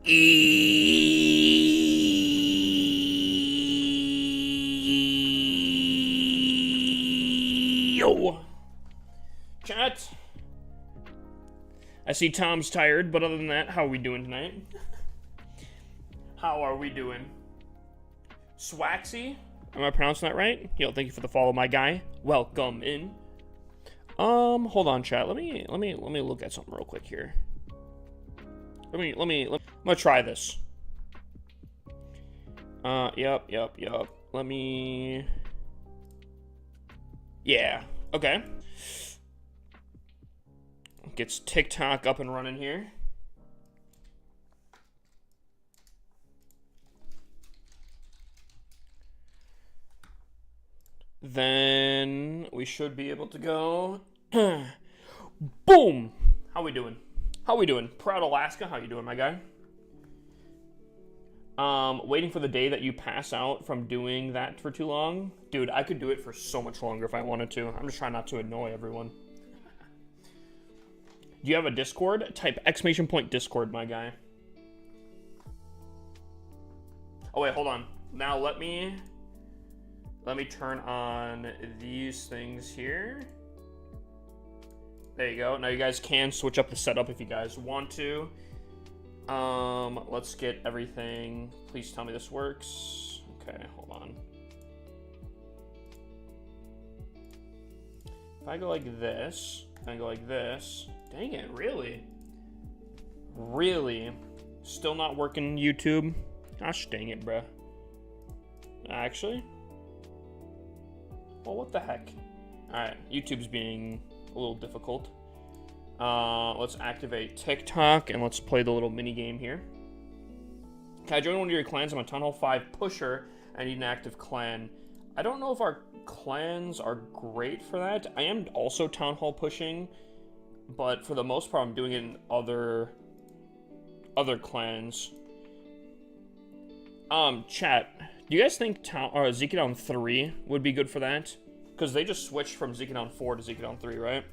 Yo, chat. I see Tom's tired, but other than that, how are we doing tonight? How are we doing? Swaxy? Am I pronouncing that right? Yo, thank you for the follow, my guy. Welcome in. Hold on, chat. Let me look at something real quick here. I'm gonna try this. Yep. Let me. Yeah. Okay. Gets TikTok up and running here. Then we should be able to go. Boom! How we doing? How we doing? Proud Alaska, how you doing, my guy? Waiting for the day that you pass out from doing that for too long. Dude, I could do it for so much longer if I wanted to. I'm just trying not to annoy everyone. Do you have a Discord? Type !Discord, my guy. Oh wait, hold on. Now let me turn on these things here. There you go. Now you guys can switch up the setup if you guys want to. Let's get everything. Please tell me this works. Okay, hold on. If I go like this, and go like this. Dang it, really? Really? Still not working, YouTube? Gosh dang it, bruh. Actually? Well, what the heck? Alright, YouTube's being a little difficult. Let's activate TikTok, and let's play the little mini game here. Can I join one of your clans? I'm a Town Hall 5 pusher. I need an active clan. I don't know if our clans are great for that. I am also Town Hall pushing, but for the most part, I'm doing it in other clans. Chat, do you guys think Zeekodown 3 would be good for that? Because they just switched from Zeekodown 4 to Zeekodown 3, right?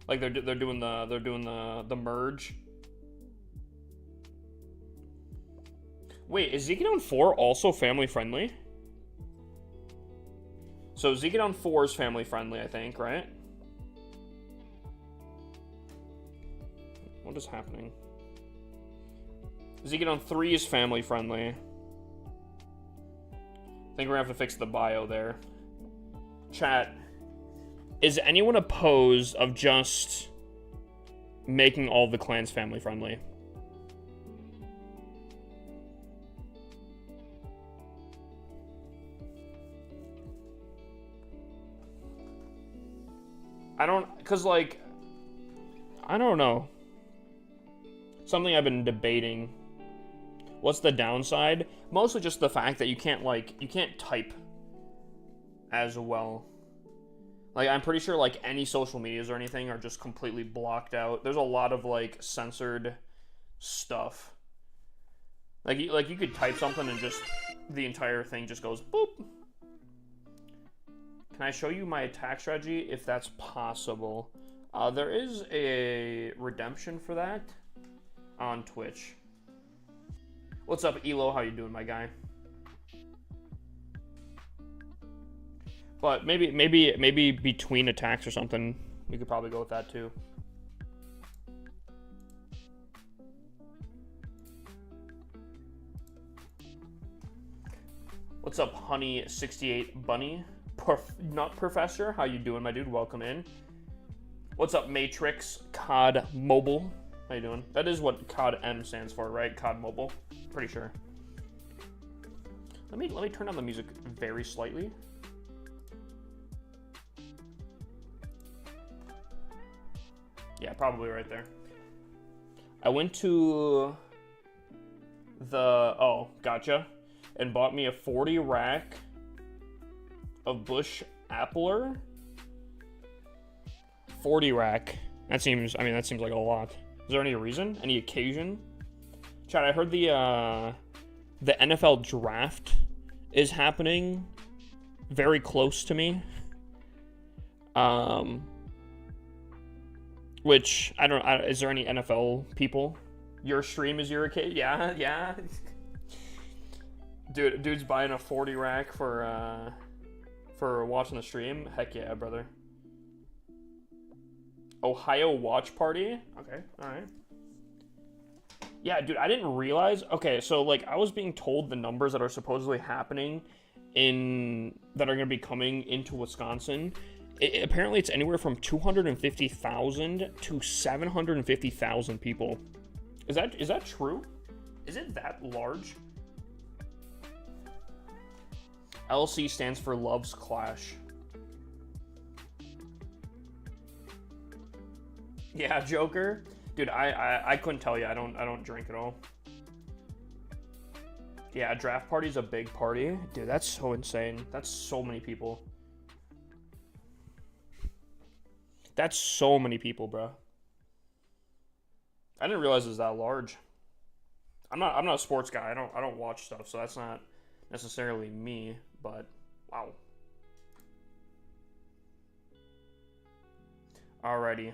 Like they're doing the merge. Wait, is Zeekodown 4 also family friendly? So Zeekodown 4 is family friendly, I think, right? What is happening? Zeekodown 3 is family friendly. I think we're gonna have to fix the bio there. Chat, is anyone opposed of just making all the clans family friendly? I don't know. Something I've been debating. What's the downside? Mostly just the fact that you can't type as well. Like, I'm pretty sure, like, any social medias or anything are just completely blocked out. There's a lot of, like, censored stuff. Like you could type something and just, the entire thing just goes boop. Can I show you my attack strategy if that's possible? There is a redemption for that on Twitch. What's up, Elo? How you doing, my guy? But maybe between attacks or something, we could probably go with that too. What's up, Honey68 Bunny? Not Professor, how you doing, my dude? Welcome in. What's up, Matrix COD Mobile? How you doing? That is what COD M stands for, right? COD Mobile. Pretty sure. Let me turn down the music very slightly. Yeah, probably right there. I went to the gotcha, and bought me a 40 rack of Bush Appler. 40 rack. That seems like a lot. Is there any reason? Any occasion? Chad, I heard the NFL draft is happening very close to me. Which, is there any NFL people Your stream is your arcade? Yeah, yeah. Dude's buying a 40 rack for watching the stream. Heck yeah, brother. Ohio watch party? Okay, alright. Yeah, dude, I didn't realize. Okay, so like I was being told the numbers that are supposedly happening that are going to be coming into Wisconsin. Apparently it's anywhere from 250,000 to 750,000 people. Is that true? Is it that large? LC stands for Loves Clash. Yeah, Joker. Dude, I couldn't tell you. I don't drink at all. Yeah, draft party's a big party. Dude, that's so insane. That's so many people. That's so many people, bro. I didn't realize it was that large. I'm not a sports guy. I don't watch stuff, so that's not necessarily me, but wow. Alrighty.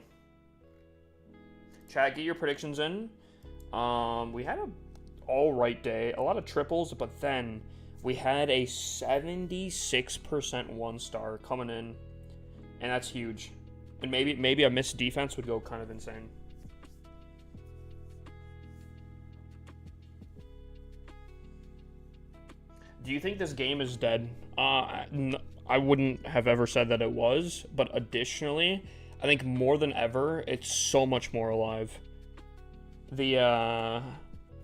Chat, get your predictions in. We had a alright day. A lot of triples, but then we had a 76% one star coming in, and that's huge. And maybe a missed defense would go kind of insane. Do you think this game is dead? I wouldn't have ever said that it was, but additionally, I think more than ever, it's so much more alive. I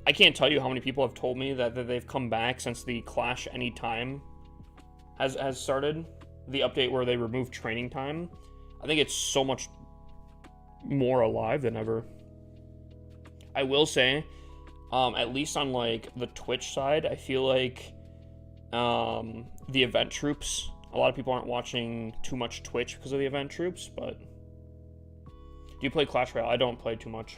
can't tell you how many people have told me that they've come back since the Clash Anytime has started. The update where they removed training time. I think it's so much more alive than ever. I will say, at least on like the Twitch side, I feel like the event troops, a lot of people aren't watching too much Twitch because of the event troops, but do you play Clash Royale? I don't play too much.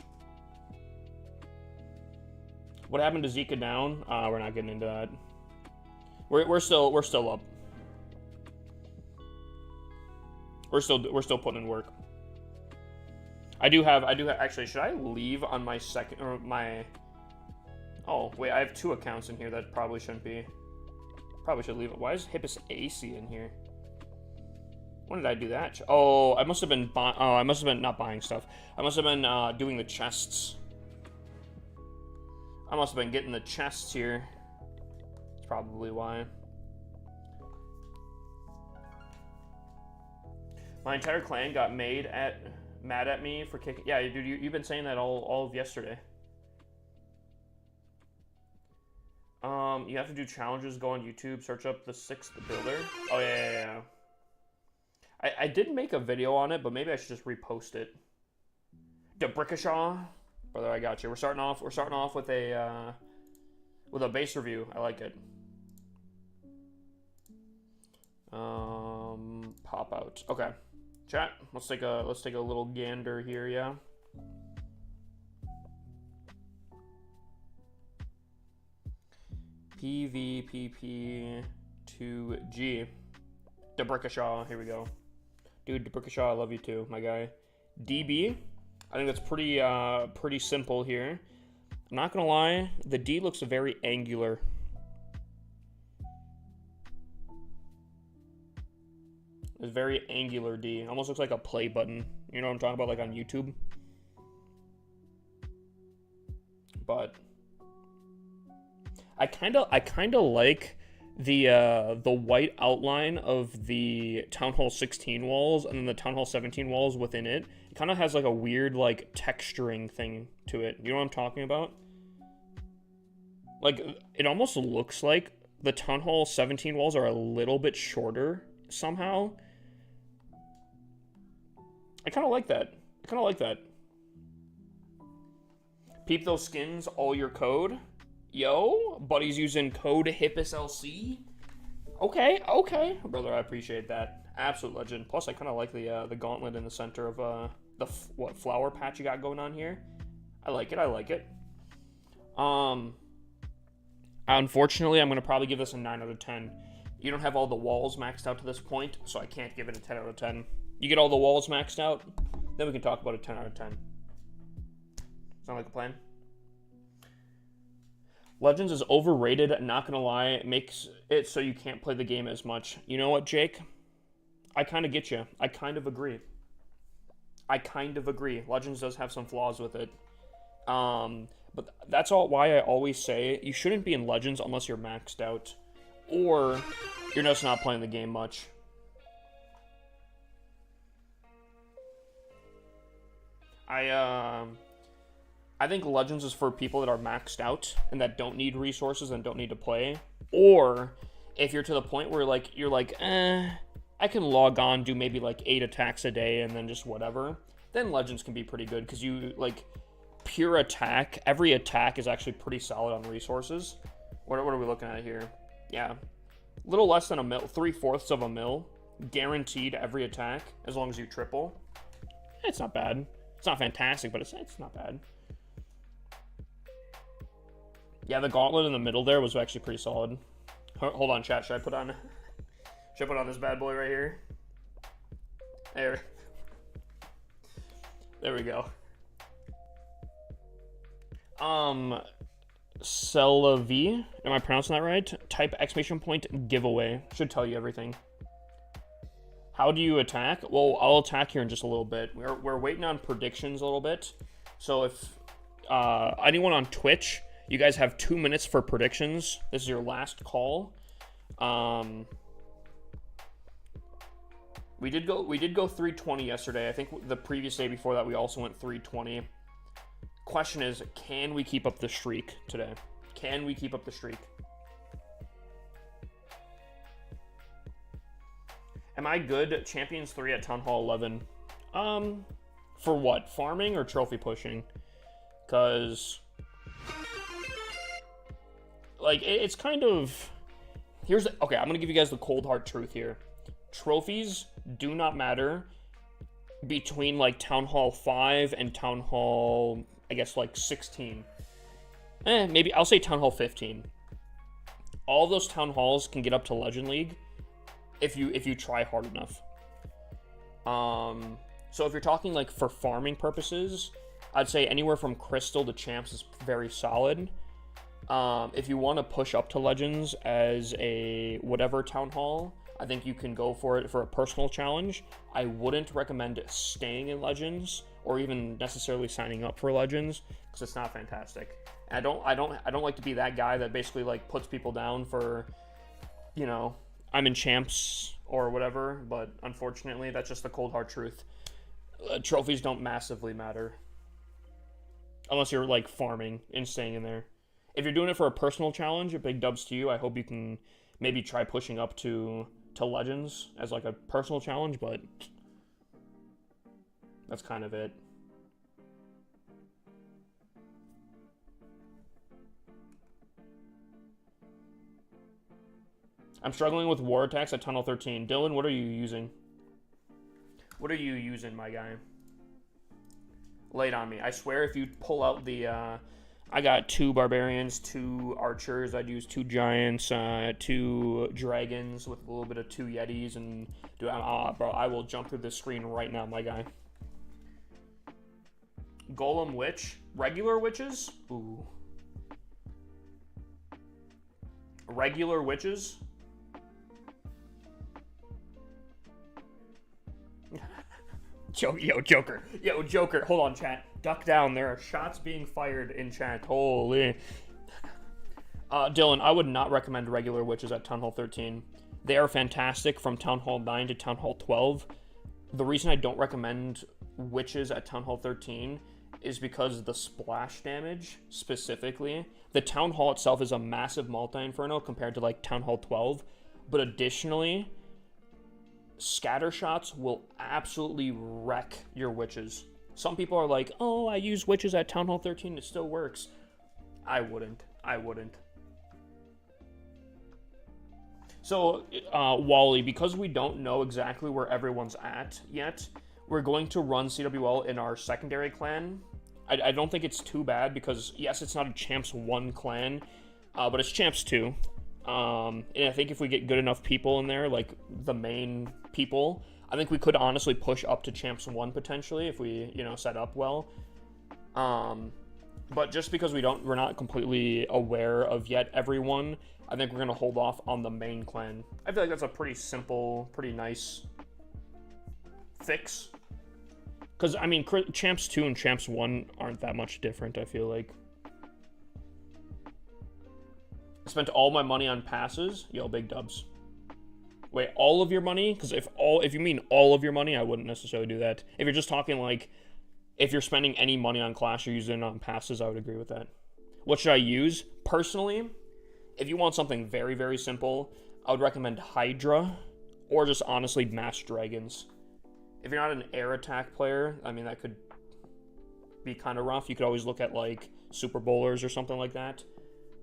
What happened to Zika down? We're not getting into that. We're still up. We're still putting in work. I do have actually, should I leave on my second or my Oh, wait, I have two accounts in here that probably shouldn't be. Probably should leave it. Why is Hippus AC in here? When did I do that? Oh, I must have been I must have been not buying stuff. I must have been doing the chests. I must have been getting the chests here. That's probably why. My entire clan got mad at me for kicking. Yeah, dude, you've been saying that all of yesterday. You have to do challenges. Go on YouTube, search up the Sixth Builder. Oh yeah. I did make a video on it, but maybe I should just repost it. Debrickashaw, brother, I got you. We're starting off with a base review. I like it. Pop out. Okay, chat. Let's take a little gander here. Yeah. PVPP2G. Debrickashaw. Here we go. Dude, Debrickashaw, I love you too, my guy. DB, I think that's pretty simple here. I'm not gonna lie, the D looks very angular. It's very angular D. Almost looks like a play button. You know what I'm talking about, like on YouTube? But I kinda like the white outline of the Town Hall 16 walls and then the Town Hall 17 walls within it. It kind of has like a weird like texturing thing to it. You know what I'm talking about? Like it almost looks like the Town Hall 17 walls are a little bit shorter somehow. I kind of like that. Peep those skins, all your code. Yo, buddy's using code HippusLC. Okay, brother, I appreciate that. Absolute legend. Plus, I kind of like the gauntlet in the center of the flower patch you got going on here. I like it. Unfortunately, I'm gonna probably give this a 9 out of 10. You don't have all the walls maxed out to this point, so I can't give it a 10 out of 10. You get all the walls maxed out, then we can talk about a 10 out of 10. Sound like a plan? Legends is overrated, not gonna lie. It makes it so you can't play the game as much. You know what, Jake? I kind of get you. I kind of agree. Legends does have some flaws with it. But that's all why I always say you shouldn't be in Legends unless you're maxed out. Or you're just not playing the game much. I think Legends is for people that are maxed out and that don't need resources and don't need to play. Or if you're to the point where you're like, I can log on, do maybe like 8 attacks a day and then just whatever, then Legends can be pretty good because you like pure attack. Every attack is actually pretty solid on resources. What are we looking at here? Yeah, a little less than a mil, 3/4 of a mil, guaranteed every attack as long as you triple. It's not bad. It's not fantastic, but it's not bad. Yeah, the gauntlet in the middle there was actually pretty solid. Hold on, chat. Should I put on this bad boy right here? There we go. Celavi, am I pronouncing that right? Type exclamation point giveaway. Should tell you everything. How do you attack? Well, I'll attack here in just a little bit. We're waiting on predictions a little bit. So if anyone on Twitch, you guys have 2 minutes for predictions. This is your last call. We did go 320 yesterday. I think the previous day before that we also went 320. Question is, can we keep up the streak today? Can we keep up the streak? Am I good? Champions 3 at Town Hall 11. For what? Farming or trophy pushing? Because like it's kind of okay, I'm gonna give you guys the cold hard truth here. Trophies do not matter between like Town Hall 5 and Town Hall, I guess, like 16. Maybe I'll say Town Hall 15. All those Town Halls can get up to Legend League if you try hard enough. So if you're talking like for farming purposes, I'd say anywhere from Crystal to Champs is very solid. If you want to push up to Legends as a whatever Town Hall, I think you can go for it for a personal challenge. I wouldn't recommend staying in Legends or even necessarily signing up for Legends because it's not fantastic. And I don't like to be that guy that basically like puts people down for, you know, I'm in Champs or whatever, but unfortunately that's just the cold hard truth. Trophies don't massively matter unless you're like farming and staying in there. If you're doing it for a personal challenge, a big dubs to you. I hope you can maybe try pushing up to Legends as like a personal challenge, but that's kind of it. I'm struggling with war attacks at Tunnel 13. Dylan, what are you using? What are you using, my guy? Lay it on me. I swear if you pull out the I got 2 barbarians, 2 archers. I'd use 2 giants, 2 dragons with a little bit of 2 yetis, and bro, I will jump through this screen right now, my guy. Golem witch, regular witches. Ooh, regular witches. Yo, Joker. Hold on, chat. Duck down. There are shots being fired in chat. Holy. Dylan, I would not recommend regular witches at Town Hall 13. They are fantastic from Town Hall 9 to Town Hall 12. The reason I don't recommend witches at Town Hall 13 is because the splash damage, specifically. The Town Hall itself is a massive multi-inferno compared to like Town Hall 12. But additionally, scatter shots will absolutely wreck your witches. Some people are like, oh, I use witches at Town Hall 13, it still works. I wouldn't. So, Wally, because we don't know exactly where everyone's at yet, we're going to run CWL in our secondary clan. I don't think it's too bad because, yes, it's not a Champs 1 clan, but it's Champs 2. And I think if we get good enough people in there, like the main people, I think we could honestly push up to Champs 1 potentially if we, set up well. But just because we're not completely aware of yet everyone, I think we're gonna hold off on the main clan. I feel like that's a pretty simple, pretty nice fix. Because, I mean, Champs 2 and Champs 1 aren't that much different, I feel like. I spent all my money on passes. Yo, big dubs. Wait, all of your money? Because if you mean all of your money, I wouldn't necessarily do that. If you're just talking, like, if you're spending any money on Clash or using it on passes, I would agree with that. What should I use? Personally, if you want something very, very simple, I would recommend Hydra, or just honestly Mass Dragons. If you're not an air attack player, I mean, that could be kind of rough. You could always look at, like, Super Bowlers or something like that.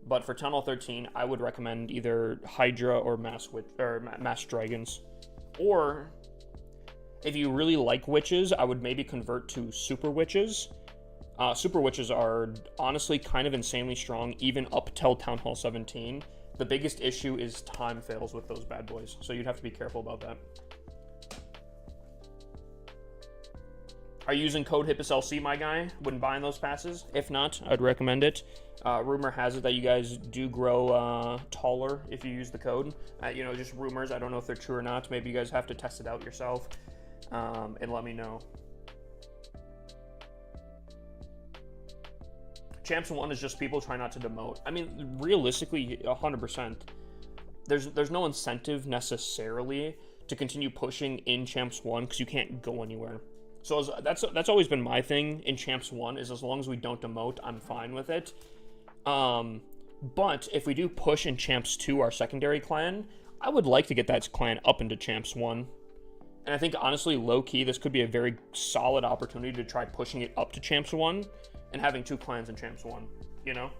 But for Town Hall 13, I would recommend either Hydra or Mass Dragons. Or, if you really like witches, I would maybe convert to Super Witches. Super Witches are honestly kind of insanely strong, even up till Town Hall 17. The biggest issue is time fails with those bad boys, so you'd have to be careful about that. Are you using code HIPPUSLC, my guy, when buying those passes? If not, I'd recommend it. Rumor has it that you guys do grow taller if you use the code. You know, just rumors. I don't know if they're true or not. Maybe you guys have to test it out yourself and let me know. Champs 1 is just people trying not to demote. I mean, realistically, 100%. There's no incentive necessarily to continue pushing in Champs 1 because you can't go anywhere. So that's always been my thing in Champs 1, is as long as we don't demote, I'm fine with it. But if we do push in Champs 2, our secondary clan, I would like to get that clan up into Champs 1. And I think, honestly, low-key, this could be a very solid opportunity to try pushing it up to Champs 1 and having 2 clans in Champs 1, you know?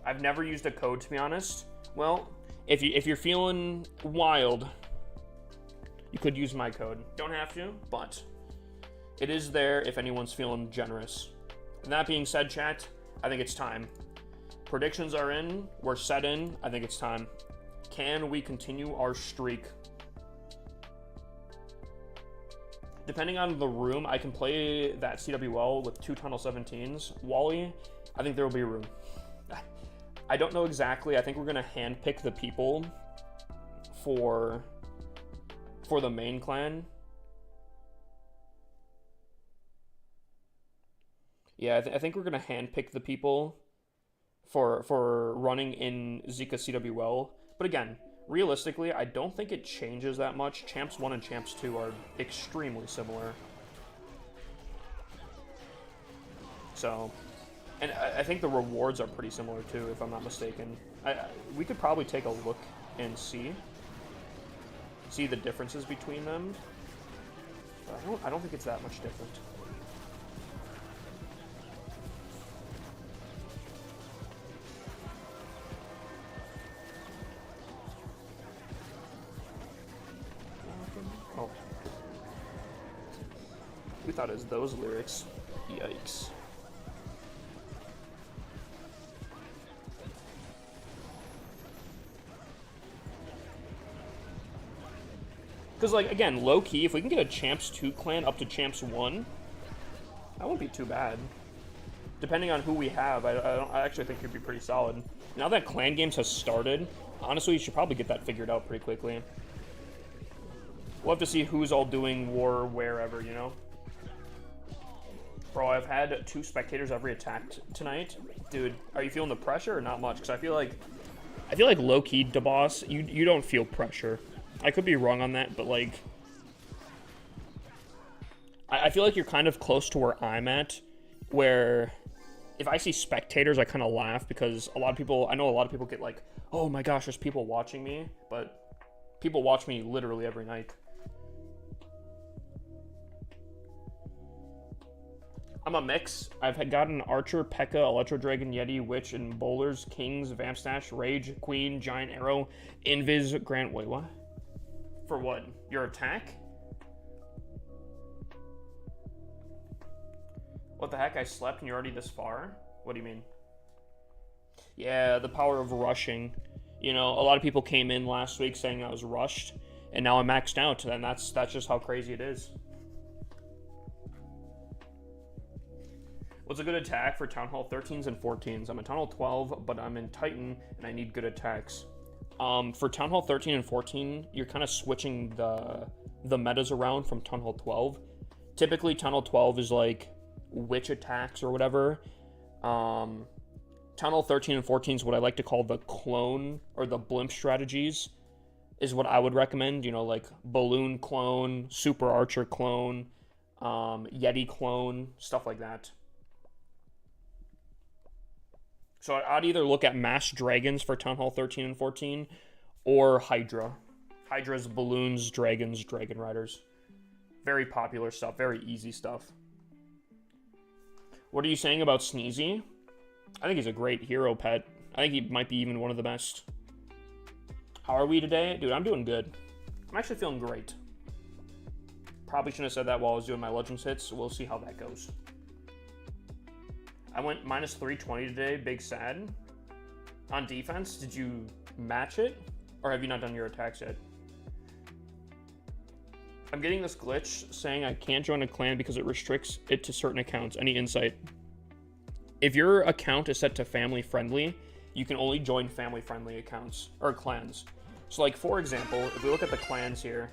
I've never used a code, to be honest. Well, if you're feeling wild, you could use my code. Don't have to, but it is there if anyone's feeling generous. And that being said, chat, I think it's time. Predictions are in. We're set in. I think it's time. Can we continue our streak? Depending on the room, I can play that CWL with 2 Tunnel 17s. Wally, I think there will be room. I don't know exactly. I think we're going to handpick the people for the main clan. Yeah, I think we're gonna handpick the people for running in Zika CWL. But again, realistically, I don't think it changes that much. Champs 1 and Champs 2 are extremely similar. So, and I think the rewards are pretty similar too, if I'm not mistaken. We could probably take a look and see the differences between them. But I don't think it's that much different. Oh. We thought it was those lyrics. Yikes. Because, like, again, low-key, if we can get a Champs 2 clan up to Champs 1, that won't be too bad. Depending on who we have, I actually think it'd be pretty solid. Now that Clan Games has started, honestly, you should probably get that figured out pretty quickly. We'll have to see who's all doing war wherever, you know? Bro, I've had 2 spectators every attacked tonight. Dude, are you feeling the pressure or not much? Because I feel like low-key, DeBoss, you don't feel pressure. I could be wrong on that, but, like, I feel like you're kind of close to where I'm at, where if I see spectators, I kind of laugh, because I know a lot of people get like, oh my gosh, there's people watching me, but people watch me literally every night. I'm a mix. I've gotten Archer, P.E.K.K.A, Electro Dragon, Yeti, Witch, and Bowlers, Kings, Vamp Stash, Rage, Queen, Giant Arrow, Invis, Grant. Wait, what? For what? Your attack? What the heck? I slept and you're already this far? What do you mean? Yeah, the power of rushing. You know, a lot of people came in last week saying I was rushed, and now I'm maxed out, and that's just how crazy it is. What's a good attack for Town Hall 13s and 14s? I'm in Town Hall 12, but I'm in Titan, and I need good attacks. For Town Hall 13 and 14, you're kind of switching the metas around from Town Hall 12. Typically, Town Hall 12 is like witch attacks or whatever. Town Hall 13 and 14 is what I like to call the clone or the blimp strategies, is what I would recommend. You know, like balloon clone, super archer clone, Yeti clone, stuff like that. So I'd either look at Masked Dragons for Town Hall 13 and 14, or Hydra. Hydra's balloons, dragons, dragon riders. Very popular stuff, very easy stuff. What are you saying about Sneezy? I think he's a great hero pet. I think he might be even one of the best. How are we today? Dude, I'm doing good. I'm actually feeling great. Probably shouldn't have said that while I was doing my Legends hits, so we'll see how that goes. I went minus 320 today, big sad. On defense, did you match it? Or have you not done your attacks yet? I'm getting this glitch saying I can't join a clan because it restricts it to certain accounts. Any insight? If your account is set to family friendly, you can only join family friendly accounts or clans. So like, for example, if we look at the clans here,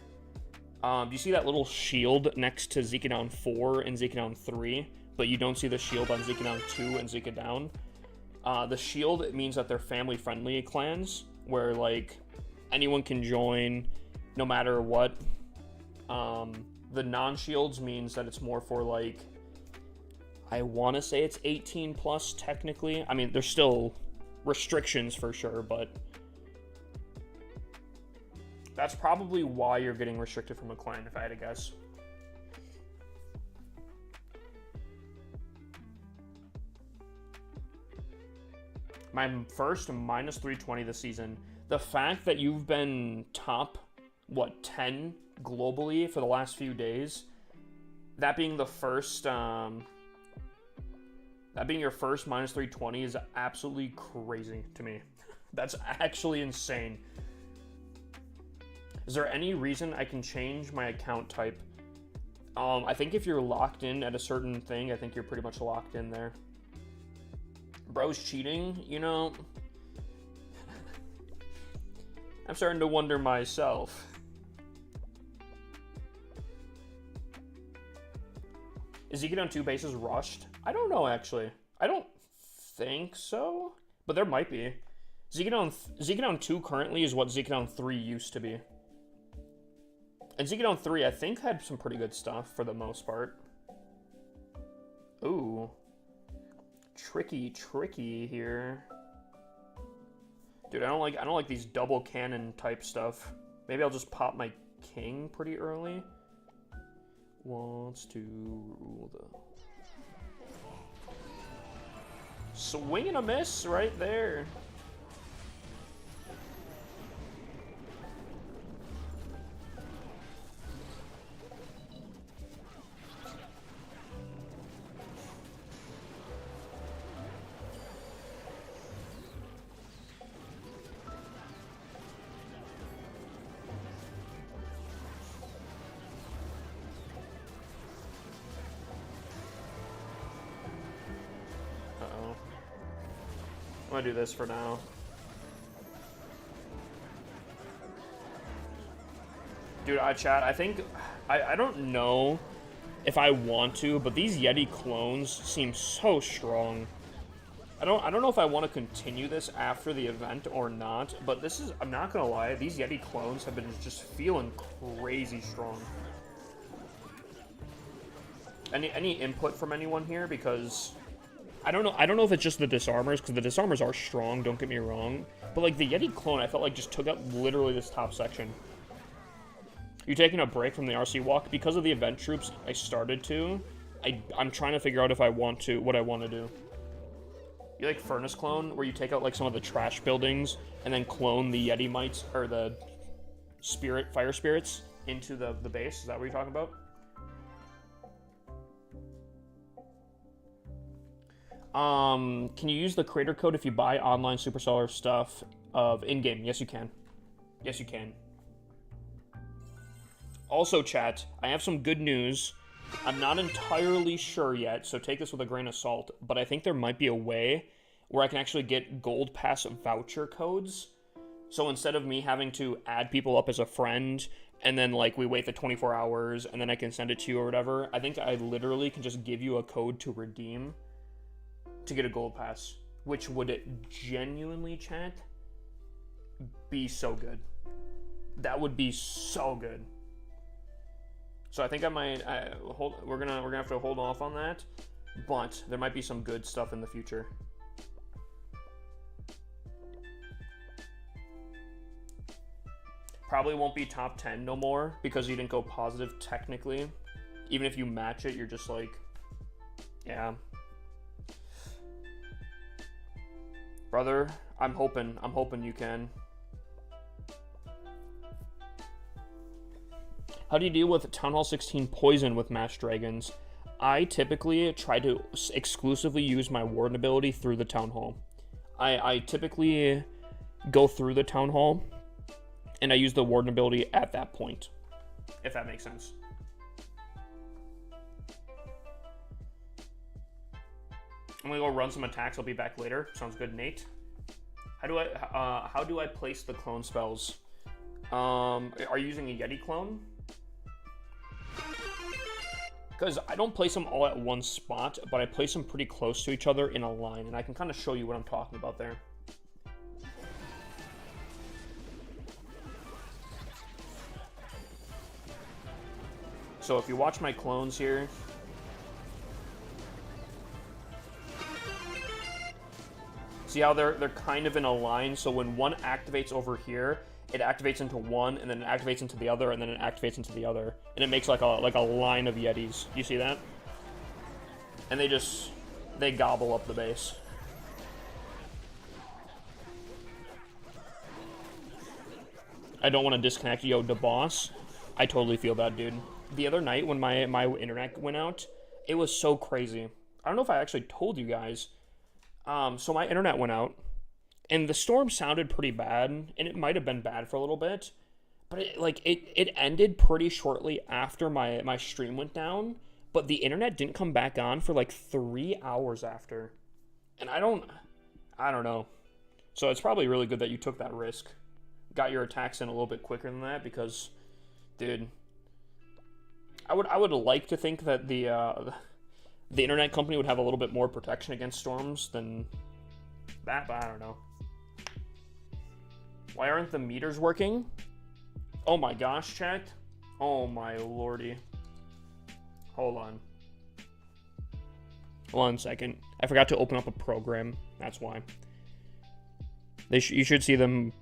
do you see that little shield next to Zeekadown 4 and Zeekadown 3? But you don't see the shield on Zeekadown 2 and Zeekadown. The shield means that they're family-friendly clans, where, like, anyone can join no matter what. The non-shields means that it's more for, like, I want to say it's 18 plus, technically. I mean, there's still restrictions for sure, but that's probably why you're getting restricted from a clan, if I had to guess. My first minus 320 this season. The fact that you've been top, 10 globally for the last few days, that being the first, that being your first minus 320 is absolutely crazy to me. That's actually insane. Is there any reason I can change my account type? I think if you're locked in at a certain thing, I think you're pretty much locked in there. Bro's cheating, you know? I'm starting to wonder myself. Is Zeekadown 2 bases rushed? I don't know, actually. I don't think so, but there might be. Zeekadown 2 currently is what Zeekadown 3 used to be. And Zeekadown 3, I think, had some pretty good stuff for the most part. Ooh. Tricky here. Dude, I don't like these double cannon type stuff. Maybe I'll just pop my king pretty early. Wants to rule the... Swing and a miss right there. I'm gonna do this for now. Dude, I think, I don't know if I want to, but these Yeti clones seem so strong. I don't know if I want to continue this after the event or not, but this is, I'm not gonna lie, these Yeti clones have been just feeling crazy strong. Any input from anyone here? Because I don't know if it's just the disarmors, because the disarmors are strong, don't get me wrong. But like the Yeti clone, I felt like just took up literally this top section. You taking a break from the RC walk? Because of the event troops, I started to. I'm trying to figure out if I want to, what I want to do. You like Furnace Clone, where you take out like some of the trash buildings and then clone the Yeti mites, or the fire spirits into the base? Is that what you're talking about? Can you use the creator code if you buy online Supercell stuff of in-game? Yes, you can. Yes, you can. Also, chat, I have some good news. I'm not entirely sure yet, so take this with a grain of salt, but I think there might be a way where I can actually get Gold Pass voucher codes. So instead of me having to add people up as a friend, and then, like, we wait the 24 hours, and then I can send it to you or whatever, I think I literally can just give you a code to redeem to get a Gold Pass, which would genuinely, chat, be so good. That would be so good. So I think I might we're gonna have to hold off on that, but there might be some good stuff in the future. Probably won't be top 10 no more because you didn't go positive technically. Even if you match it, you're just like, yeah. Brother, I'm hoping you can. How do you deal with Town Hall 16 poison with Masked Dragons? I typically try to exclusively use my Warden ability through the Town Hall. I typically go through the Town Hall, and I use the Warden ability at that point, if that makes sense. I'm gonna go run some attacks. I'll be back later. Sounds good, Nate. How do I place the clone spells? Are you using a Yeti clone? Because I don't place them all at one spot, but I place them pretty close to each other in a line, and I can kind of show you what I'm talking about there. So if you watch my clones here, see how they're kind of in a line, so when one activates over here, it activates into one, and then it activates into the other, and then it activates into the other. And it makes like a line of Yetis. You see that? And they gobble up the base. I don't want to disconnect. Yo, the boss. I totally feel that, dude. The other night when my internet went out, it was so crazy. I don't know if I actually told you guys. So my internet went out. And the storm sounded pretty bad, and it might have been bad for a little bit, but it ended pretty shortly after my stream went down, but the internet didn't come back on for like 3 hours after. And I don't know. So it's probably really good that you took that risk. Got your attacks in a little bit quicker than that because, dude, I would like to think that the internet company would have a little bit more protection against storms than that, but I don't know. Why aren't the meters working? Oh my gosh, chat. Oh my lordy. Hold on. 1 second. I forgot to open up a program. That's why. You should see them.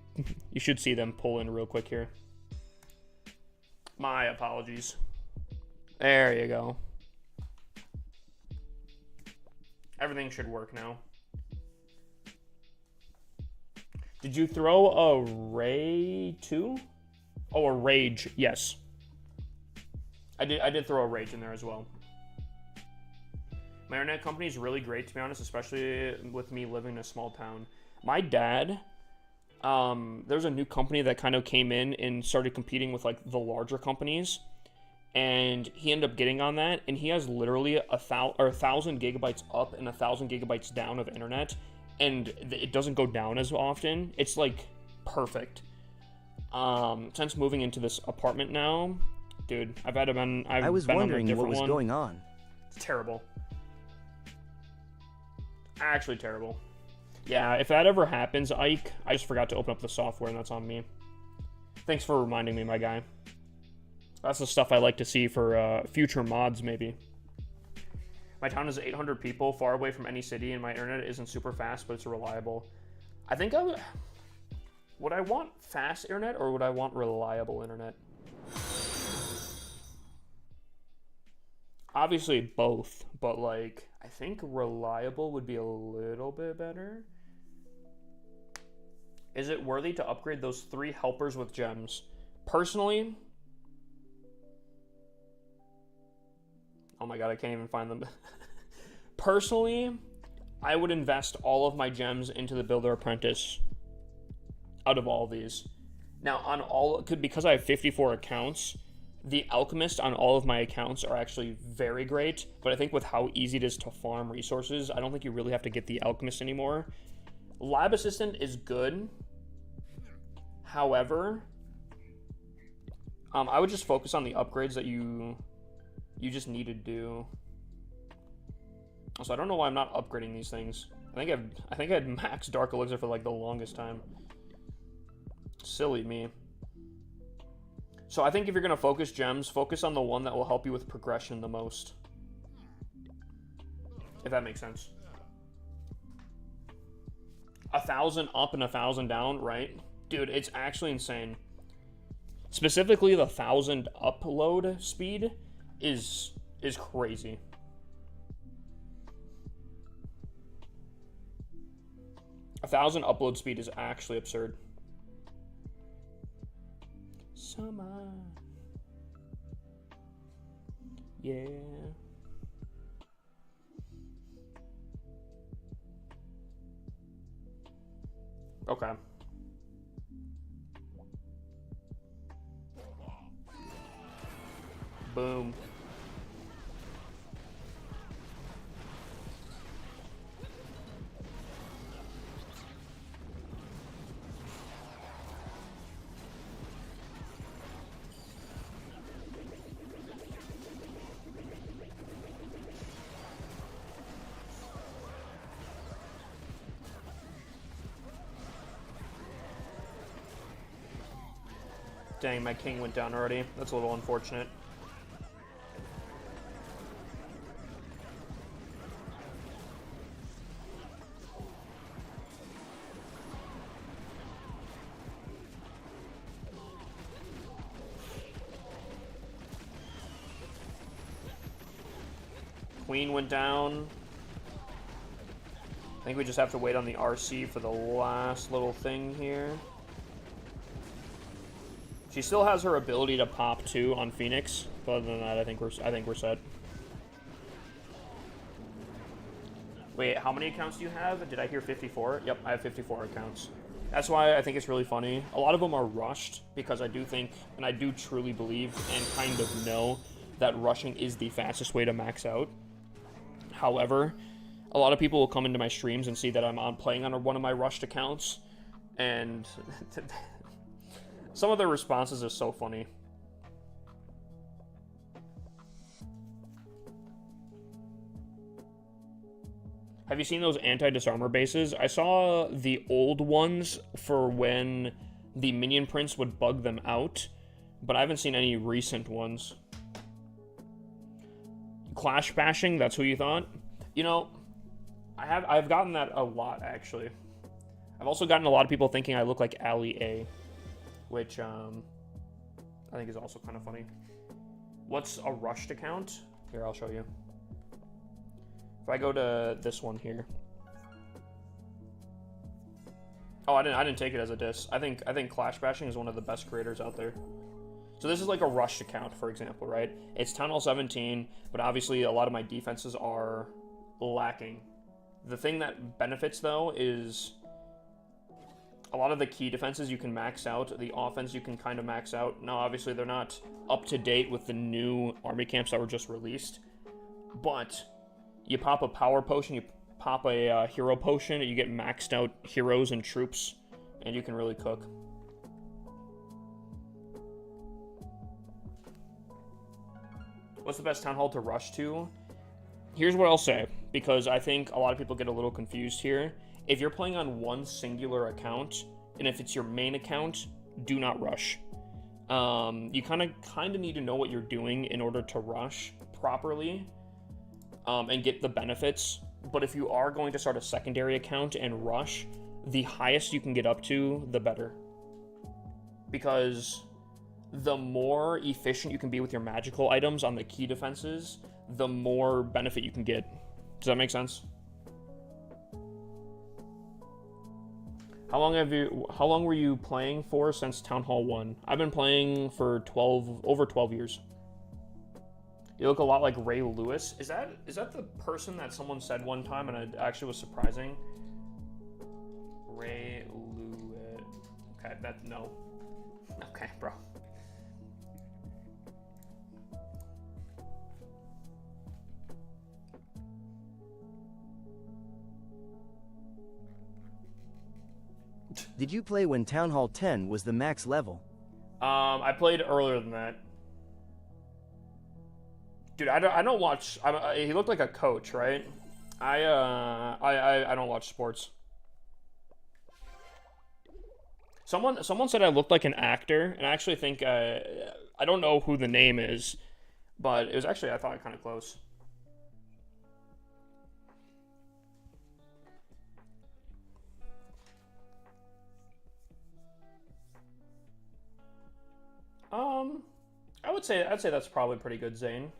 You should see them pull in real quick here. My apologies. There you go. Everything should work now. Did you throw a Ray too? Oh, a Rage, yes. I did throw a Rage in there as well. My internet company is really great, to be honest, especially with me living in a small town. My dad, there's a new company that kind of came in and started competing with like the larger companies, and he ended up getting on that, and he has literally 1,000 gigabytes up and 1,000 gigabytes down of internet. And it doesn't go down as often. It's like perfect. Since moving into this apartment now, dude, I was wondering what was going on. It's terrible. Actually terrible. Yeah, if that ever happens, Ike, I just forgot to open up the software, and that's on me. Thanks for reminding me, my guy. That's the stuff I like to see for future mods, maybe. My town is 800 people, far away from any city, and my internet isn't super fast, but it's reliable. I think would I want fast internet, or would I want reliable internet? Obviously both, but like, I think reliable would be a little bit better. Is it worthy to upgrade those 3 helpers with gems? Personally, oh my god, I can't even find them. Personally, I would invest all of my gems into the Builder Apprentice out of all these. Now, because I have 54 accounts, The Alchemist on all of my accounts are actually very great, but I think with how easy it is to farm resources, I don't think you really have to get the Alchemist anymore. Lab Assistant is good. However, I would just focus on the upgrades that you just need to do. So I don't know why I'm not upgrading these things. I think I had max Dark Elixir for like the longest time. Silly me. So I think if you're going to focus gems, focus on the one that will help you with progression the most. If that makes sense. 1,000 up and 1,000 down, right? Dude, it's actually insane. Specifically, the 1,000 upload speed is crazy. A 1,000 upload speed is actually absurd. Summer. Yeah. Okay. Boom. Dang, my king went down already. That's a little unfortunate. Queen went down. I think we just have to wait on the RC for the last little thing here. She still has her ability to pop 2 on Phoenix, but other than that, I think we're set. Wait, how many accounts do you have? Did I hear 54? Yep, I have 54 accounts. That's why I think it's really funny. A lot of them are rushed because I do think, and I do truly believe and kind of know that rushing is the fastest way to max out. However, a lot of people will come into my streams and see that I'm playing on one of my rushed accounts, and some of their responses are so funny. Have you seen those anti-disarmor bases? I saw the old ones for when the minion prince would bug them out, but I haven't seen any recent ones. Clash bashing, that's who you thought? You know, I've gotten that a lot, actually. I've also gotten a lot of people thinking I look like Ali A, which I think is also kind of funny. What's a rushed account? Here, I'll show you. If I go to this one here. Oh, I didn't take it as a diss. I think Clash Bashing is one of the best creators out there. So this is like a rushed account, for example, right? It's Town Hall 17, but obviously a lot of my defenses are lacking. The thing that benefits, though, is a lot of the key defenses you can max out. The offense you can kind of max out. Now, obviously, they're not up to date with the new army camps that were just released, but you pop a power potion, you pop a hero potion, and you get maxed out heroes and troops, and you can really cook. What's the best town hall to rush to? Here's what I'll say, because I think a lot of people get a little confused here. If you're playing on one singular account, and if it's your main account, do not rush. You kind of need to know what you're doing in order to rush properly, and get the benefits. But if you are going to start a secondary account and rush, the highest you can get up to, the better. Because the more efficient you can be with your magical items on the key defenses, the more benefit you can get. Does that make sense? How long were you playing for since Town Hall 1? I've been playing for over 12 years. You look a lot like Ray Lewis. Is that the person that someone said one time and it actually was surprising? Ray Lewis. Okay, no. Okay, bro. Did you play when Town Hall 10 was the max level? I played earlier than that. Dude, I don't watch. He looked like a coach, right? I don't watch sports. Someone said I looked like an actor, and I actually think I don't know who the name is, but it was actually I thought kind of close. I'd say that's probably pretty good, Zane.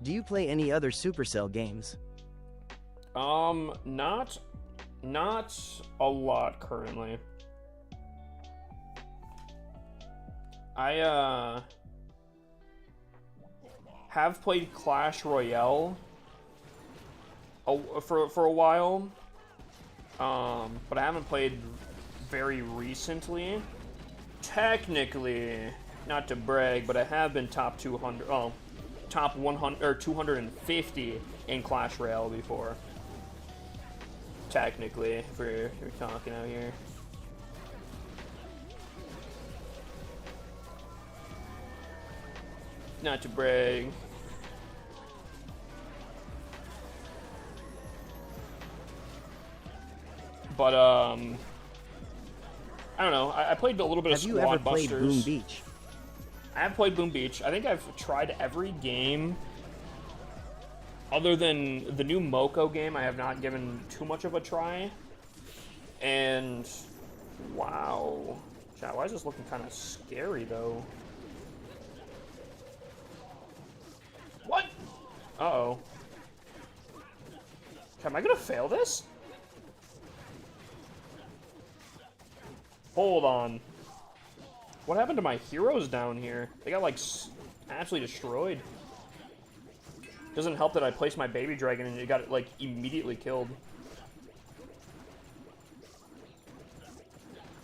Do you play any other Supercell games? Not a lot currently. I have played Clash Royale for a while, but I haven't played very recently. Technically, not to brag, but I have been top 200, top 100 or 250 in Clash Royale before. Technically, if we're talking out here. Not to brag. But, I don't know. I played a little bit of Squad Busters. Have you ever played Boom Beach? I have played Boom Beach. I think I've tried every game other than the new Moko game. I have not given too much of a try. And, wow. Chat, why is this looking kind of scary, though? What? Uh-oh. Am I gonna fail this? Hold on. What happened to my heroes down here? They got, like, absolutely destroyed. Doesn't help that I placed my baby dragon and it got, like, immediately killed.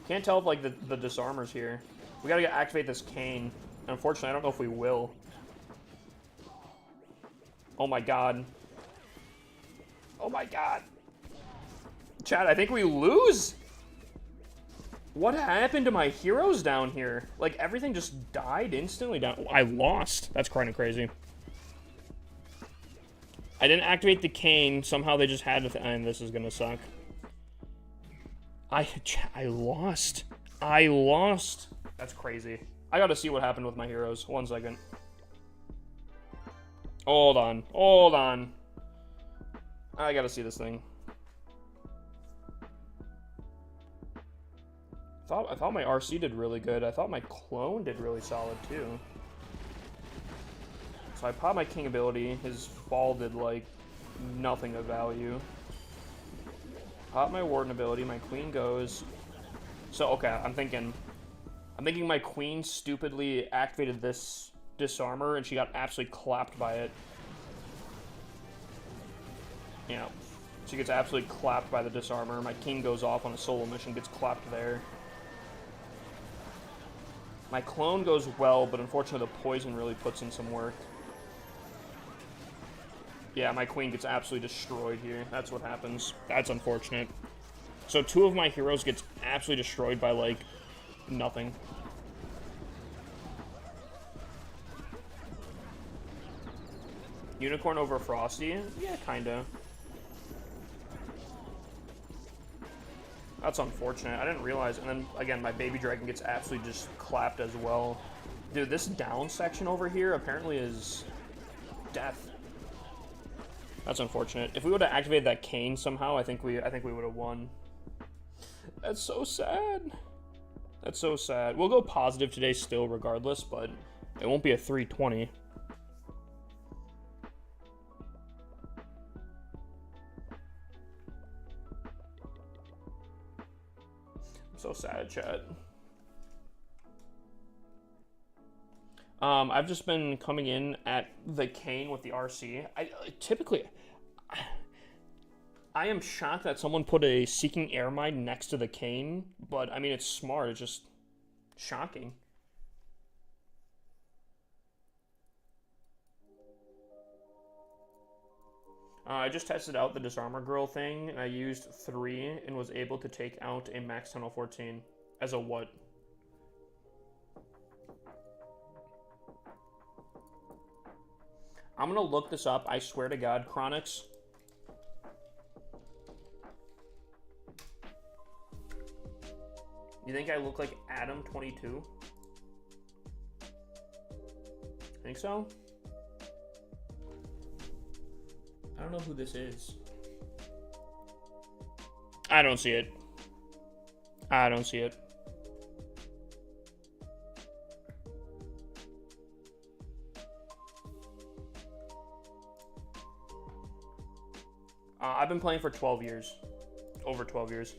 Can't tell if, like, the disarmer's here. We gotta activate this Kayn. Unfortunately, I don't know if we will. Oh my god. Oh my god. Chat, I think we lose! What happened to my heroes down here? Like, everything just died instantly down. I lost. That's kind of crazy. I didn't activate the Kayn. Somehow they just had to... And this is gonna suck. I lost. I lost. That's crazy. I gotta see what happened with my heroes. 1 second. Hold on. Hold on. I gotta see this thing. I thought my RC did really good. I thought my clone did really solid too. So I popped my king ability. His ball did like nothing of value. Pop my warden ability. My queen goes. So okay, I'm thinking my queen stupidly activated this disarmer and she got absolutely clapped by it. Yeah, she gets absolutely clapped by the disarmer. My king goes off on a solo mission, gets clapped there. My clone goes well, but unfortunately the poison really puts in some work. Yeah, my queen gets absolutely destroyed here. That's what happens. That's unfortunate. So 2 of my heroes gets absolutely destroyed by, like, nothing. Unicorn over Frosty? Yeah, kinda. That's unfortunate. I didn't realize. And then, again, my baby dragon gets absolutely just clapped as well. Dude, this down section over here apparently is death. That's unfortunate. If we would have activated that Kayn somehow, I think we would have won. That's so sad. That's so sad. We'll go positive today still regardless, but it won't be a 320. So sad, chat. I've just been coming in at the cane with the RC. I am shocked that someone put a Seeking Air Mine next to the cane, but I mean, it's smart. It's just shocking. I just tested out the Disarmor Girl thing, and I used 3 and was able to take out a max tunnel 14 as a what? I'm gonna look this up. I swear to God, Chronix. You think I look like Adam 22? Think so? I don't know who this is. I don't see it. I don't see it. I've been playing for 12 years. Over 12 years.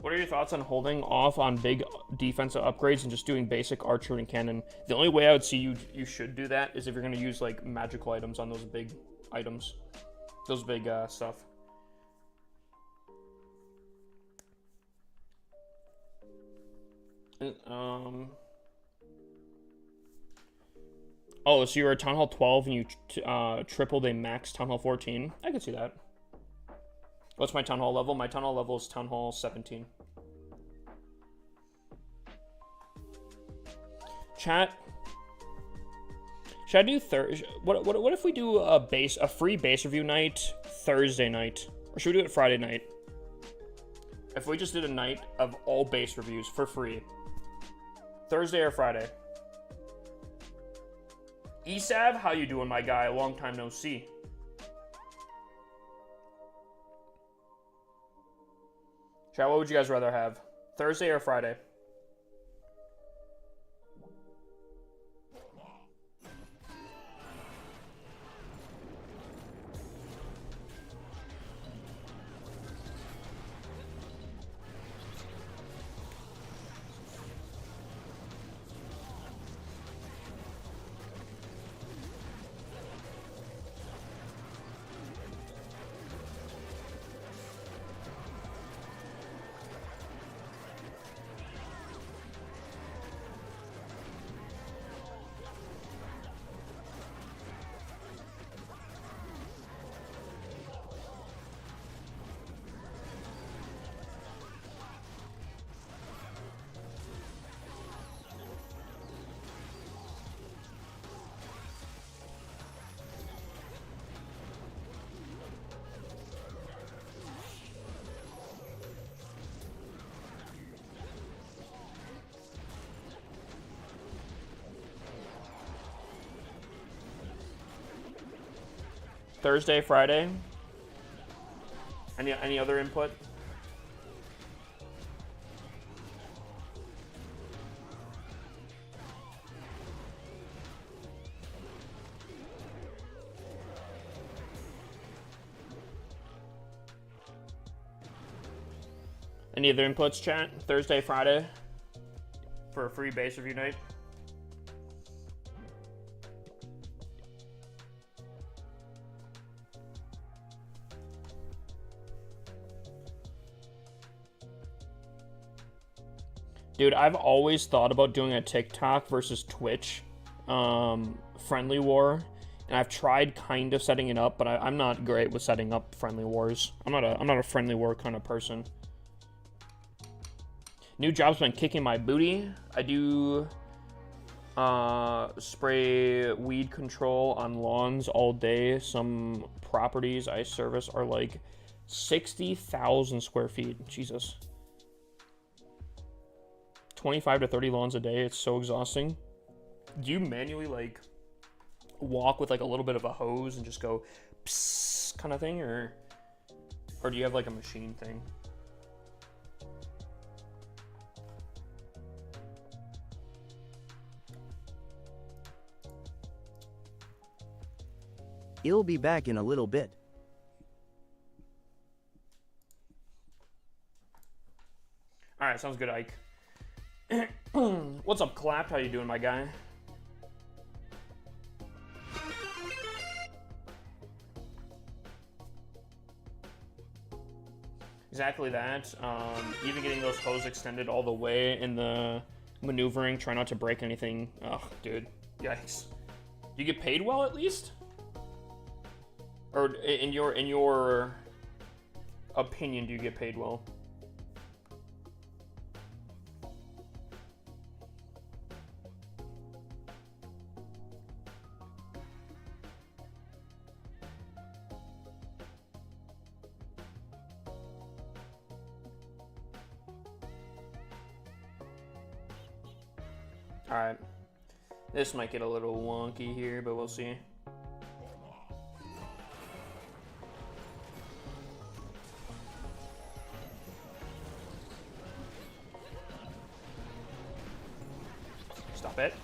What are your thoughts on holding off on big defensive upgrades and just doing basic archer and cannon? The only way I would see you should do that is if you're going to use like magical items on those big items. Those big stuff. Oh, so you're a Town Hall 12 and you tripled a max Town Hall 14? I can see that. What's my Town Hall level? My Town Hall level is Town Hall 17. Chat. Should I do what if we do a free base review night Thursday night? Or should we do it Friday night? If we just did a night of all base reviews for free. Thursday or Friday? Esav, how you doing, my guy? Long time no see. Chat, what would you guys rather have? Thursday or Friday? Thursday, Friday? Any other input? Any other inputs, chat? Thursday, Friday? For a free base review night? Dude, I've always thought about doing a TikTok versus Twitch friendly war, and I've tried kind of setting it up, but I'm not great with setting up friendly wars. I'm not a friendly war kind of person. New job's been kicking my booty. I do spray weed control on lawns all day. Some properties I service are like 60,000 square feet. Jesus. 25 to 30 lawns a day. It's so exhausting. Do you manually like walk with like a little bit of a hose and just go psst kind of thing, or do you have like a machine thing? It'll be back in a little bit. All right, sounds good, Ike. What's up, Clapped? How you doing, my guy? Exactly that. Even getting those toes extended all the way in the maneuvering, try not to break anything. Ugh, dude. Yikes. You get paid well, at least? Or in your opinion, do you get paid well? Alright. This might get a little wonky here, but we'll see. Stop it.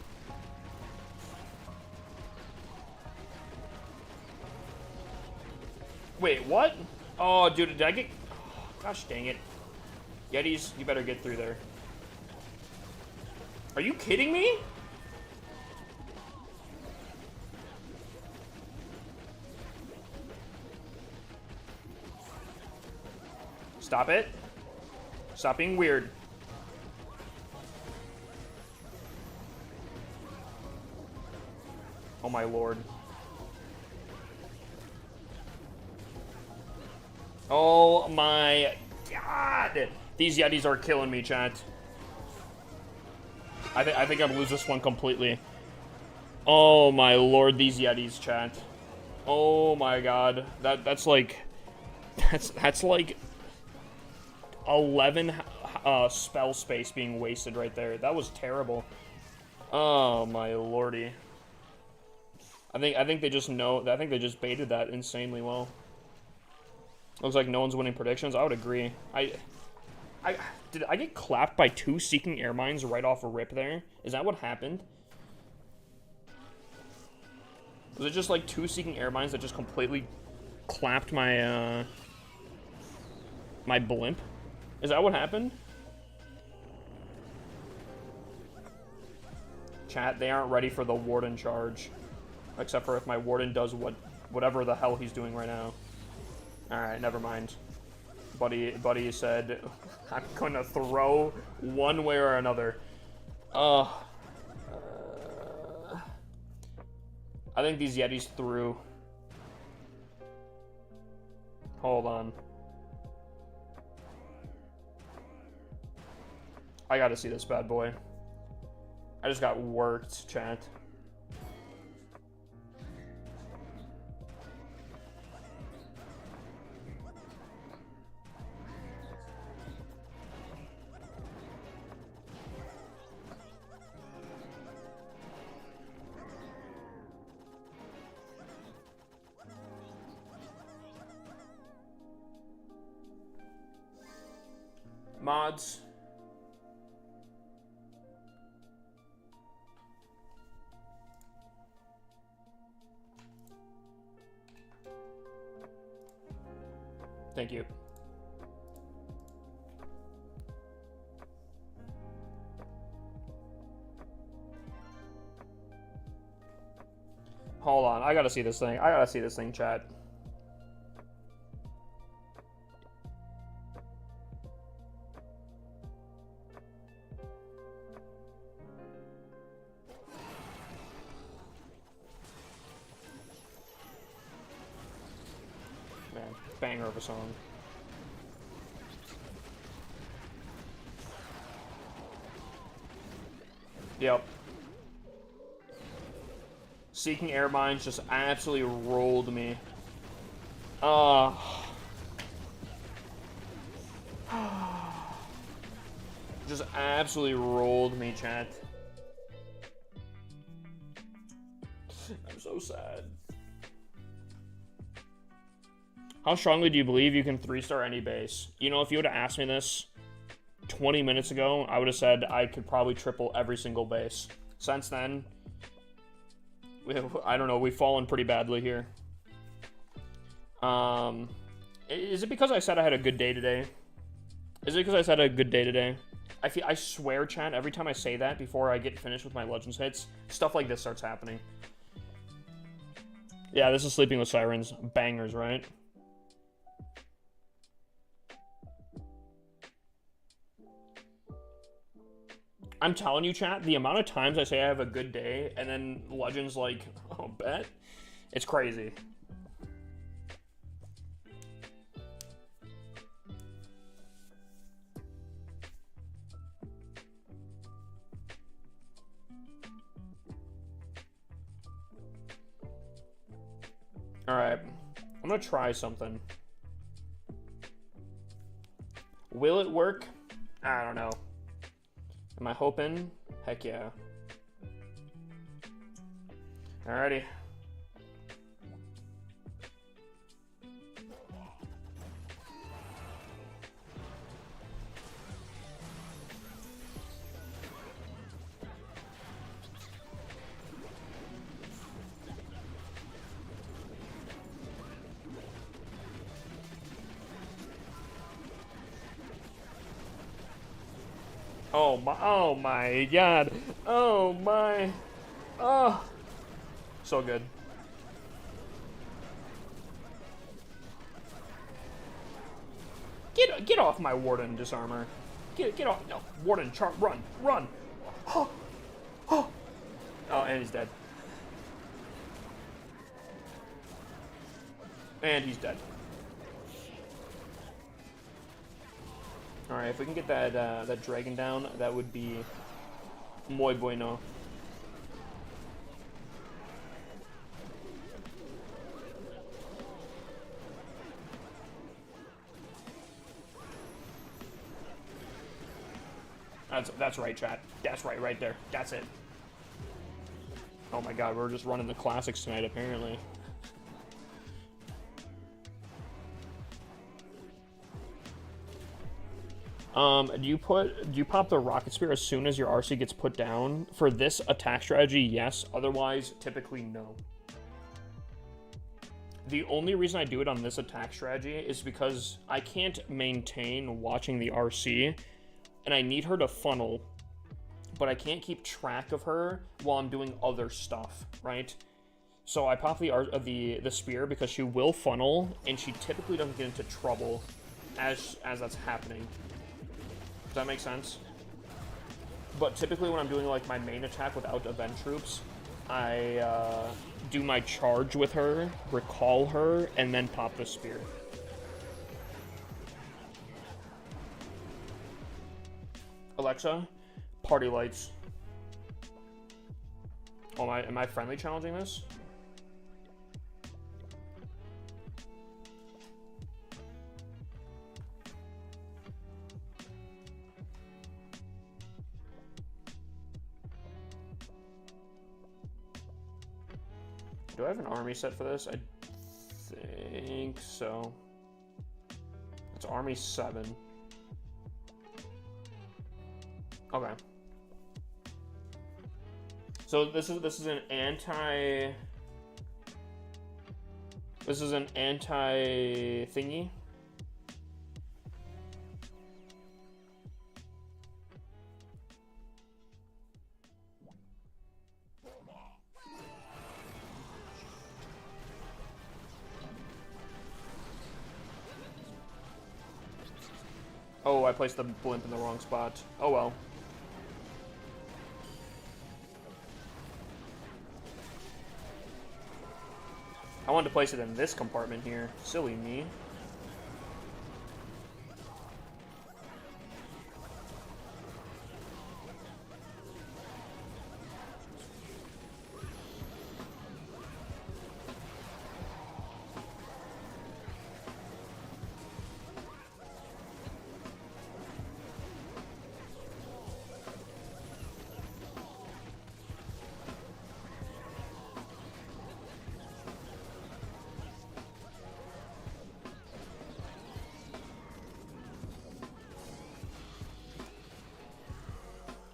Wait, what? Oh, dude, did I get... Oh, gosh dang it. Yetis, you better get through there. Are you kidding me? Stop it. Stop being weird. Oh my lord. Oh my god. These Yetis are killing me, chat. I think I'm lose this one completely. Oh my lord, these Yetis, chat. Oh my god. That's like that's like 11 spell space being wasted right there. That was terrible. Oh my lordy. I think they just know. I think they just baited that insanely well. Looks like no one's winning predictions. I would agree. Did I get clapped by 2 Seeking Air Mines right off a rip there? Is that what happened? Was it just like 2 Seeking Air Mines that just completely clapped my my blimp? Is that what happened? Chat, they aren't ready for the Warden charge. Except for if my Warden does whatever the hell he's doing right now. Alright, never mind. Buddy said, I'm gonna throw one way or another. I think these Yetis threw. Hold on. I gotta see this bad boy. I just got worked, chat. Mods. Thank you. Hold on, I gotta see this thing. I gotta see this thing, chat. Man, banger of a song. Yep. Seeking Air Mines just absolutely rolled me. Just absolutely rolled me, chat. I'm so sad. How strongly do you believe you can 3-star any base? You know, if you would have asked me this 20 minutes ago, I would have said I could probably triple every single base. Since then, I don't know, we've fallen pretty badly here. Is it because I said I had a good day today? Is it because I said I had a good day today? I swear, chat, every time I say that before I get finished with my Legends hits, stuff like this starts happening. Yeah, this is Sleeping with Sirens. Bangers, right? I'm telling you, chat, the amount of times I say I have a good day, and then Legends like, oh, bet? It's crazy. Alright, I'm gonna try something. Will it work? I don't know. Am I hoping? Heck yeah. Alrighty. Oh my god. Oh my. Oh. So good. Get off my Warden, Disarmor. Get off. No, Warden, run, run. Oh, oh. Oh, and he's dead. And he's dead. Alright, if we can get that that dragon down, that would be muy bueno. That's right, chat. That's right there. That's it. Oh my god, we're just running the classics tonight, apparently. Do you pop the Rocket Spear as soon as your RC gets put down? For this attack strategy, yes. Otherwise, typically no. The only reason I do it on this attack strategy is because I can't maintain watching the RC, and I need her to funnel, but I can't keep track of her while I'm doing other stuff, right? So I pop the spear because she will funnel, and she typically doesn't get into trouble as that's happening. Does that make sense? But typically when I'm doing like my main attack without event troops, I do my charge with her, recall her, and then pop the spear. Alexa, party lights. Oh, am I friendly challenging this? Do I have an army set for this? I think so. It's Army 7. Okay. So this is an anti thingy. Oh, I placed the blimp in the wrong spot. Oh well. I wanted to place it in this compartment here. Silly me.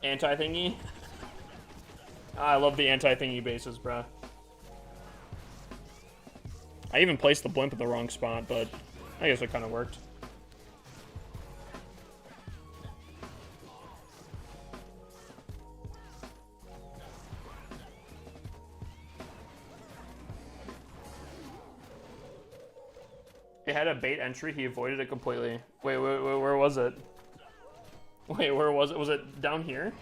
Anti-thingy? I love the anti-thingy bases, bruh. I even placed the blimp in the wrong spot, but I guess it kind of worked. It had a bait entry. He avoided it completely. Wait, where was it? Wait, where was it? Was it down here?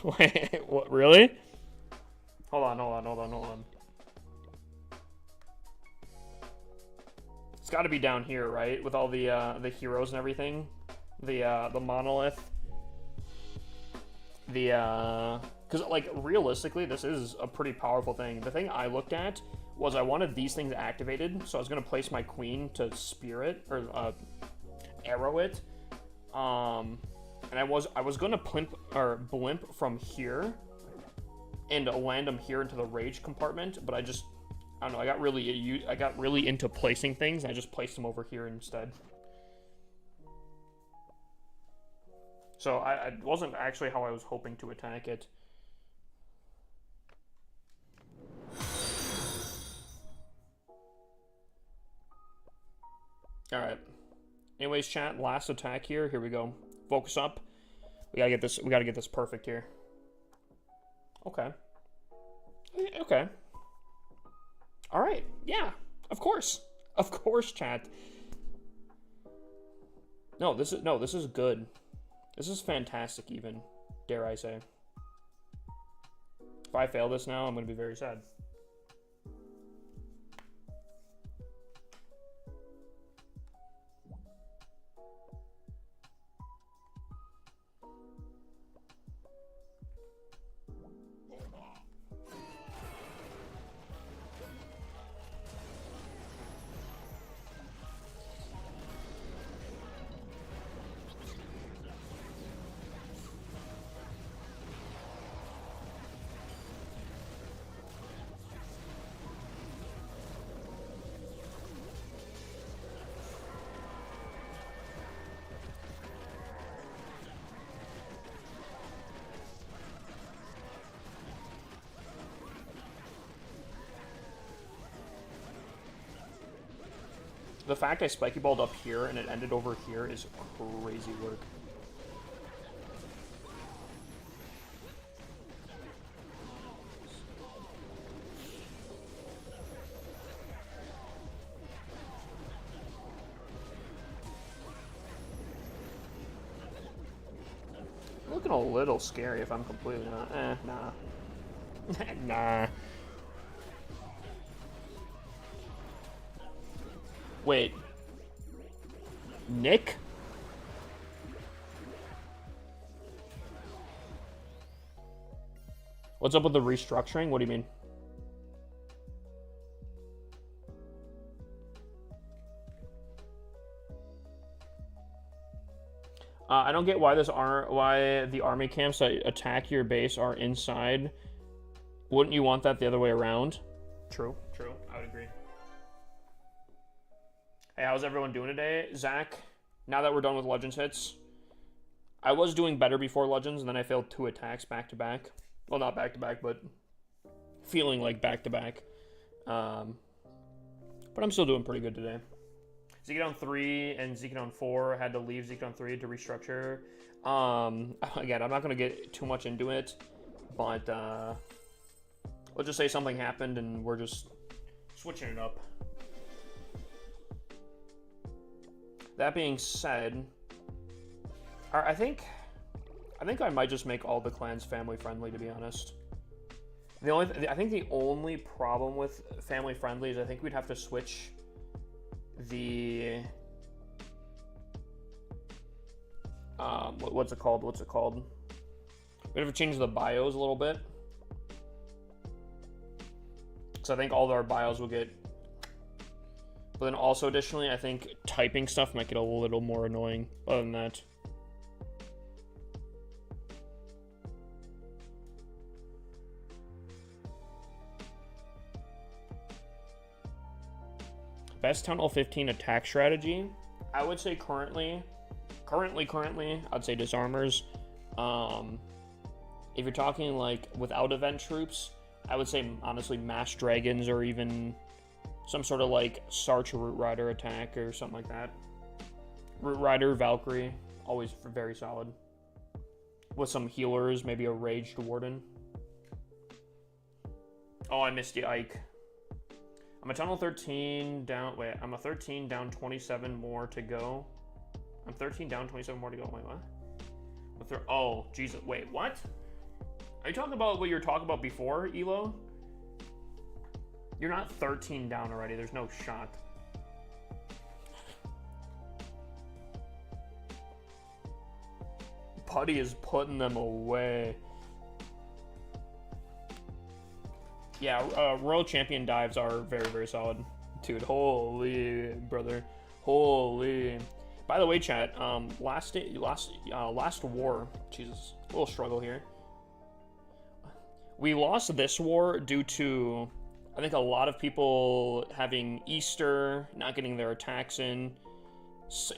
Wait, what? Really? Hold on. It's got to be down here, right? With all the heroes and everything, the monolith, because like realistically, this is a pretty powerful thing. The thing I looked at was I wanted these things activated, so I was gonna place my queen to spear it or arrow it, and I was gonna blimp from here and land them here into the rage compartment, but I don't know. I got really into placing things. And I just placed them over here instead. So it wasn't actually how I was hoping to attack it. All right. Anyways, chat. Last attack here. Here we go. Focus up. We gotta get this. We gotta get this perfect here. Okay. Okay. All right. Yeah. Of course. Of course, chat. No, this is good. This is fantastic even, dare I say. If I fail this now, I'm going to be very sad. The fact I spiky balled up here and it ended over here is crazy work. Looking a little scary if I'm completely not. Nah. Nah. Wait. Nick? What's up with the restructuring? What do you mean? I don't get why why the army camps that attack your base are inside. Wouldn't you want that the other way around? True. I would agree. Hey, how's everyone doing today? Zach, now that we're done with Legends hits, I was doing better before Legends, and then I failed 2 attacks back-to-back. Well, not back-to-back, but feeling like back-to-back. But I'm still doing pretty good today. Zekodon 3 and Zekodon 4 had to leave Zekodon 3 to restructure. Again, I'm not going to get too much into it, but let's just say something happened, and we're just switching it up. That being said, I think I might just make all the clans family friendly, to be honest. I think the only problem with family friendly is I think we'd have to switch the what's it called? We'd have to change the bios a little bit. So I think all of our bios will get. But then also, additionally, I think typing stuff might get a little more annoying. Other than that. Best Town Hall 15 attack strategy? I would say currently, I'd say disarmers. If you're talking like without event troops, I would say honestly mass dragons or even some sort of like Sarch or Root Rider attack or something like that. Root Rider, Valkyrie, always very solid. With some healers, maybe a Raged Warden. Oh, I missed you, Ike. I'm a tunnel 13 down. Wait, I'm a 13 down 27 more to go. I'm 13 down 27 more to go. Wait, what? What's there? Oh, Jesus. Wait, what? Are you talking about what you were talking about before, Elo? You're not 13 down already. There's no shot. Putty is putting them away. Yeah, Royal Champion dives are very, very solid. Dude, holy, brother. Holy. By the way, chat, last war, Jesus, a little struggle here. We lost this war due to, I think, a lot of people having Easter, not getting their attacks in. So,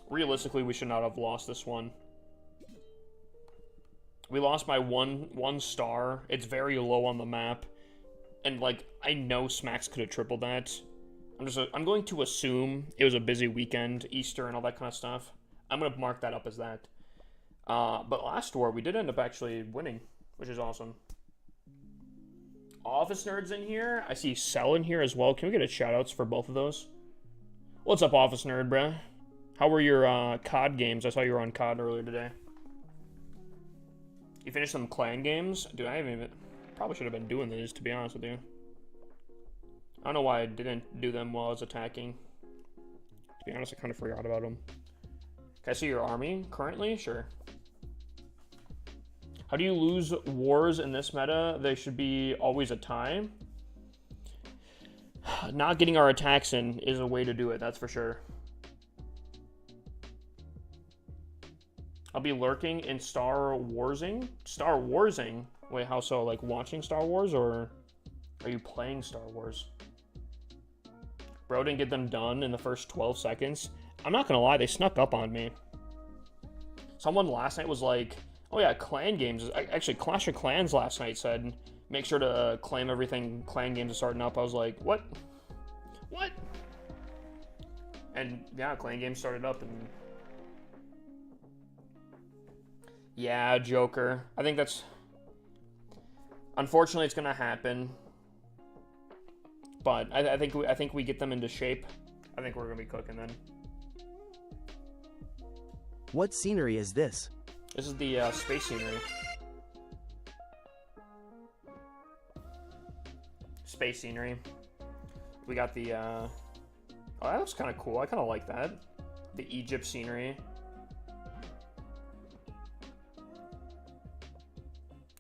realistically, we should not have lost this one. We lost by one star. It's very low on the map. And, like, I know Smacks could have tripled that. I'm going to assume it was a busy weekend, Easter and all that kind of stuff. I'm going to mark that up as that. But last war, we did end up actually winning, which is awesome. Office Nerds in here. I see Cell in here as well. Can we get a shout-outs for both of those? What's up, Office Nerd, bruh? How were your COD games? I saw you were on COD earlier today. You finished some clan games? Dude, I haven't even... Probably should have been doing these, to be honest with you. I don't know why I didn't do them while I was attacking. To be honest, I kind of forgot about them. Can I see your army currently? Sure. How do you lose wars in this meta? They should be always a tie. Not getting our attacks in is a way to do it, that's for sure. I'll be lurking in Star Warsing? Star Warsing? Wait, how so? Like watching Star Wars, or are you playing Star Wars? Bro didn't get them done in the first 12 seconds. I'm not gonna lie, they snuck up on me. Someone last night was like, oh yeah, clan games. Actually, Clash of Clans last night said, make sure to claim everything clan games are starting up. I was like, what? What? And yeah, clan games started up and... Yeah, Joker. I think that's... Unfortunately, it's gonna happen. But I think we get them into shape. I think we're gonna be cooking then. What scenery is this? This is the space scenery. Space scenery. We got the oh, that looks kind of cool. I kind of like that. The Egypt scenery.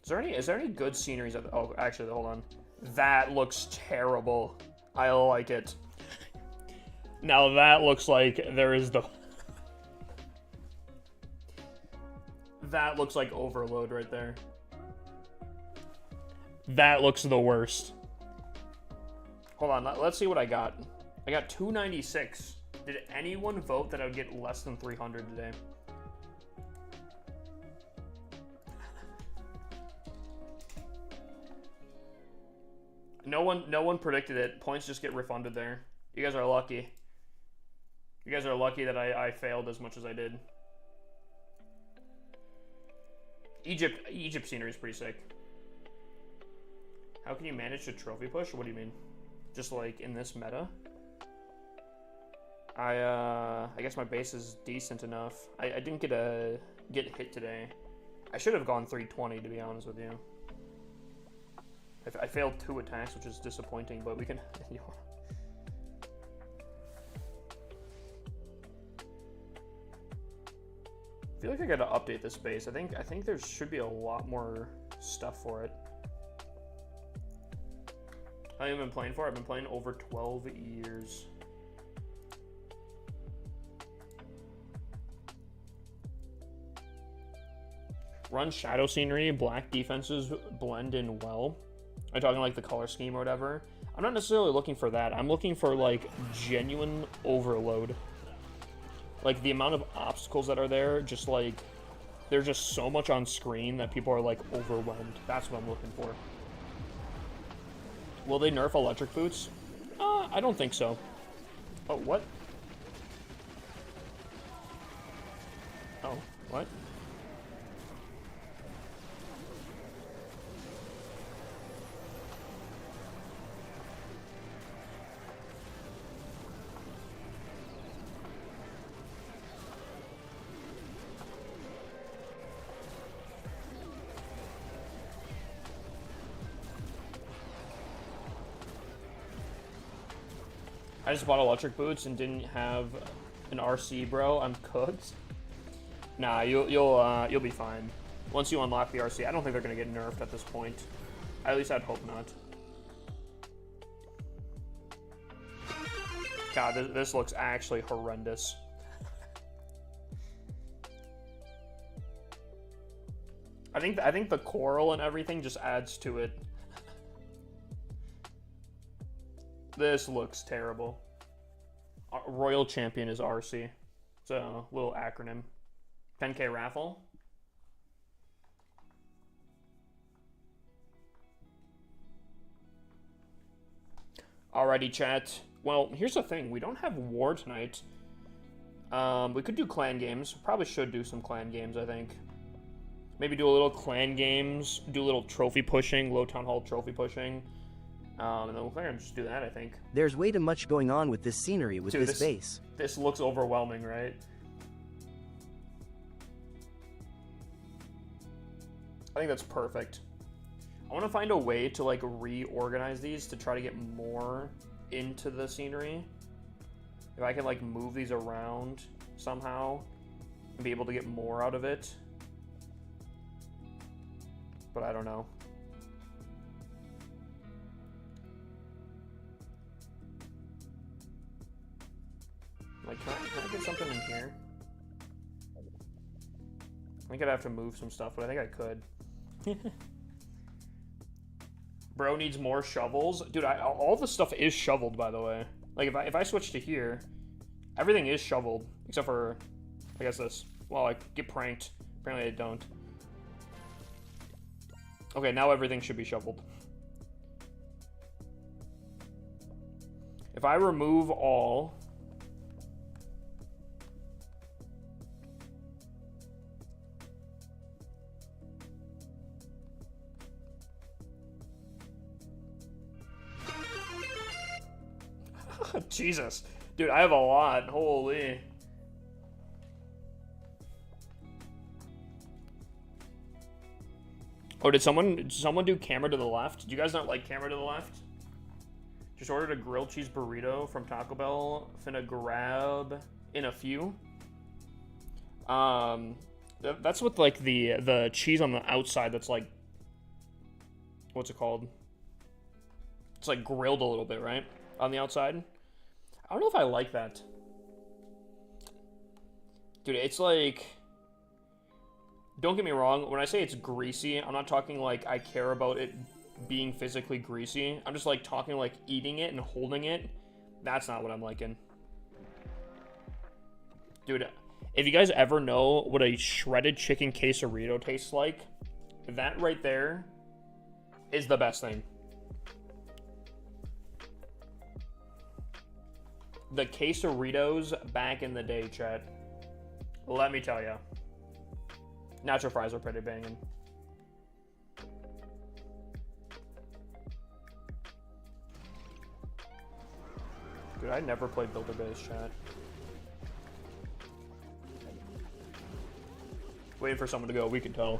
Is there any good sceneries? Oh, actually, hold on. That looks terrible. I like it. Now that looks like there is the... That looks like Overload right there. That looks the worst. Hold on, let's see what I got. I got 296. Did anyone vote that I would get less than 300 today? No one predicted it. Points just get refunded there. You guys are lucky. You guys are lucky that I failed as much as I did. Egypt scenery is pretty sick. How can you manage to trophy push? What do you mean? Just like in this meta? I guess my base is decent enough. I didn't get hit today. I should have gone 320 to be honest with you. I failed 2 attacks, which is disappointing, but we can... You know. I feel like I gotta update this base. I think there should be a lot more stuff for it. How long have you been playing for? I've been playing over 12 years. Run shadow scenery, black defenses blend in well. I'm talking like the color scheme or whatever. I'm not necessarily looking for that. I'm looking for like genuine overload. Like the amount of obstacles that are there, just like there's just so much on screen that people are like overwhelmed. That's what I'm looking for. Will they nerf electric boots? I don't think so. Oh, what? Oh, what? I just bought electric boots and didn't have an RC, bro. I'm cooked. Nah, you'll be fine. Once you unlock the RC, I don't think they're gonna get nerfed at this point. At least I'd hope not. God, this looks actually horrendous. I think the coral and everything just adds to it. This looks terrible. Royal Champion is RC. It's a little acronym. 10K raffle. Alrighty, chat. Well, here's the thing. We don't have war tonight. We could do clan games. Probably should do some clan games, I think. Maybe do a little clan games. Do a little trophy pushing. Low Town Hall trophy pushing. And then we'll just do that, I think. There's way too much going on with this scenery with Dude, this base. This looks overwhelming, right? I think that's perfect. I want to find a way to like reorganize these to try to get more into the scenery. If I can like move these around somehow and be able to get more out of it. But I don't know. Like, can I get something in here? I think I'd have to move some stuff, but I think I could. Bro needs more shovels. Dude, all the stuff is shoveled, by the way. Like, if I switch to here, everything is shoveled. Except for, I guess this. Well, I get pranked. Apparently I don't. Okay, now everything should be shoveled. If I remove all... Jesus. Dude, I have a lot. Holy. Oh, did someone do camera to the left? Do you guys not like camera to the left? Just ordered a grilled cheese burrito from Taco Bell. Finna grab in a few. That's with like the cheese on the outside that's like, what's it called? It's like grilled a little bit, right? On the outside. I don't know if I like that. Dude, it's like... Don't get me wrong, when I say it's greasy, I'm not talking like I care about it being physically greasy. I'm just like talking like eating it and holding it. That's not what I'm liking. Dude, if you guys ever know what a shredded chicken quesarito tastes like, that right there is the best thing. The quesaritos back in the day, chat. Let me tell ya. Nacho fries are pretty banging. Dude, I never played Builder Base, chat. Waiting for someone to go, we can tell.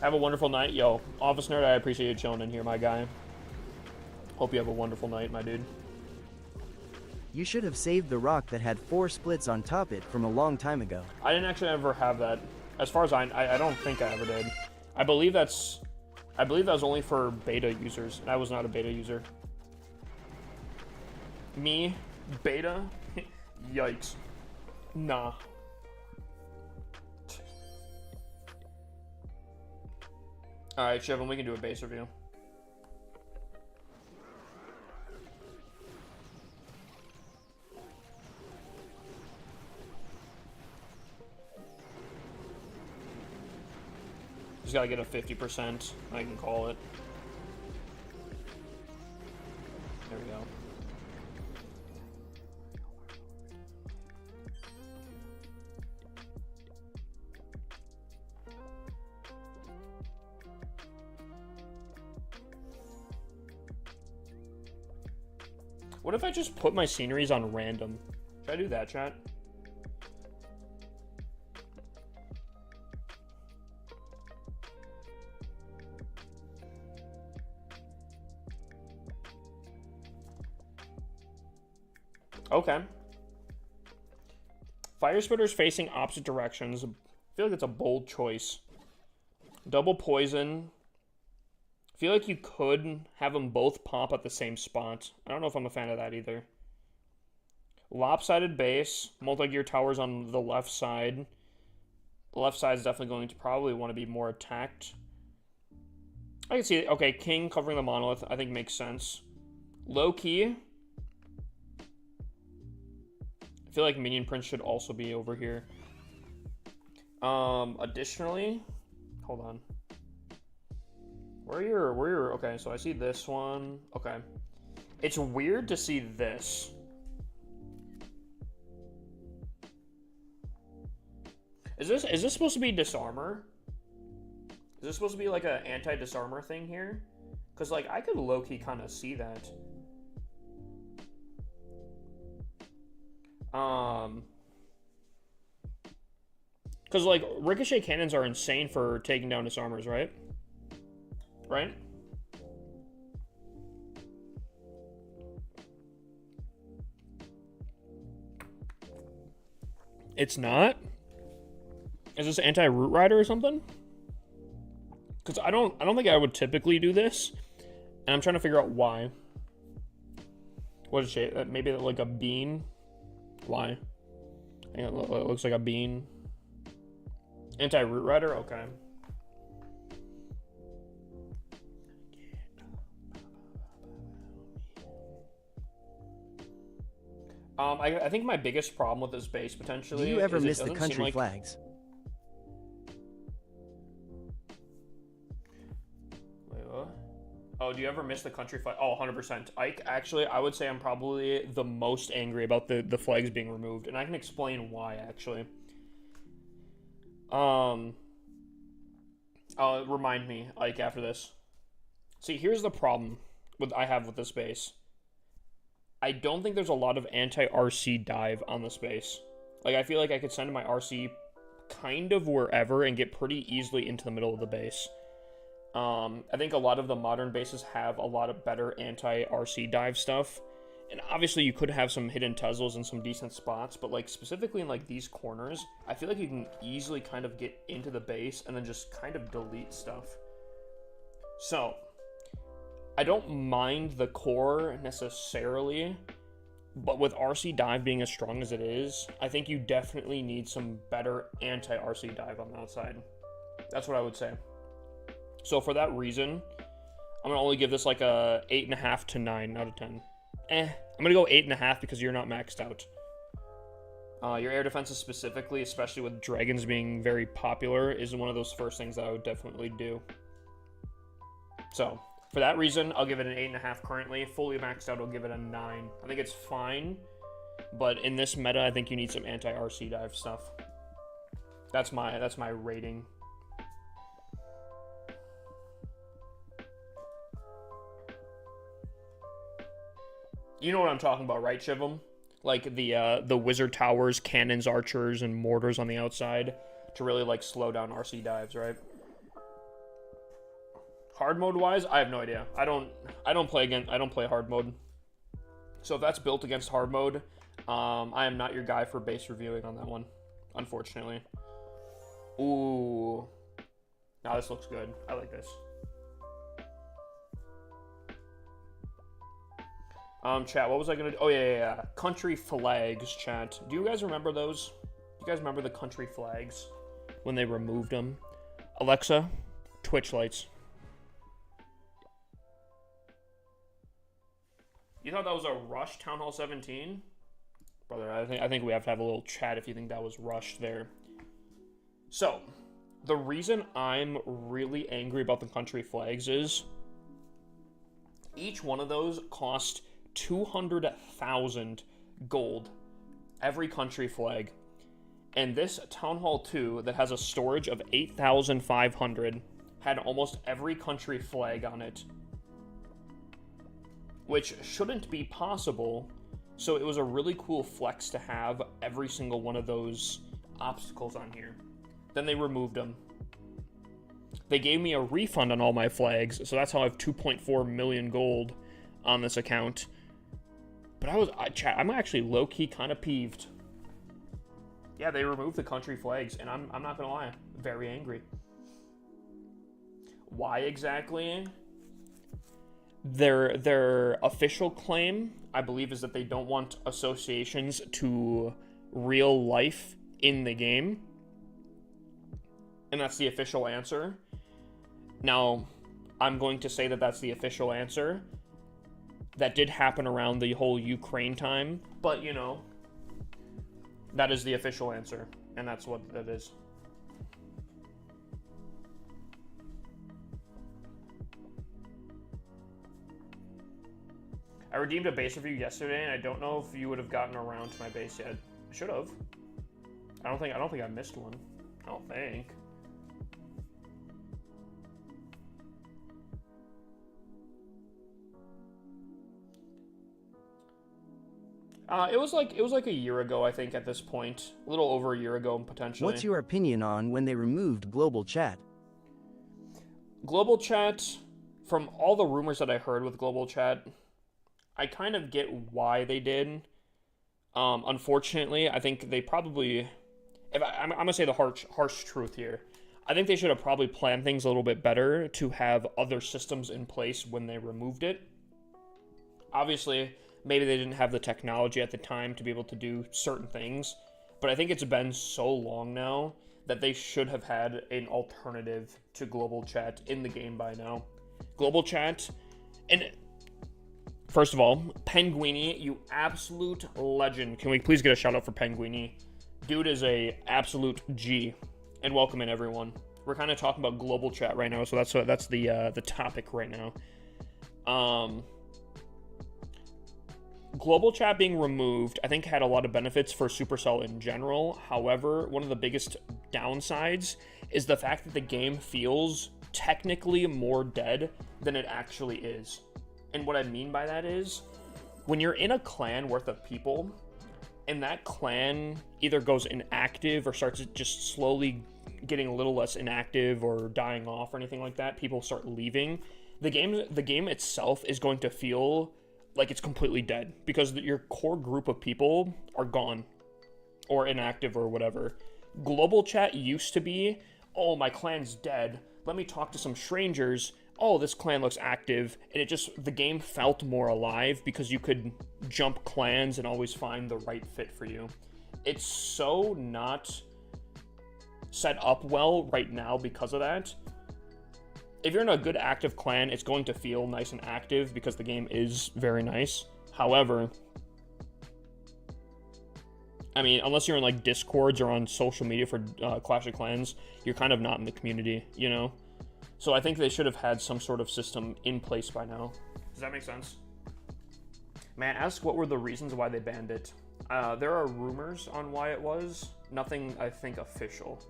Have a wonderful night. Yo, Office Nerd, I appreciate you chilling in here, my guy. Hope you have a wonderful night, my dude. You should have saved the rock that had 4 splits on top it from a long time ago. I didn't actually ever have that. As far as I don't think I ever did. I believe that was only for beta users, and I was not a beta user. Me? Beta? Yikes. Nah. Alright, Chevin, we can do a base review. Just gotta get a 50%. I can call it. There we go. What if I just put my sceneries on random? Should I do that, chat? Okay. Fire Spitters facing opposite directions. I feel like it's a bold choice. Double Poison. I feel like you could have them both pop at the same spot. I don't know if I'm a fan of that either. Lopsided Base. Multi-Gear Towers on the left side. The left side is definitely going to probably want to be more attacked. I can see it. Okay, King covering the Monolith, I think makes sense. Low key. I feel like Minion Prince should also be over here. Additionally, hold on. Where are your, okay, so I see this one. Okay. It's weird to see this. Is this supposed to be disarmor? Is this supposed to be like an anti-disarmor thing here? Because, like, I could low-key kind of see that. Because, like, ricochet cannons are insane for taking down disarmors, right? Right? It's not? Is this anti-Root Rider or something? Because I don't think I would typically do this. And I'm trying to figure out why. What is it? Maybe like a bean? Why? I think it looks like a bean. Anti-Root Rider? Okay. I think my biggest problem with this base potentially. Do you ever is miss the country flags? Wait, what? Oh, do you ever miss the country flag? Oh, 100%. Ike, actually, I would say I'm probably the most angry about the flags being removed, and I can explain why, actually. Remind me, Ike, after this. See, here's the problem I have with this base. I don't think there's a lot of anti-RC dive on this base. Like, I feel like I could send my RC kind of wherever and get pretty easily into the middle of the base. I think a lot of the modern bases have a lot of better anti-RC dive stuff. And obviously you could have some hidden Teslas in some decent spots, but like specifically in like these corners, I feel like you can easily kind of get into the base and then just kind of delete stuff. So, I don't mind the core necessarily, but with RC dive being as strong as it is, I think you definitely need some better anti-RC dive on the outside. That's what I would say. So for that reason, I'm going to only give this like a 8.5 to 9 out of 10. I'm going to go 8.5 because you're not maxed out. Your air defenses specifically, especially with dragons being very popular, is one of those first things that I would definitely do. So, for that reason, I'll give it an 8.5 currently. Fully maxed out, I'll give it a 9. I think it's fine, but in this meta, I think you need some anti-RC dive stuff. That's my rating. You know what I'm talking about, right, Shivam? Like the wizard towers, cannons, archers, and mortars on the outside to really like slow down RC dives, right? Hard mode wise, I have no idea. I don't play hard mode. So if that's built against hard mode, I am not your guy for base reviewing on that one, unfortunately. Ooh. Now this looks good. I like this. Chat, what was I gonna do? Oh, yeah. Country flags, chat. Do you guys remember those? Do you guys remember the country flags? When they removed them? Alexa, Twitch lights. You thought that was a rush Town Hall 17? Brother, I think we have to have a little chat if you think that was rushed there. So, the reason I'm really angry about the country flags is each one of those cost 200,000 gold, every country flag. And this Town Hall 2 that has a storage of 8,500 had almost every country flag on it, which shouldn't be possible. So it was a really cool flex to have every single one of those obstacles on here. Then they removed them. They gave me a refund on all my flags, so that's how I have 2.4 million gold on this account. But chat, I'm actually low-key kind of peeved. Yeah, they removed the country flags, and I'm not gonna lie, very angry. Why exactly? Their official claim, I believe, is that they don't want associations to real life in the game. And that's the official answer. Now, I'm going to say that that's the official answer. That did happen around the whole Ukraine time, but, you know, that is the official answer, and that's what that is. I redeemed a base review yesterday, and I don't know if you would have gotten around to my base yet. I should have. I don't think I missed one. I don't think. It was like a year ago, I think, at this point. A little over a year ago, potentially. What's your opinion on when they removed global chat? Global chat, from all the rumors that I heard with global chat, I kind of get why they did. Unfortunately, I think they probably... I'm going to say the harsh truth here. I think they should have probably planned things a little bit better to have other systems in place when they removed it. Obviously, maybe they didn't have the technology at the time to be able to do certain things, but I think it's been so long now that they should have had an alternative to global chat in the game by now. Global chat, and first of all, Penguini, you absolute legend. Can we please get a shout out for Penguini? Dude is a absolute G, and welcome in everyone. We're kind of talking about global chat right now, so that's the topic right now. Global chat being removed, I think, had a lot of benefits for Supercell in general. However, one of the biggest downsides is the fact that the game feels technically more dead than it actually is. And what I mean by that is, when you're in a clan worth of people, and that clan either goes inactive or starts just slowly getting a little less inactive or dying off or anything like that, people start leaving, the game itself is going to feel like it's completely dead because your core group of people are gone or inactive or whatever. Global chat used to be, oh, my clan's dead. Let me talk to some strangers. Oh, this clan looks active. And the game felt more alive because you could jump clans and always find the right fit for you. It's so not set up well right now because of that. If you're in a good active clan, it's going to feel nice and active because the game is very nice. However, I mean, unless you're in like Discords or on social media for Clash of Clans, you're kind of not in the community, you know? So I think they should have had some sort of system in place by now. Does that make sense? May I ask what were the reasons why they banned it? There are rumors on why it was. Nothing, I think, official.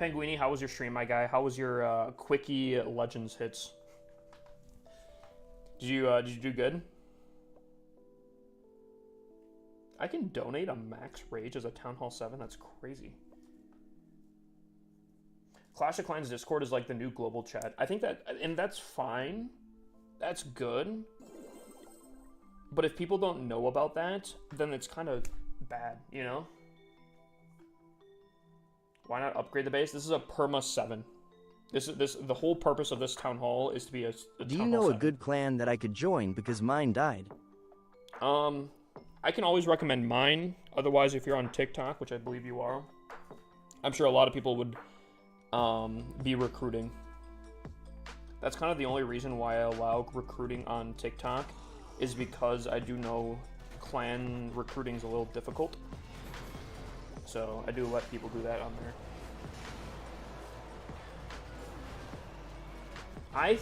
Penguini, how was your stream, my guy? How was your Quickie Legends hits? Did you do good? I can donate a max rage as a Town Hall 7? That's crazy. Clash of Clans Discord is like the new global chat. I think that, and that's fine. That's good. But if people don't know about that, then it's kind of bad, you know? Why not upgrade the base? This is a perma 7. The whole purpose of this town hall is to be a Do you know a good clan that I could join because mine died? I can always recommend mine. Otherwise, if you're on TikTok, which I believe you are, I'm sure a lot of people would be recruiting. That's kind of the only reason why I allow recruiting on TikTok, is because I do know clan recruiting is a little difficult. So I do let people do that on there. I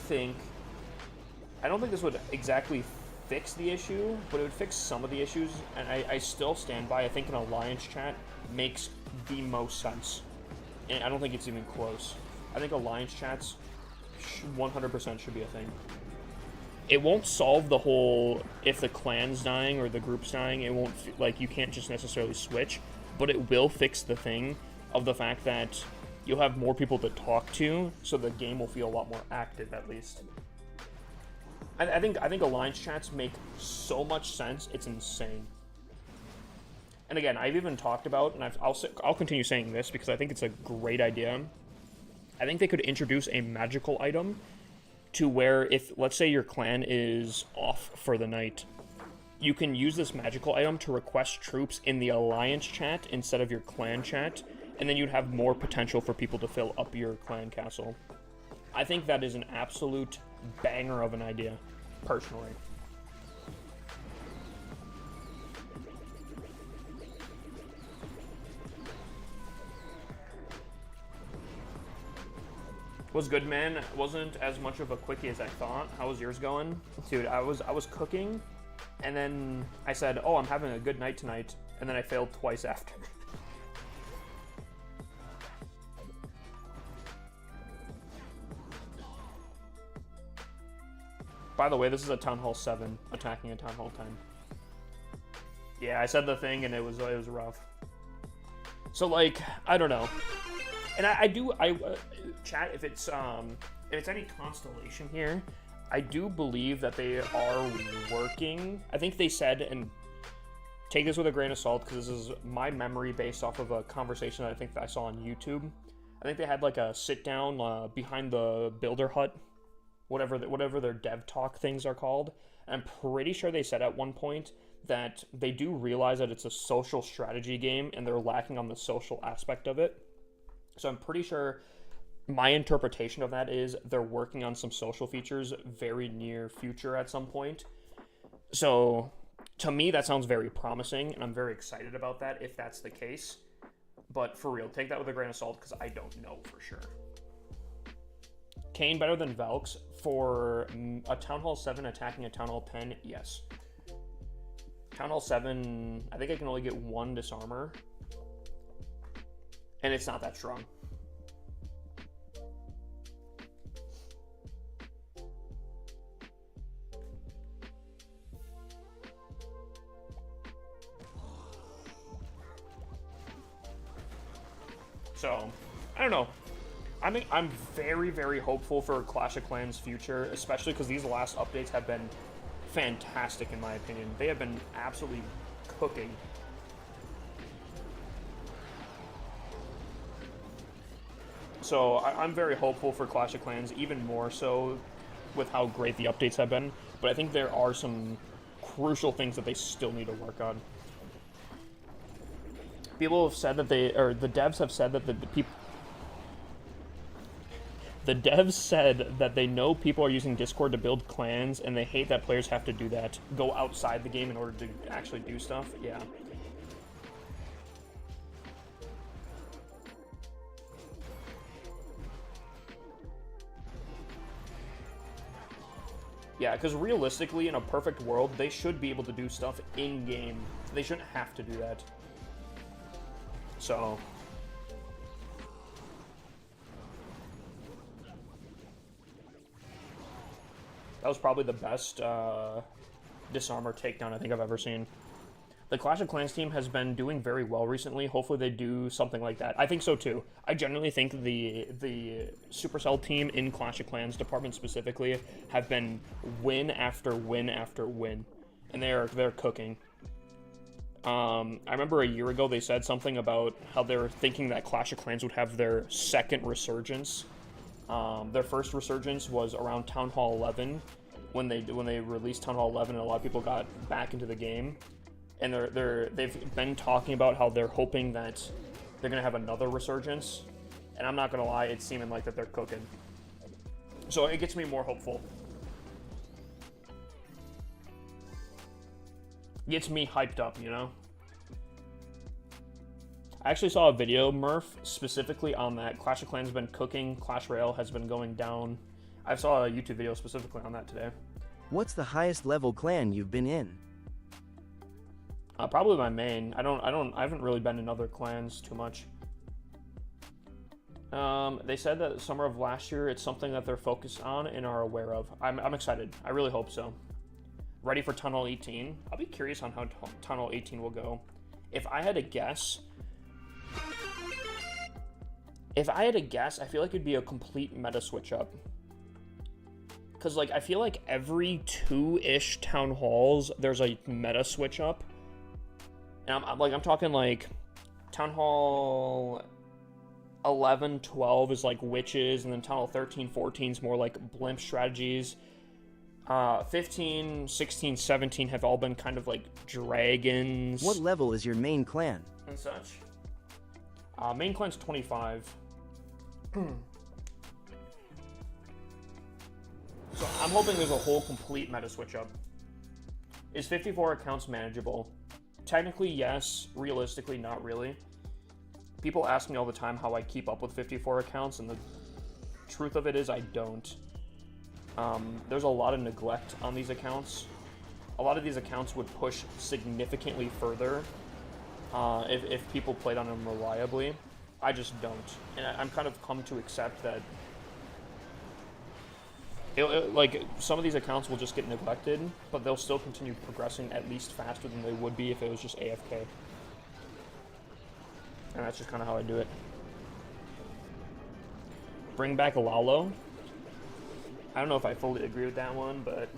don't think this would exactly fix the issue, but it would fix some of the issues, and I still stand by. I think an alliance chat makes the most sense, and I don't think it's even close. I think alliance chats 100% should be a thing. It won't solve the whole, if the clan's dying or the group's dying, it won't, like, you can't just necessarily switch, but it will fix the thing of the fact that you'll have more people to talk to, so the game will feel a lot more active, at least. I think alliance chats make so much sense. It's insane. And again, I've even talked about, and I'll continue saying this because I think it's a great idea. I think they could introduce a magical item to where if, let's say your clan is off for the night, you can use this magical item to request troops in the alliance chat instead of your clan chat, and then you'd have more potential for people to fill up your clan castle. I think that is an absolute banger of an idea, personally. Was good, man. Wasn't as much of a quickie as I thought. How was yours going? Dude, I was cooking, and then I said, oh, I'm having a good night tonight, and then I failed twice after. By the way, this is a Town Hall 7 attacking a Town Hall 10. Yeah, I said the thing and it was rough. So like, I don't know. And I chat, if it's any constellation here, I do believe that they are working. I think they said, and take this with a grain of salt because this is my memory based off of a conversation that I think that I saw on YouTube. I think they had like a sit down behind the builder hut, whatever their dev talk things are called. And I'm pretty sure they said at one point that they do realize that it's a social strategy game and they're lacking on the social aspect of it. So I'm pretty sure my interpretation of that is they're working on some social features very near future at some point. So to me, that sounds very promising, and I'm very excited about that if that's the case. But for real, take that with a grain of salt because I don't know for sure. Kayn better than Velx for a Town Hall 7 attacking a Town Hall 10? Yes. Town Hall 7, I think I can only get one disarmor. And it's not that strong. So, I don't know. I'm very, very hopeful for Clash of Clans' future, especially because these last updates have been fantastic in my opinion. They have been absolutely cooking. So I'm very hopeful for Clash of Clans, even more so with how great the updates have been. But I think there are some crucial things that they still need to work on. People have said that the devs have said that the devs said that they know people are using Discord to build clans, and they hate that players have to do that, go outside the game in order to actually do stuff. Yeah. Yeah, because realistically, in a perfect world, they should be able to do stuff in-game. They shouldn't have to do that. So... that was probably the best disarmor takedown I think I've ever seen. The Clash of Clans team has been doing very well recently. Hopefully they do something like that. I think so too. I genuinely think the Supercell team in Clash of Clans department specifically have been win after win after win, and they're cooking. I remember a year ago they said something about how they were thinking that Clash of Clans would have their second resurgence. Their first resurgence was around Town Hall 11 when they released Town Hall 11 and a lot of people got back into the game. And they've been talking about how they're hoping that they're going to have another resurgence. And I'm not going to lie, it's seeming like that they're cooking. So it gets me more hopeful. Gets me hyped up, you know? I actually saw a video, Murph, specifically on that. Clash of Clans has been cooking, Clash Royale has been going down. I saw a YouTube video specifically on that today. What's the highest level clan you've been in? Probably my main. I haven't really been in other clans too much. They said that summer of last year, it's something that they're focused on and are aware of. I'm excited. I really hope so. Ready for Town Hall 18? I'll be curious on how Town Hall 18 will go. If I had to guess, I feel like it'd be a complete meta switch up. Because, like, I feel like every 2-ish town halls, there's a meta switch up. And I'm talking, like, town hall 11, 12 is, like, witches, and then town hall 13, 14 is more, like, blimp strategies. 15, 16, 17 have all been kind of, like, dragons. What level is your main clan? And such. Main clan's 25. So I'm hoping there's a whole complete meta switch up. Is 54 accounts manageable? Technically, yes. Realistically, not really. People ask me all the time how I keep up with 54 accounts, and the truth of it is I don't. There's a lot of neglect on these accounts. A lot of these accounts would push significantly further if people played on them reliably. I just don't. And I'm kind of come to accept that like, some of these accounts will just get neglected, but they'll still continue progressing at least faster than they would be if it was just AFK. And that's just kind of how I do it. Bring back Lalo. I don't know if I fully agree with that one, but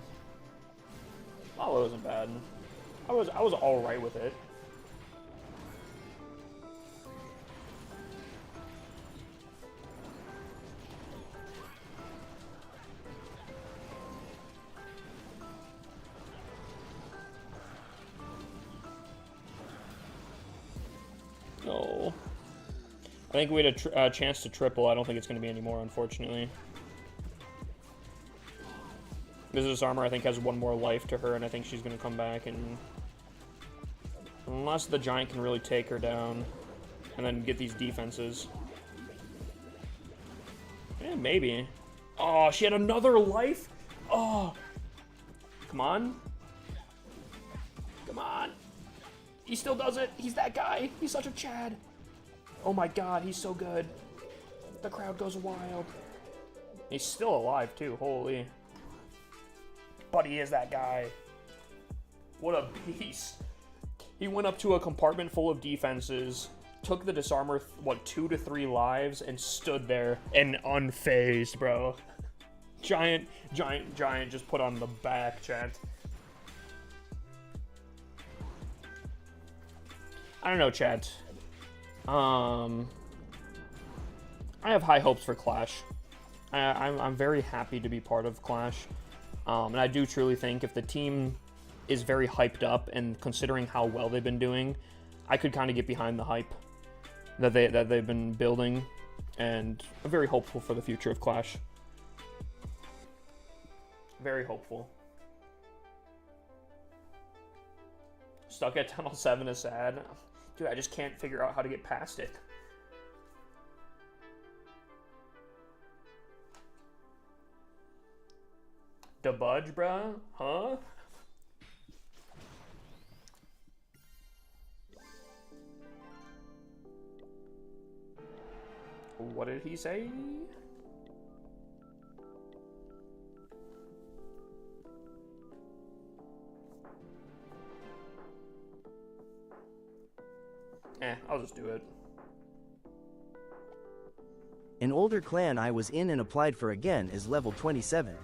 Lalo isn't bad. I was all right with it. No. I think we had a chance to triple. I don't think it's going to be any more, unfortunately. Mrs. Armor, I think, has one more life to her, and I think she's going to come back, and unless the giant can really take her down and then get these defenses. Yeah, maybe. Oh, she had another life? Oh. Come on. Come on. He still does it. He's that guy. He's such a Chad. Oh my god, he's so good. The crowd goes wild. He's still alive, too. Holy. But he is that guy. What a beast. He went up to a compartment full of defenses, took the disarmor, 2 to 3 lives, and stood there and unfazed, bro. Giant just put on the back, chat. I don't know, chat. I have high hopes for Clash. I'm very happy to be part of Clash. And I do truly think if the team is very hyped up, and considering how well they've been doing, I could kind of get behind the hype that they've been building, and I'm very hopeful for the future of Clash. Very hopeful. Stuck at Tunnel 7 is sad. Dude, I just can't figure out how to get past it. Da budge, bruh? Huh? What did he say? I'll just do it. An older clan I was in and applied for again is level 27.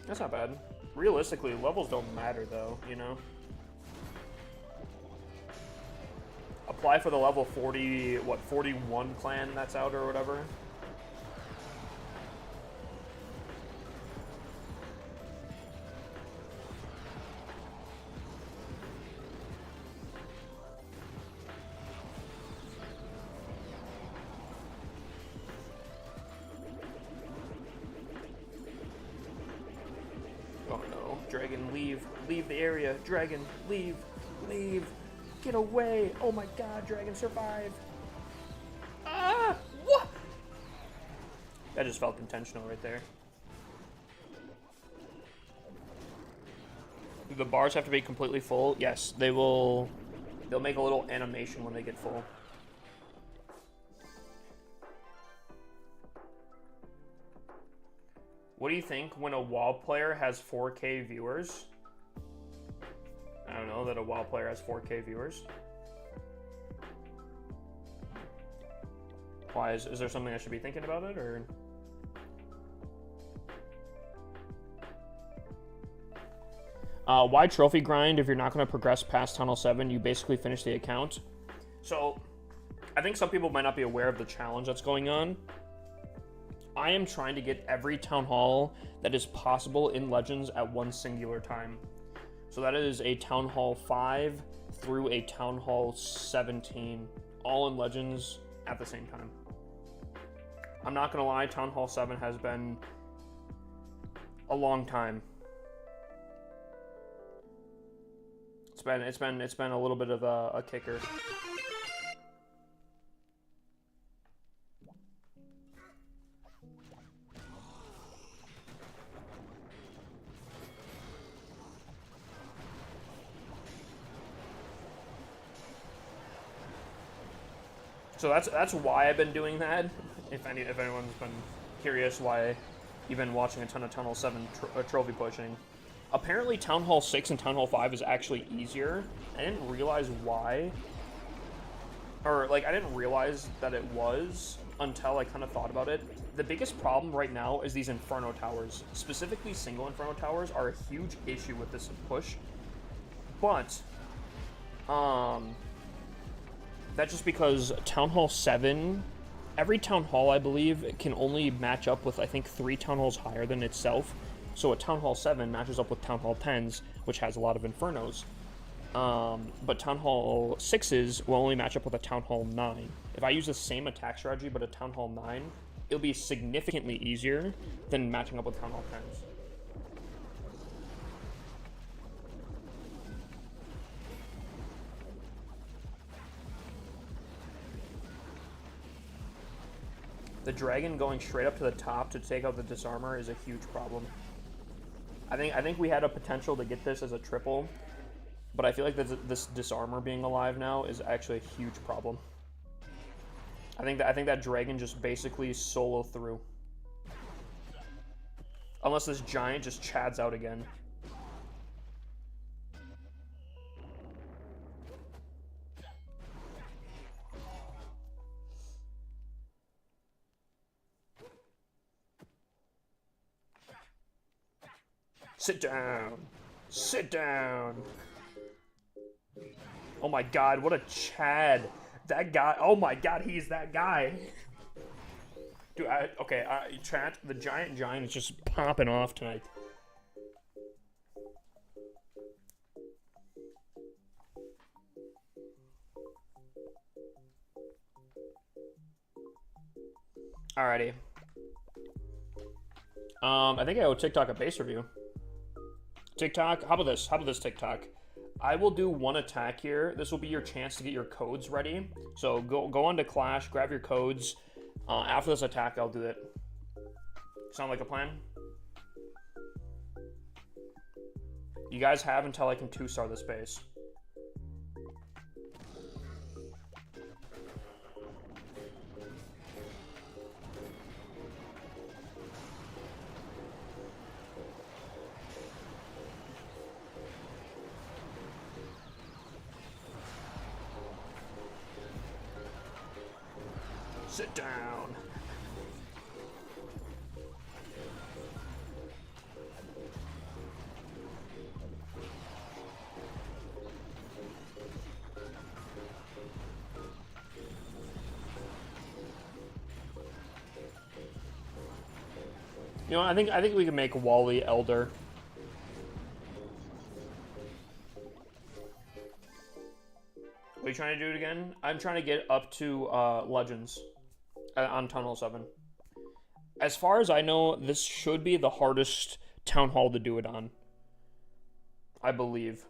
That's not bad. Realistically, levels don't matter though, you know? Apply for the level 40, 41 clan that's out or whatever. Dragon, leave. Leave the area. Dragon, leave. Leave. Get away. Oh my god, Dragon, survive. Ah! What? That just felt intentional right there. Do the bars have to be completely full? Yes, they will. They'll make a little animation when they get full. What do you think when a WoW player has 4K viewers? I don't know that a WoW player has 4K viewers. Why? Is there something I should be thinking about it, or? Why trophy grind if you're not going to progress past Tunnel 7? You basically finish the account. So, I think some people might not be aware of the challenge that's going on. I am trying to get every Town Hall that is possible in Legends at one singular time. So that is a Town Hall 5 through a Town Hall 17, all in Legends at the same time. I'm not going to lie, Town Hall 7 has been a long time. It's been a little bit of a kicker. So that's why I've been doing that. If anyone's been curious why you've been watching a ton of Town Hall 7 trophy pushing. Apparently Town Hall 6 and Town Hall 5 is actually easier. I didn't realize why. Or, like, I didn't realize that it was until I kind of thought about it. The biggest problem right now is these Inferno Towers. Specifically, single Inferno Towers are a huge issue with this push. But, that's just because Town Hall 7, every Town Hall, I believe, can only match up with, I think, 3 Town Halls higher than itself. So a Town Hall 7 matches up with Town Hall 10s, which has a lot of Infernos. But Town Hall 6s will only match up with a Town Hall 9. If I use the same attack strategy but a Town Hall 9, it'll be significantly easier than matching up with Town Hall 10s. The dragon going straight up to the top to take out the disarmor is a huge problem. I think we had a potential to get this as a triple, but I feel like this disarmor being alive now is actually a huge problem. I think that dragon just basically solo through. Unless this giant just chads out again. Sit down. Sit down. Oh my god, what a Chad. That guy, oh my god, he's that guy. Dude, chat, the giant is just popping off tonight. Alrighty. I think I owe TikTok a base review. TikTok, how about this? How about this, TikTok? I will do one attack here. This will be your chance to get your codes ready. So go on to Clash, grab your codes. After this attack, I'll do it. Sound like a plan? You guys have until I can 2-star this base. Sit down. You know, I think we can make Wally Elder. Are you trying to do it again? I'm trying to get up to Legends on Tunnel 7. As far as I know, this should be the hardest Town Hall to do it on. I believe.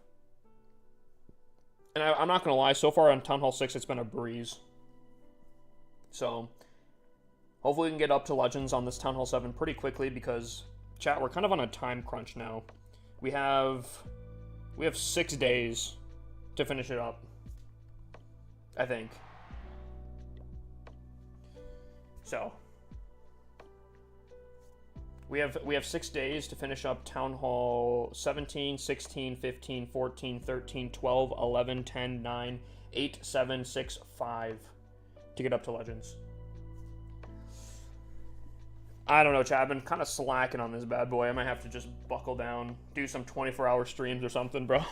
And I'm not going to lie, so far on Town Hall 6, it's been a breeze. So, hopefully we can get up to Legends on this Town Hall 7 pretty quickly because, chat, we're kind of on a time crunch now. We have 6 days to finish it up. I think. So we have 6 days to finish up Town Hall 17, 16, 15, 14, 13, 12, 11, 10, 9, 8, 7, 6, 5 to get up to Legends. I don't know, Chad. I've been kind of slacking on this bad boy. I might have to just buckle down, do some 24-hour streams or something, bro.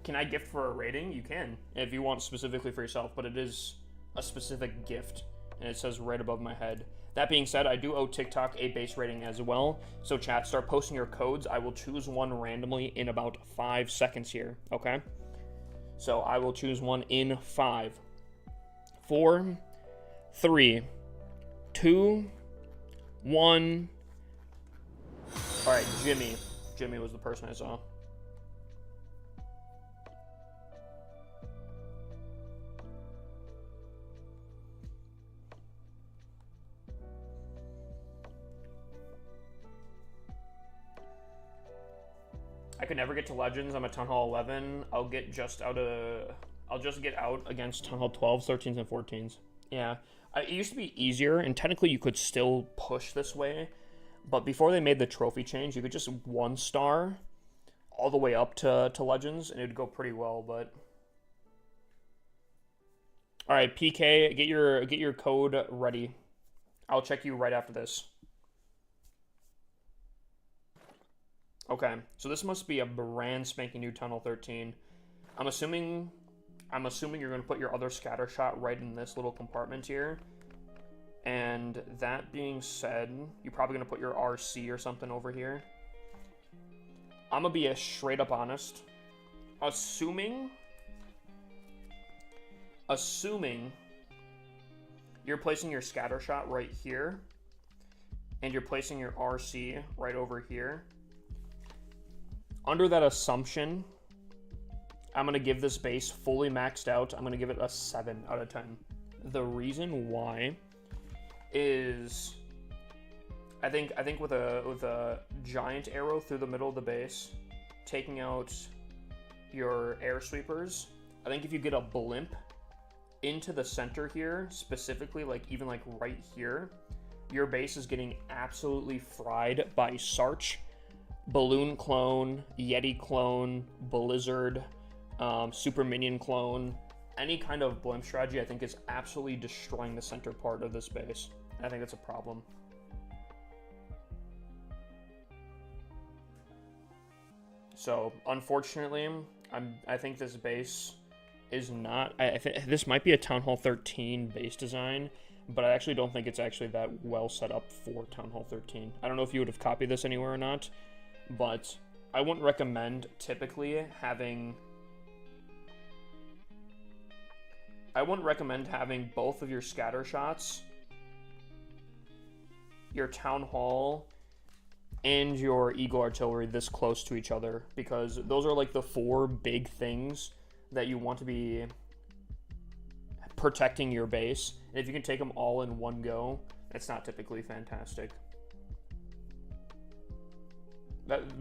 Can I gift for a rating? You can, if you want specifically for yourself, but it is a specific gift, and it says right above my head. That being said, I do owe TikTok a base rating as well, so chat, start posting your codes. I will choose one randomly in about 5 seconds here, okay? So I will choose one in 5, 4, 3, 2, 1. All right, Jimmy. Jimmy was the person I saw. I could never get to Legends. I'm at Town Hall 11. I'll just get out against Town Hall 12s, 13s, and 14s. Yeah. It used to be easier, and technically you could still push this way, but before they made the trophy change, you could just 1-star all the way up to Legends, and it would go pretty well, but... Alright, PK, get your code ready. I'll check you right after this. Okay, so this must be a brand spanking new Tunnel 13. I'm assuming you're going to put your other scatter shot right in this little compartment here. And that being said, you're probably going to put your RC or something over here. I'm going to be a straight up honest. Assuming you're placing your scatter shot right here, and you're placing your RC right over here. Under that assumption, I'm going to give this base fully maxed out. I'm going to give it a 7 out of 10. The reason why is I think with a giant arrow through the middle of the base, taking out your air sweepers, I think if you get a blimp into the center here, specifically even right here, your base is getting absolutely fried by Sarch, Balloon Clone, Yeti Clone, Blizzard, Super Minion Clone. Any kind of blimp strategy, I think, is absolutely destroying the center part of this base. I think that's a problem. So, unfortunately, I think this base is not... I think this might be a Town Hall 13 base design, but I actually don't think it's actually that well set up for Town Hall 13. I don't know if you would have copied this anywhere or not, but I wouldn't recommend typically having... I wouldn't recommend having both of your scatter shots, your Town Hall, and your Eagle Artillery this close to each other, because those are the 4 big things that you want to be protecting your base. And if you can take them all in one go, it's not typically fantastic.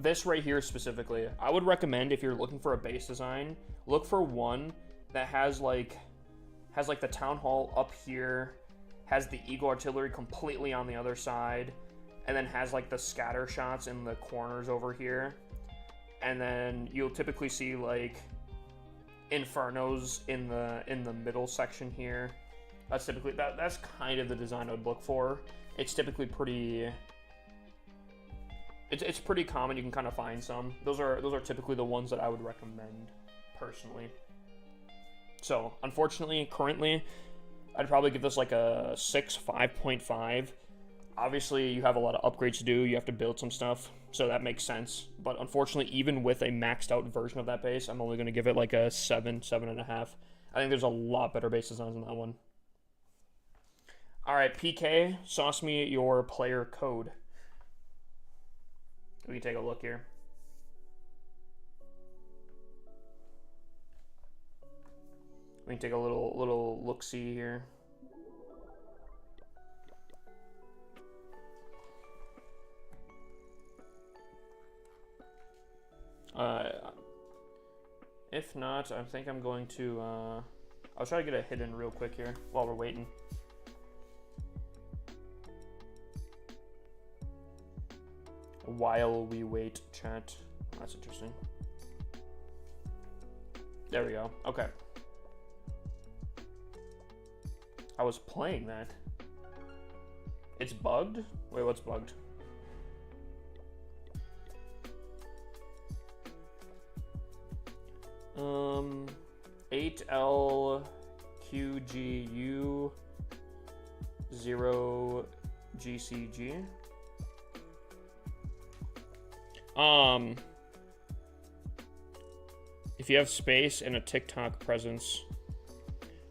This right here specifically, I would recommend, if you're looking for a base design, look for one that has the Town Hall up here, has the Eagle Artillery completely on the other side, and then has the scatter shots in the corners over here. And then you'll typically see Infernos in the middle section here. That's typically that's kind of the design I would look for. It's typically pretty... It's pretty common. You can kind of find some. Those are typically the ones that I would recommend personally. So, unfortunately, currently, I'd probably give this a 6, 5.5. Obviously, you have a lot of upgrades to do. You have to build some stuff, so that makes sense. But unfortunately, even with a maxed out version of that base, I'm only going to give it a 7, 7.5. I think there's a lot better base designs than that one. All right, PK, sauce me your player code. We can take a look here. We can take a little look-see here. If not, I think I'm going to, I'll try to get a hit in real quick here while we're waiting. While we wait, chat. That's interesting. There we go. Okay. I was playing that. It's bugged? Wait, what's bugged? Um, 8LQGU 0GCG. If you have space and a TikTok presence,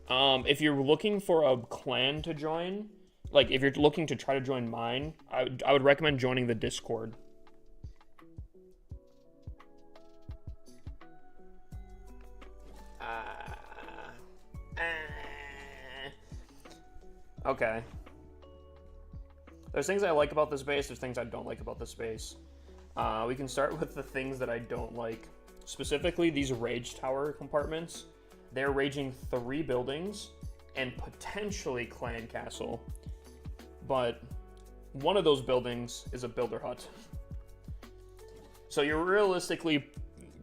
if you're looking for a clan to join, like if you're looking to try to join mine, I would recommend joining the Discord. Okay. There's things I like about this base, there's things I don't like about this base. We can start with the things that I don't like. Specifically, these Rage Tower compartments. They're raging 3 buildings and potentially Clan Castle. But one of those buildings is a Builder Hut. So you're realistically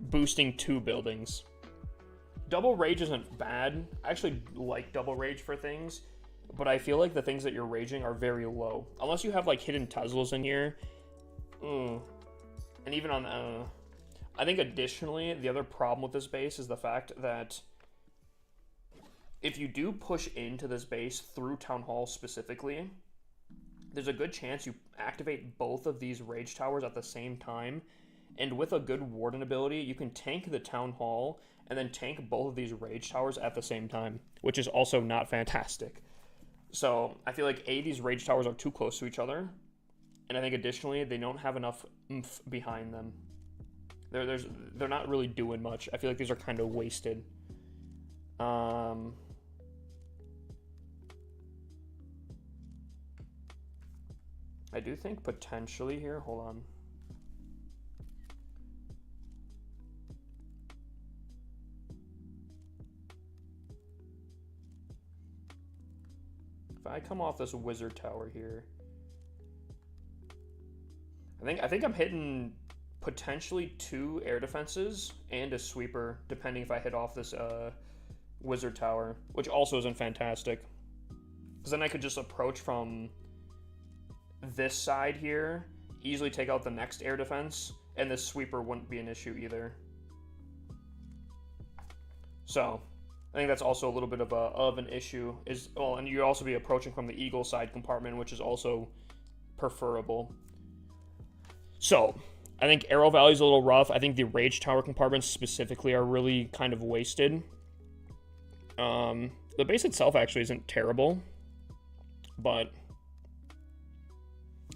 boosting 2 buildings. Double Rage isn't bad. I actually like Double Rage for things, but I feel like the things that you're raging are very low. Unless you have like hidden Teslas in here. And even on, I think additionally, the other problem with this base is the fact that if you do push into this base through Town Hall specifically, there's a good chance you activate both of these Rage Towers at the same time. And with a good Warden ability, you can tank the Town Hall and then tank both of these Rage Towers at the same time, which is also not fantastic. So I feel like these Rage Towers are too close to each other, and I think additionally they don't have enough oomph behind them. They're not really doing much. I feel like these are kind of wasted. I do think potentially here. Hold on. If I come off this Wizard Tower here, I think I'm hitting potentially 2 air defenses and a sweeper, depending if I hit off this Wizard Tower, which also isn't fantastic. Because then I could just approach from this side here, easily take out the next air defense, and this sweeper wouldn't be an issue either. So I think that's also a little bit of an issue. And you'd also be approaching from the Eagle side compartment, which is also preferable. So I think Arrow Valley is a little rough. I think the Rage Tower compartments specifically are really kind of wasted. The base itself actually isn't terrible, but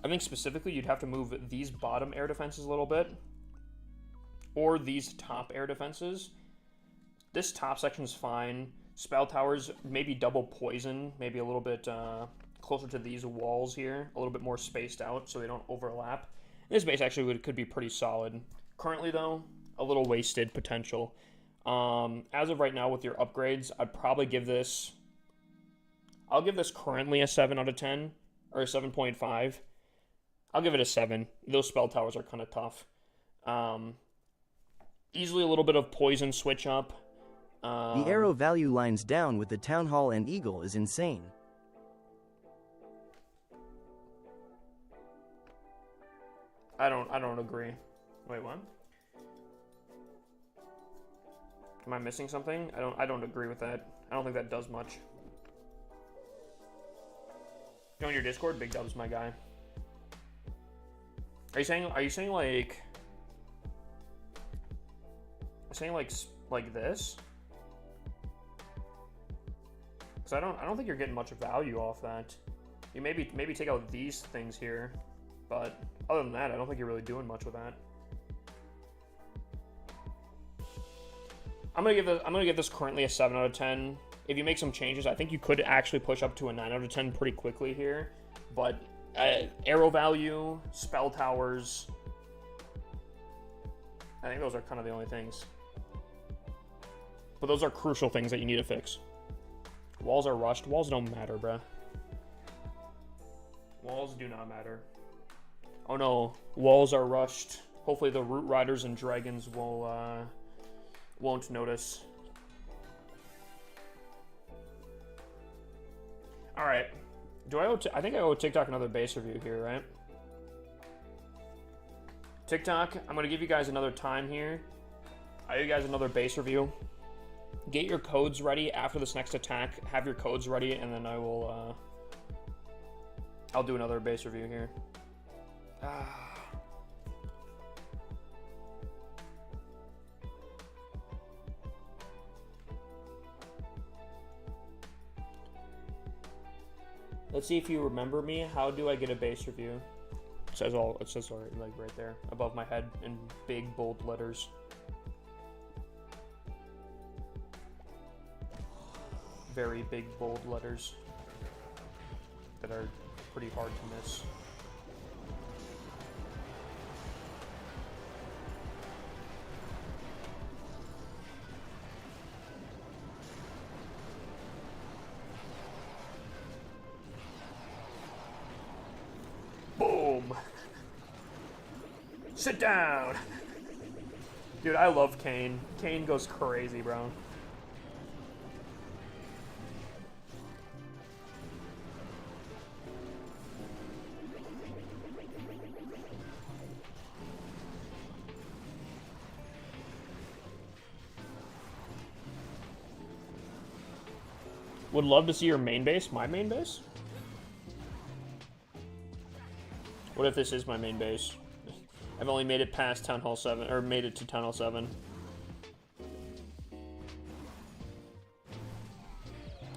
I think specifically you'd have to move these bottom air defenses a little bit, or these top air defenses. This top section is fine. Spell towers, maybe double poison, maybe a little bit closer to these walls here, a little bit more spaced out so they don't overlap. This base actually could be pretty solid. Currently though, a little wasted potential. As of right now with your upgrades, I'd probably give this, I'll give this currently a 7 out of 10, or a 7.5. I'll give it a 7. Those spell towers are kind of tough. Easily a little bit of poison switch up. The arrow value lines down with the Town Hall and Eagle is insane. I don't agree. Wait, what? Am I missing something? I don't agree with that. I don't think that does much. Join your Discord, Big Dub's my guy. Are you saying like this? Cuz I don't think you're getting much value off that. You maybe take out these things here, but other than that, I don't think you're really doing much with that. I'm gonna give this currently a 7 out of 10. If you make some changes, I think you could actually push up to a 9 out of 10 pretty quickly here. But arrow value, spell towers, I think those are kind of the only things. But those are crucial things that you need to fix. Walls are rushed. Walls don't matter, bruh. Walls do not matter. Oh no, walls are rushed. Hopefully the Root Riders and Dragons won't notice. Alright. Do I owe... I think I owe TikTok another base review here, right? TikTok, I'm going to give you guys another time here. I owe you guys another base review. Get your codes ready after this next attack. Have your codes ready, and then I will, I'll do another base review here. Let's see if you remember me. How do I get a base review? It says like right there above my head in big bold letters. Very big bold letters that are pretty hard to miss. Boom! Sit down! Dude, I love Kane. Kane goes crazy, bro. Would love to see your main base. My main base? What if this is my main base? I've only made it past Town Hall 7, or made it to Town Hall 7.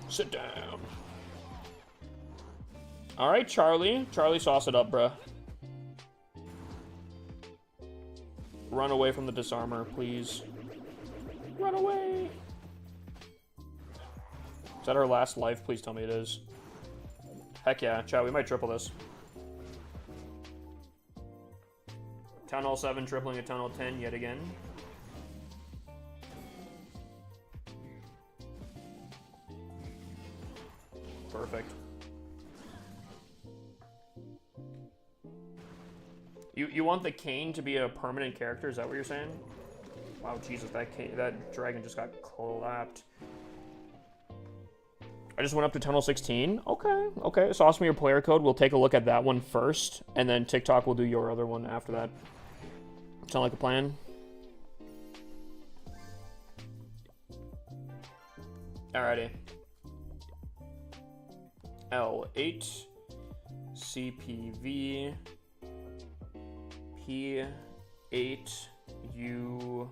Sit down. Alright, Charlie. Charlie, sauce it up, bruh. Run away from the disarmor, please. Run away! Is that our last life? Please tell me it is. Heck yeah, chat, we might triple this. Town Hall 7 tripling a Town Hall 10 yet again. Perfect. You want the Kane to be a permanent character? Is that what you're saying? Wow, Jesus, that dragon just got clapped. I just went up to Tunnel 16. Okay. Sauce me your player code. We'll take a look at that one first, and then TikTok will do your other one after that. Sound like a plan? Alrighty. L8 CPV P8 UV.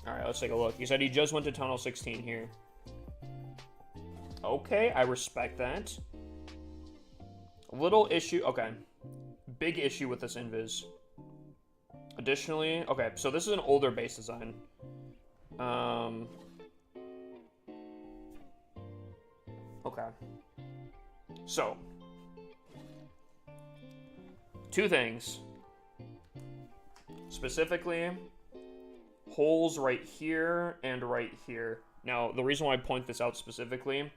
Alright, let's take a look. You said he just went to Tunnel 16 here. Okay, I respect that. Little issue. Okay. Big issue with this invis. Additionally, okay, so this is an older base design. Okay. So. Two things. Specifically, holes right here and right here. Now, the reason why I point this out specifically,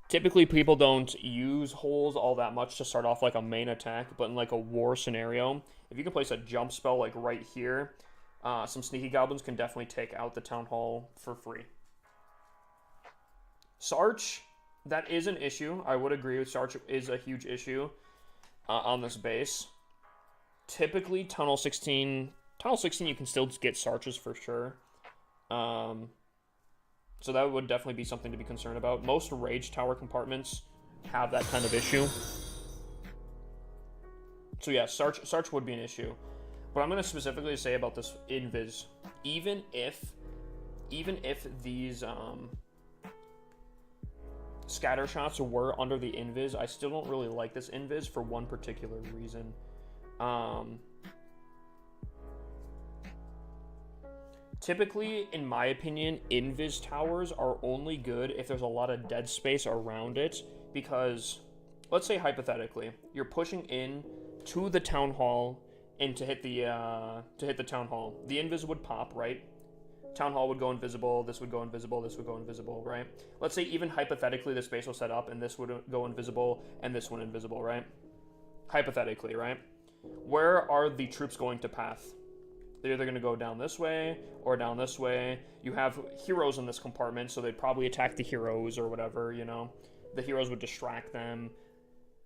typically people don't use holes all that much to start off like a main attack, but in like a war scenario, if you can place a jump spell like right here, some sneaky goblins can definitely take out the town hall for free. Sarch, that is an issue. I would agree with Sarch is a huge issue on this base. Typically, Tunnel 16 you can still get Sarches for sure. So that would definitely be something to be concerned about. Most Rage Tower compartments have that kind of issue. So yeah, Sarch would be an issue. What I'm going to specifically say about this invis, even if these scatter shots were under the invis, I still don't really like this invis for one particular reason. Typically, in my opinion, invis towers are only good if there's a lot of dead space around it, because let's say hypothetically you're pushing in to the town hall and to hit the town hall. The invis would pop, right? Town hall would go invisible, this would go invisible, this would go invisible, right? Let's say even hypothetically this base was set up and this would go invisible and this one invisible, right? Hypothetically, right? Where are the troops going to path? They're either going to go down this way or down this way. You have heroes in this compartment, so they'd probably attack the heroes or whatever, you know. the heroes would distract them.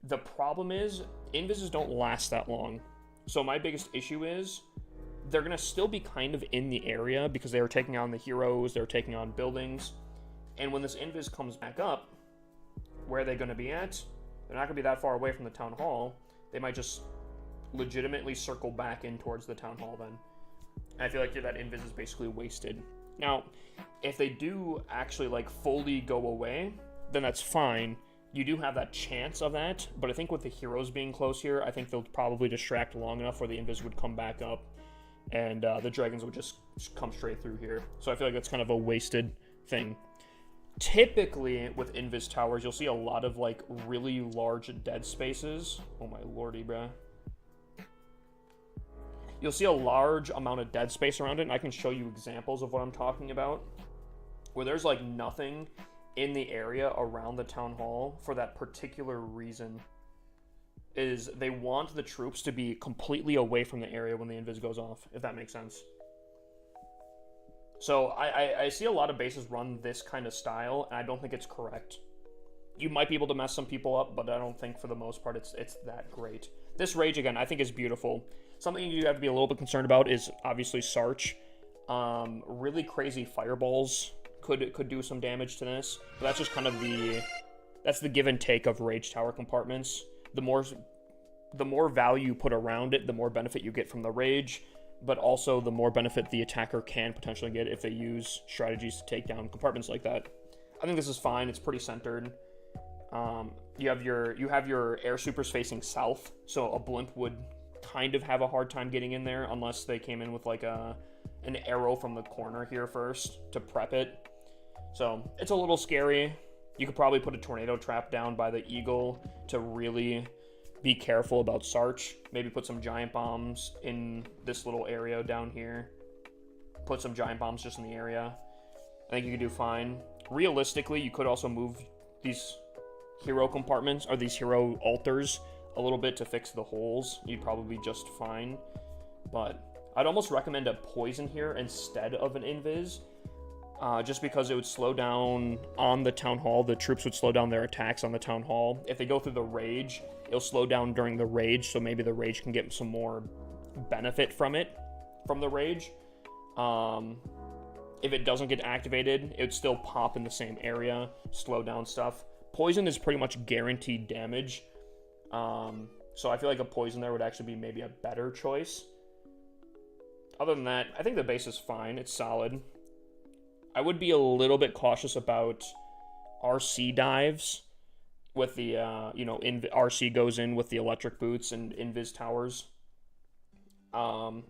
The problem is, invises don't last that long. So my biggest issue is, they're going to still be kind of in the area because they were taking on the heroes, they're taking on buildings. And when this invis comes back up, where are they going to be at? They're not going to be that far away from the town hall. They might just legitimately circle back in towards the town hall then. And I feel like that invis is basically wasted. Now, if they do actually like fully go away, then that's fine. You do have that chance of that, but I think with the heroes being close here, I think they'll probably distract long enough where the invis would come back up, and the dragons would just come straight through here. So I feel like that's kind of a wasted thing. Typically, with invis towers, you'll see a lot of, like, really large dead spaces. Oh my lordy, bruh. You'll see a large amount of dead space around it, and I can show you examples of what I'm talking about, where there's, like, nothing in the area around the town hall for that particular reason. Is they want the troops to be completely away from the area when the invis goes off, if that makes sense. So I see a lot of bases run this kind of style, and I don't think it's correct. You might be able to mess some people up, but I don't think for the most part it's that great. This Rage, again, I think is beautiful. Something you have to be a little bit concerned about is obviously Sarch. Really crazy fireballs could do some damage to this, but that's just kind of that's the give and take of Rage Tower compartments. The more value you put around it, the more benefit you get from the Rage, but also the more benefit the attacker can potentially get if they use strategies to take down compartments like that. I think this is fine. It's pretty centered. You have your air supers facing south, so a blimp would kind of have a hard time getting in there unless they came in with like an arrow from the corner here first to prep it. So it's a little scary. You could probably put a tornado trap down by the Eagle to really be careful about Sarch. Maybe put some giant bombs in this little area down here. Put some giant bombs just in the area. I think you could do fine. Realistically, you could also move these hero compartments, or these hero altars, a little bit to fix the holes. You'd probably be just fine. But I'd almost recommend a poison here instead of an invis. Just because it would slow down on the town hall. The troops would slow down their attacks on the town hall. If they go through the Rage, it'll slow down during the Rage, so maybe the Rage can get some more benefit from the Rage. If it doesn't get activated, it would still pop in the same area, slow down stuff. Poison is pretty much guaranteed damage. So I feel like a poison there would actually be maybe a better choice. Other than that, I think the base is fine. It's solid. I would be a little bit cautious about RC dives with the, RC goes in with the electric boots and invis towers.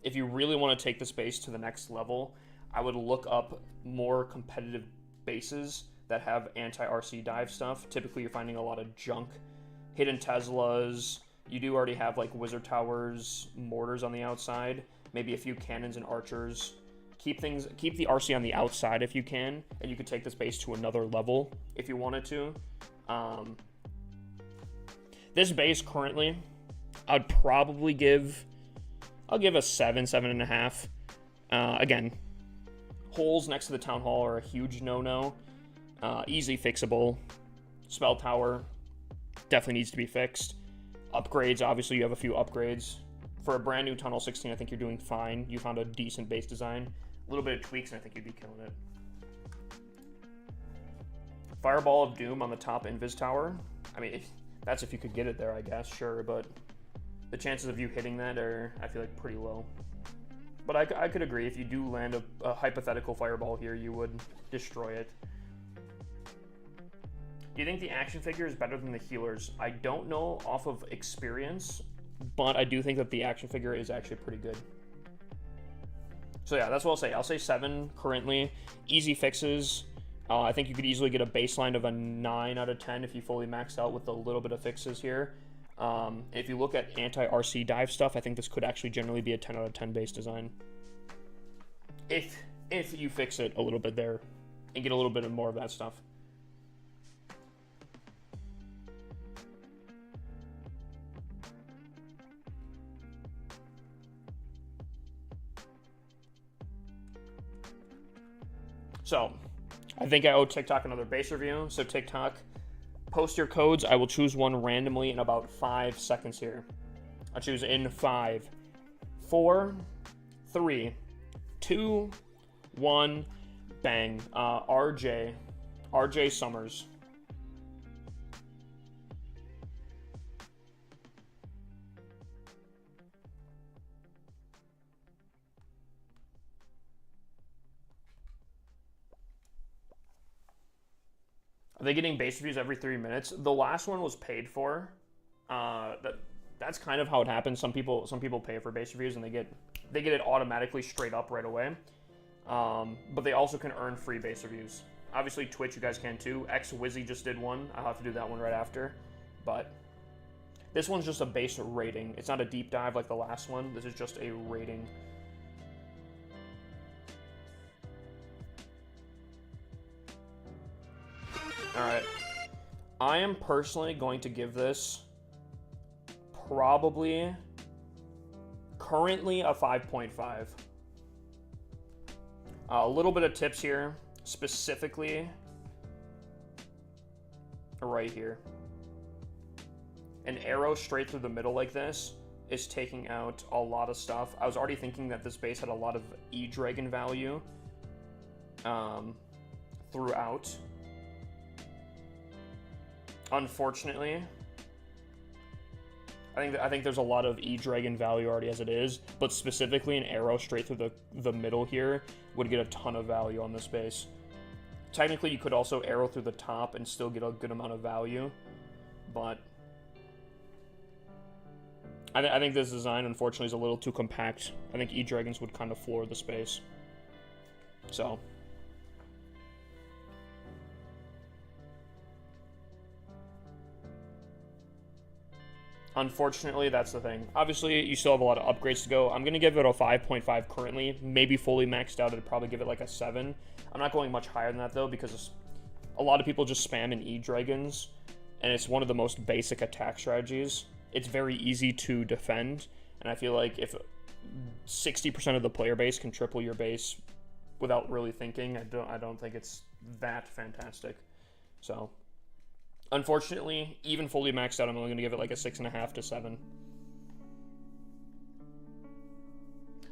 If you really want to take this base to the next level, I would look up more competitive bases that have anti-RC dive stuff. Typically, you're finding a lot of junk. Hidden Teslas. You do already have, like, wizard towers, mortars on the outside. Maybe a few cannons and archers. Keep the RC on the outside if you can, and you could take this base to another level if you wanted to. This base currently, I'd probably I'll give a 7, 7.5. Again, holes next to the town hall are a huge no-no. Easy fixable. Spell tower definitely needs to be fixed. Upgrades, obviously you have a few upgrades. For a brand new Tunnel 16, I think you're doing fine. You found a decent base design. A little bit of tweaks, and I think you'd be killing it. Fireball of Doom on the top invis tower. I mean, that's if you could get it there, I guess, sure, but the chances of you hitting that are, I feel like, pretty low. But I could agree, if you do land a hypothetical fireball here, you would destroy it. Do you think the action figure is better than the healers? I don't know off of experience, but I do think that the action figure is actually pretty good. So yeah, that's what I'll say. I'll say 7 currently. Easy fixes. I think you could easily get a baseline of a 9 out of 10 if you fully maxed out with a little bit of fixes here. If you look at anti-RC dive stuff, I think this could actually generally be a 10 out of 10 base design. If you fix it a little bit there and get a little bit more of that stuff. So, I think I owe TikTok another base review. So TikTok, Post your codes. I will choose one randomly in about 5 seconds here. I'll choose in 5, 4, 3, 2, 1, bang. RJ Summers. Are they getting base reviews every 3 minutes? The last one was paid for. That's kind of how it happens. Some people pay for base reviews and they get it automatically straight up right away. But they also can earn free base reviews. Obviously, Twitch, you guys can too. XWizzy just did one. I'll have to do that one right after. But this one's just a base rating. It's not a deep dive like the last one. This is just a rating. Alright. I am personally going to give this probably currently a 5.5. A little bit of tips here, specifically right here. An arrow straight through the middle like this is taking out a lot of stuff. I was already thinking that this base had a lot of E-Dragon value throughout. Unfortunately, I think there's a lot of E-Dragon value already as it is, but specifically an arrow straight through the middle here would get a ton of value on this base. Technically, you could also arrow through the top and still get a good amount of value, but I think this design, unfortunately, is a little too compact. I think E-Dragons would kind of floor the space. So unfortunately, that's the thing. Obviously, you still have a lot of upgrades to go. I'm going to give it a 5.5 currently. Maybe fully maxed out, I'd probably give it like a 7. I'm not going much higher than that, though, because a lot of people just spam in E-Dragons, and it's one of the most basic attack strategies. It's very easy to defend, and I feel like if 60% of the player base can triple your base without really thinking, I don't think it's that fantastic. So unfortunately, even fully maxed out, I'm only going to give it like a 6.5 to 7.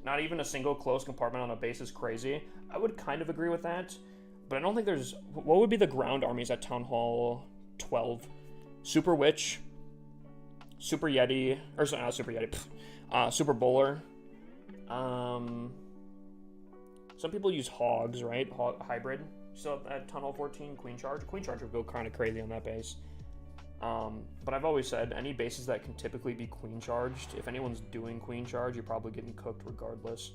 Not even a single closed compartment on a base is crazy. I would kind of agree with that, but I don't think there's... What would be the ground armies at Town Hall 12? Super Witch, Super Yeti, or not Super Yeti, Super Bowler. Some people use Hogs, right? Hybrid. So at Town Hall 14, Queen Charge would go kind of crazy on that base. But I've always said, any bases that can typically be Queen Charged, if anyone's doing Queen Charge, you're probably getting cooked regardless.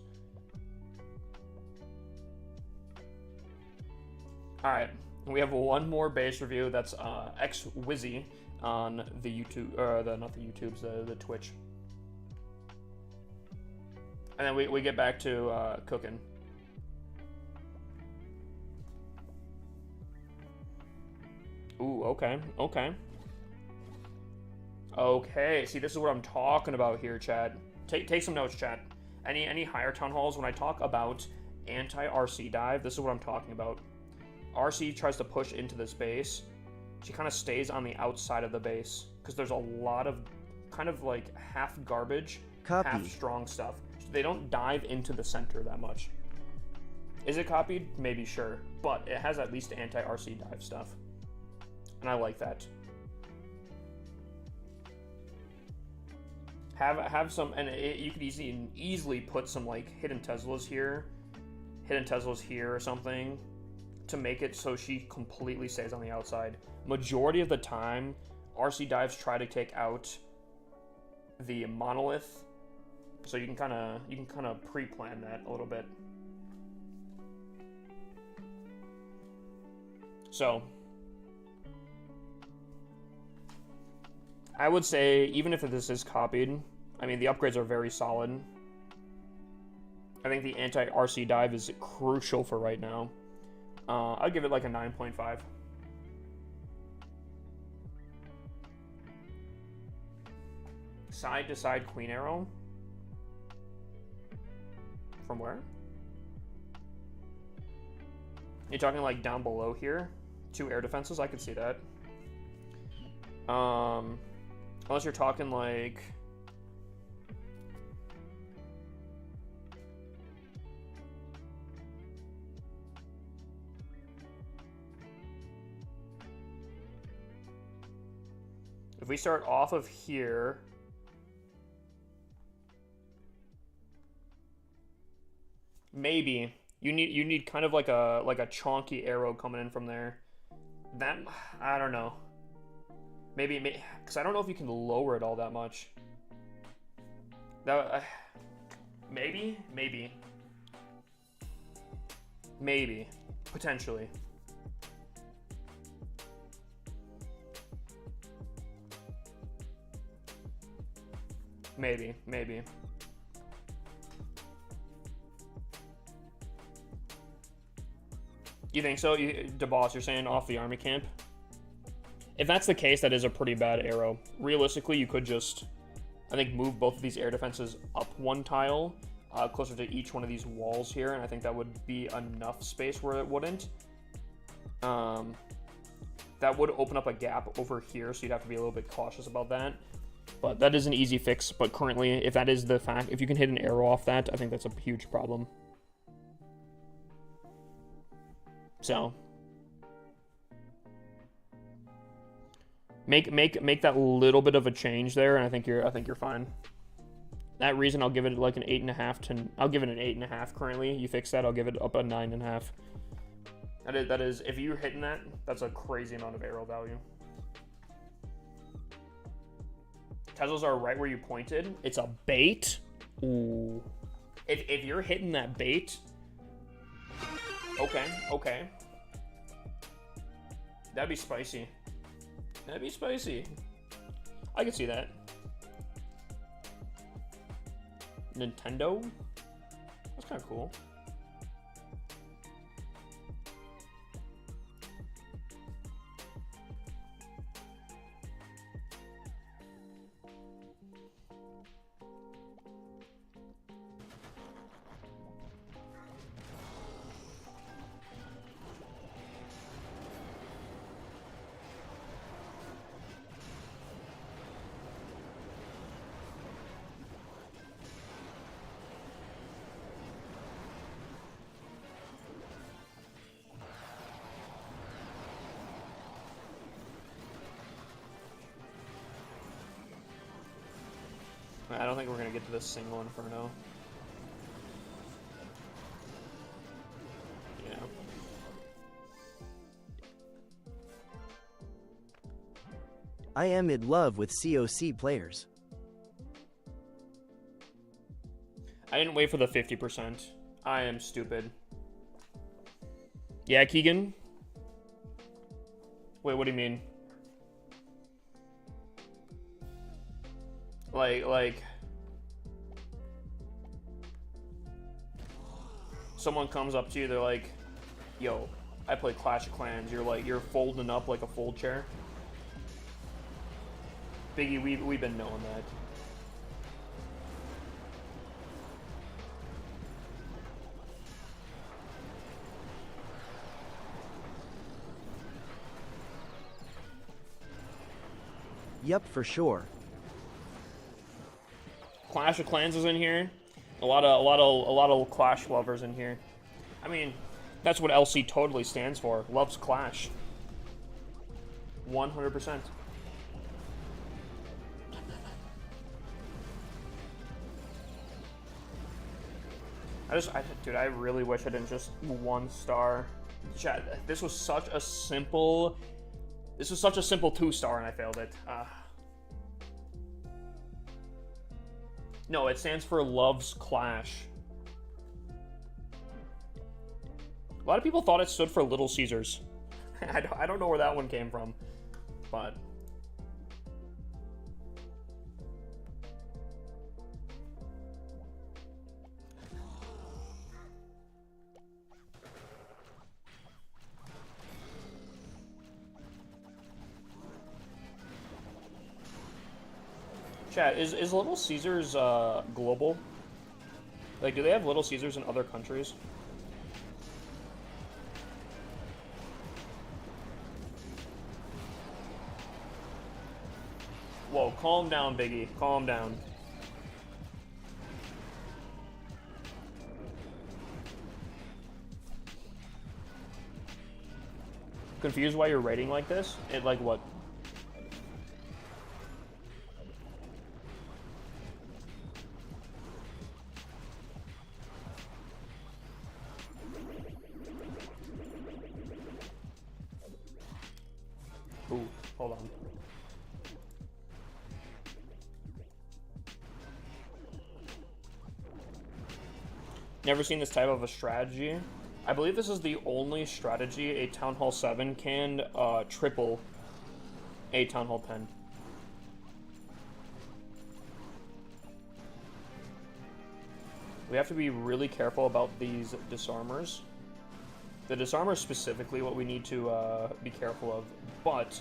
Alright, we have one more base review. That's XWizzy on the YouTube, not the YouTubes, the Twitch. And then we get back to cooking. Ooh, okay. Okay, see, this is what I'm talking about here, chat. Take some notes, chat. Any higher town halls, when I talk about anti-RC dive, this is what I'm talking about. RC tries to push into this base. She kind of stays on the outside of the base, because there's a lot of kind of like half garbage, half strong stuff. They don't dive into the center that much. Is it copied? Maybe, sure. But it has at least anti-RC dive stuff. And I like that. Have some, and you could easily put some like hidden Teslas here or something, to make it so she completely stays on the outside. Majority of the time, RC dives try to take out the monolith, so you can kind of pre-plan that a little bit. So I would say, even if this is copied, I mean, the upgrades are very solid. I think the anti-RC dive is crucial for right now. I'd give it like a 9.5. Side to side Queen Arrow. From where? You're talking like down below here? 2 air defenses? I could see that. Unless you're talking like... If we start off of here... Maybe. You need kind of like a chonky arrow coming in from there. That, I don't know. Maybe, because I don't know if you can lower it all that much. That, maybe, potentially. Maybe. You think so? DeBoss, you're saying off the army camp? If that's the case, that is a pretty bad arrow. Realistically, you could just, I think, move both of these air defenses up one tile, closer to each one of these walls here, and I think that would be enough space where it wouldn't. That would open up a gap over here, so you'd have to be a little bit cautious about that. But that is an easy fix, but currently, if that is the fact, if you can hit an arrow off that, I think that's a huge problem. So... Make that little bit of a change there, and I think you're fine. That reason, I'll give it like an 8.5 to. I'll give it an 8.5 currently. You fix that, I'll give it up a 9.5. That is if you're hitting that, that's a crazy amount of arrow value. Tezos are right where you pointed. It's a bait. Ooh. If you're hitting that bait. Okay. That'd be spicy. That'd be spicy. I can see that. Nintendo? That's kind of cool. I don't think we're gonna get to this single Inferno. Yeah. I am in love with COC players. I didn't wait for the 50%. I am stupid. Yeah, Keegan? Wait, what do you mean? Like someone comes up to you, they're like, yo, I play Clash of Clans. You're folding up like a fold chair. Biggie, we've been knowing that. Yup, for sure. Clash of Clans is in here. A lot of Clash lovers in here. I mean, that's what LC totally stands for. Loves Clash. 100%. Dude, I really wish I didn't just 1 star. Chat, this was such a simple 2-star and I failed it. No, it stands for Loves Clash. A lot of people thought it stood for Little Caesars. I don't know where that one came from, but... Chat, is Little Caesars global? Like, do they have Little Caesars in other countries? Whoa, calm down, Biggie. Calm down. Confused why you're rating like this? It like what? Ooh, hold on. Never seen this type of a strategy. I believe this is the only strategy a Town Hall 7 can triple a Town Hall 10. We have to be really careful about these disarmers. The disarmer is specifically what we need to be careful of, but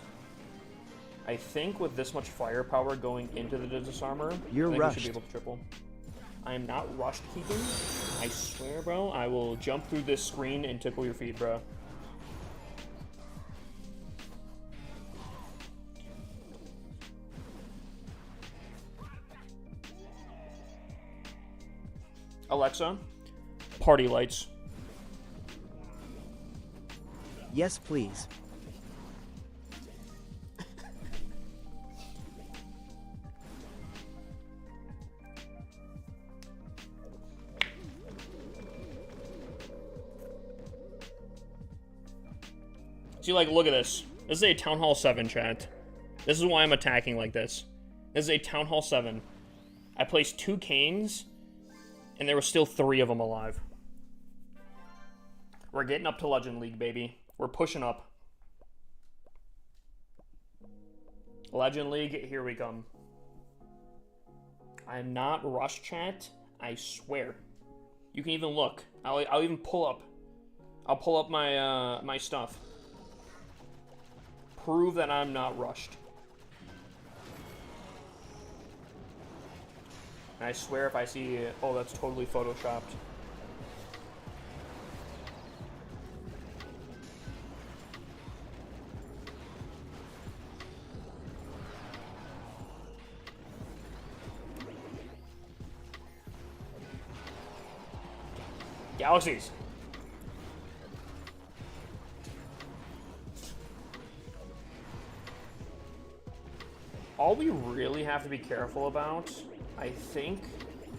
I think with this much firepower going into the disarmer, You're I think rushed. we should be able to triple. I am not rushed keeping. I swear, bro, I will jump through this screen and tickle your feet, bro. Alexa, party lights. Yes, please. See, like, look at this. This is a Town Hall 7, chat. This is why I'm attacking like this. This is a Town Hall 7. I placed 2 canes, and there were still 3 of them alive. We're getting up to Legend League, baby. We're pushing up. Legend League, here we come. I'm not rushed, chat. I swear. You can even look. I'll even pull up. I'll pull up my my stuff. Prove that I'm not rushed. And I swear if I see, oh, that's totally photoshopped. Galaxies. All we really have to be careful about, I think,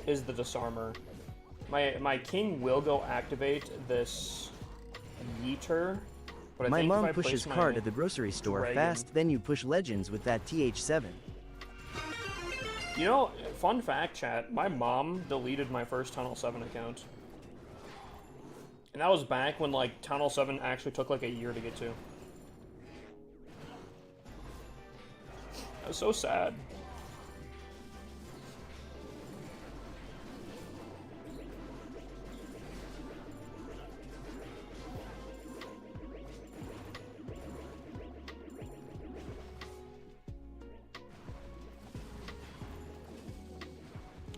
is the disarmor. My king will go activate this yeeter. But I My think if mom I pushes place cart my at the grocery store dragon- fast, then you push legends with that TH7. You know, fun fact, chat, my mom deleted my first Tunnel 7 account. And that was back when, like, Tunnel 7 actually took, like, a year to get to. That was so sad.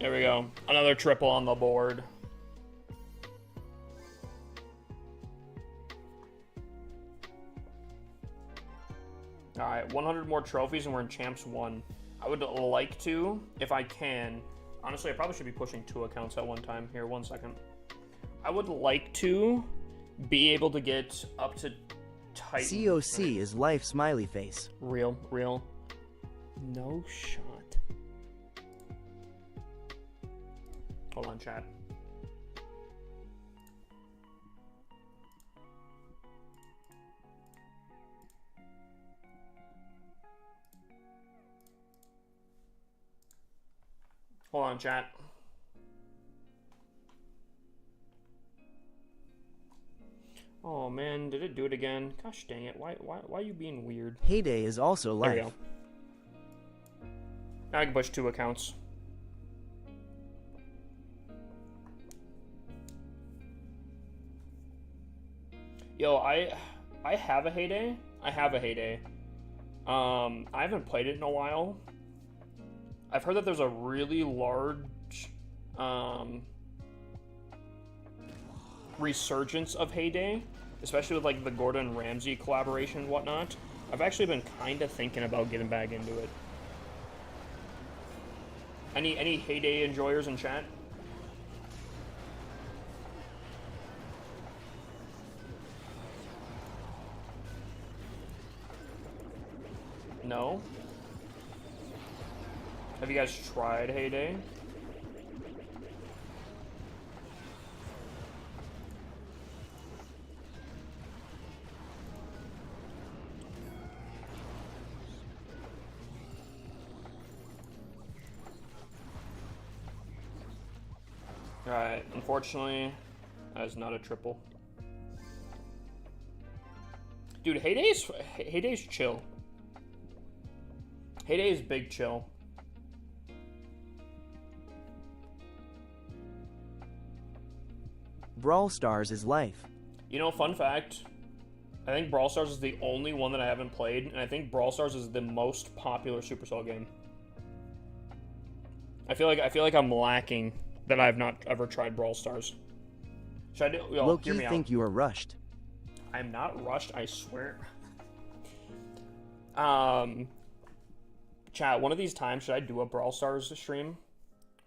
There we go. Another triple on the board. Alright, 100 more trophies and we're in Champs 1. I would like to, if I can. Honestly, I probably should be pushing 2 accounts at one time. Here, 1 second. I would like to be able to get up to Titan. COC is life smiley face. Real. No shot. Hold on, chat. Hold on, chat. Oh man, did it do it again? Gosh dang it! Why are you being weird? Heyday is also There we life. go. Now I can push 2 accounts. Yo, I have a Heyday. I haven't played it in a while. I've heard that there's a really large resurgence of Heyday, especially with like the Gordon Ramsay collaboration and whatnot. I've actually been kind of thinking about getting back into it. Any Heyday enjoyers in chat? No? Have you guys tried Heyday? Alright, unfortunately, that is not a triple. Dude, Heyday's chill. Heyday is big chill. Brawl Stars is life. You know, fun fact, I think Brawl Stars is the only one that I haven't played, and I think Brawl Stars is the most popular Supercell game. I feel like I'm lacking that I have not ever tried Brawl Stars. Should I do? Yo, Loki, hear me think out. you are rushed. I'm not rushed, I swear. Chat, one of these times, should I do a Brawl Stars stream?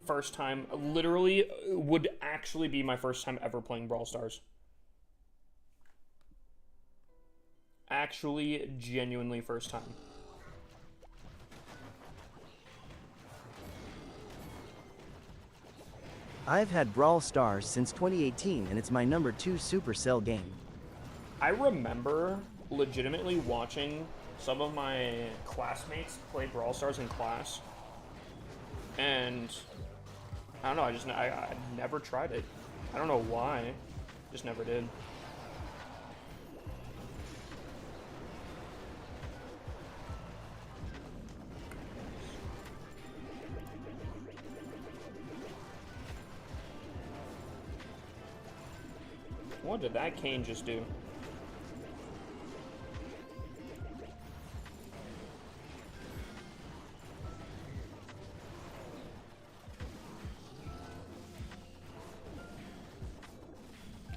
First time, literally, would actually be my first time ever playing Brawl Stars. Actually, genuinely first time. I've had Brawl Stars since 2018 and it's my number 2 Supercell game. I remember legitimately watching some of my classmates play Brawl Stars in class. And I don't know, I never tried it. I don't know why. Just never did. What did that cane just do?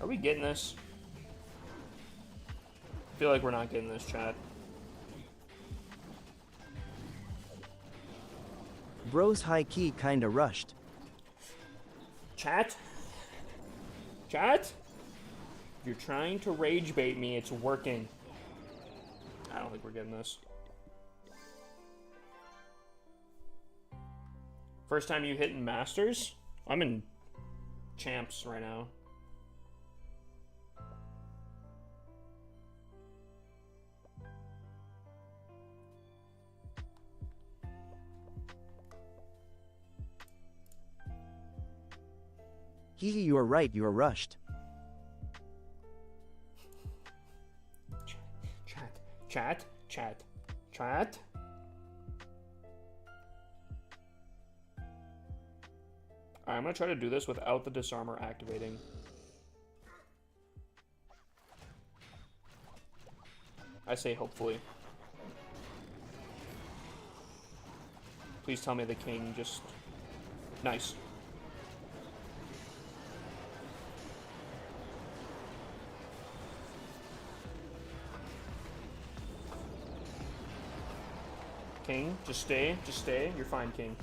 Are we getting this? I feel like we're not getting this, chat. Bro's high key kinda rushed. Chat? Chat? If you're trying to rage bait me, it's working. I don't think we're getting this. First time you hitting Masters? I'm in Champs right now. Hee, you are right, you are rushed. Chat. Alright, I'm gonna try to do this without the disarmor activating. I say hopefully. Please tell me the king just... Nice. King, just stay, you're fine, King.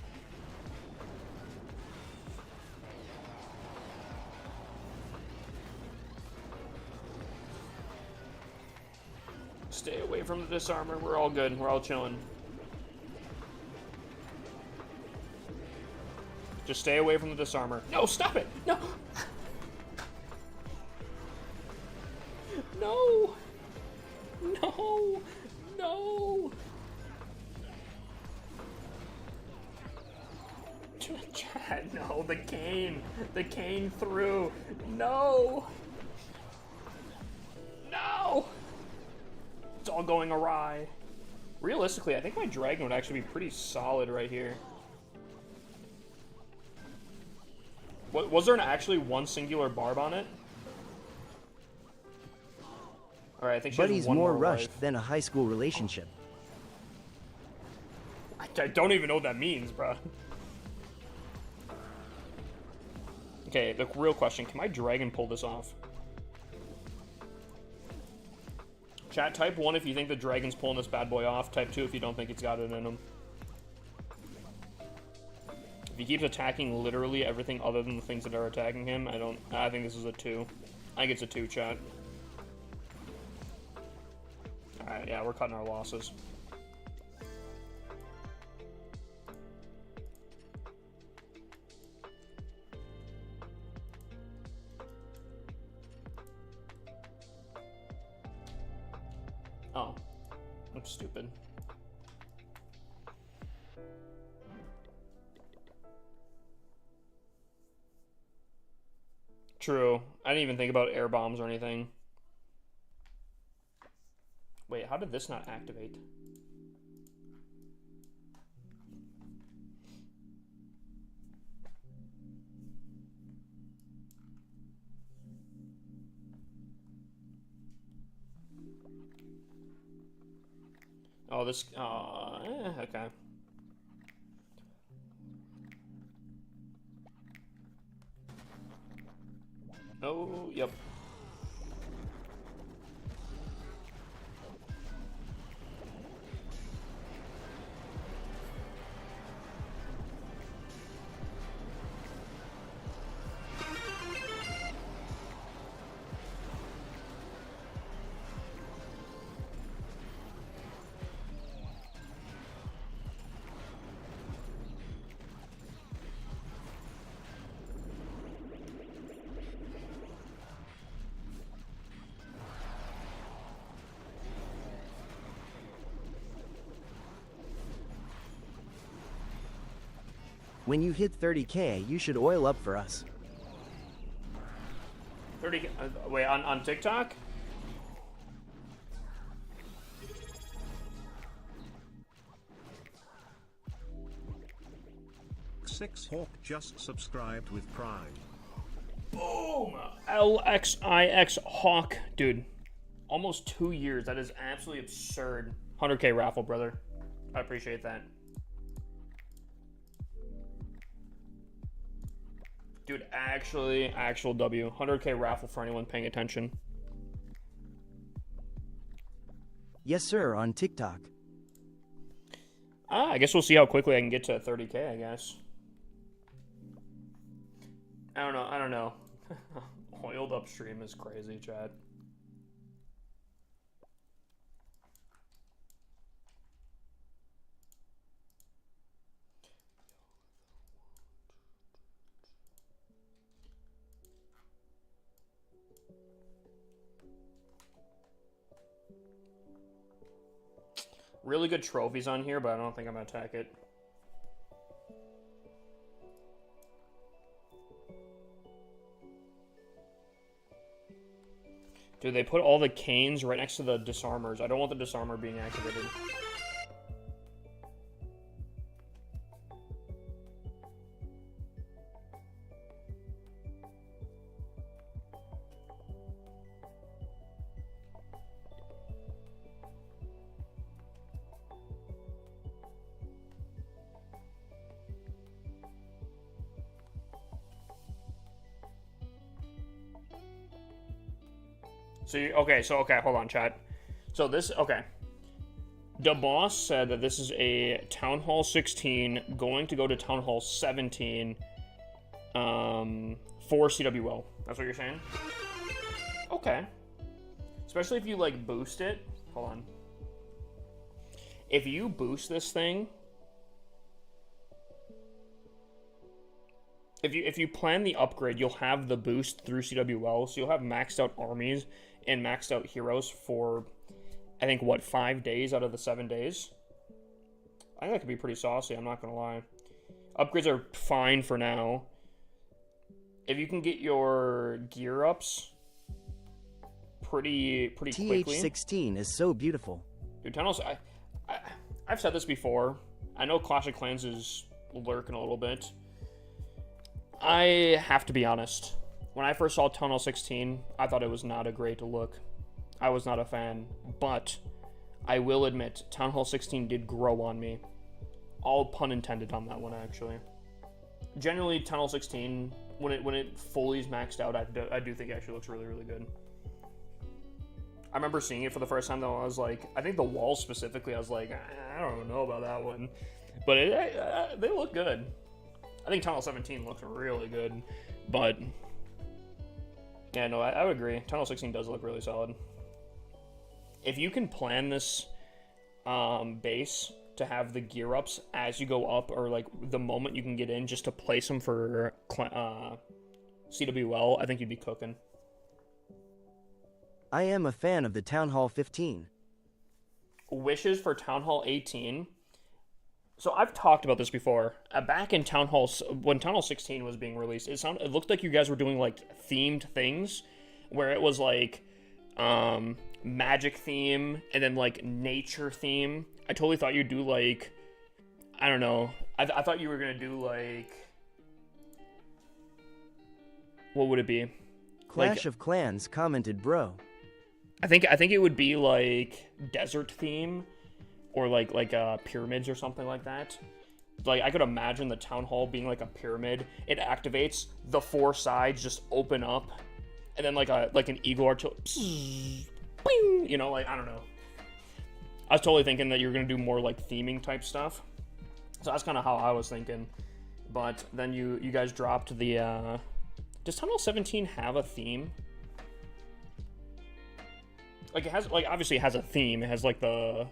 Stay away from the disarmor, we're all good, we're all chilling. Just stay away from the disarmor. No, stop it! No! No! No! No! Chad, no, the cane! The cane through! No! No! It's all going awry. Realistically, I think my dragon would actually be pretty solid right here. What, was there actually one singular barb on it? Alright, I think she Buddy's has one more more rushed life. than a high school relationship. I don't even know what that means, bruh. Okay, the real question, can my dragon pull this off? Chat, type 1 if you think the dragon's pulling this bad boy off. Type 2 if you don't think it's got it in him. If he keeps attacking literally everything other than the things that are attacking him, I think this is a 2. I think it's a 2, chat. Alright, yeah, we're cutting our losses. Oh, I'm stupid. True. I didn't even think about air bombs or anything. Wait, how did this not activate? Oh, this, okay. Oh, yep. When you hit 30K, you should oil up for us. 30, wait, on TikTok? Six Hawk just subscribed with Prime. Boom! LXIX Hawk. Dude, almost 2 years. That is absolutely absurd. 100K raffle, brother. I appreciate that. Dude, actual W. 100K raffle for anyone paying attention. Yes, sir, on TikTok. I guess we'll see how quickly I can get to 30K, I guess. I don't know. Oiled up stream is crazy, chat. Really good trophies on here, but I don't think I'm gonna attack it. Dude, they put all the canes right next to the disarmers. I don't want the disarmer being activated. Okay, hold on, chat. So this, okay. The boss said that this is a Town Hall 16 going to go to Town Hall 17 for CWL. That's what you're saying? Okay. Especially if you, like, boost it. Hold on. If you boost this thing... If you plan the upgrade, you'll have the boost through CWL, so you'll have maxed out armies and maxed out heroes for, I think, what, 5 days out of the 7 days? I think that could be pretty saucy, I'm not gonna lie. Upgrades are fine for now. If you can get your gear ups pretty quickly. TH16 is so beautiful. Dude, Tunnels, I've said this before. I know Clash of Clans is lurking a little bit. I have to be honest. When I first saw Tunnel 16, I thought it was not a great look. I was not a fan. But I will admit, Town Hall 16 did grow on me. All pun intended on that one, actually. Generally, Tunnel 16, when it fully is maxed out, I do think it actually looks really, really good. I remember seeing it for the first time, though. I was like, I think the walls specifically, I was like, I don't know about that one. But they look good. I think Town Hall 17 looks really good, but yeah, no, I would agree. Town Hall 16 does look really solid. If you can plan this base to have the gear ups as you go up, or like the moment you can get in, just to place them for CWL, I think you'd be cooking. I am a fan of the Town Hall 15. Wishes for Town Hall 18. So I've talked about this before. Back in Town Hall, when Town Hall 16 was being released, it looked like you guys were doing like themed things, where it was like magic theme and then like nature theme. I totally thought you'd do like, I don't know. I thought you were gonna do like, what would it be? Clash of Clans commented, bro. I think it would be like desert theme, or like pyramids or something like that. Like I could imagine the town hall being like a pyramid. It activates, the four sides just open up, and then like an eagle artillery, you know, like I don't know. I was totally thinking that you were gonna do more like theming type stuff. So that's kind of how I was thinking. But then you guys dropped the. Does Town Hall 17 have a theme? Like it has, like obviously it has a theme. It has like the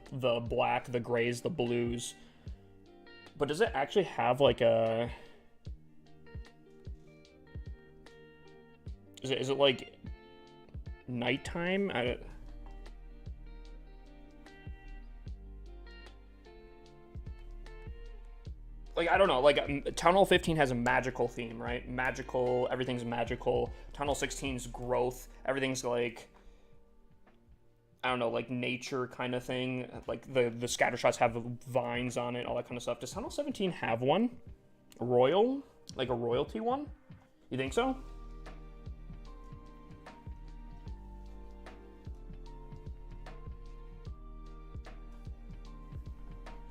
black, the grays, the blues. But does it actually have like a? Is it like nighttime? Like, I don't know, like, Town Hall 15 has a magical theme, right? Magical, everything's magical. Town Hall 16's growth, everything's like, I don't know, like nature kind of thing. Like, the scatter shots have vines on it, all that kind of stuff. Does Town Hall 17 have one? Royal? Like a royalty one? You think so?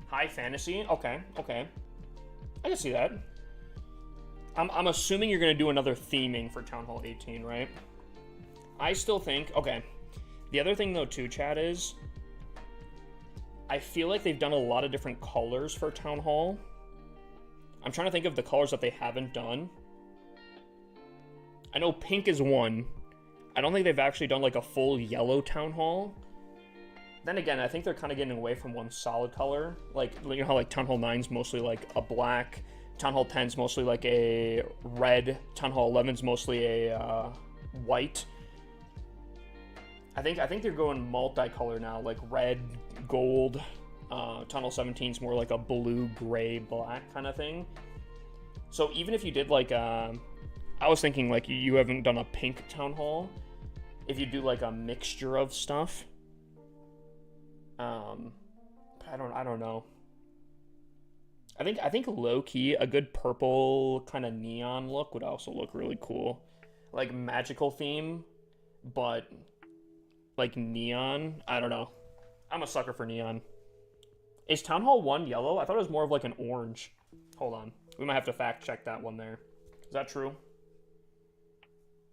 High fantasy? Okay, okay. I can see that. I'm assuming you're going to do another theming for Town Hall 18, right? I still think... Okay. The other thing, though, too, Chad, is... I feel like they've done a lot of different colors for Town Hall. I'm trying to think of the colors that they haven't done. I know pink is one. I don't think they've actually done, like, a full yellow Town Hall. Then again, I think they're kind of getting away from one solid color. Like, you know how like Town Hall 9's mostly like a black, Town Hall 10's mostly like a red, Town Hall 11's mostly a white. I think they're going multicolor now, like red, gold. Town Hall 17's more like a blue, gray, black kind of thing. So even if you did like I was thinking like you haven't done a pink Town Hall. If you do like a mixture of stuff. I don't know. I think low key a good purple kind of neon look would also look really cool. Like magical theme, but like neon. I don't know. I'm a sucker for neon. Is Town Hall 1 yellow? I thought it was more of like an orange. Hold on. We might have to fact check that one there. Is that true?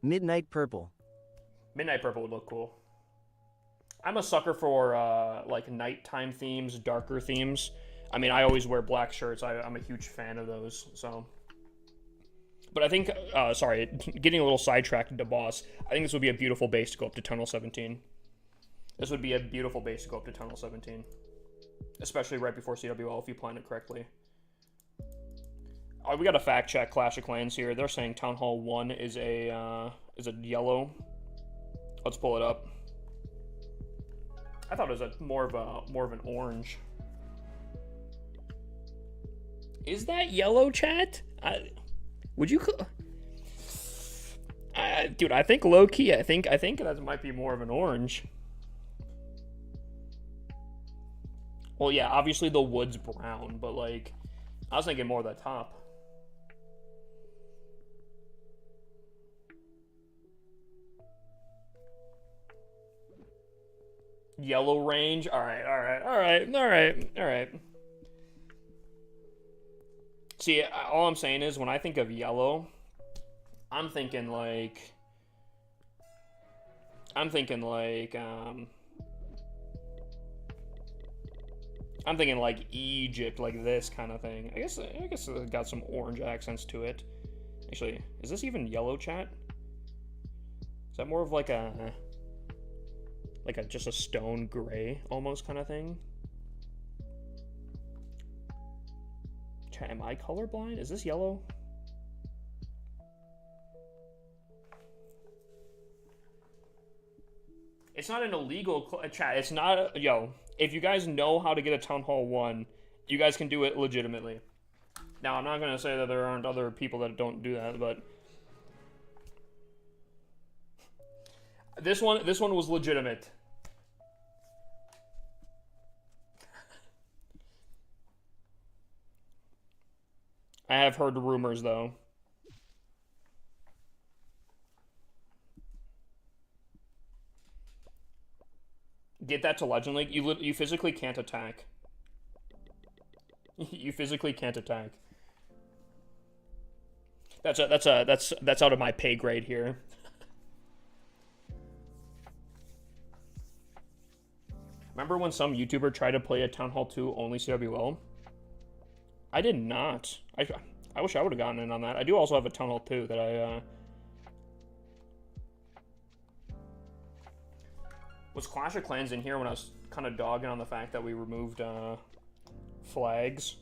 Midnight Purple. Midnight purple would look cool. I'm a sucker for like nighttime themes, darker themes. I mean, I always wear black shirts. I'm a huge fan of those. So, but I think, sorry, getting a little sidetracked to boss. I think this would be a beautiful base to go up to Tunnel 17. This would be a beautiful base to go up to Tunnel 17, especially right before CWL if you plan it correctly. We got to fact check Clash of Clans here. They're saying Town Hall 1 is a yellow. Let's pull it up. I thought it was more of an orange. Is that yellow, chat? Would you? Dude, I think low key. I think that might be more of an orange. Well, yeah, obviously the wood's brown, but like, I was thinking more of the top. Yellow range. All right. See, all I'm saying is when I think of yellow, I'm thinking like I'm thinking like Egypt, like this kind of thing. I guess it got some orange accents to it. Actually, is this even yellow, chat? Is that more of like a just a stone gray almost kind of thing? Chat, am I colorblind? Is this yellow? It's not an illegal chat. It's not yo. If you guys know how to get a Town Hall 1, you guys can do it legitimately. Now, I'm not gonna say that there aren't other people that don't do that, but this one was legitimate. I have heard rumors though. Get that to Legend League. You physically can't attack. You physically can't attack. That's out of my pay grade here. Remember when some YouTuber tried to play a Town Hall 2 only CWL? I did not. I wish I would have gotten in on that. I do also have a Town Hall 2 that I Was Clash of Clans in here when I was kind of dogging on the fact that we removed flags?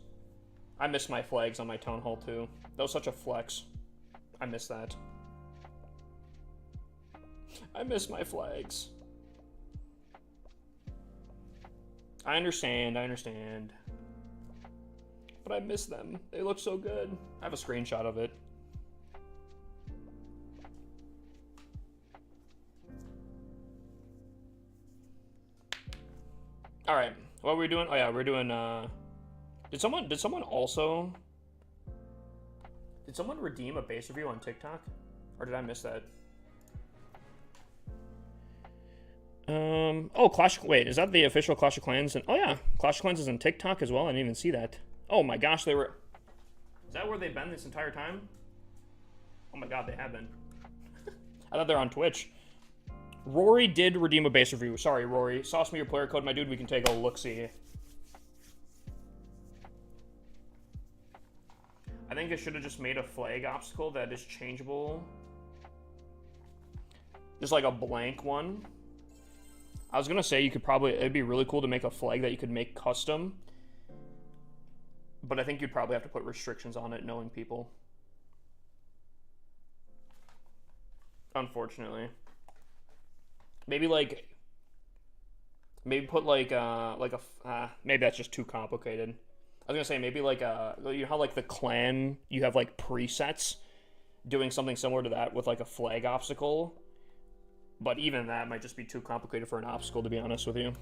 I miss my flags on my Town Hall 2. That was such a flex. I miss that. I miss my flags. I understand. But I miss them. They look so good. I have a screenshot of it. Alright, what were we doing? Oh yeah, we're doing, Did someone redeem a base review on TikTok? Or did I miss that? Oh, wait, is that the official Clash of Clans? Oh yeah, Clash of Clans is on TikTok as well, I didn't even see that. Oh my gosh, is that where they've been this entire time? Oh my god, they have been. I thought they're on Twitch. Rory did redeem a base review. Sorry, Rory. Sauce me your player code, my dude. We can take a look-see. I think I should have just made a flag obstacle that is changeable. Just like a blank one. I was gonna say it'd be really cool to make a flag that you could make custom. But I think you'd probably have to put restrictions on it, knowing people. Unfortunately. Maybe put maybe that's just too complicated. I was gonna say maybe you know how like the clan, you have like presets, doing something similar to that with like a flag obstacle. But even that might just be too complicated for an obstacle, to be honest with you.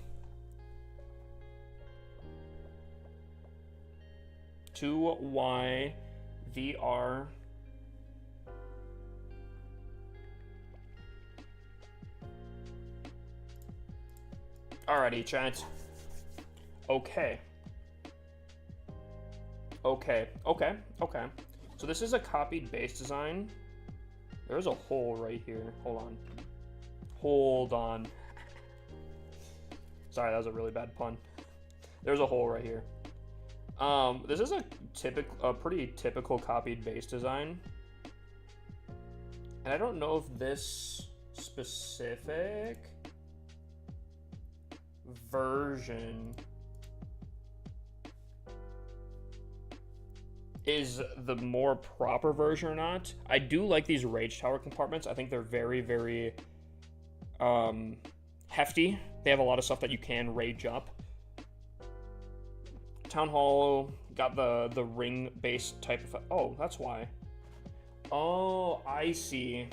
2Y VR. Alrighty, chat. Okay. So this is a copied base design. There's a hole right here. Hold on. Sorry, that was a really bad pun. There's a hole right here. This is a pretty typical copied base design. And I don't know if this specific version is the more proper version or not. I do like these rage tower compartments. I think they're very, very hefty. They have a lot of stuff that you can rage up. Town Hall got the ring base type of... Oh, that's why. Oh, I see.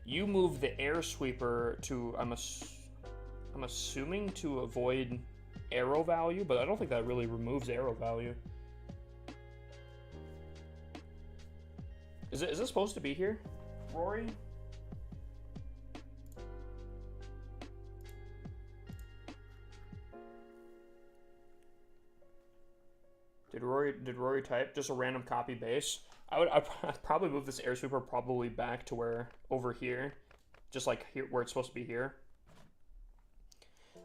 You move the air sweeper to... I'm assuming to avoid arrow value, but I don't think that really removes arrow value. Is this supposed to be here, Rory? Did Rory type just a random copy base? I'd probably move this air sweeper probably back to over here, just like here where it's supposed to be here.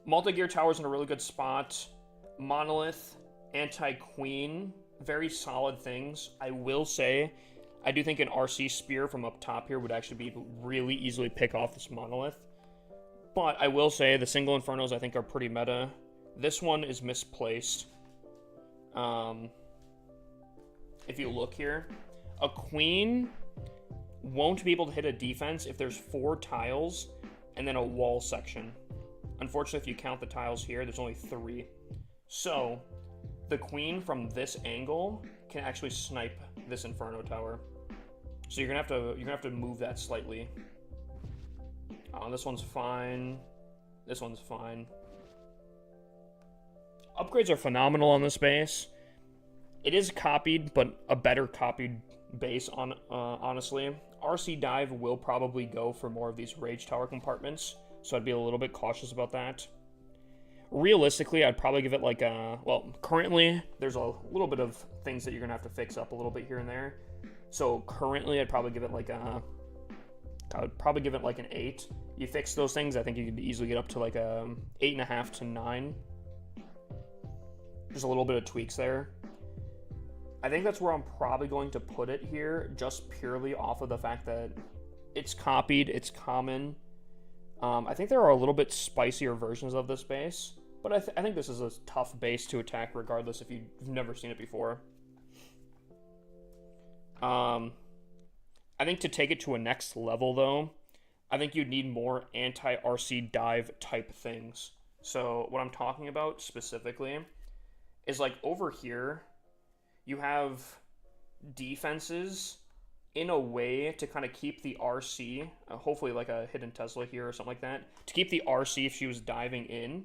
Multi-gear tower's in a really good spot. Monolith, anti-queen, very solid things. I will say, I do think an RC spear from up top here would actually be really easily pick off this monolith. But I will say the single infernos I think are pretty meta. This one is misplaced. If you look here, a queen won't be able to hit a defense if there's 4 tiles and then a wall section. Unfortunately, if you count the tiles here, there's only 3. So the queen from this angle can actually snipe this Inferno tower. So you're gonna have to move that slightly. This one's fine. This one's fine. Upgrades are phenomenal on this base. It is copied, but a better copied base, honestly. RC Dive will probably go for more of these Rage Tower compartments, so I'd be a little bit cautious about that. Realistically, I'd probably give it like a... Well, currently, there's a little bit of things that you're going to have to fix up a little bit here and there. So currently, I'd probably give it like a... I would probably give it like an 8. You fix those things, I think you could easily get up to like a 8.5 to 9. Just a little bit of tweaks there. I think that's where I'm probably going to put it here, just purely off of the fact that it's copied, it's common. I think there are a little bit spicier versions of this base, but I think this is a tough base to attack regardless if you've never seen it before. I think to take it to a next level, though, I think you'd need more anti-RC dive type things. So what I'm talking about specifically is like over here, you have defenses in a way to kind of keep the RC, hopefully like a hidden Tesla here or something like that, to keep the RC if she was diving in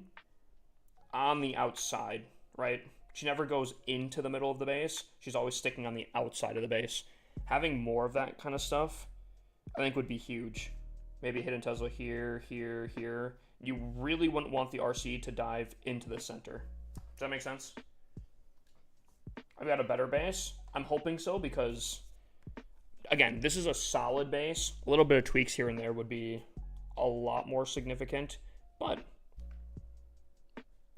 on the outside, right? She never goes into the middle of the base. She's always sticking on the outside of the base. Having more of that kind of stuff, I think would be huge. Maybe hidden Tesla here, here, here. You really wouldn't want the RC to dive into the center. Does that make sense? I've got a better base. I'm hoping so because, again, this is a solid base. A little bit of tweaks here and there would be a lot more significant. But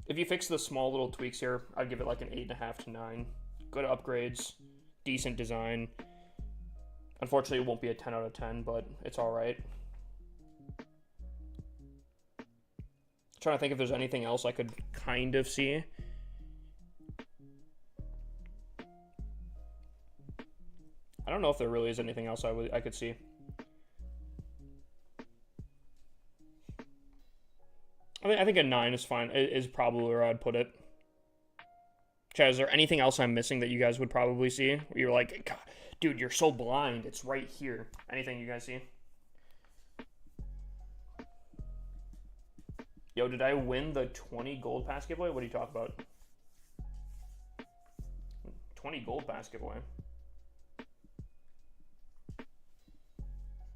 if you fix the small little tweaks here, I'd give it like an 8.5 to 9. Good upgrades, decent design. Unfortunately, it won't be a 10 out of 10, but it's all right. Trying to think if there's anything else I could kind of see. I don't know if there really is anything else I could see. I think a 9 is fine. Is probably where I'd put it. Chad, is there anything else I'm missing that you guys would probably see? Where you're like, God, dude, you're so blind. It's right here. Anything you guys see? Yo, did I win the 20 gold pass giveaway? What are you talking about? 20 gold pass giveaway.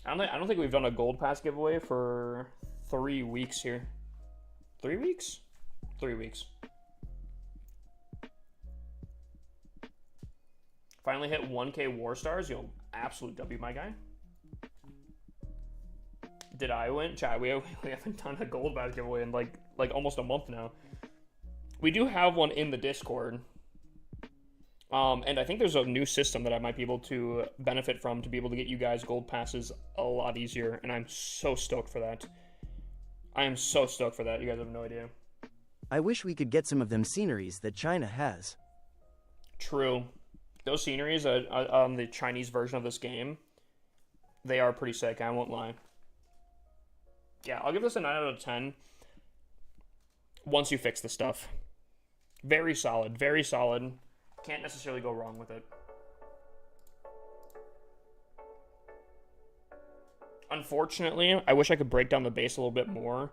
I don't think we've done a gold pass giveaway for 3 weeks here. 3 weeks? 3 weeks. Finally hit 1K War Stars. Yo, absolute W, my guy. Did I win? Chat, we haven't done a gold pass giveaway in like almost a month now. We do have one in the Discord. And I think there's a new system that I might be able to benefit from to be able to get you guys gold passes a lot easier, and I'm so stoked for that. I am so stoked for that. You guys have no idea. I wish we could get some of them sceneries that China has. True. Those sceneries on the Chinese version of this game, they are pretty sick, I won't lie. Yeah, I'll give this a 9 out of 10 once you fix the stuff. Very solid, very solid. Can't necessarily go wrong with it. Unfortunately, I wish I could break down the base a little bit more,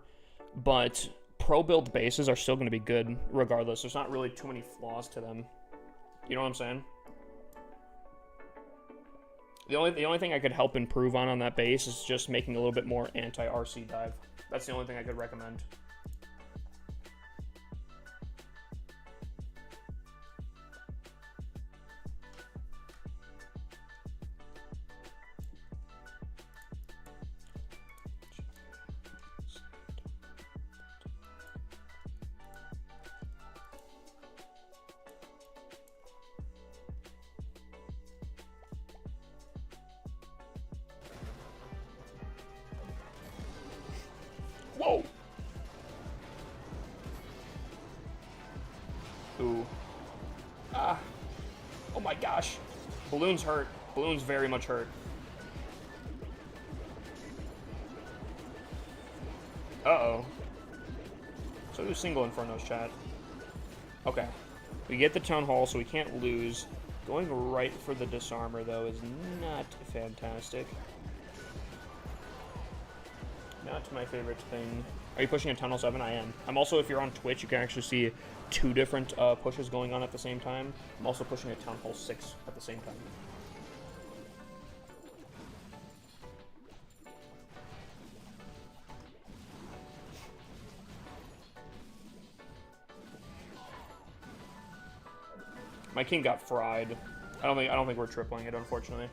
but pro build bases are still going to be good regardless. There's not really too many flaws to them. You know what I'm saying? The only thing I could help improve on that base is just making a little bit more anti-RC dive. That's the only thing I could recommend. Balloon's hurt. Balloon's very much hurt. Uh-oh. So do single Infernos, chat. Okay. We get the Town Hall, so we can't lose. Going right for the Disarmor, though, is not fantastic. Not my favorite thing. Are you pushing a Tunnel 7? I am. I'm also, if you're on Twitch, you can actually see 2 different pushes going on at the same time. I'm also pushing a Town Hall 6 at the same time. My king got fried. I don't think we're tripling it, unfortunately.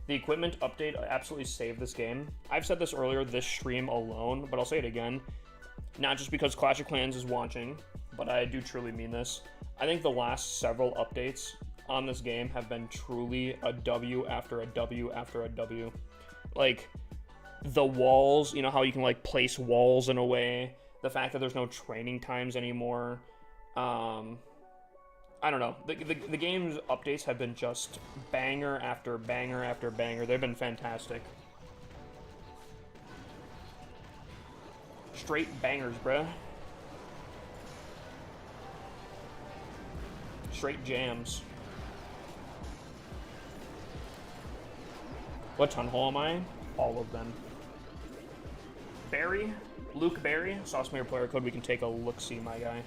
The equipment update absolutely saved this game. I've said this earlier this stream alone, but I'll say it again. Not just because Clash of Clans is watching, but I do truly mean this. I think the last several updates on this game have been truly a W after a W after a W. Like, the walls, you know how you can, like, place walls in a way. The fact that there's no training times anymore. I don't know. The game's updates have been just banger after banger after banger. They've been fantastic. Straight bangers, bruh. Straight jams. What Town Hall am I? All of them. Barry? Luke Barry? Saucemeyer player code. We can take a look-see, my guy.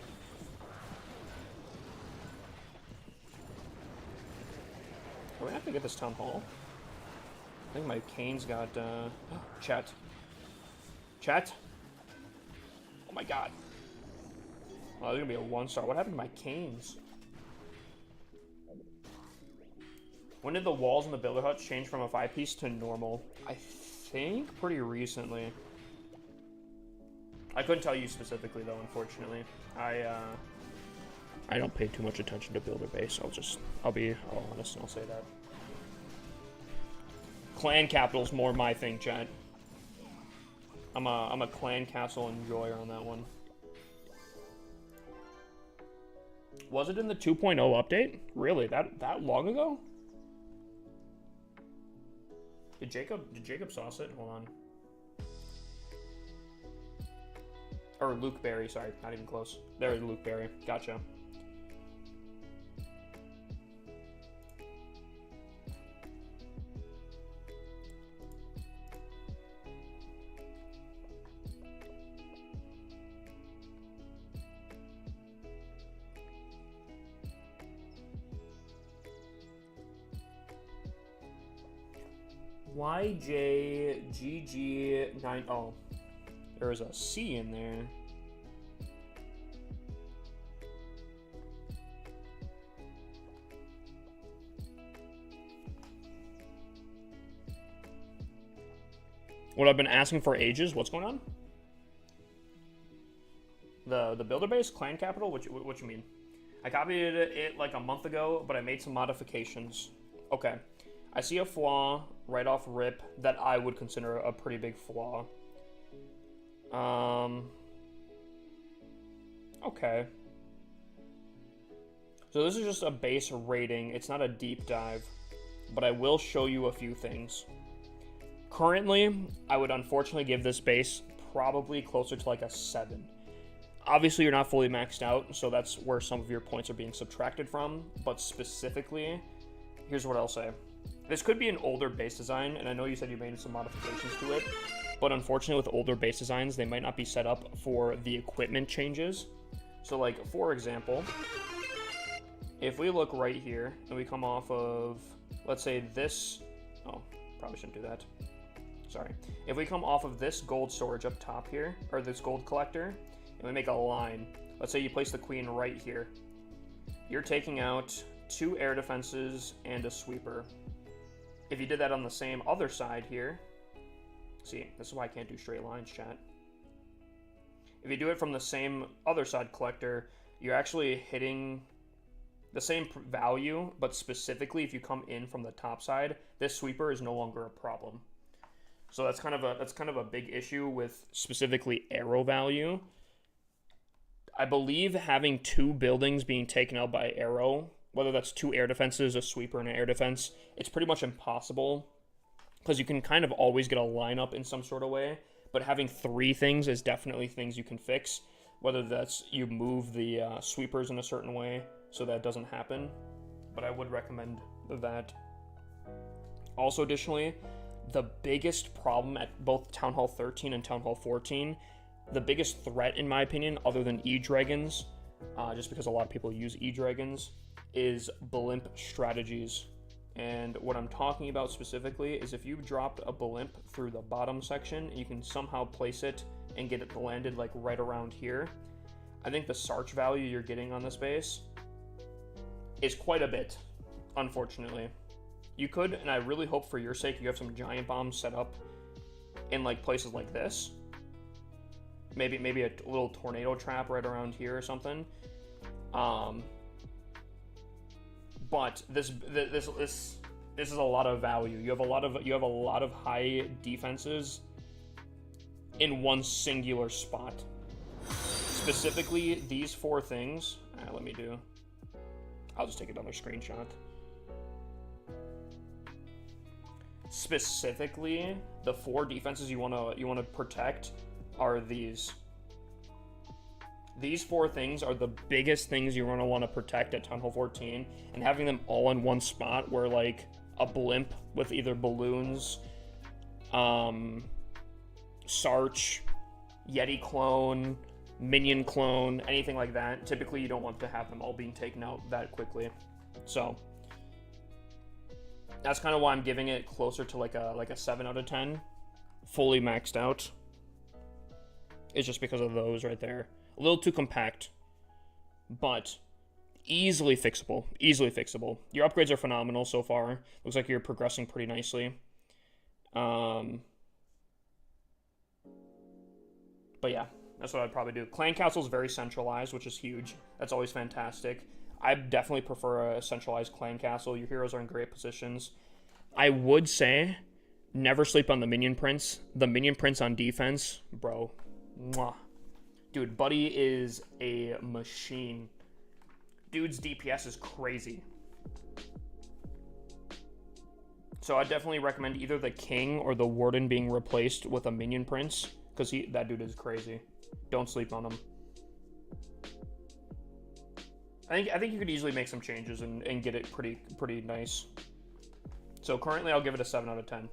Are we have to get this Town Hall? I think my Kane's got, chat. Chat? Oh my god. Oh, there's gonna be a 1-star. What happened to my Canes? When did the walls in the builder huts change from a 5-piece to normal? I think pretty recently. I couldn't tell you specifically though, unfortunately. I don't pay too much attention to builder base. I'll be honest and I'll say that. Clan Capital's more my thing, chat. I'm a Clan Castle enjoyer on that one. Was it in the 2.0 update? Really? That long ago? Did Jacob sauce it? Hold on. Or Luke Berry, sorry, not even close. There's Luke Berry. Gotcha. YJGG9. Oh, there was a C in there. What I've been asking for ages. What's going on? The builder base, Clan Capital. What you mean? I copied it like a month ago, but I made some modifications. Okay. I see a flaw right off rip that I would consider a pretty big flaw. Okay. So this is just a base rating. It's not a deep dive, but I will show you a few things. Currently, I would unfortunately give this base probably closer to like a 7. Obviously, you're not fully maxed out, so that's where some of your points are being subtracted from, but specifically, here's what I'll say. This could be an older base design, and I know you said you made some modifications to it, but unfortunately with older base designs, they might not be set up for the equipment changes. So like, for example, if we look right here, and we come off of, let's say this, oh, probably shouldn't do that. Sorry. If we come off of this gold storage up top here, or this gold collector, and we make a line, let's say you place the queen right here, you're taking out 2 air defenses and a sweeper. If you did that on the same other side here, see, this is why I can't do straight lines, chat. If you do it from the same other side collector, you're actually hitting the same value, but specifically if you come in from the top side, this sweeper is no longer a problem. So that's kind of a big issue with specifically arrow value. I believe having 2 buildings being taken out by arrow whether that's 2 air defenses, a sweeper, and an air defense, it's pretty much impossible because you can kind of always get a lineup in some sort of way, but having 3 things is definitely things you can fix, whether that's you move the sweepers in a certain way so that doesn't happen, but I would recommend that. Also, additionally, the biggest problem at both Town Hall 13 and Town Hall 14, the biggest threat, in my opinion, other than E-Dragons, just because a lot of people use E-Dragons, is blimp strategies. And what I'm talking about specifically is if you dropped a blimp through the bottom section, you can somehow place it and get it landed like right around here. I think the Sarch value you're getting on this base is quite a bit, unfortunately. You could, and I really hope for your sake, you have some giant bombs set up in like places like this. Maybe a little tornado trap right around here or something. But this is a lot of value. You have a lot of high defenses in one singular spot. Specifically, these 4 things. I'll just take another screenshot. Specifically, the 4 defenses you wanna protect are these. These 4 things are the biggest things you're gonna want to protect at Town Hall 14, and having them all in one spot where like a blimp with either balloons, Sarch, Yeti clone, minion clone, anything like that. Typically, you don't want to have them all being taken out that quickly. So that's kind of why I'm giving it closer to like a 7 out of 10, fully maxed out. It's just because of those right there. A little too compact, but easily fixable. Easily fixable. Your upgrades are phenomenal so far. Looks like you're progressing pretty nicely. But yeah, that's what I'd probably do. Clan Castle is very centralized, which is huge. That's always fantastic. I definitely prefer a centralized Clan Castle. Your heroes are in great positions. I would say never sleep on the Minion Prince. The Minion Prince on defense, bro. Mwah. Dude, Buddy is a machine. Dude's DPS is crazy. So I definitely recommend either the King or the Warden being replaced with a Minion Prince, because that dude is crazy. Don't sleep on him. I think you could easily make some changes and get it pretty nice. So currently I'll give it a 7 out of 10.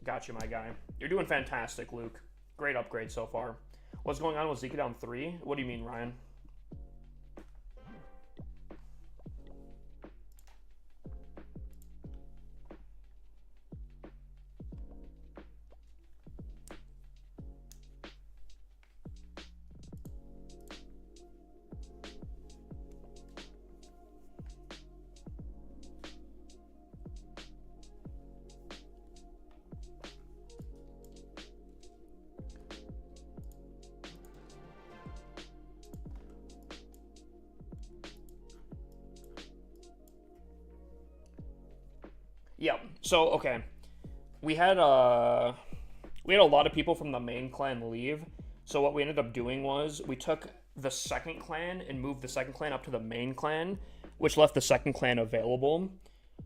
Got you, my guy. You're doing fantastic, Luke. Great upgrade so far. What's going on with Zeke down 3? What do you mean, Ryan? Yeah, so, okay. We had a lot of people from the main clan leave, so what we ended up doing was we took the second clan and moved the second clan up to the main clan, which left the second clan available.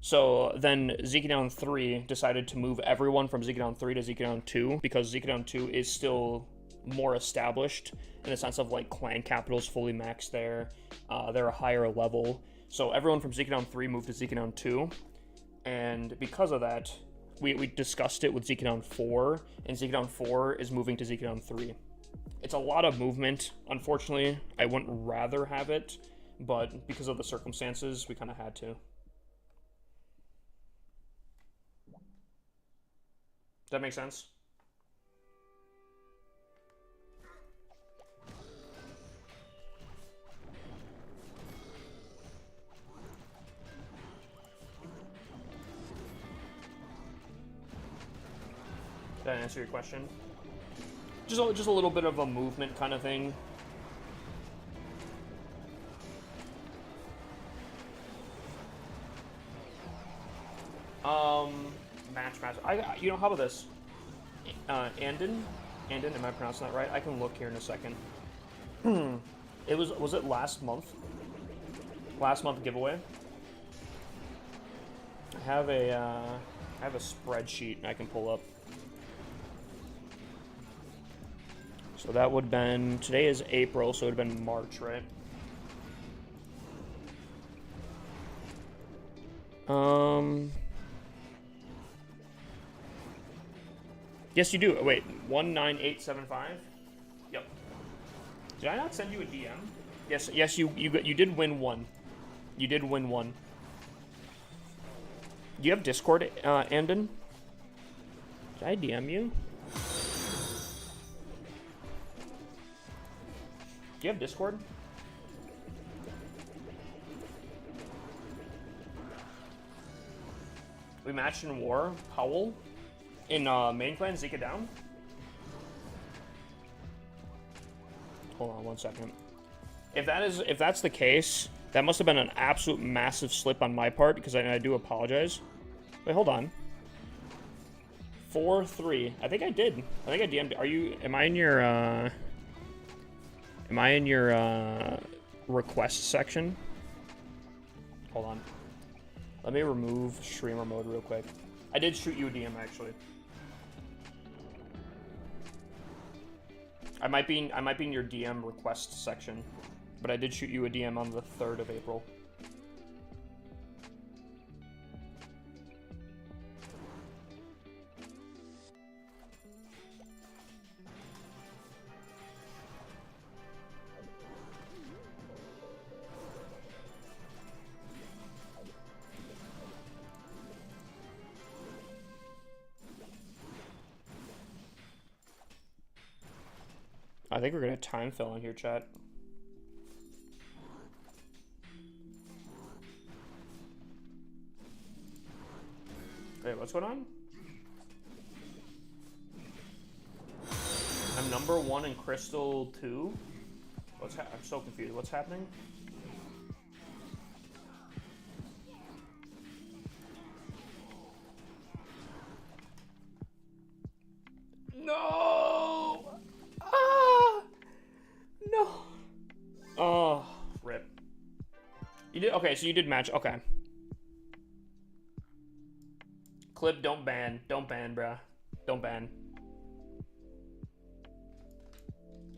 So then Zekedown 3 decided to move everyone from Zekedown 3 to Zekedown 2, because Zekedown 2 is still more established in the sense of like clan capitals fully maxed there. They're a higher level. So everyone from Zekedown 3 moved to Zekedown 2. And because of that, we discussed it with Zekedown 4, and Zekedown 4 is moving to Zekedown 3. It's a lot of movement. Unfortunately, I wouldn't rather have it, but because of the circumstances, we kind of had to. Does that make sense? Did that answer your question? Just a little bit of a movement kind of thing. Match. You know, how about this? Andon, am I pronouncing that right? I can look here in a second. Was it last month? Last month giveaway. I have a spreadsheet I can pull up. So that would have been, today is April, so it would have been March, right? Yes, you do. Oh, wait, 19875? Yep. Did I not send you a DM? Yes, you did win one. You did win one. Do you have Discord, Andon? Did I DM you? Do you have Discord? We matched in war. Howl? In main clan, Zika down? Hold on 1 second. If that's the case, that must have been an absolute massive slip on my part, because I do apologize. Wait, hold on. 4-3. I think I did. I think I DM'd. Am I in your request section? Hold on. Let me remove streamer mode real quick. I did shoot you a DM actually. I might be in your DM request section, but I did shoot you a DM on the 3rd of April. I think we're gonna time fill in here, chat. Wait, what's going on? I'm number 1 in Crystal 2? I'm so confused. What's happening? No! Ah! No! Oh, rip. You did? Okay, so you did match. Okay. Clip, don't ban. Don't ban, bruh. Don't ban.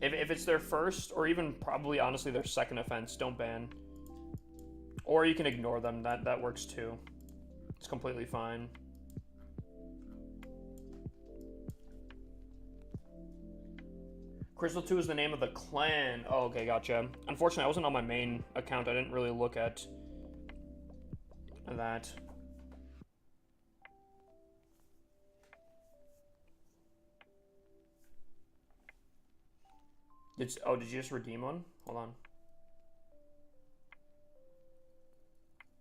If it's their first, or even probably, honestly, their second offense, don't ban. Or you can ignore them. That works too. It's completely fine. Crystal 2 is the name of the clan. Oh, okay, gotcha. Unfortunately, I wasn't on my main account. I didn't really look at that. Did you just redeem one? Hold on.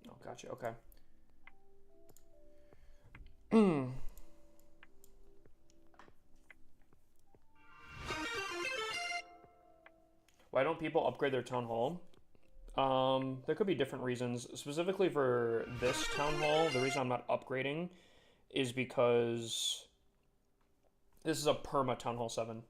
Oh, gotcha. Okay. Why don't people upgrade their town hall? There could be different reasons. Specifically for this town hall, the reason I'm not upgrading is because this is a perma town hall 7.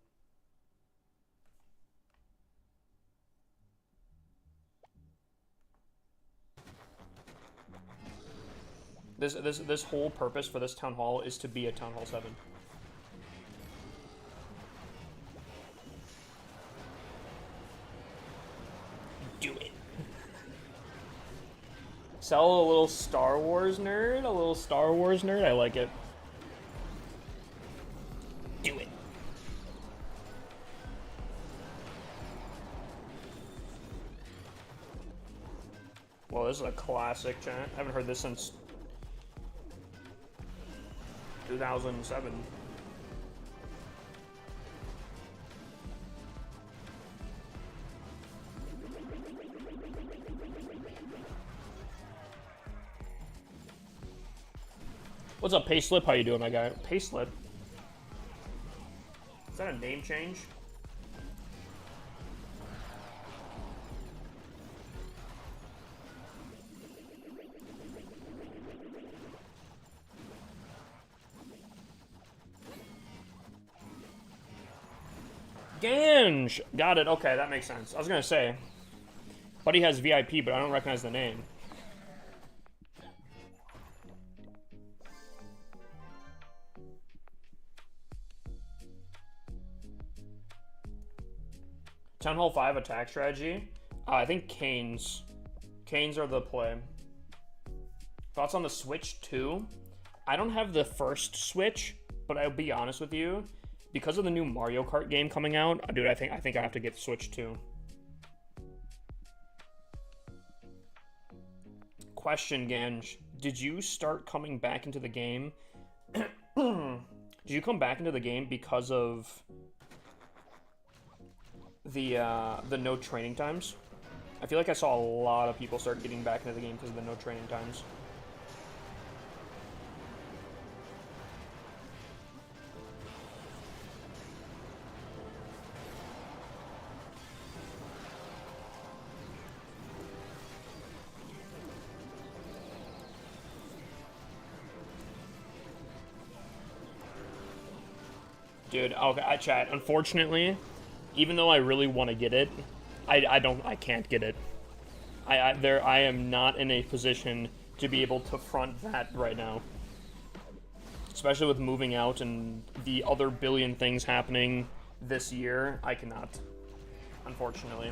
This whole purpose for this town hall is to be a town hall 7. Do it. Sell a little Star Wars nerd? A little Star Wars nerd? I like it. Do it. Well, this is a classic, chat. I haven't heard this since 2007. What's up, Payslip? How you doing, my guy? Payslip? Is that a name change? Ganj! Got it. Okay, that makes sense. I was gonna say, Buddy has VIP, but I don't recognize the name. Town Hall 5 attack strategy. I think Canes. Canes are the play. Thoughts on the Switch 2? I don't have the first Switch, but I'll be honest with you. Because of the new Mario Kart game coming out, dude, I think I have to get Switch 2. Question, Ganj. Did you start coming back into the game? Did you come back into the game because of the no training times? I feel like I saw a lot of people start getting back into the game because of the no training times. Dude, okay, chat. Unfortunately, even though I really want to get it, I can't get it. I am not in a position to be able to front that right now. Especially with moving out and the other billion things happening this year, I cannot. Unfortunately.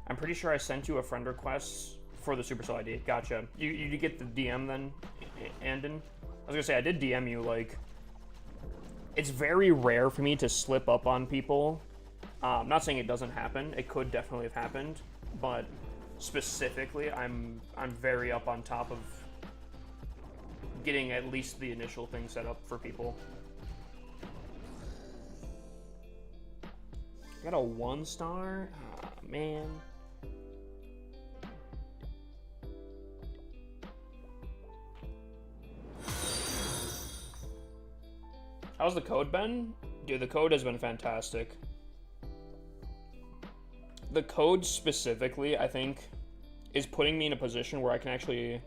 I'm pretty sure I sent you a friend request for the Supercell ID. Gotcha. You get the DM then, Andon? I was gonna say, I did DM you, like... It's very rare for me to slip up on people. I'm not saying it doesn't happen. It could definitely have happened. But specifically, I'm very up on top of getting at least the initial thing set up for people. I got a 1-star? Ah, man. How's the code been? Dude, the code has been fantastic. The code specifically, I think, is putting me in a position where I can actually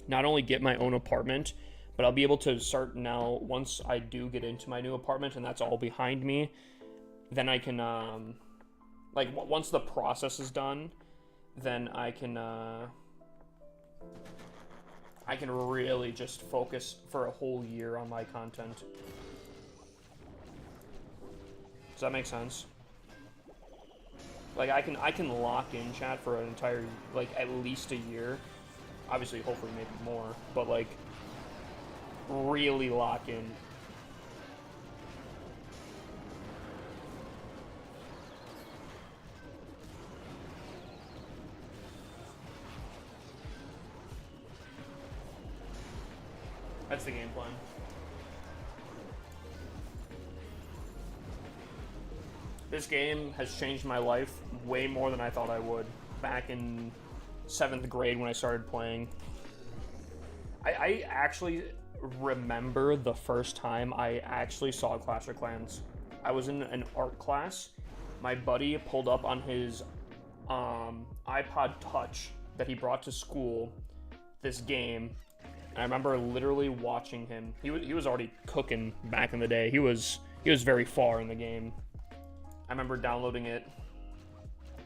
not only get my own apartment, but I'll be able to start now, once I do get into my new apartment and that's all behind me, then I can, like, once the process is done, then I can really just focus for a whole year on my content. Does that make sense? Like, I can lock in chat for an entire, like, at least a year. Obviously, hopefully maybe more, but, like, really lock in. That's the game plan. This game has changed my life way more than I thought I would back in 7th grade when I started playing. I actually remember the first time I actually saw Clash of Clans. I was in an art class. My buddy pulled up on his iPod Touch that he brought to school this game. And I remember literally watching him. He was already cooking back in the day. He was very far in the game. I remember downloading it.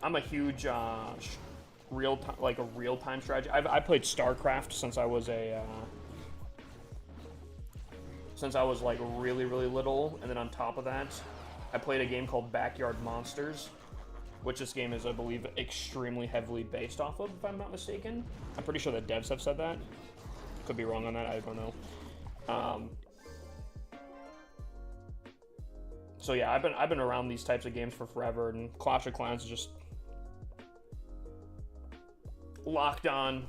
I'm a huge real-time strategy. I played StarCraft since I was like really little, and then on top of that, I played a game called Backyard Monsters, which this game is, I believe, extremely heavily based off of, if I'm not mistaken. I'm pretty sure the devs have said that. Could be wrong on that, I don't know. So yeah, I've been around these types of games for forever, and Clash of Clans is just locked on.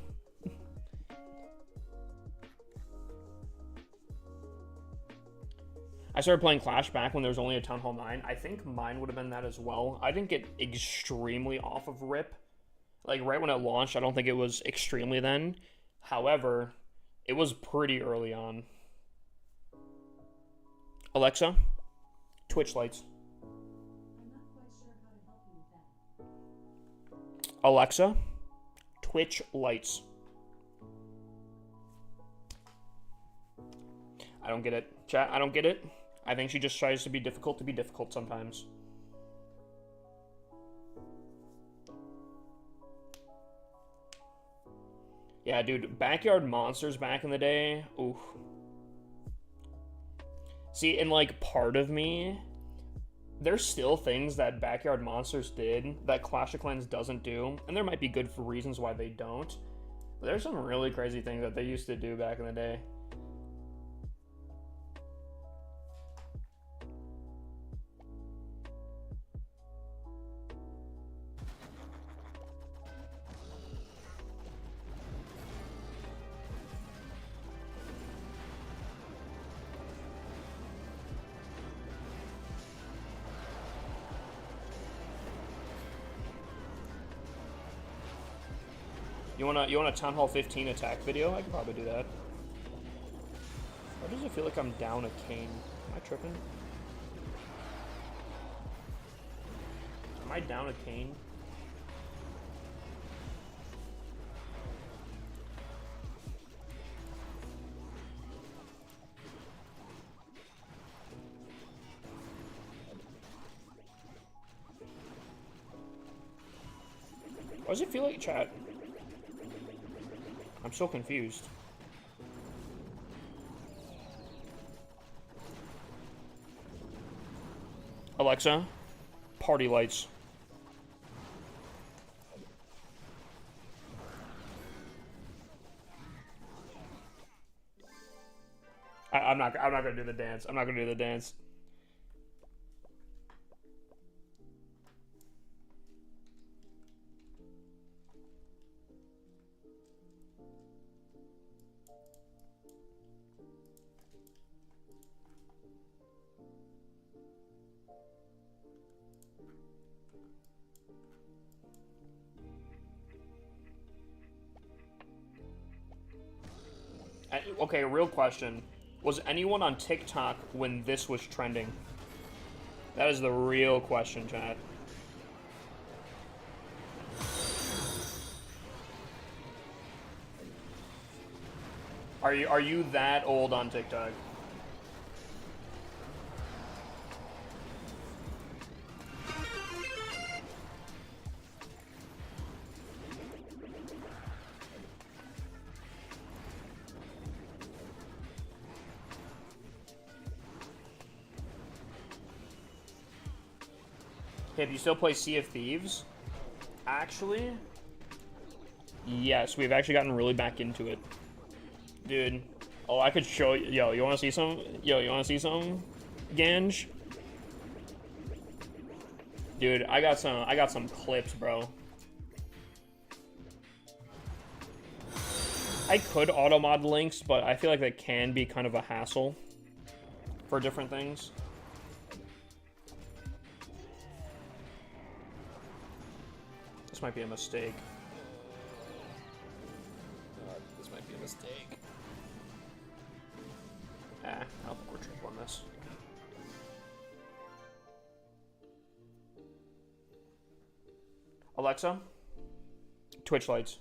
I started playing Clash back when there was only a Town Hall 9. I think mine would have been that as well. I didn't get extremely off of RIP. Like, right when it launched, I don't think it was extremely then. However, it was pretty early on. Alexa, Twitch lights. I'm not quite sure how to help you with that. Alexa, Twitch lights. I don't get it. Chat, I don't get it. I think she just tries to be difficult sometimes. Yeah, dude, Backyard Monsters back in the day, oof. See, and like part of me, there's still things that Backyard Monsters did that Clash of Clans doesn't do, and there might be good for reasons why they don't. But there's some really crazy things that they used to do back in the day. You want a Town Hall 15 attack video? I could probably do that. Why does it feel like I'm down a cane? Am I tripping? Am I down a cane? Why does it feel like chat? I'm so confused. Alexa, party lights. I'm not gonna do the dance. I'm not gonna do the dance. Okay, real question. Was anyone on TikTok when this was trending? That is the real question, chat. Are you that old on TikTok? Okay, do you still play Sea of Thieves? Actually, yes, we've actually gotten really back into it. Dude, oh, I could show you. Yo, you want to see some? Yo, you want to see some? Ganj? Dude, I got some clips, bro. I could auto mod links, but I feel like that can be kind of a hassle for different things. This might be a mistake. This might be a mistake. I don't think we're triple on this. Alexa, Twitch lights.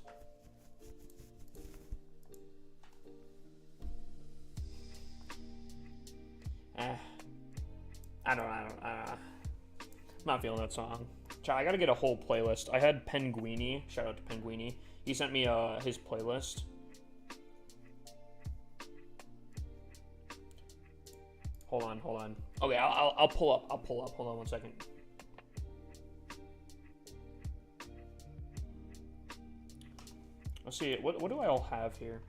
I don't I'm not feeling that song. I gotta get a whole playlist. I had Penguini. Shout out to Penguini. He sent me his playlist. Hold on. Okay, I'll pull up. Hold on 1 second. Let's see. What do I all have here?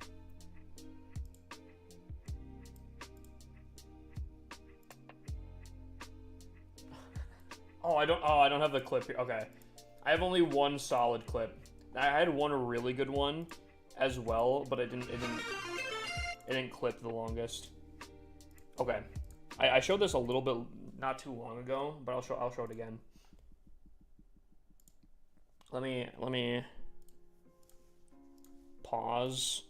I don't have the clip here. Okay. I have only one solid clip. I had one really good one as well, but it didn't clip the longest. Okay. I showed this a little bit not too long ago, but I'll show it again. Let me pause.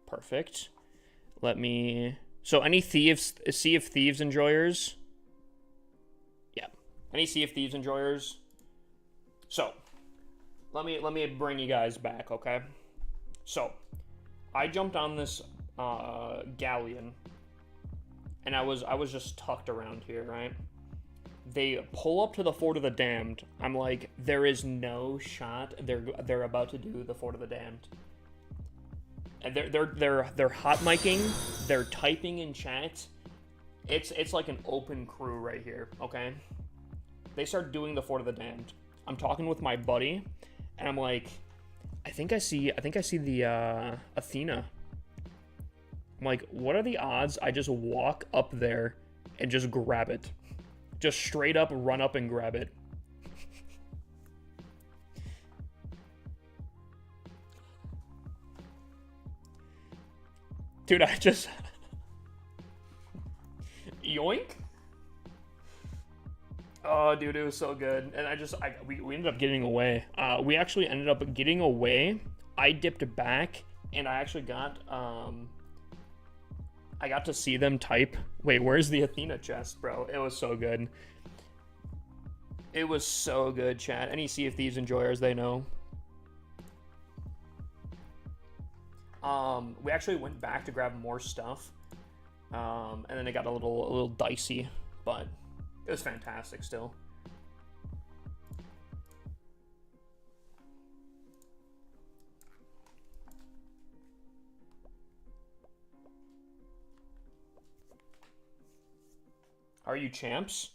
Perfect. So any Sea of Thieves enjoyers? Yeah. Any Sea of Thieves enjoyers? So, let me bring you guys back, okay? So, I jumped on this galleon, and I was just tucked around here, right? They pull up to the Fort of the Damned. I'm like, there is no shot they're about to do the Fort of the Damned. And they're hot micing, they're typing in chat. It's like an open crew right here, okay? They start doing the Fort of the Damned. I'm talking with my buddy, and I'm like, I think I see the Athena. I'm like, what are the odds I just walk up there and just grab it? Just straight up run up and grab it. Dude, I just... Yoink? Oh, dude, it was so good. And we ended up getting away. We actually ended up getting away. I dipped back, and I actually got, I got to see them type. Wait, where's the Athena chest, bro? It was so good. It was so good, chat. Any Sea of Thieves enjoyers, they know. We actually went back to grab more stuff. And then it got a little dicey, but it was fantastic still. Are you champs?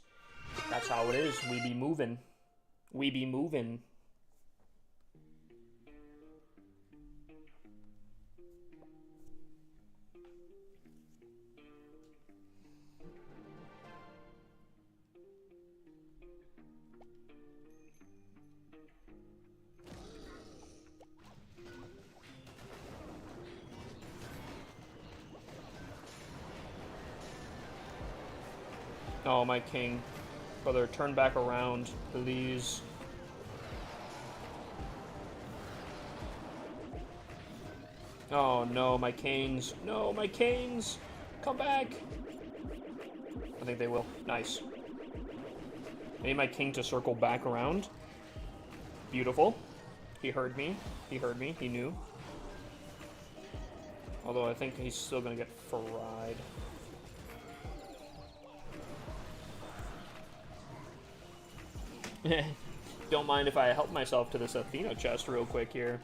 That's how it is. We be moving. We be moving. Oh, my king. Brother, turn back around, please. Oh, no, my canes. No, my canes! Come back! I think they will. Nice. I need my king to circle back around. Beautiful. He heard me. He heard me. He knew. Although I think he's still gonna get fried. Don't mind if I help myself to this Athena chest real quick here.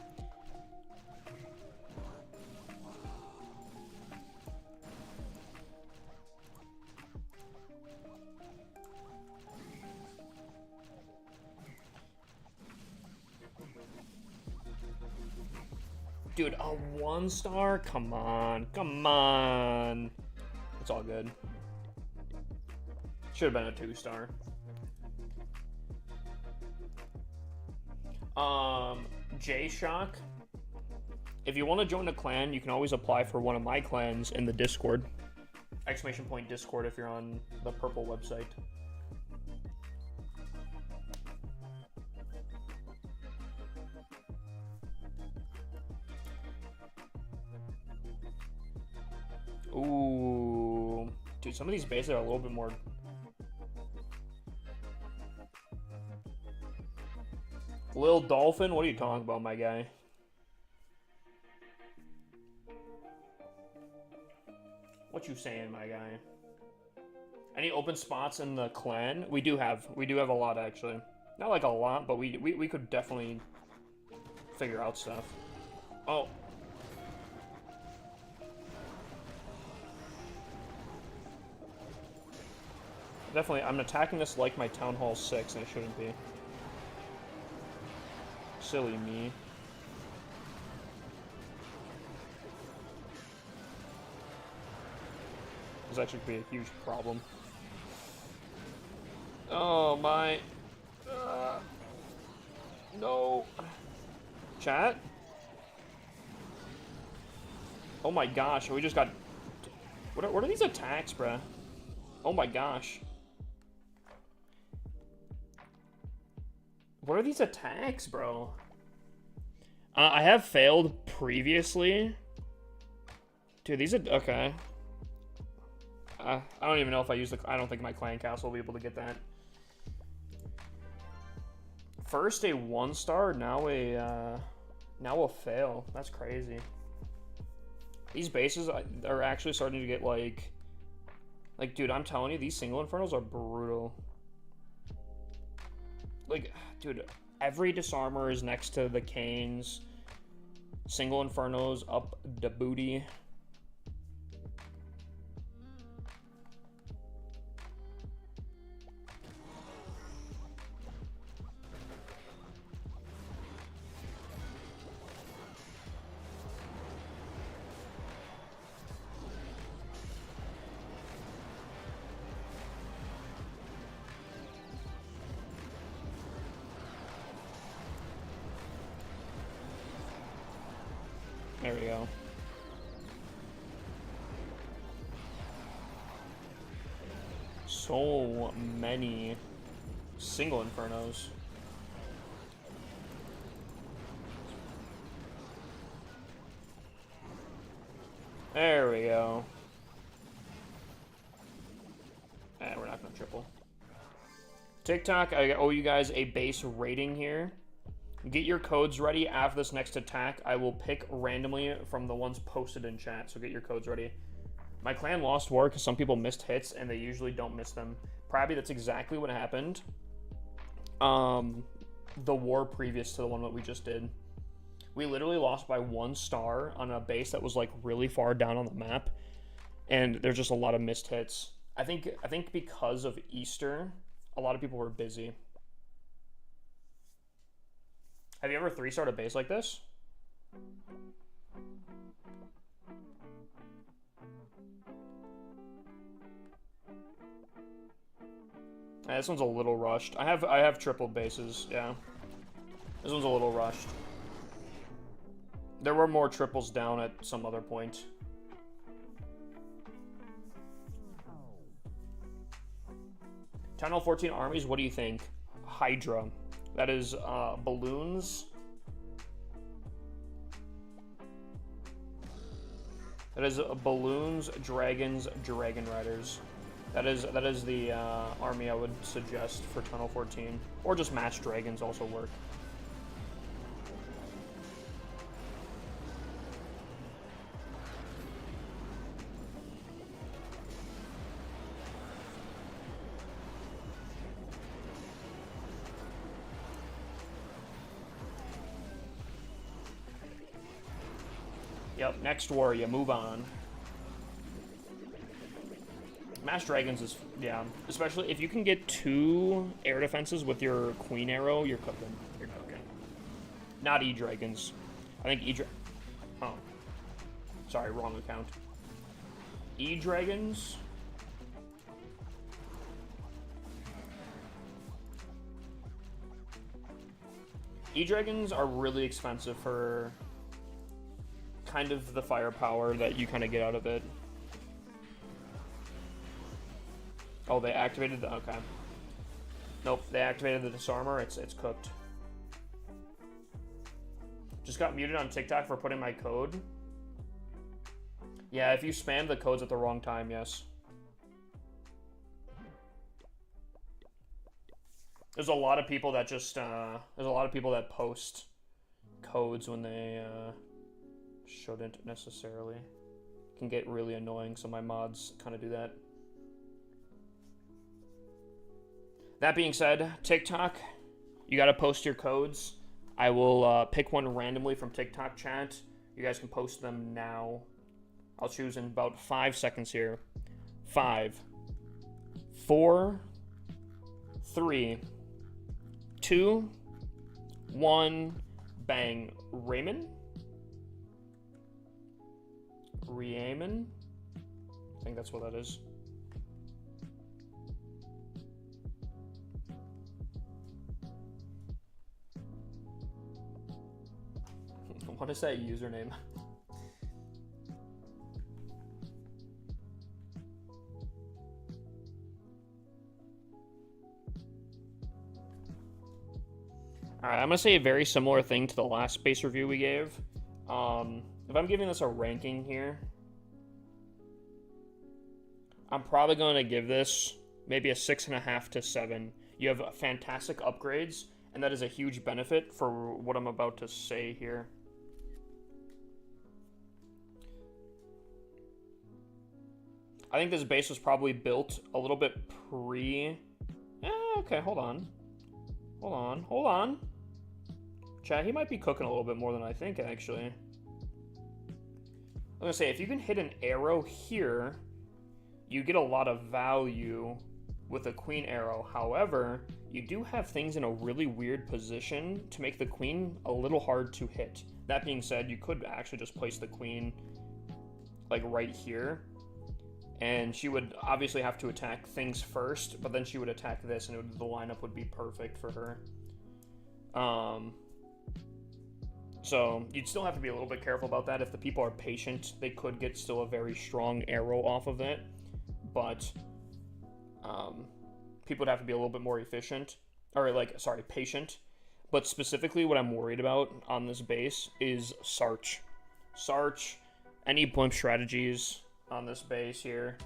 Dude, a 1-star? Come on. Come on. It's all good. Should have been a 2-star. J-Shock. If you want to join a clan, you can always apply for one of my clans in the Discord. ! Discord if you're on the purple website. Ooh. Dude, some of these bases are a little bit more... Lil Dolphin? What are you talking about, my guy? What you saying, my guy? Any open spots in the clan? We do have a lot, actually. Not like a lot, but we could definitely figure out stuff. Oh. Definitely, I'm attacking this like my Town Hall 6, and it shouldn't be. Silly me. This actually could be a huge problem. Oh my. No. Chat? Oh my gosh, we just got... What are these attacks, bruh? Oh my gosh. What are these attacks, bro? I have failed previously. Dude, these are... Okay. I don't even know if I use the... I don't think my clan castle will be able to get that. First a 1-star, now a fail. That's crazy. These bases are actually starting to get like, dude, I'm telling you, these single Infernos are brutal. Like, dude, every disarmor is next to the Canes. Single Infernos up the booty. There we go. So many single Infernos. There we go. We're not gonna triple. TikTok, I owe you guys a base rating here. Get your codes ready after this next attack. I will pick randomly from the ones posted in chat, so get your codes ready. My clan lost war because some people missed hits, and they usually don't miss them. Probably that's exactly what happened. The war previous to the one that we just did. We literally lost by 1 star on a base that was like really far down on the map, and there's just a lot of missed hits. I think because of Easter, a lot of people were busy. Have you ever 3-starred a base like this? This one's a little rushed. I have triple bases, yeah. This one's a little rushed. There were more triples down at some other point. Channel 14 armies, what do you think? Hydra. That is balloons. That is balloons, dragons, dragon riders. That is the army I would suggest for Tunnel 14, or just match dragons also work. Yep, next warrior, move on. Mass Dragons is, yeah, especially if you can get 2 air defenses with your Queen Arrow, you're cooking. You're cooking. Not E-Dragons. I think oh. Sorry, wrong account. E-Dragons. E-Dragons are really expensive for kind of the firepower that you kind of get out of it. Oh, they activated the, okay. Nope, they activated the disarmor, it's cooked. Just got muted on TikTok for putting my code. Yeah, if you spam the codes at the wrong time, yes. There's a lot of people that just, there's a lot of people that post codes when they, shouldn't necessarily. It can get really annoying, so my mods kind of do that. That being said, TikTok, you gotta post your codes. I will pick one randomly from TikTok chat. You guys can post them now. I'll choose in about 5 seconds here. 5, 4, 3, 2, 1, bang. Raymond? Riemann? I think that's what that is. What is that username? Alright, I'm going to say a very similar thing to the last base review we gave. If I'm giving this a ranking here, I'm probably going to give this maybe a 6.5 to 7. You have fantastic upgrades, and that is a huge benefit for what I'm about to say here. I think this base was probably built a little bit pre... okay, hold on. Hold on. Chat, he might be cooking a little bit more than I think, actually. I'm gonna say, if you can hit an arrow here, you get a lot of value with a queen arrow. However, you do have things in a really weird position to make the queen a little hard to hit. That being said, you could actually just place the queen like right here, and she would obviously have to attack things first, but then she would attack this, and the lineup would be perfect for her. So you'd still have to be a little bit careful about that. If the people are patient, they could get still a very strong arrow off of it, but people would have to be a little bit more efficient, or patient. But specifically what I'm worried about on this base is Sarch. Sarch, any blimp strategies on this base here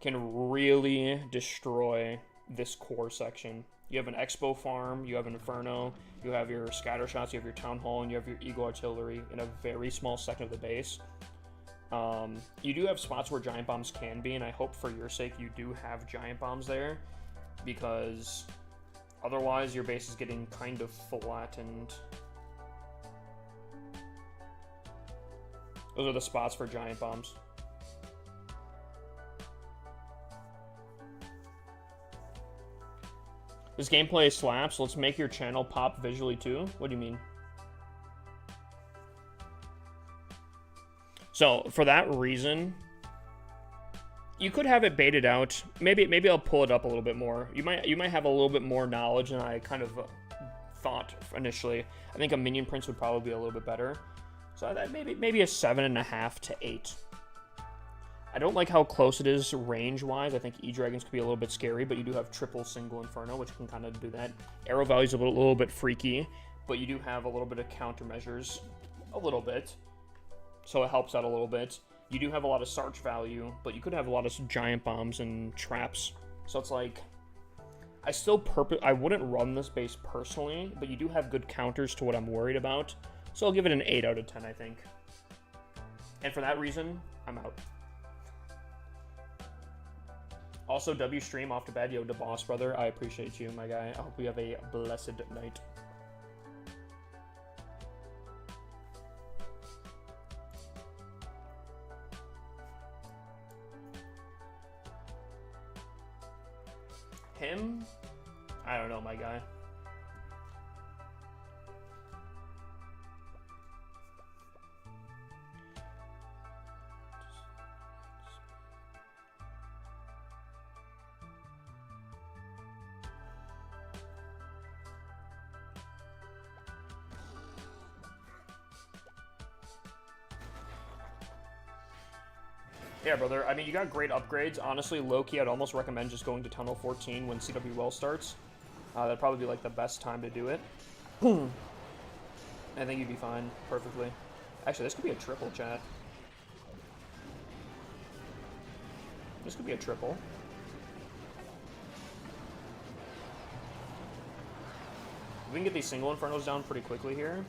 can really destroy this core section. You have an Expo farm, you have an Inferno, you have your scatter shots, you have your Town Hall, and you have your Eagle Artillery in a very small section of the base. You do have spots where Giant Bombs can be, and I hope for your sake you do have Giant Bombs there, because otherwise your base is getting kind of flattened. Those are the spots for Giant Bombs. This gameplay slaps. Let's make your channel pop visually too. What do you mean? So for that reason, you could have it baited out. Maybe I'll pull it up a little bit more. You might have a little bit more knowledge than I kind of thought initially. I think a Minion Prince would probably be a little bit better. So that maybe a 7.5 to 8. I don't like how close it is range-wise. I think E-Dragons could be a little bit scary, but you do have triple single Inferno, which can kind of do that. Arrow value's a little bit freaky, but you do have a little bit of countermeasures. A little bit. So it helps out a little bit. You do have a lot of Sarch value, but you could have a lot of Giant Bombs and traps. So it's like, I wouldn't run this base personally, but you do have good counters to what I'm worried about. So I'll give it an 8 out of 10, I think. And for that reason, I'm out. Also, W stream off to bed. Yo, the boss brother, I appreciate you, my guy. I hope we have a blessed night. Him? I don't know, my guy. Yeah, brother. I mean, you got great upgrades. Honestly, low-key, I'd almost recommend just going to Tunnel 14 when CWL starts. That'd probably be, like, the best time to do it. I think you'd be fine perfectly. Actually, this could be a triple, chat. This could be a triple. We can get these single Infernos down pretty quickly here.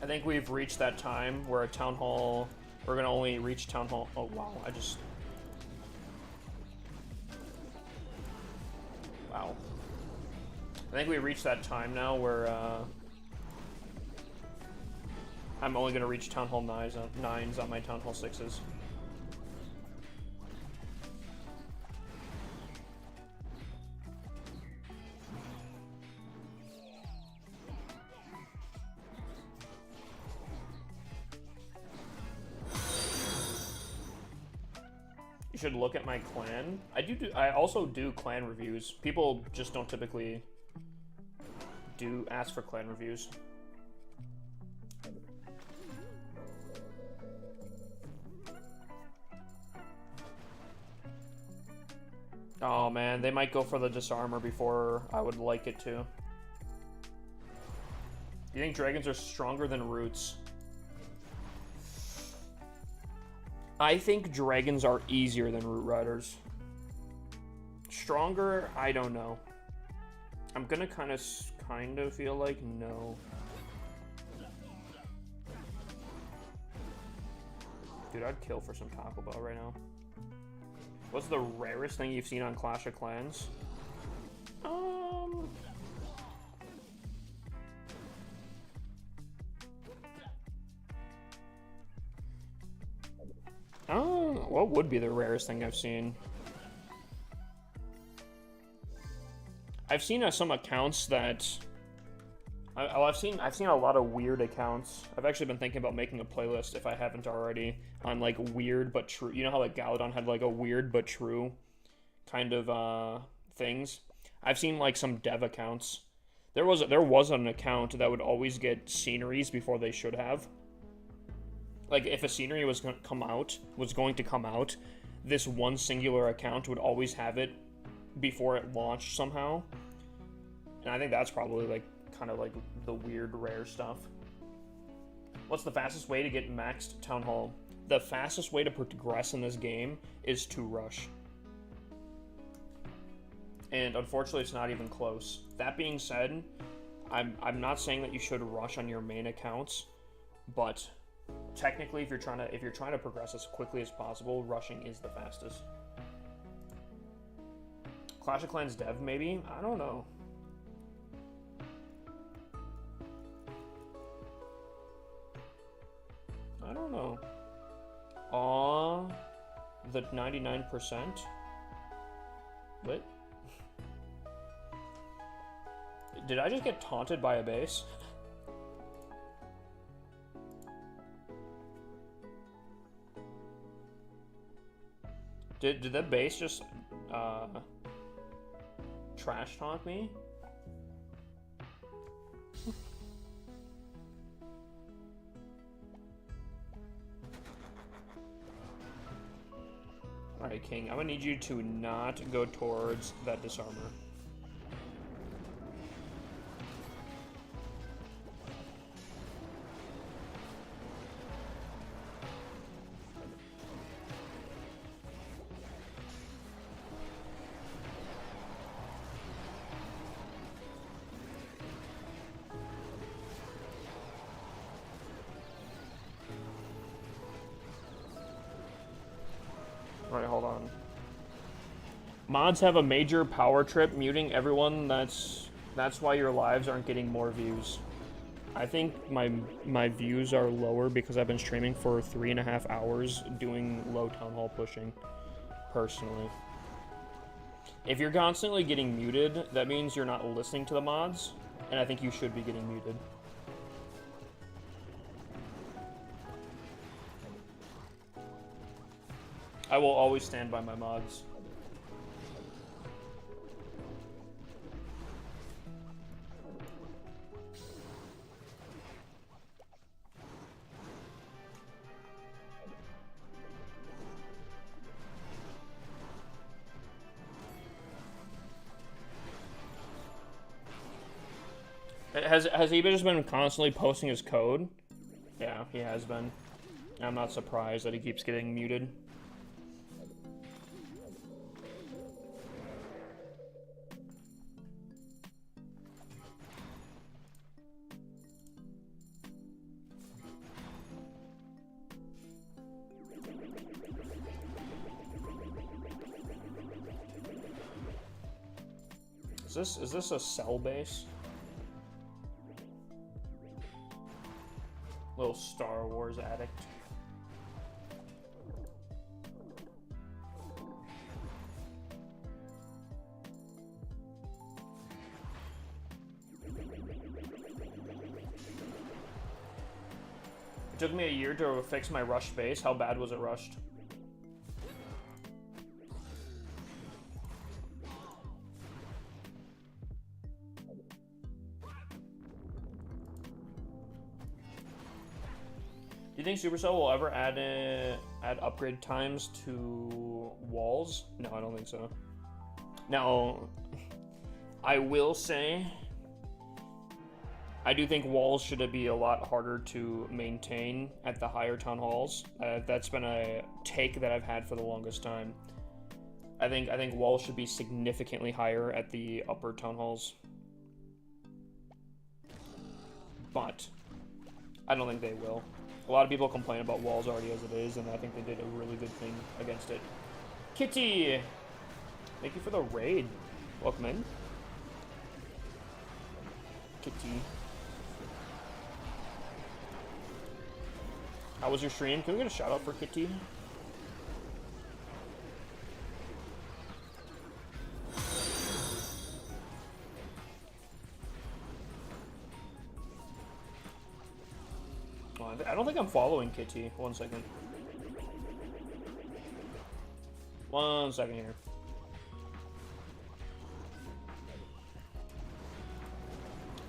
I think we've reached that time where a Town Hall, we're gonna only reach Town Hall. Oh wow, wow. I think we reached that time now where I'm only gonna reach Town Hall 9s on my Town Hall 6s. Should look at my clan. I also do clan reviews. People just don't typically ask for clan reviews. Oh man, they might go for the disarmor before I would like it to. Do you think dragons are stronger than roots? I think dragons are easier than root riders. Stronger? I don't know. I'm gonna kind of feel like no. Dude, I'd kill for some Taco Bell right now. What's the rarest thing you've seen on Clash of Clans? What would be the rarest thing I've seen? I've seen some accounts that I've seen a lot of weird accounts. I've actually been thinking about making a playlist, if I haven't already, on like weird but true. You know how like Galadon had like a weird but true kind of things. I've seen like some dev accounts. There was an account that would always get sceneries before they should have. Like if a scenery was going to come out, this one singular account would always have it before it launched somehow. And I think that's probably like kind of like the weird rare stuff. What's the fastest way to get maxed Town Hall? The fastest way to progress in this game is to rush. And unfortunately it's not even close. That being said, I'm not saying that you should rush on your main accounts, but technically if you're trying to progress as quickly as possible, rushing is the fastest. Clash of Clans dev, maybe? I don't know. I don't know. Aw, the 99%? What? Did I just get taunted by a base? Did that base just trash taunt me? Alright, King, I'm gonna need you to not go towards that disarmor. Alright, hold on. Mods have a major power trip, muting everyone. That's why your lives aren't getting more views. I think my views are lower because I've been streaming for 3.5 hours doing low town hall pushing, personally. If you're constantly getting muted, that means you're not listening to the mods, and I think you should be getting muted. I will always stand by my mods. Has he just been constantly posting his code? Yeah, he has been. I'm not surprised that he keeps getting muted. Is this a cell base? Little Star Wars addict. It took me a year to fix my rushed base. How bad was it rushed? Do you think Supercell will ever add upgrade times to walls? No, I don't think so. Now, I will say I do think walls should be a lot harder to maintain at the higher town halls. That's been a take that I've had for the longest time. I think walls should be significantly higher at the upper town halls. But I don't think they will. A lot of people complain about walls already as it is, and I think they did a really good thing against it. Kitty! Thank you for the raid. Welcome in. Kitty. How was your stream? Can we get a shout out for Kitty? Oh, I don't think I'm following Kitty. 1 second. 1 second here.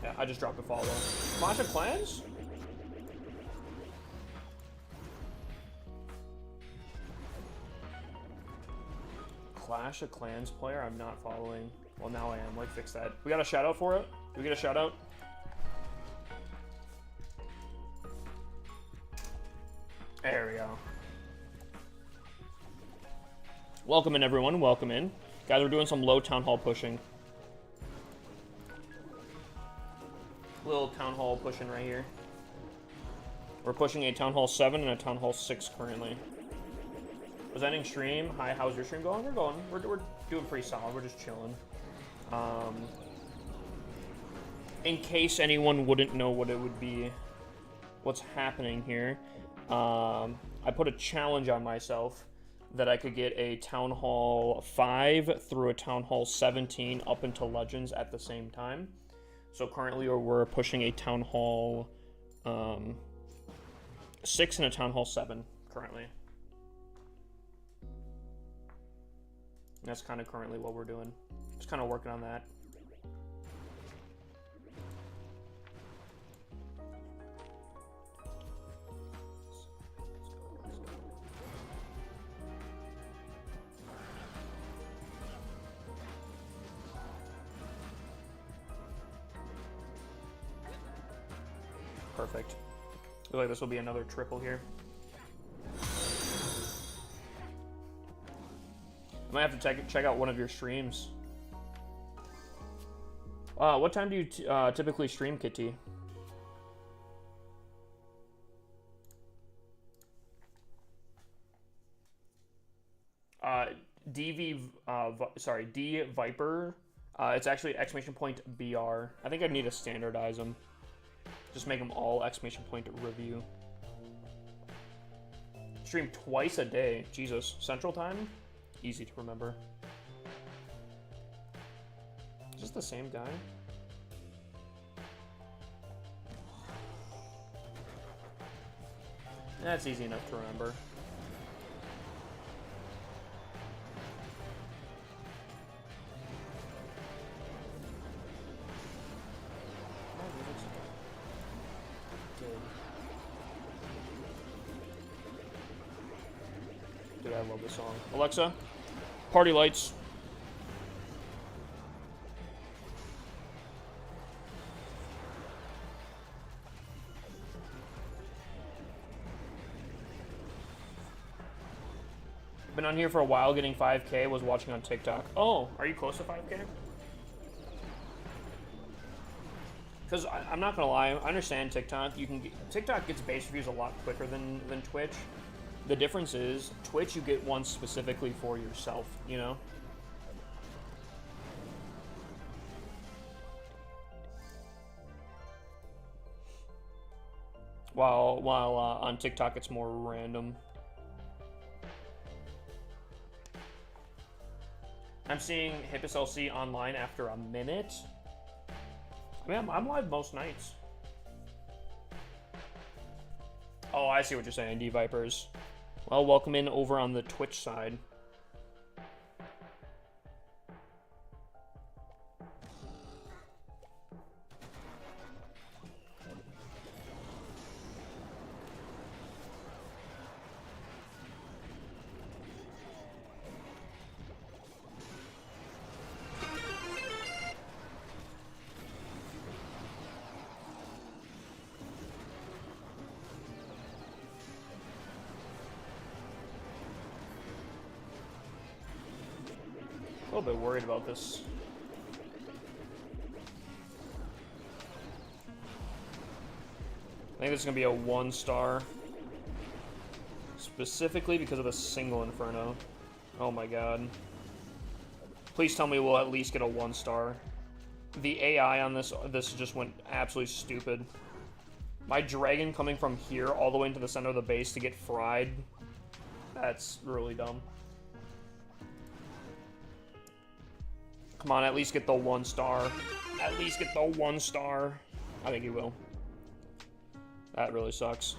Yeah, I just dropped a follow. Clash of Clans? Clash of Clans player I'm not following. Well, now I am. Like, fix that. We got a shout out for it? Do we get a shout out? There we go. Welcome in, everyone. Welcome in. Guys, we're doing some low town hall pushing. Little town hall pushing right here. We're pushing a town hall 7 and a town hall 6 currently. Was ending stream. Hi, how's your stream going? We're going. We're doing pretty solid. We're just chilling. In case anyone wouldn't know what it would be, what's happening here, I put a challenge on myself that I could get a Town Hall 5 through a Town Hall 17 up into Legends at the same time. So currently we're pushing a Town Hall 6 and a Town Hall 7 currently. And that's kind of currently what we're doing. Just kind of working on that. Perfect. I feel like this will be another triple here. I might have to check out one of your streams. What time do you typically stream, Kitty? D Viper. It's actually exclamation point BR. I think I need to standardize them. Just make them all exclamation point review. Stream twice a day. Jesus. Central time? Easy to remember. Is this the same guy? That's easy enough to remember. Dude, I love this song. Alexa, party lights. Been on here for a while, getting 5K, was watching on TikTok. Oh, are you close to 5K? Because I'm not gonna lie, I understand TikTok. TikTok gets base reviews a lot quicker than Twitch. The difference is, Twitch you get one specifically for yourself, you know? While on TikTok it's more random. I'm seeing Hippus LC online after a minute. I mean, I'm live most nights. Oh, I see what you're saying, D-Vipers. Well, welcome in over on the Twitch side. A little bit worried about this. I think this is going to be a 1-star. Specifically because of a single Inferno. Oh my god. Please tell me we'll at least get a 1-star. The AI on this just went absolutely stupid. My dragon coming from here all the way into the center of the base to get fried. That's really dumb. Come on, at least get the 1-star. At least get the 1-star. I think he will. That really sucks.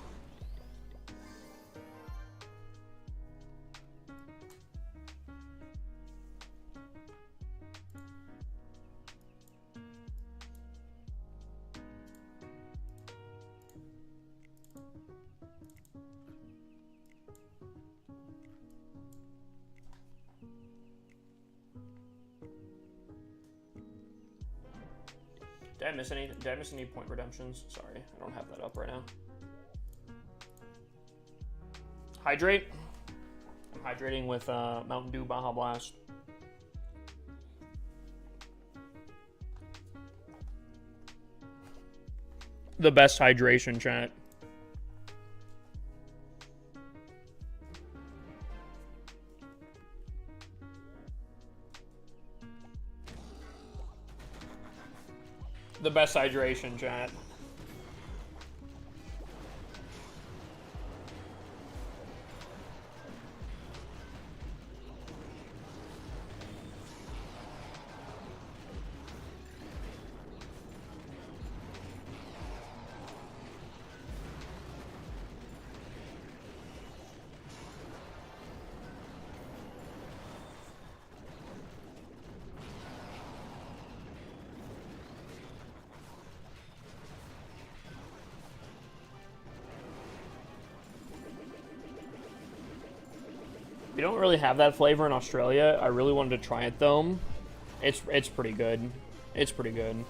Did I miss any point redemptions? Sorry, I don't have that up right now. Hydrate. I'm hydrating with Mountain Dew Baja Blast. The best hydration, chat. The best hydration, chat. We don't really have that flavor in Australia. I really wanted to try it though. It's pretty good. It's pretty good.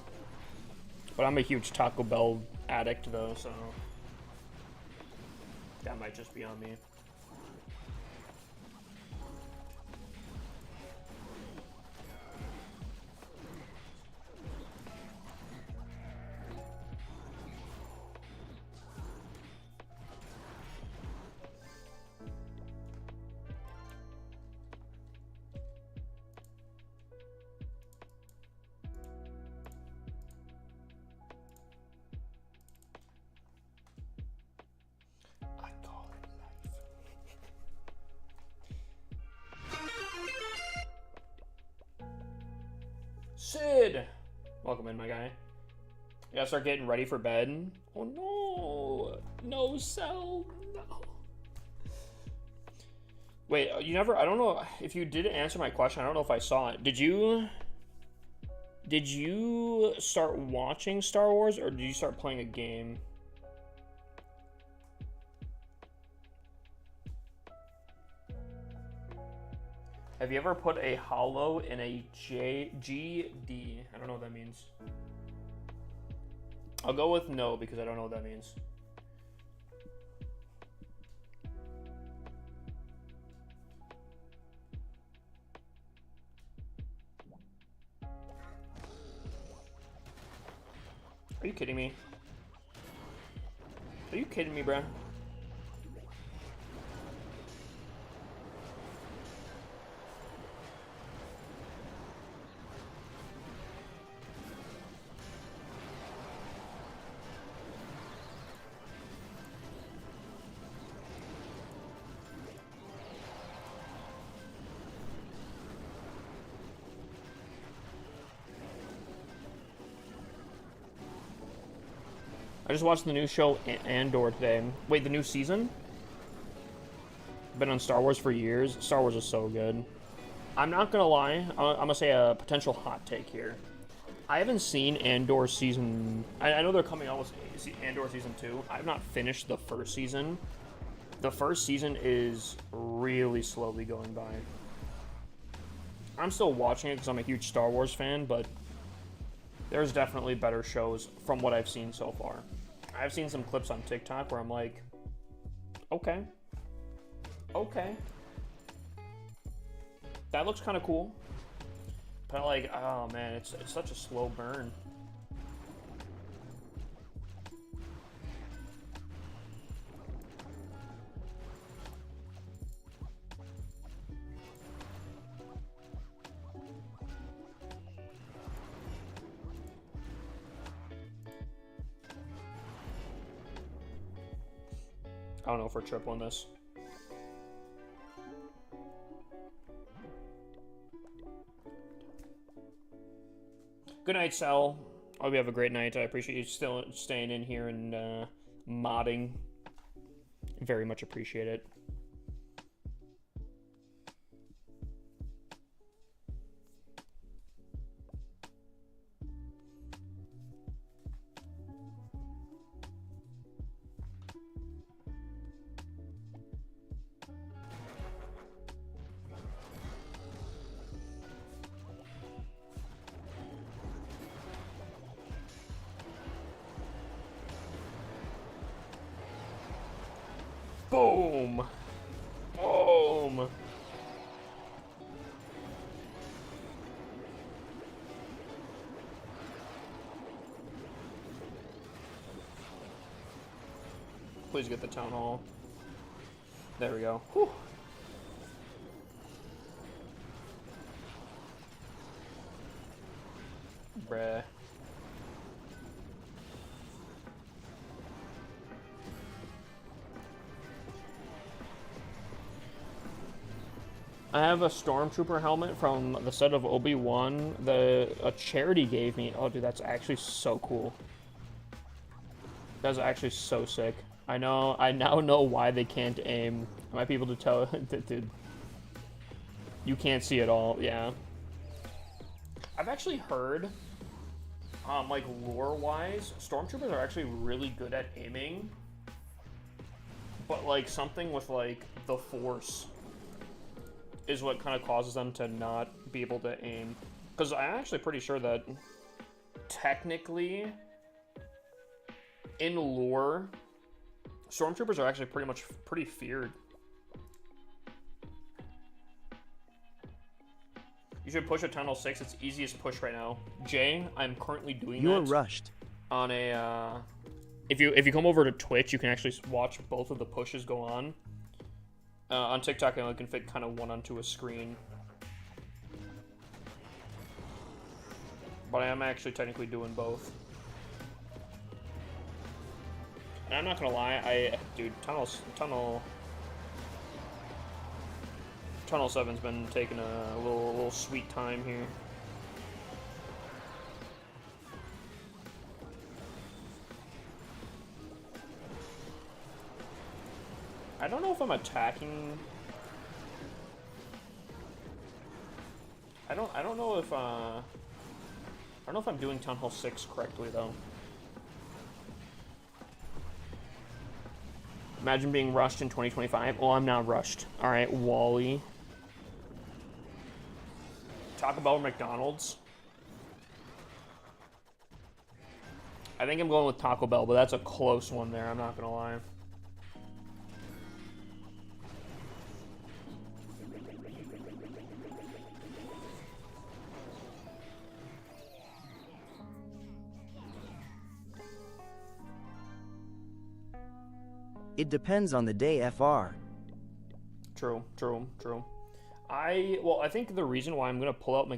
But I'm a huge Taco Bell addict though, so that might just be on me. Sid! Welcome in, my guy. You gotta start getting ready for bed. Oh no! No, Cell! No. Wait, you never... I don't know if you did answer my question. I don't know if I saw it. Did you start watching Star Wars, or did you start playing a game? Have you ever put a hollow in a GD? I don't know what that means. I'll go with no because I don't know what that means. Are you kidding me? Are you kidding me, bruh? I just watched the new show Andor today. Wait, the new season? Been on Star Wars for years. Star Wars is so good. I'm not gonna lie. I'm gonna say a potential hot take here. I haven't seen Andor season... I know they're coming out with Andor season 2. I've not finished the first season. The first season is really slowly going by. I'm still watching it because I'm a huge Star Wars fan, but there's definitely better shows from what I've seen so far. I've seen some clips on TikTok where I'm like, okay. Okay. That looks kind of cool. But like, oh man, it's such a slow burn. I don't know if we're tripling this. Good night, Sal. I hope you have a great night. I appreciate you still staying in here and modding. Very much appreciate it. Boom! Boom! Please get the town hall. There we go. Whew. Bruh. I have a Stormtrooper helmet from the set of Obi-Wan a charity gave me. Oh, dude, that's actually so cool. That's actually so sick. I now know why they can't aim. I might be able to tell, dude. You can't see it all, yeah. I've actually heard, like lore-wise, Stormtroopers are actually really good at aiming. But like something with like the Force is what kind of causes them to not be able to aim. Because I'm actually pretty sure that technically, in lore, Stormtroopers are actually pretty feared. You should push a Tunnel 6. It's easiest push right now. Jay, I'm currently doing You're that. rushed. On a, if you come over to Twitch, you can actually watch both of the pushes go on. On TikTok, I only can fit kind of one onto a screen. But I am actually technically doing both. And I'm not gonna lie, dude, Tunnel 7's been taking a little sweet time here. I don't know if I'm attacking. I don't know if I don't know if I'm doing Town Hall 6 correctly though. Imagine being rushed in 2025. Oh, I'm not rushed. All right, Wally. Taco Bell or McDonald's? I think I'm going with Taco Bell, but that's a close one there. I'm not gonna lie. It depends on the day, FR. True. Well, I think the reason why I'm gonna pull out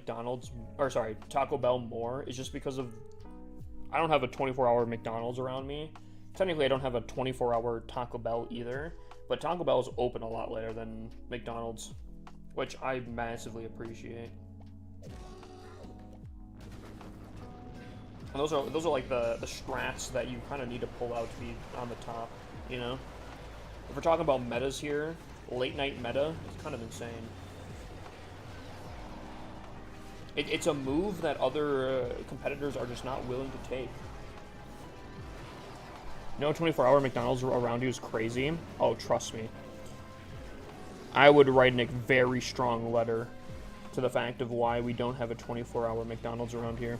Taco Bell more is just because of I don't have a 24-hour McDonald's around me. Technically, I don't have a 24-hour Taco Bell either, but Taco Bell is open a lot later than McDonald's, which I massively appreciate. And those are like the strats that you kind of need to pull out to be on the top, you know? If we're talking about metas here, late night meta, it's kind of insane. It's a move that other competitors are just not willing to take. No 24-hour McDonald's around you is crazy. Oh, trust me. I would write a very strong letter to the fact of why we don't have a 24-hour McDonald's around here.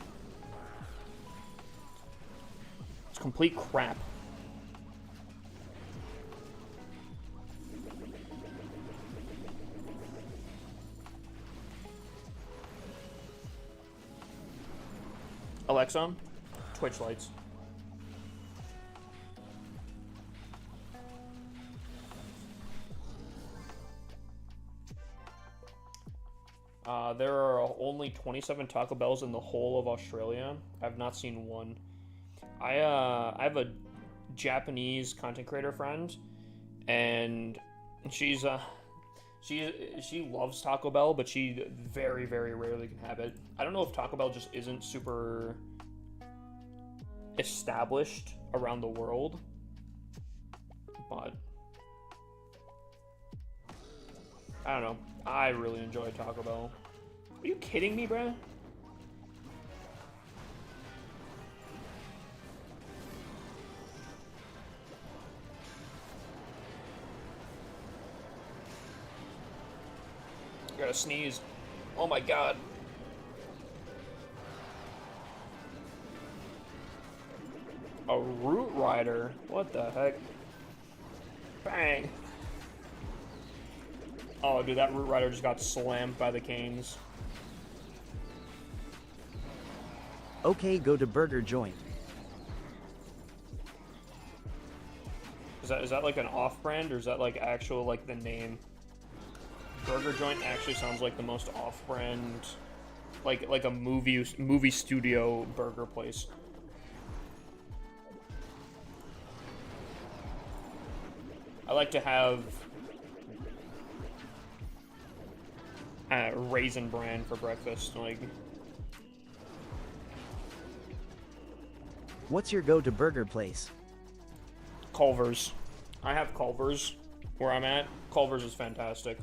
It's complete crap. Alexa, Twitch lights. There are only 27 Taco Bells in the whole of Australia. I've not seen one. I have a Japanese content creator friend, and she loves Taco Bell, but she very, very rarely can have it. I don't know if Taco Bell just isn't super established around the world, but I don't know. I really enjoy Taco Bell. Are you kidding me, bruh? I gotta sneeze. Oh my god. A Root Rider? What the heck? Bang. Oh, dude, that Root Rider just got slammed by the canes. Okay, go to Burger Joint. Is that like an off-brand, or is that like actual, like, the name? Burger Joint actually sounds like the most off-brand, like a movie studio burger place. I like to have Raisin Bran for breakfast, like. What's your go-to burger place? Culver's. I have Culver's where I'm at. Culver's is fantastic.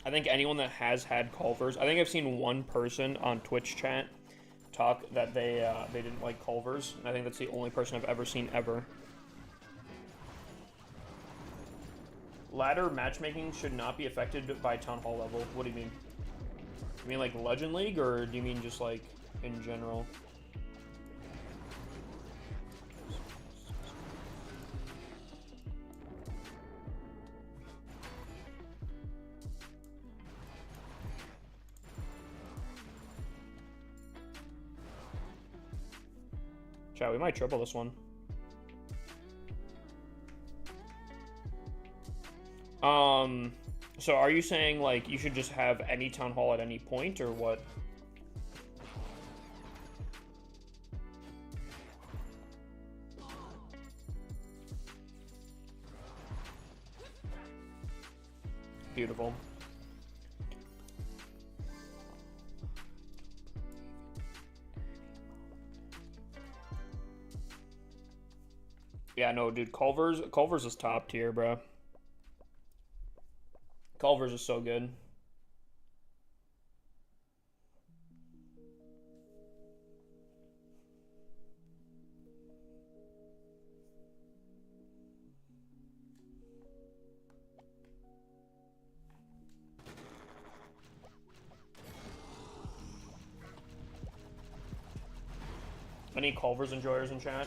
I think anyone that has had Culver's, I think I've seen one person on Twitch chat talk that they didn't like Culver's, and I think that's the only person I've ever seen ever. Ladder matchmaking should not be affected by Town Hall level. What do you mean? You mean like Legend League, or do you mean just like in general? Chat, we might triple this one. So are you saying, like, you should just have any Town Hall at any point, or what? Beautiful. Yeah, no, dude, Culver's is top tier, bro. Culver's is so good. Any Culver's enjoyers in chat?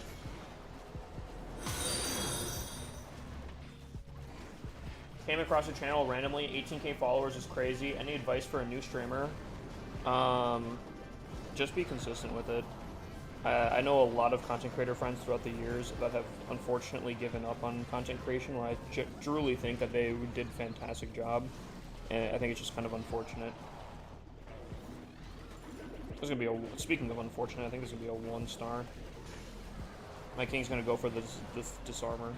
Came across your channel randomly. 18K followers is crazy. Any advice for a new streamer? Just be consistent with it. I know a lot of content creator friends throughout the years that have unfortunately given up on content creation, where I truly think that they did a fantastic job, and I think it's just kind of unfortunate. This is gonna be a. Speaking of unfortunate, I think this is gonna be a 1-star. My king's gonna go for this disarmor.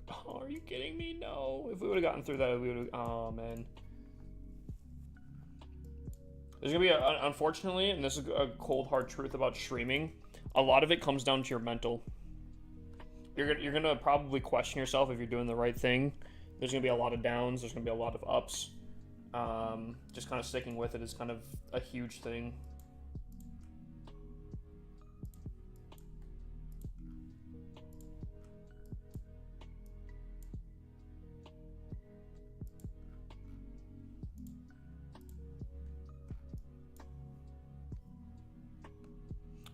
Oh, are you kidding me? No. If we would have gotten through that, we would have. Oh man. There's gonna be unfortunately, and this is a cold hard truth about streaming. A lot of it comes down to your mental. You're gonna probably question yourself if you're doing the right thing. There's gonna be a lot of downs. There's gonna be a lot of ups. Just kind of sticking with it is kind of a huge thing.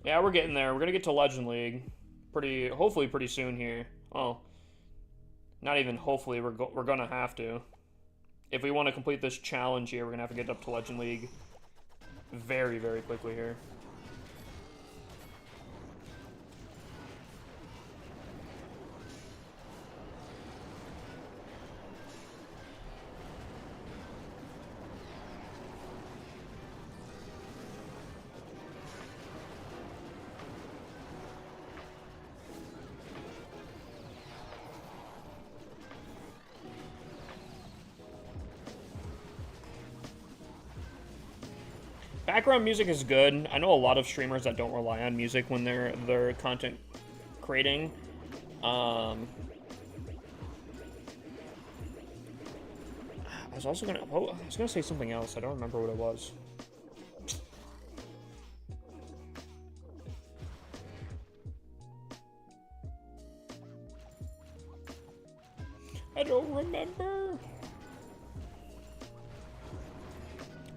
Yeah, we're getting there. We're gonna get to Legend League hopefully pretty soon here. Oh, Not even hopefully, we're gonna have to. If we want to complete this challenge here, we're gonna have to get up to Legend League very, very quickly here. Background music is good. I know a lot of streamers that don't rely on music when they're content creating. I was gonna say something else. I don't remember what it was. I don't remember.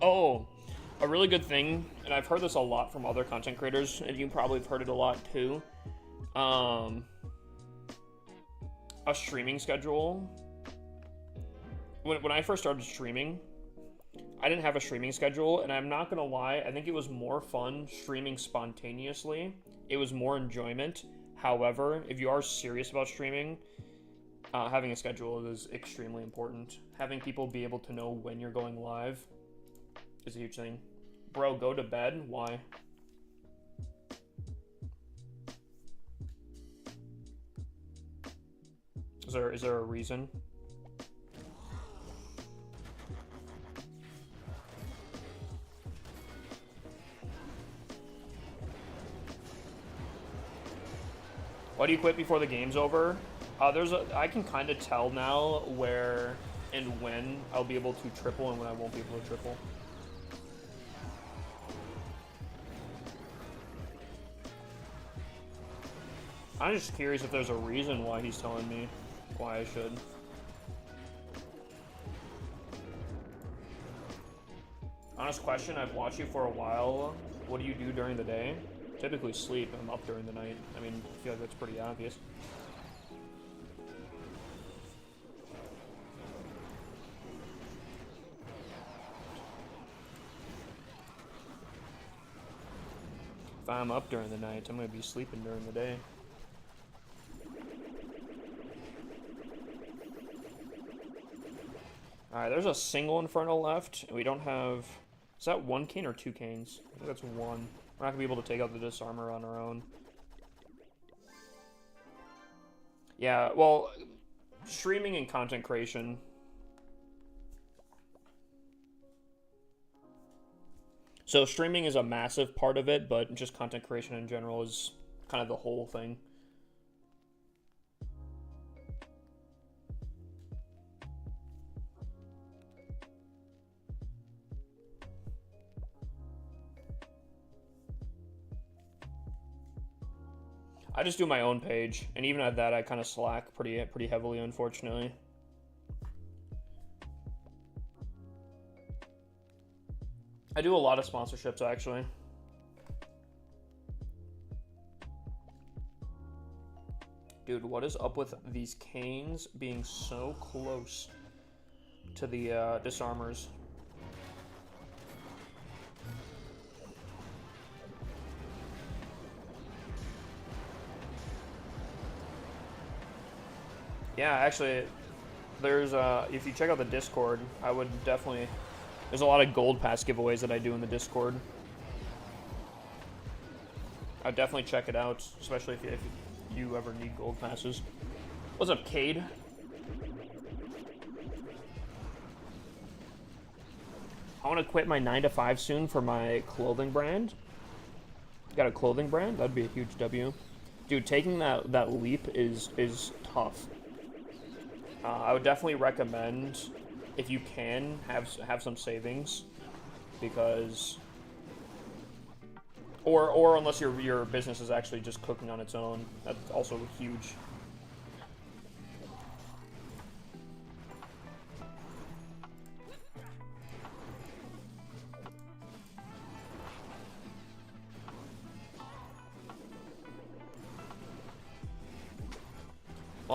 Oh. A really good thing, and I've heard this a lot from other content creators, and you probably have heard it a lot too. A streaming schedule. When I first started streaming, I didn't have a streaming schedule, and I'm not gonna lie, I think it was more fun streaming spontaneously. It was more enjoyment. However, if you are serious about streaming, having a schedule is extremely important. Having people be able to know when you're going live is a huge thing. Bro, go to bed? Why? Is there a reason? Why do you quit before the game's over? I can kind of tell now where and when I'll be able to triple and when I won't be able to triple. I'm just curious if there's a reason why he's telling me why I should. Honest question, I've watched you for a while. What do you do during the day? Typically sleep. I'm up during the night. I mean, I feel like that's pretty obvious. If I'm up during the night, I'm going to be sleeping during the day. Alright, there's a single Inferno left, and we don't have... Is that one cane or two canes? I think that's one. We're not going to be able to take out the Disarmor on our own. Yeah, well, streaming and content creation. So streaming is a massive part of it, but just content creation in general is kind of the whole thing. I just do my own page, and even at that, I kind of slack pretty heavily, unfortunately. I do a lot of sponsorships, actually. Dude, what is up with these canes being so close to the Disarmors? Yeah, actually, there's, if you check out the Discord, I would definitely, there's a lot of gold pass giveaways that I do in the Discord. I'd definitely check it out, especially if you ever need gold passes. What's up, Cade? I want to quit my 9 to 5 soon for my clothing brand. Got a clothing brand? That'd be a huge W. Dude, taking that leap is tough. I would definitely recommend, if you can, have some savings, because, or unless your business is actually just cooking on its own, that's also huge.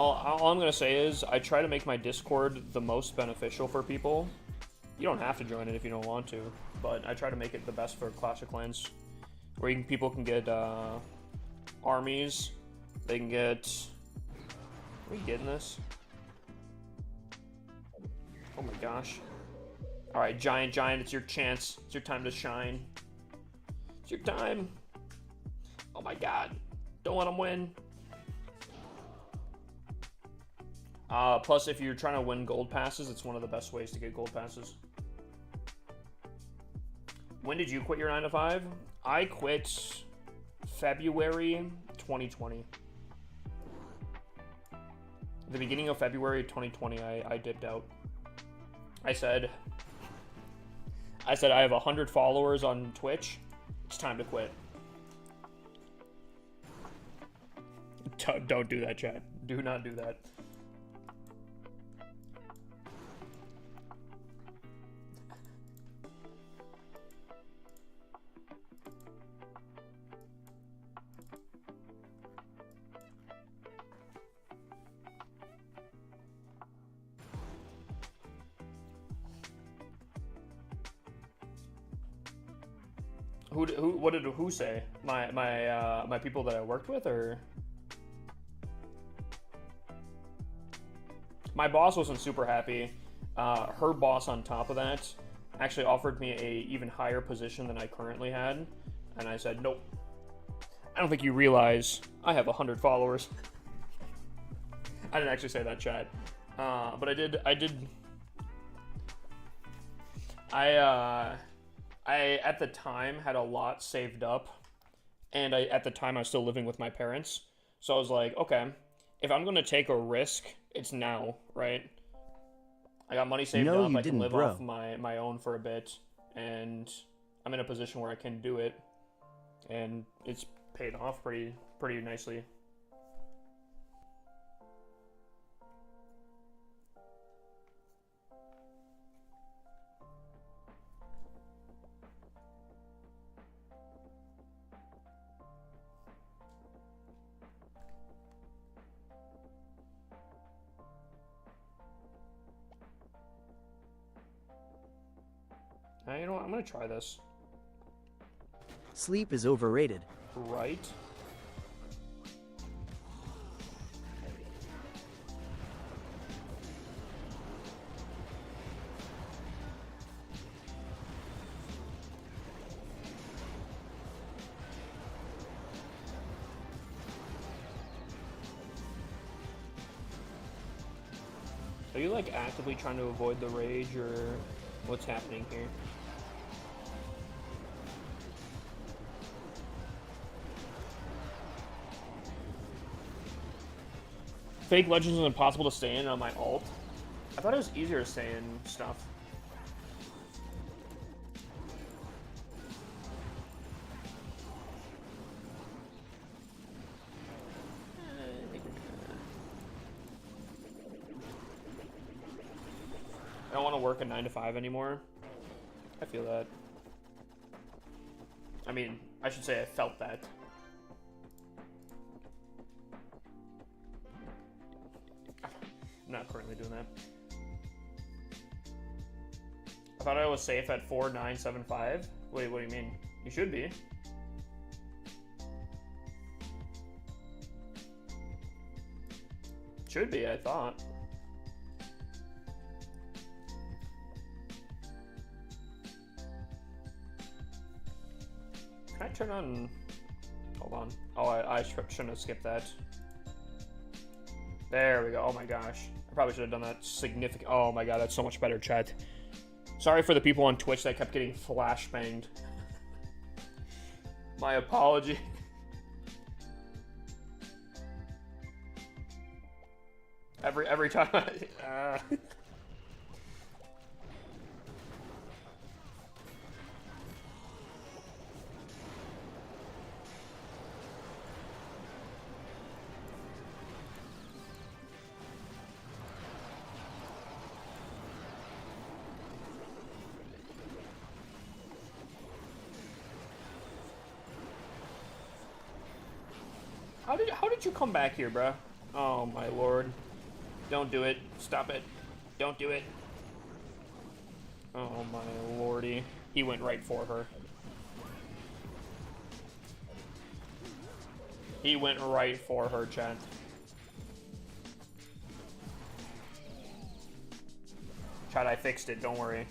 all I'm gonna say is I try to make my Discord the most beneficial for people. You don't have to join it if you don't want to, but I try to make it the best for Clash of Clans, where people can get armies. They can get. Are we getting this? Oh my gosh! All right, Giant, it's your chance. It's your time to shine. It's your time. Oh my God! Don't let them win. Plus, if you're trying to win gold passes, it's one of the best ways to get gold passes. When did you quit your 9 to 5? I quit February 2020. The beginning of February 2020, I dipped out. I said I have 100 followers on Twitch. It's time to quit. Don't do that, chat. Do not do that. What did who say? My people that I worked with, or my boss wasn't super happy. Her boss on top of that actually offered me a even higher position than I currently had, and I said nope. I don't think you realize I have 100 followers. I didn't actually say that, chat, but I did. I at the time had a lot saved up, and at the time I was still living with my parents, so I was like, okay, if I'm gonna take a risk, it's now, right? I got money saved up, I can live off my own for a bit, and I'm in a position where I can do it, and it's paid off pretty nicely. You know what? I'm gonna try this. Sleep is overrated. Right? Are you like actively trying to avoid the rage, or what's happening here? Fake Legends is impossible to stay in on my alt. I thought it was easier to stay in stuff. I don't want to work a 9 to 5 anymore. I feel that. I mean, I should say I felt that. I'm not currently doing that. I thought I was safe at 4975. Wait, what do you mean? You should be. Should be, I thought. Can I turn on... Hold on. Oh, I shouldn't have skipped that. There we go. Oh my gosh. I probably should have done that significant. Oh my god, that's so much better, chat. Sorry for the people on Twitch that kept getting flashbanged. My apology. Every time How did you come back here, bro? Oh my lord. Don't do it. Stop it. Don't do it. Oh my lordy. He went right for her. He went right for her, chat. Chat, I fixed it, don't worry.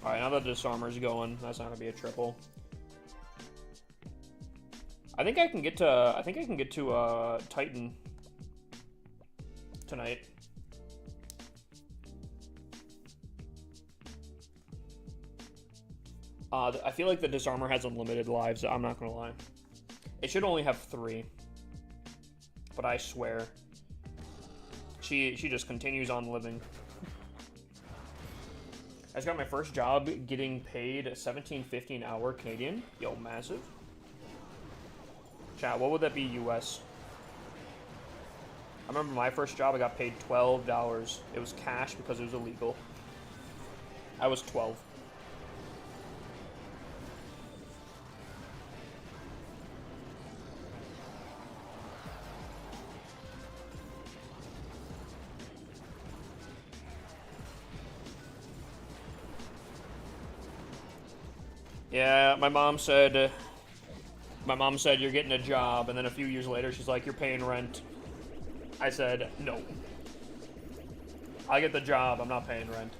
Alright, now the disarmer's going. That's not gonna be a triple. I think I can get to Titan tonight. I feel like the disarmer has unlimited lives, I'm not gonna lie. It should only have 3. But I swear. She just continues on living. I just got my first job getting paid $17.50 an hour Canadian. Yo, massive. Chat, what would that be US? I remember my first job, I got paid $12. It was cash because it was illegal. I was 12. Yeah, my mom said you're getting a job, and then a few years later she's like, you're paying rent. I said, no. I get the job, I'm not paying rent.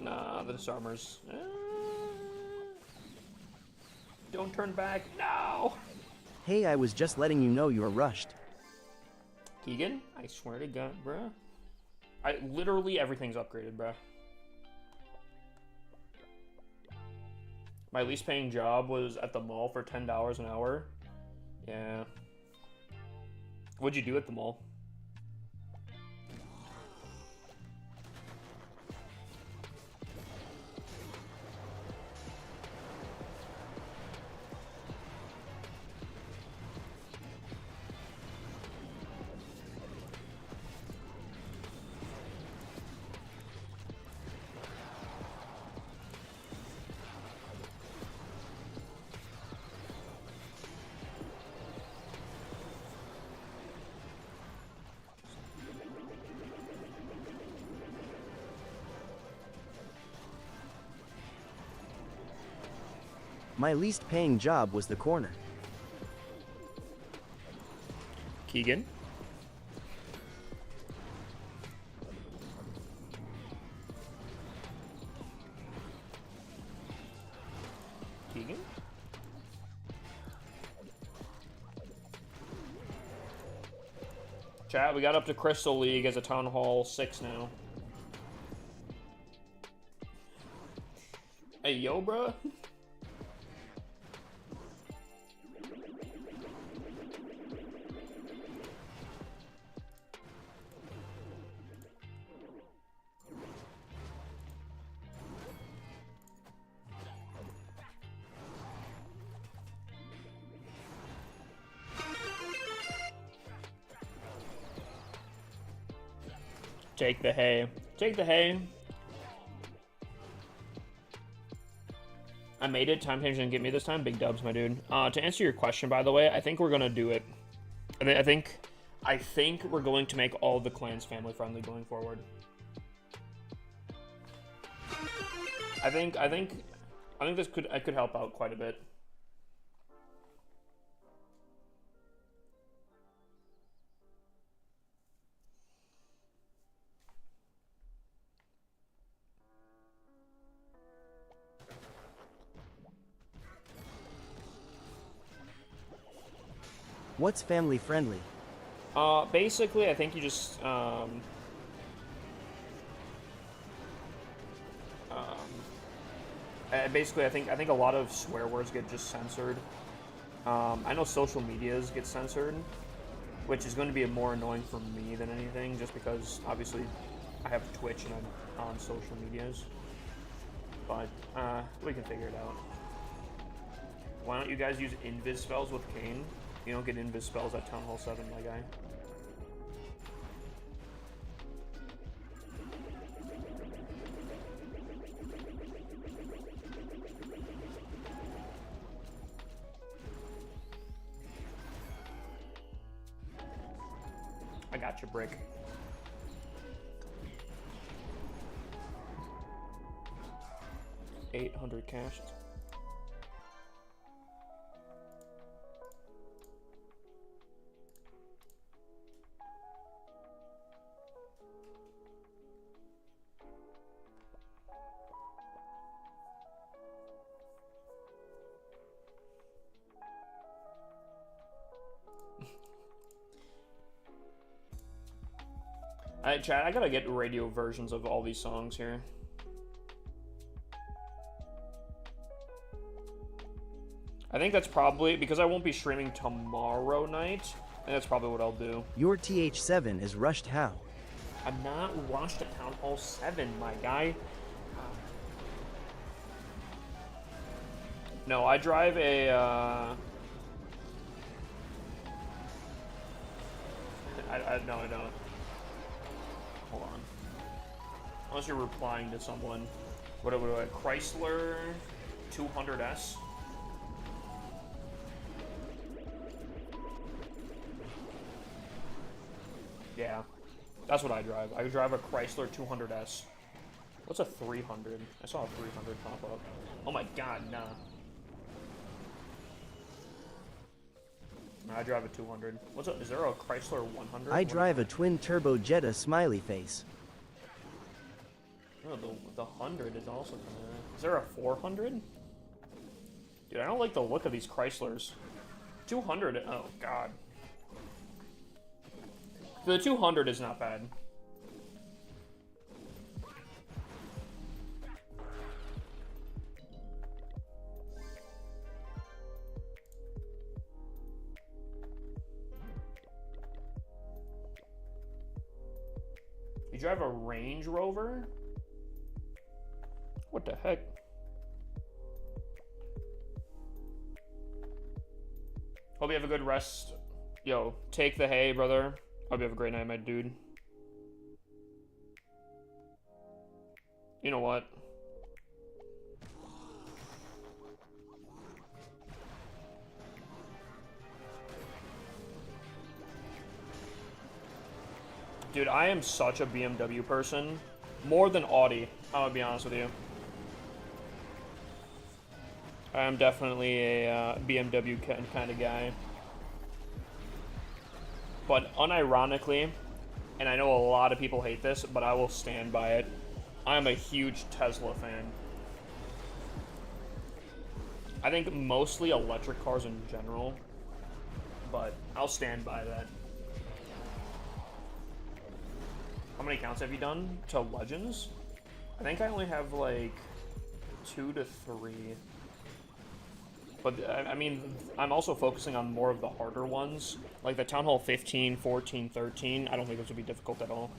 Nah, the disarmers. Don't turn back. No! Hey, I was just letting you know you're rushed. Keegan, I swear to God, bruh. Literally everything's upgraded, bruh. My least paying job was at the mall for $10 an hour. Yeah. What'd you do at the mall? My least paying job was the corner. Keegan? Keegan? Chat, we got up to Crystal League as a Town Hall 6 now. Hey, yo, bruh. Take the hay. Take the hay. I made it. Time change didn't get me this time. Big dubs, my dude. To answer your question, by the way, I think we're gonna do it. I think we're going to make all the clans family friendly going forward. I think this could help out quite a bit. What's family friendly? Basically, I think you just, basically, I think a lot of swear words get just censored. I know social medias get censored, which is going to be more annoying for me than anything, just because, obviously, I have Twitch and I'm on social medias. But, we can figure it out. Why don't you guys use invis spells with Kane? You don't get invis spells at Town Hall 7, my guy. I got you, Brick. $800 cash. Alright, chat, I gotta get radio versions of all these songs here. I think that's probably, because I won't be streaming tomorrow night, I think that's probably what I'll do. Your TH7 is rushed how? I'm not rushed at Town Hall 7, my guy. No, I drive a, no, I don't. Hold on. Unless you're replying to someone. What Chrysler 200S? Yeah. That's what I drive. I drive a Chrysler 200S. What's a 300? I saw a 300 pop up. Oh my god, nah. I drive a 200. Is there a Chrysler 100? I drive a twin turbo Jetta smiley face. Oh, the 100 is also kind of... Is there a 400? Dude, I don't like the look of these Chryslers. 200, oh god. The 200 is not bad. You drive a Range Rover? What the heck? Hope you have a good rest. Yo, take the hay, brother. Hope you have a great night, my dude. You know what? Dude, I am such a BMW person. More than Audi, I'm gonna be honest with you. I am definitely a BMW kind of guy. But unironically, and I know a lot of people hate this, but I will stand by it, I'm a huge Tesla fan. I think mostly electric cars in general, but I'll stand by that. How many counts have you done to Legends? I think I only have like 2 to 3. But, I mean, I'm also focusing on more of the harder ones. Like the Town Hall 15, 14, 13. I don't think those would be difficult at all.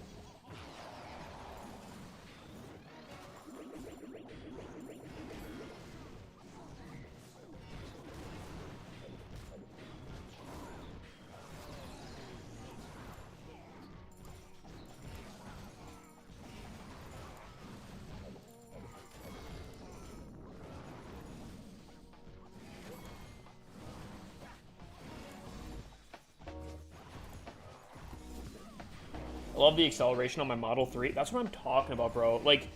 I love the acceleration on my Model 3. That's what I'm talking about, bro. Like,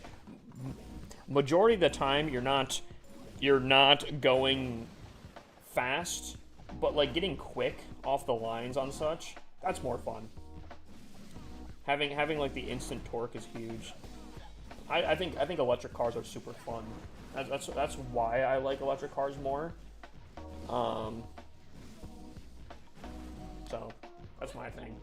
majority of the time, you're not going fast, but like getting quick off the lines on such, that's more fun. Having like the instant torque is huge. I think electric cars are super fun. That's why I like electric cars more. So that's my thing.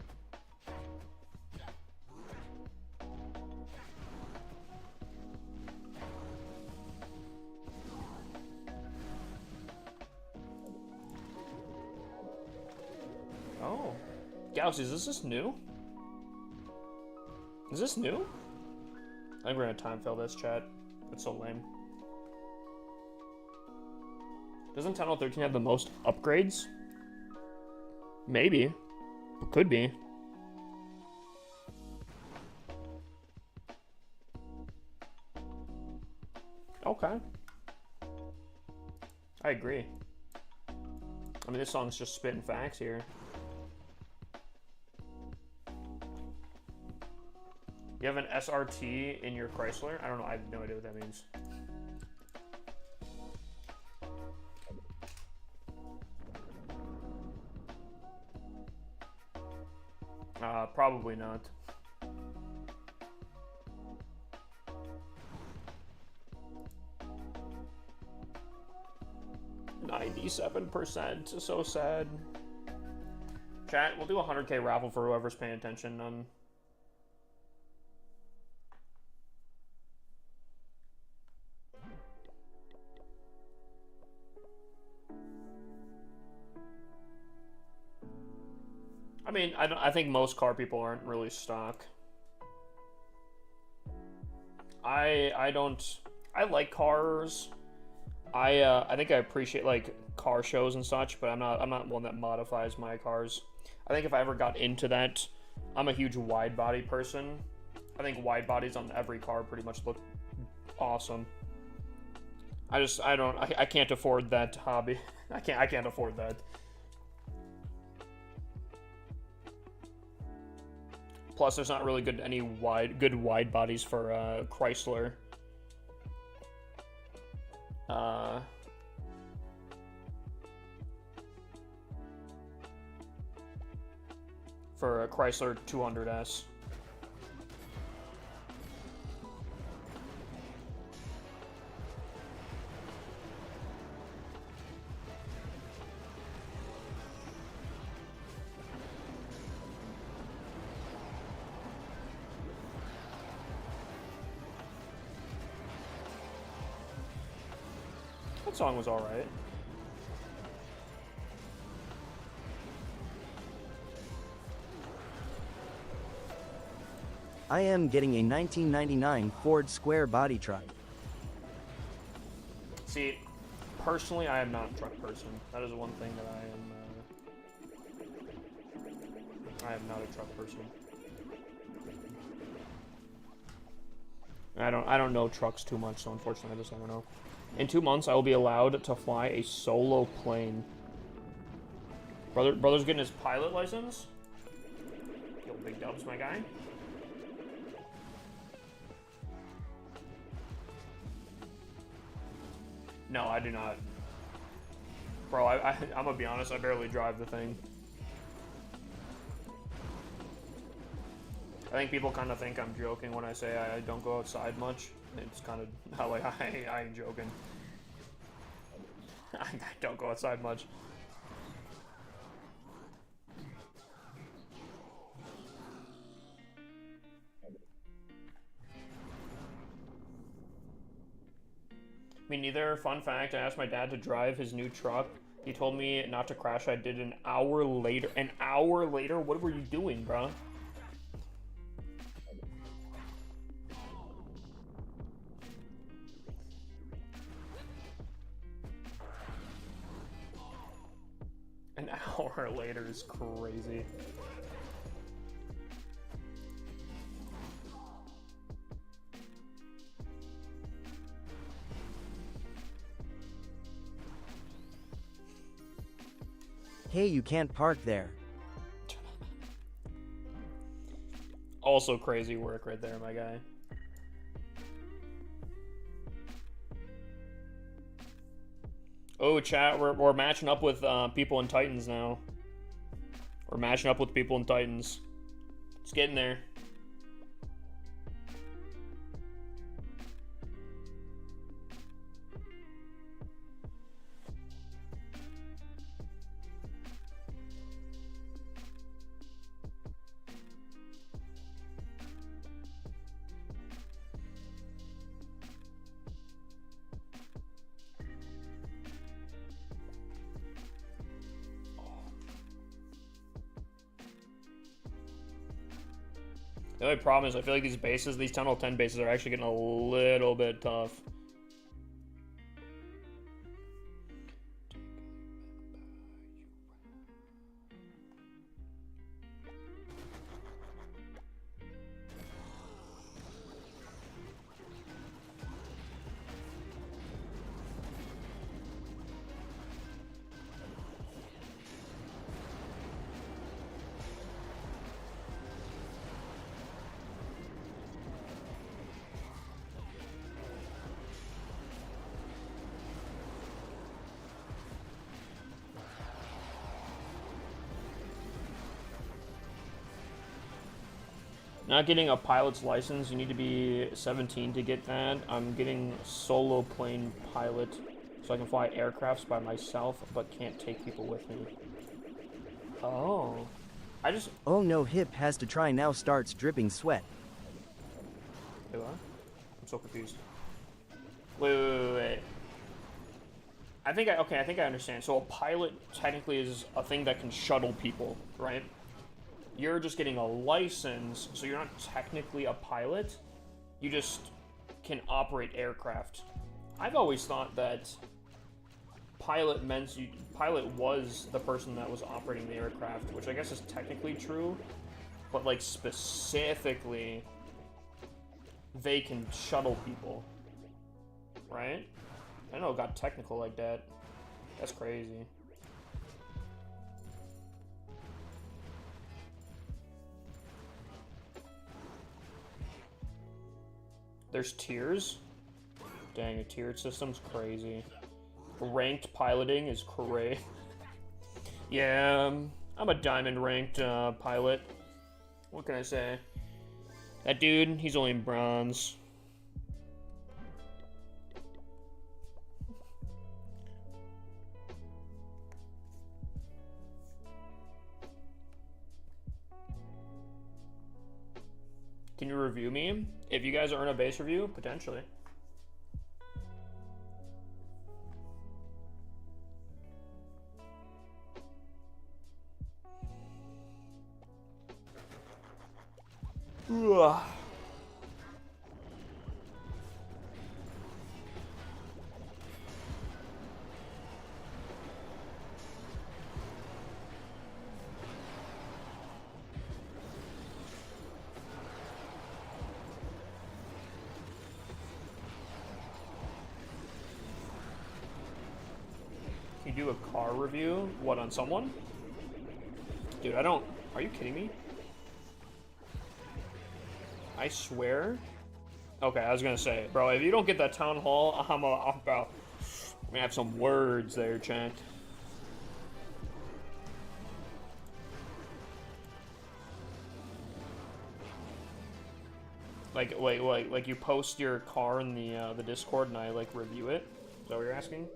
Oh, Galaxy, is this new? Is this new? I think we're gonna time fill this, chat. That's so lame. Doesn't 10.13 have the most upgrades? Maybe. Could be. Okay. I agree. I mean, this song's just spitting facts here. You have an SRT in your Chrysler? I don't know. I have no idea what that means. Probably not. %. So sad. Chat, we'll do a 100K raffle for whoever's paying attention. I mean, I think most car people aren't really stock. I like cars. I think I appreciate like car shows and such, but I'm not one that modifies my cars. I think if I ever got into that, I'm a huge wide body person. I think wide bodies on every car pretty much look awesome. I can't afford that hobby. I can't afford that. Plus, there's not really good wide bodies for Chrysler. For a Chrysler 200S. That song was alright. I am getting a 1999 Ford Square body truck. See, personally, I am not a truck person. That is one thing that I am not a truck person. I don't know trucks too much, so unfortunately, I don't know. In 2 months, I will be allowed to fly a solo plane. Brother's getting his pilot license. Yo, big dubs, my guy. No, I do not. Bro, I'm gonna be honest, I barely drive the thing. I think people kind of think I'm joking when I say I don't go outside much. It's kind of how, like, I ain't joking. I don't go outside much. Me neither. Fun fact, I asked my dad to drive his new truck. He told me not to crash. I did an hour later. An hour later? What were you doing, bro? An hour later is crazy. Hey, you can't park there. Also crazy work right there, my guy. Oh, chat, we're matching up with people in Titans now. We're matching up with people in Titans. It's getting there. The only problem is I feel like these bases, these Tunnel 10 bases are actually getting a little bit tough. Not getting a pilot's license, you need to be 17 to get that. I'm getting solo plane pilot, so I can fly aircrafts by myself, but can't take people with me. Oh. I just... Oh no, Hip has to try now, starts dripping sweat. Wait, what? I'm so confused. Wait. I think I understand. So a pilot technically is a thing that can shuttle people, right? You're just getting a license, so you're not technically a pilot. You just can operate aircraft. I've always thought that pilot was the person that was operating the aircraft, which I guess is technically true, but like specifically, they can shuttle people, right? I know it got technical like that. That's crazy. There's tiers? Dang, a tiered system's crazy. Ranked piloting is crazy. Yeah, I'm a diamond ranked pilot. What can I say? That dude, he's only in bronze. Can you review me? If you guys earn a base review, potentially. Ugh. Can you do a car review? What, on someone? Dude, I don't... Are you kidding me? I swear? Okay, I was gonna say, bro, if you don't get that town hall, I'm about... We have some words there, chat. Like, wait, like you post your car in the Discord and I, like, review it? Is that what you're asking?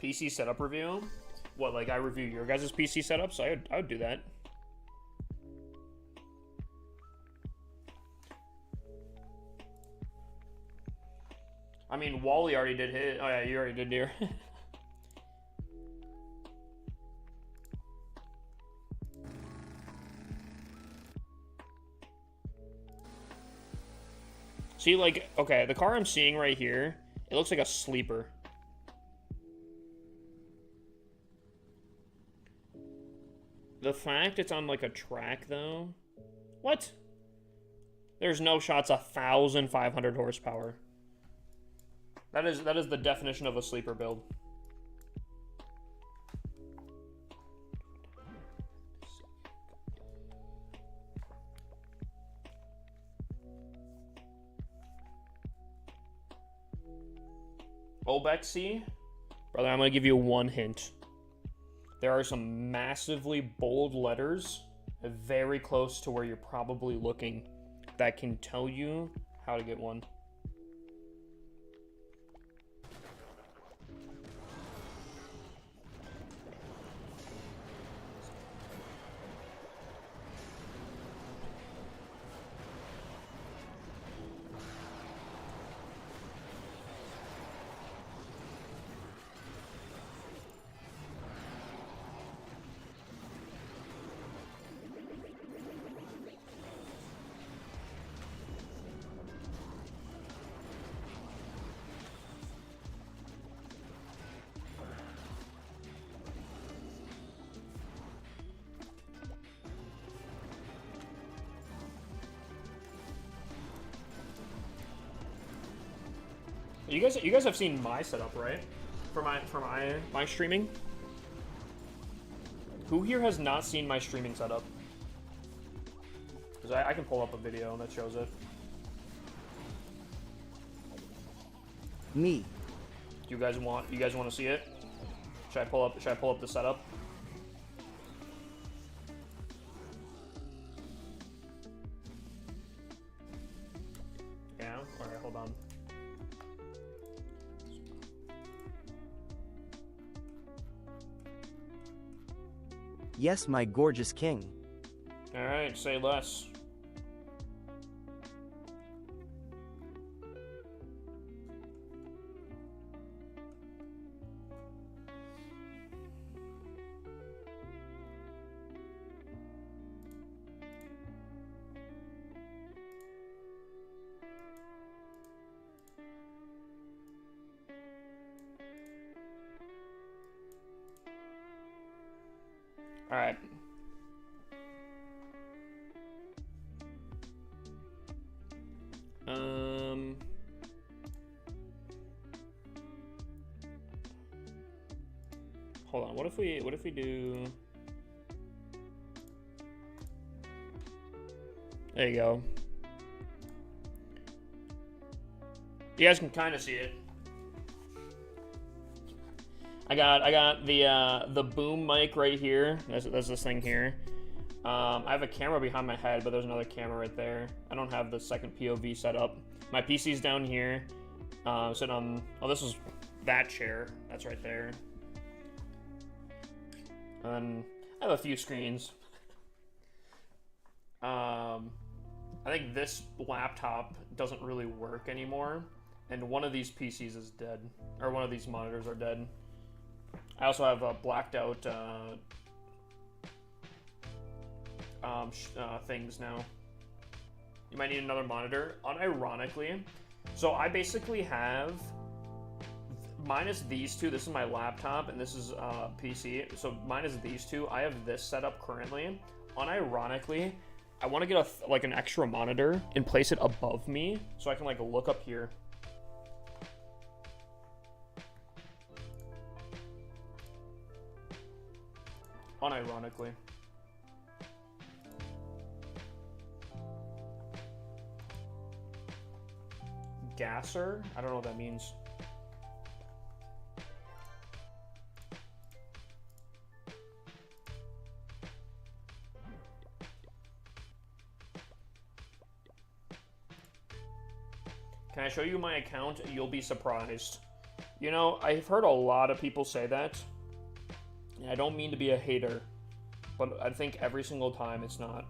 PC setup review? What, like I review your guys' PC setups? I would do that. I mean, Wally already did his. Oh yeah, you already did your. See, like, okay, the car I'm seeing right here, it looks like a sleeper. The fact it's on, like, a track, though... What? There's no shots 1,500 horsepower. That is the definition of a sleeper build. Obexy? Brother, I'm gonna give you one hint. There are some massively bold letters very close to where you're probably looking that can tell you how to get one. You guys have seen my setup, right? For my streaming. Who here has not seen my streaming setup? Because I can pull up a video that shows it. Me. You guys want to see it? Should I pull up the setup? Yeah. All right, hold on. Yes, my gorgeous king. All right, say less. All right. Hold on. What if we do? There you go. You guys can kind of see it. I got the boom mic right here. That's this thing here. I have a camera behind my head, but there's another camera right there. I don't have the second POV set up. My PC's down here. Sitting on. Oh, this is that chair. That's right there. And then I have a few screens. I think this laptop doesn't really work anymore, and one of these PCs is dead, or one of these monitors are dead. I also have blacked out things now. You might need another monitor. Unironically, so I basically have, minus these two, this is my laptop and this is PC, so minus these two, I have this set up currently. Unironically, I want to get like an extra monitor and place it above me so I can like look up here. Unironically. Gasser? I don't know what that means. Can I show you my account? You'll be surprised. You know, I've heard a lot of people say that. And I don't mean to be a hater, but I think every single time it's not.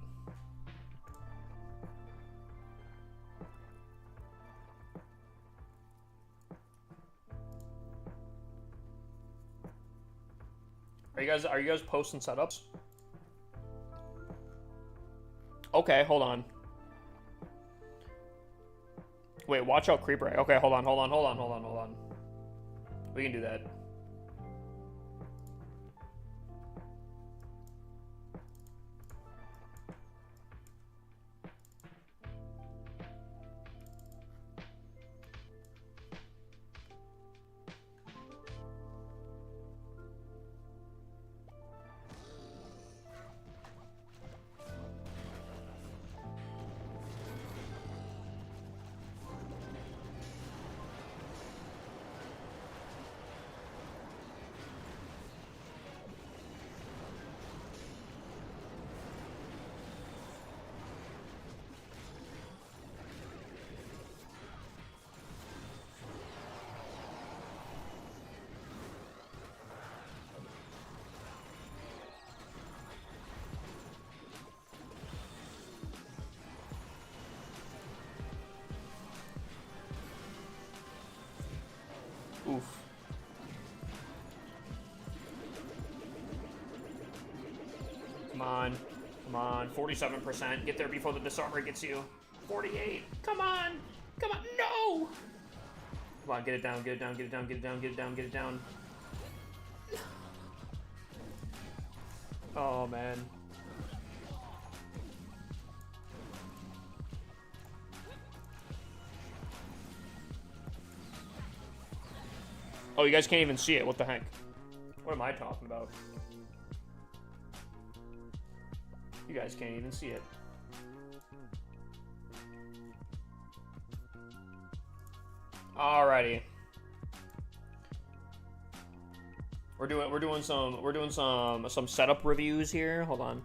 Are you guys posting setups? Okay, hold on. Wait, watch out creeper. Okay, hold on. We can do that. Oof. Come on, 47%. Get there before the disarmor gets you. 48. Come on, no! Come on, get it down. Oh, man. Oh, you guys can't even see it. What the heck? What am I talking about? You guys can't even see it. Alrighty. We're doing some setup reviews here. Hold on.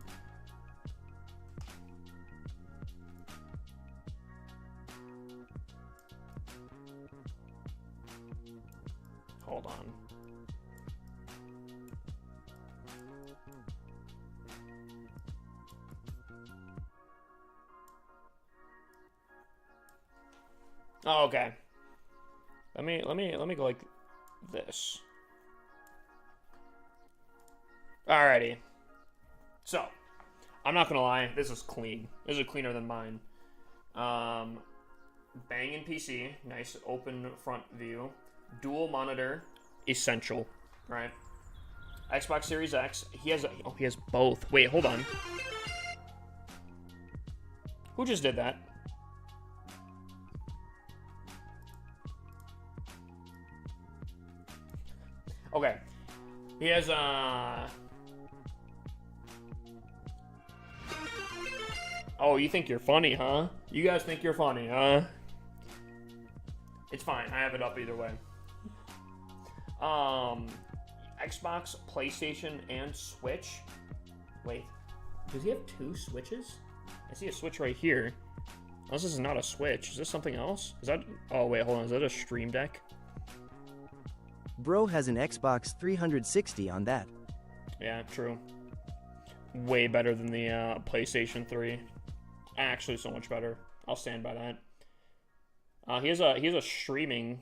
Hold on. Oh, okay. Let me go like this. Alrighty. So, I'm not gonna lie, this is clean. This is cleaner than mine. Banging PC, nice open front view. Dual monitor, essential, right? Xbox Series X, he has both. Wait, hold on. Who just did that? Okay. He has, Oh, you think you're funny, huh? You guys think you're funny, huh? It's fine. I have it up either way. Xbox, PlayStation, and Switch. Wait. Does he have 2 Switches? I see a Switch right here. Unless this is not a Switch. Is this something else? Is that... Oh, wait, hold on. Is that a Stream Deck? Bro has an Xbox 360 on that. Yeah, true. Way better than the PlayStation 3. Actually, so much better. I'll stand by that. He has a streaming.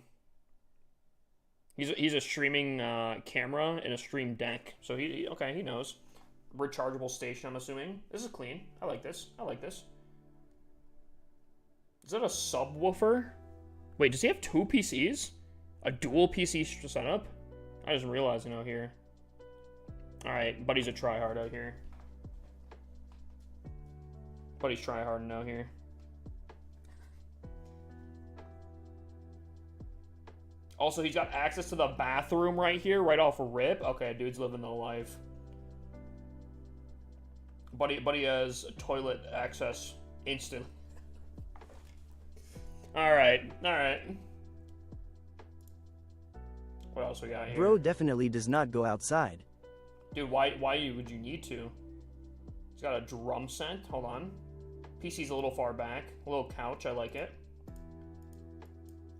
He's a streaming camera and a Stream Deck. So he knows. Rechargeable station, I'm assuming. This is clean. I like this. I like this. Is that a subwoofer? Wait, does he have 2 PCs? A dual PC setup? I just realized, here. Alright, buddy's a tryhard out here. Buddy's tryharding out here. Also, he's got access to the bathroom right here, right off a rip. Okay, dude's living the life. Buddy has toilet access instant. Alright. What else we got here? Bro definitely does not go outside. Dude, why would you need to? He's got a drum set. Hold on. PC's a little far back. A little couch. I like it.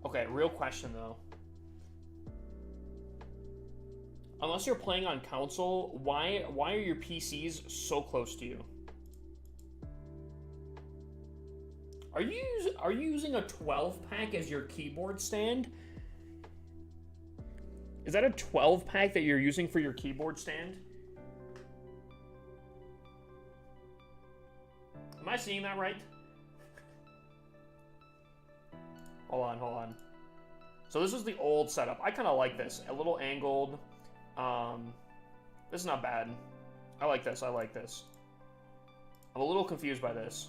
Okay, real question, though. Unless you're playing on console, why are your PCs so close to you? Are you using a 12-pack as your keyboard stand? Is that a 12-pack that you're using for your keyboard stand? Am I seeing that right? Hold on. So this is the old setup. I kind of like this. A little angled. This is not bad. I like this. I'm a little confused by this.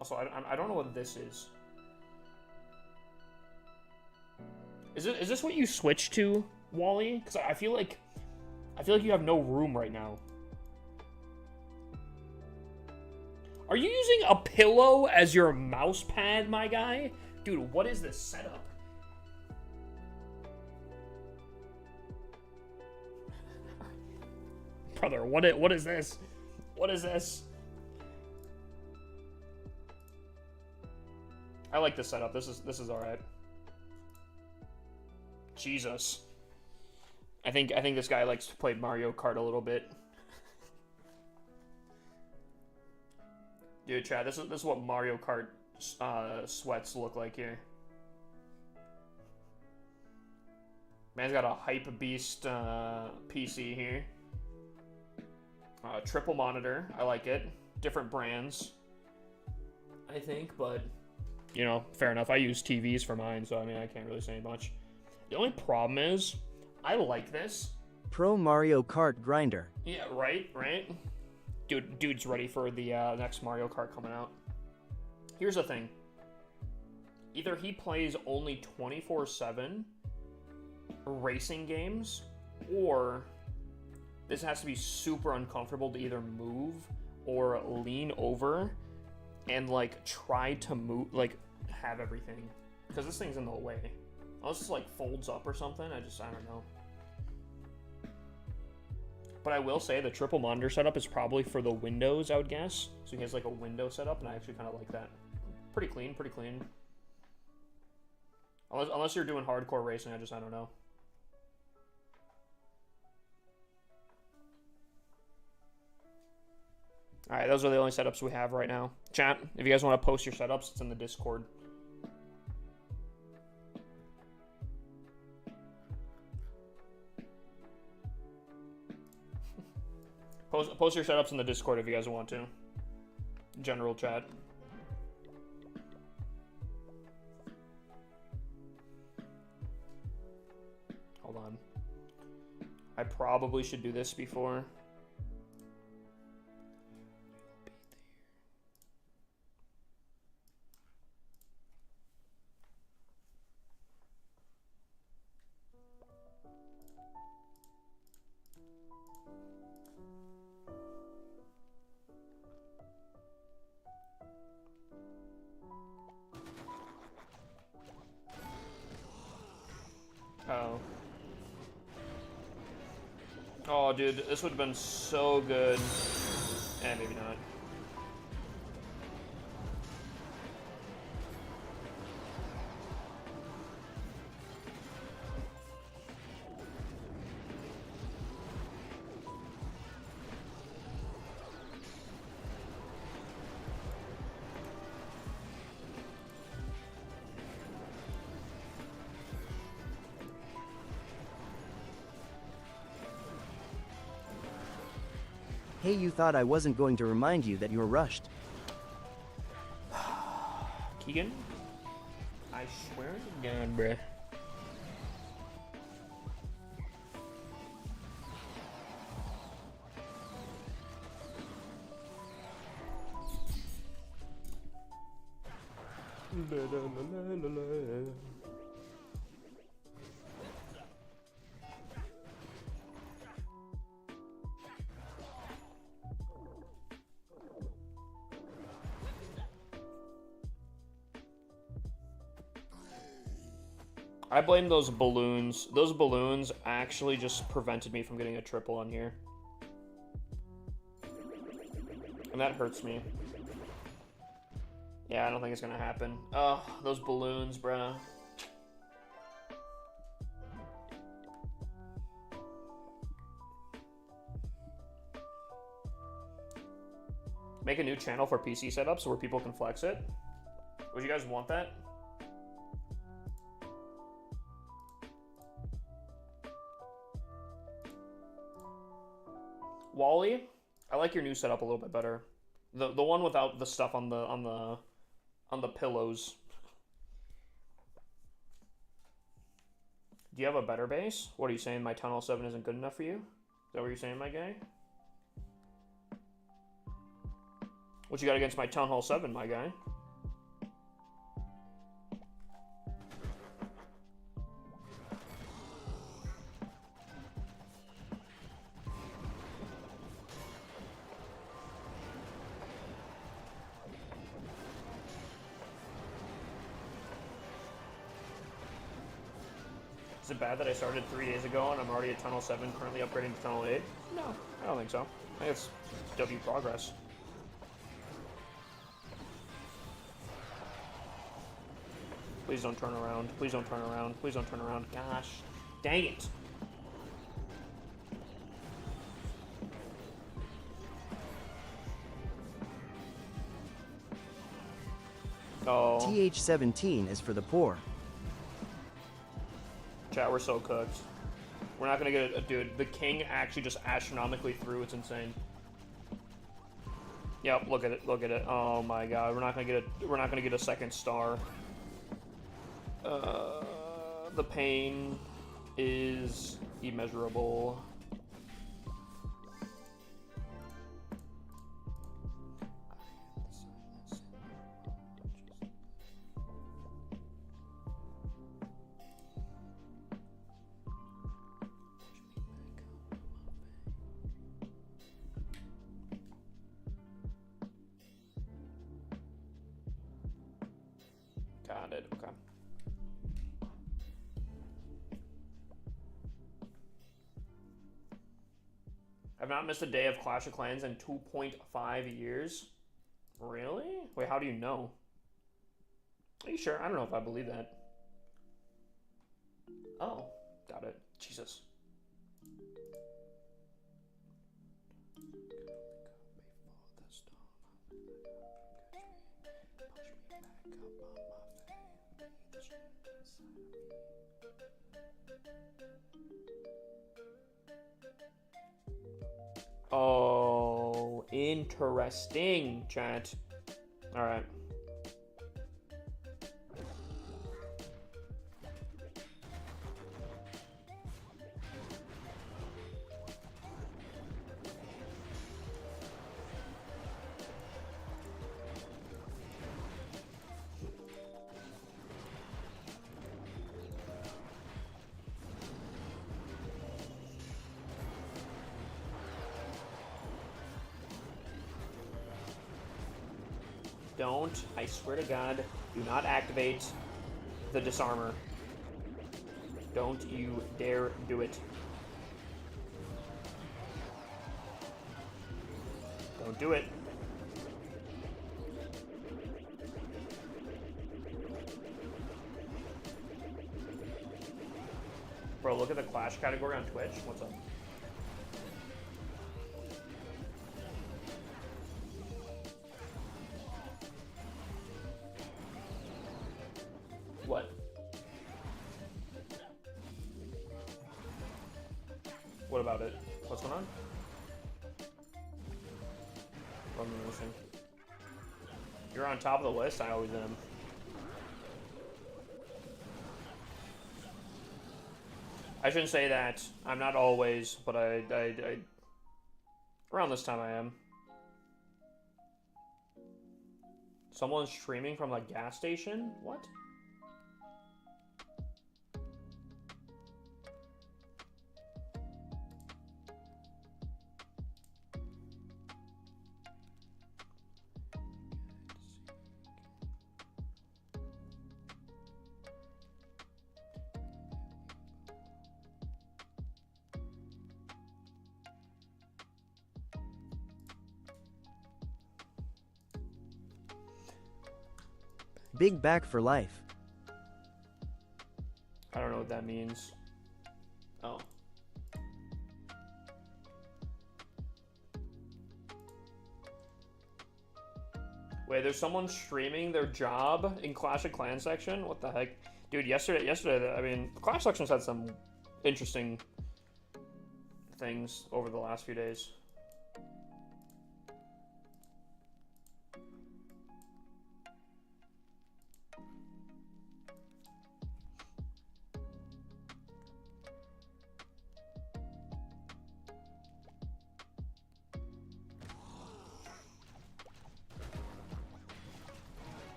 Also, I don't know what this is. Is this what you switch to, Wally? Because I feel like you have no room right now. Are you using a pillow as your mouse pad, my guy? Dude, what is this setup? Brother, what is this? What is this? I like this setup. This is all right. Jesus. I think this guy likes to play Mario Kart a little bit. Dude, Chad, this is what Mario Kart sweats look like here. Man's got a hype beast PC here. Triple monitor, I like it. Different brands, I think, but fair enough. I use TVs for mine, so I mean I can't really say much. The only problem is, I like this. Pro Mario Kart grinder. Yeah, right. Dude's ready for the next Mario Kart coming out. Here's the thing. either he plays only 24/7 racing games, or this has to be super uncomfortable to either move or lean over and like try to move, like have everything, because this thing's in the way. Unless it's like folds up or something, I don't know. But I will say the triple monitor setup is probably for the Windows, I would guess. So he has like a window setup, and I actually kind of like that. Pretty clean, pretty clean. Unless you're doing hardcore racing, I don't know. Alright, those are the only setups we have right now. Chat, if you guys want to post your setups, it's in the Discord. Post your setups in the Discord if you guys want to. General chat. Hold on. I probably should do this before. Oh. Oh, dude, this would have been so good. Maybe not. Hey, you thought I wasn't going to remind you that you're rushed. Keegan? I swear to God, bruh. I blame those balloons. Those balloons actually just prevented me from getting a triple on here. And that hurts me. Yeah, I don't think it's gonna happen. Ugh, those balloons, bruh. Make a new channel for PC setups where people can flex it. Would you guys want that? Wally, I like your new setup a little bit better. The one without the stuff on the pillows. Do you have a better base? What are you saying? My Town Hall 7 isn't good enough for you? Is that what you're saying, my guy? What you got against my Town Hall 7, my guy? Is it bad that I started 3 days ago and I'm already at Tunnel 7, currently upgrading to Tunnel 8? No, I don't think so. I think it's W progress. Please don't turn around. Please don't turn around. Please don't turn around. Gosh. Dang it. Oh. TH17 is for the poor. Chat, we're so cooked. We're not gonna get it. Dude, the king actually just astronomically threw. It's insane. Yep, look at it. Look at it. Oh my god. We're not gonna get a. We're not gonna get a second star. The pain is immeasurable. Got it. Okay. I've not missed a day of Clash of Clans in 2.5 years. Really? Wait, how do you know? Are you sure? I don't know if I believe that. Oh, got it. Jesus. Oh, interesting, chat. All right. Don't, I swear to God, do not activate the disarmor. Don't you dare do it. Don't do it. Bro, look at the Clash category on Twitch. What's up? What? What about it? What's going on? I'm listening. You're on top of the list? I always am. I shouldn't say that. I'm not always, but I around this time I am. Someone's streaming from a gas station? What? Big back for life. I don't know what that means. Oh. Wait, there's someone streaming their job in Clash of Clans section? What the heck? Dude, yesterday, I mean, Clash section's had some interesting things over the last few days.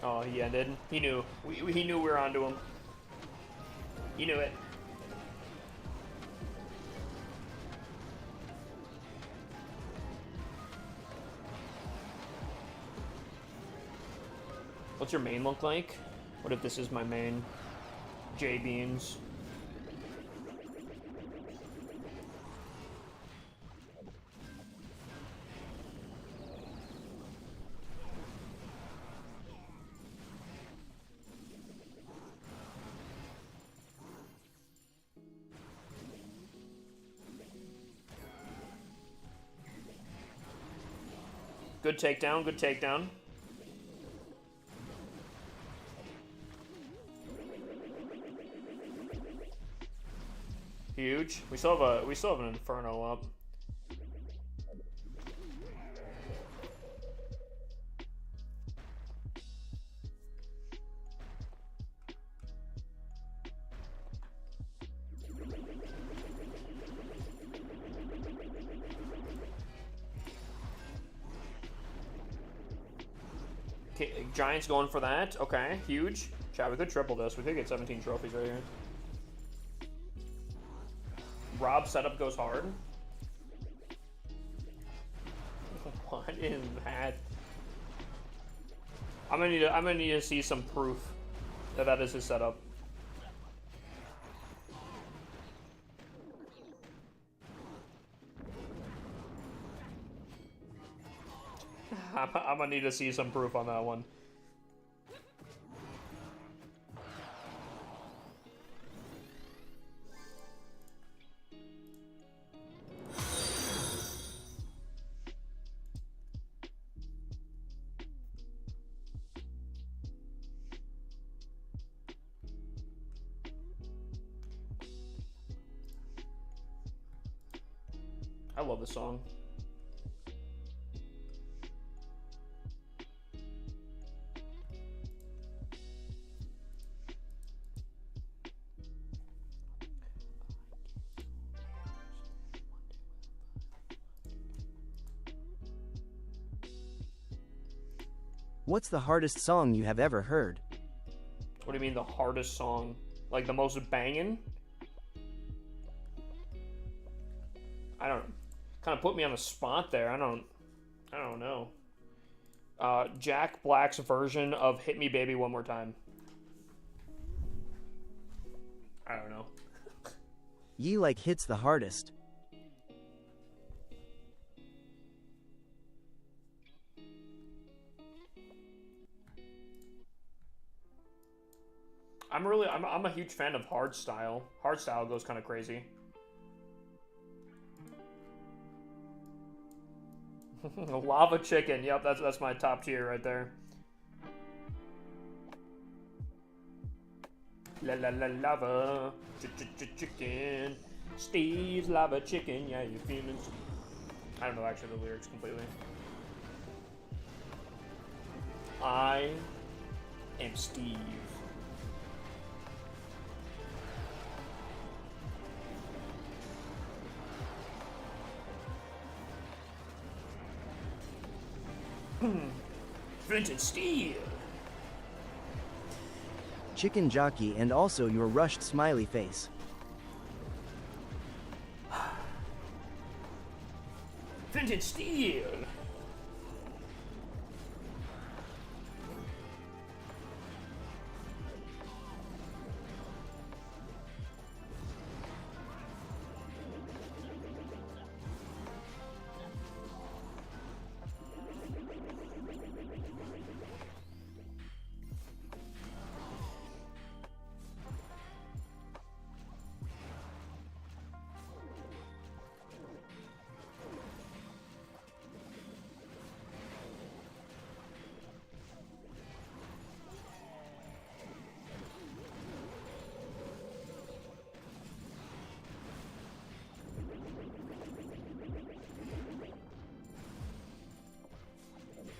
Oh, he ended. He knew. He knew we were onto him. He knew it. What's your main look like? What if this is my main? J-Beams. Good takedown, good takedown. Huge. We still have an Inferno up. Giants going for that. Okay, huge. Chat, we could triple this. We could get 17 trophies right here. Rob's setup goes hard. What is that? I'm gonna need to see some proof that that is his setup. I'm gonna need to see some proof on that one. I love this song. What's the hardest song you have ever heard? What do you mean the hardest song? Like the most banging? I don't kind of put me on the spot there. I don't know. Jack Black's version of Hit Me Baby One More Time. I don't know. Ye like hits the hardest. I'm a huge fan of hardstyle. Hardstyle goes kind of crazy. Lava Chicken. Yep, that's my top tier right there. La la la lava chicken. Steve's lava chicken. Yeah, you feeling? I don't know actually the lyrics completely. I am Steve. Flint and Steel. Chicken jockey and also your rushed smiley face. Flint and Steel.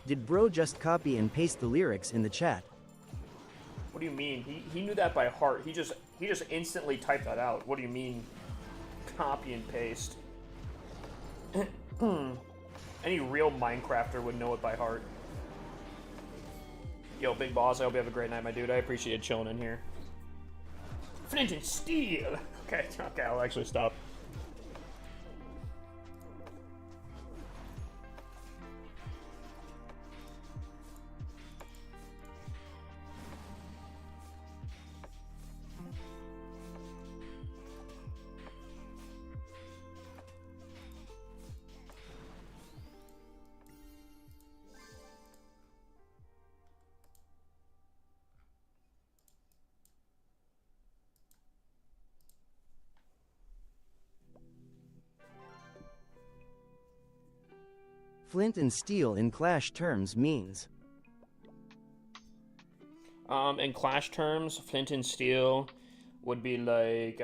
Did bro just copy and paste the lyrics in the chat? What do you mean? He knew that by heart. He just instantly typed that out. What do you mean? Copy and paste. Any real Minecrafter would know it by heart. Yo, Big Boss, I hope you have a great night, my dude. I appreciate you chilling in here. Flint and Steel! Okay, I'll actually stop. Flint and steel in Clash terms means. In Clash terms, Flint and Steel would be like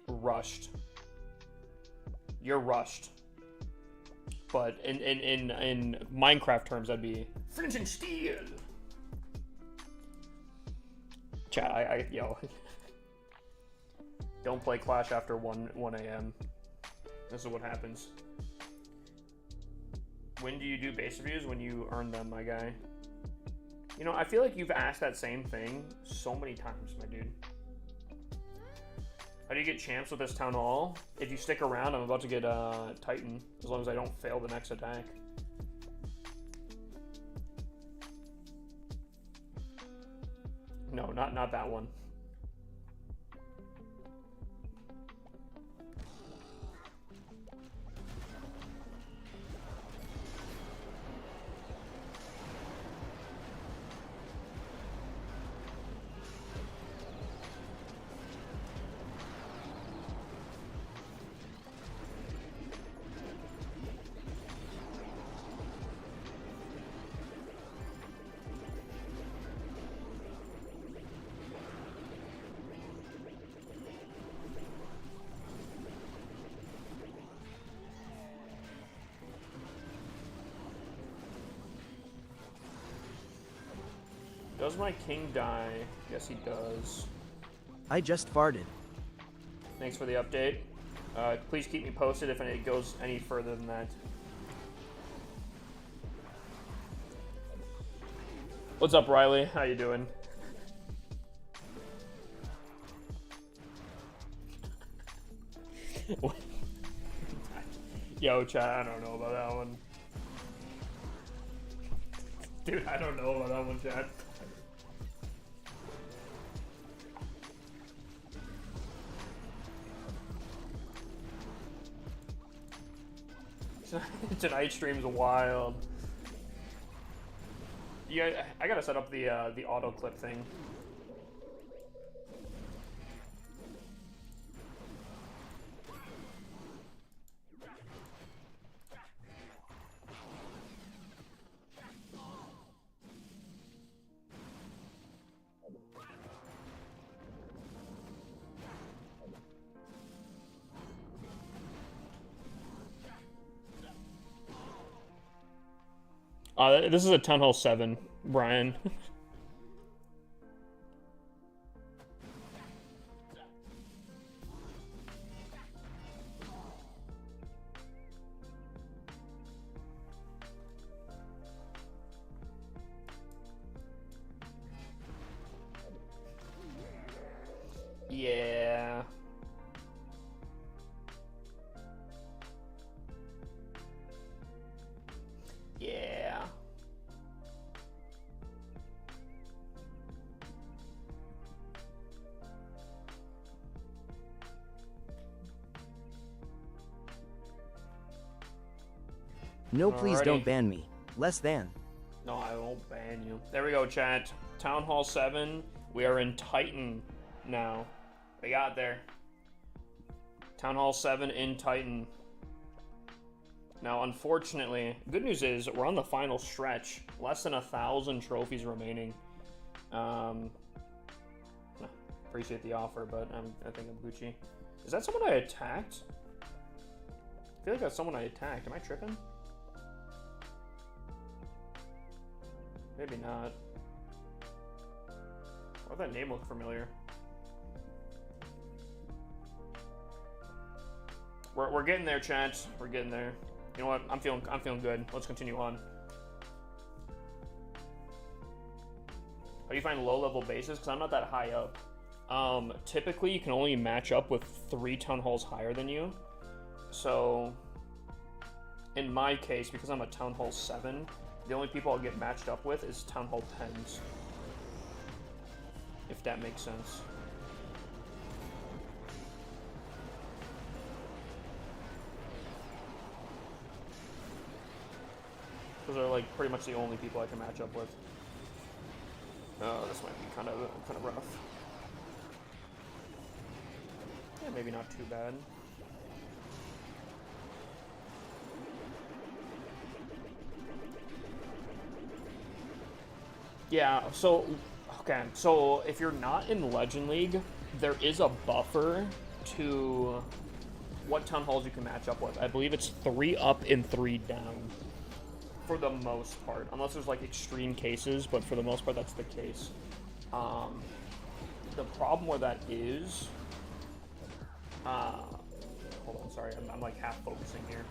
rushed. You're rushed. But in Minecraft terms, that'd be Flint and Steel. Chat, yo. Don't play Clash after 1 a.m. This is what happens. When do you do base reviews? When you earn them, my guy. You know, I feel like you've asked that same thing so many times, my dude. How do you get champs with this Town Hall? If you stick around, I'm about to get Titan, as long as I don't fail the next attack. No, not that one. Does my king die? Yes, he does. I just farted. Thanks for the update. Please keep me posted if it goes any further than that. What's up, Riley? How you doing? Yo, chat, I don't know about that one. Dude, I don't know about that one, chat. Tonight's stream's wild. Yeah, I gotta set up the auto clip thing. This is a Town Hall 7, Brian. Yeah. Yeah. No, please Alrighty. don't ban me. Less than. No, I won't ban you. There we go, chat. Town Hall 7. We are in Titan now. We got there. Town Hall 7 in Titan. Now, unfortunately, good news is we're on the final stretch. Less than 1,000 trophies remaining. Appreciate the offer, but I think I'm Gucci. Is that someone I attacked? I feel like that's someone I attacked. Am I tripping? Maybe not. Why does that name look familiar? We're getting there, chat. We're getting there. You know what? I'm feeling good. Let's continue on. How do you find low-level bases? Because I'm not that high up. Typically, you can only match up with 3 town halls higher than you. So, in my case, because I'm a Town Hall 7, the only people I'll get matched up with is Town Hall 10s. If that makes sense. Those are like pretty much the only people I can match up with. Oh, this might be kind of rough. Yeah, maybe not too bad. Yeah, so, okay, so if you're not in Legend League, there is a buffer to what town halls you can match up with. I believe it's 3 up and 3 down, for the most part. Unless there's, like, extreme cases, but for the most part, that's the case. The problem where that is... hold on, sorry, I'm like, half focusing here.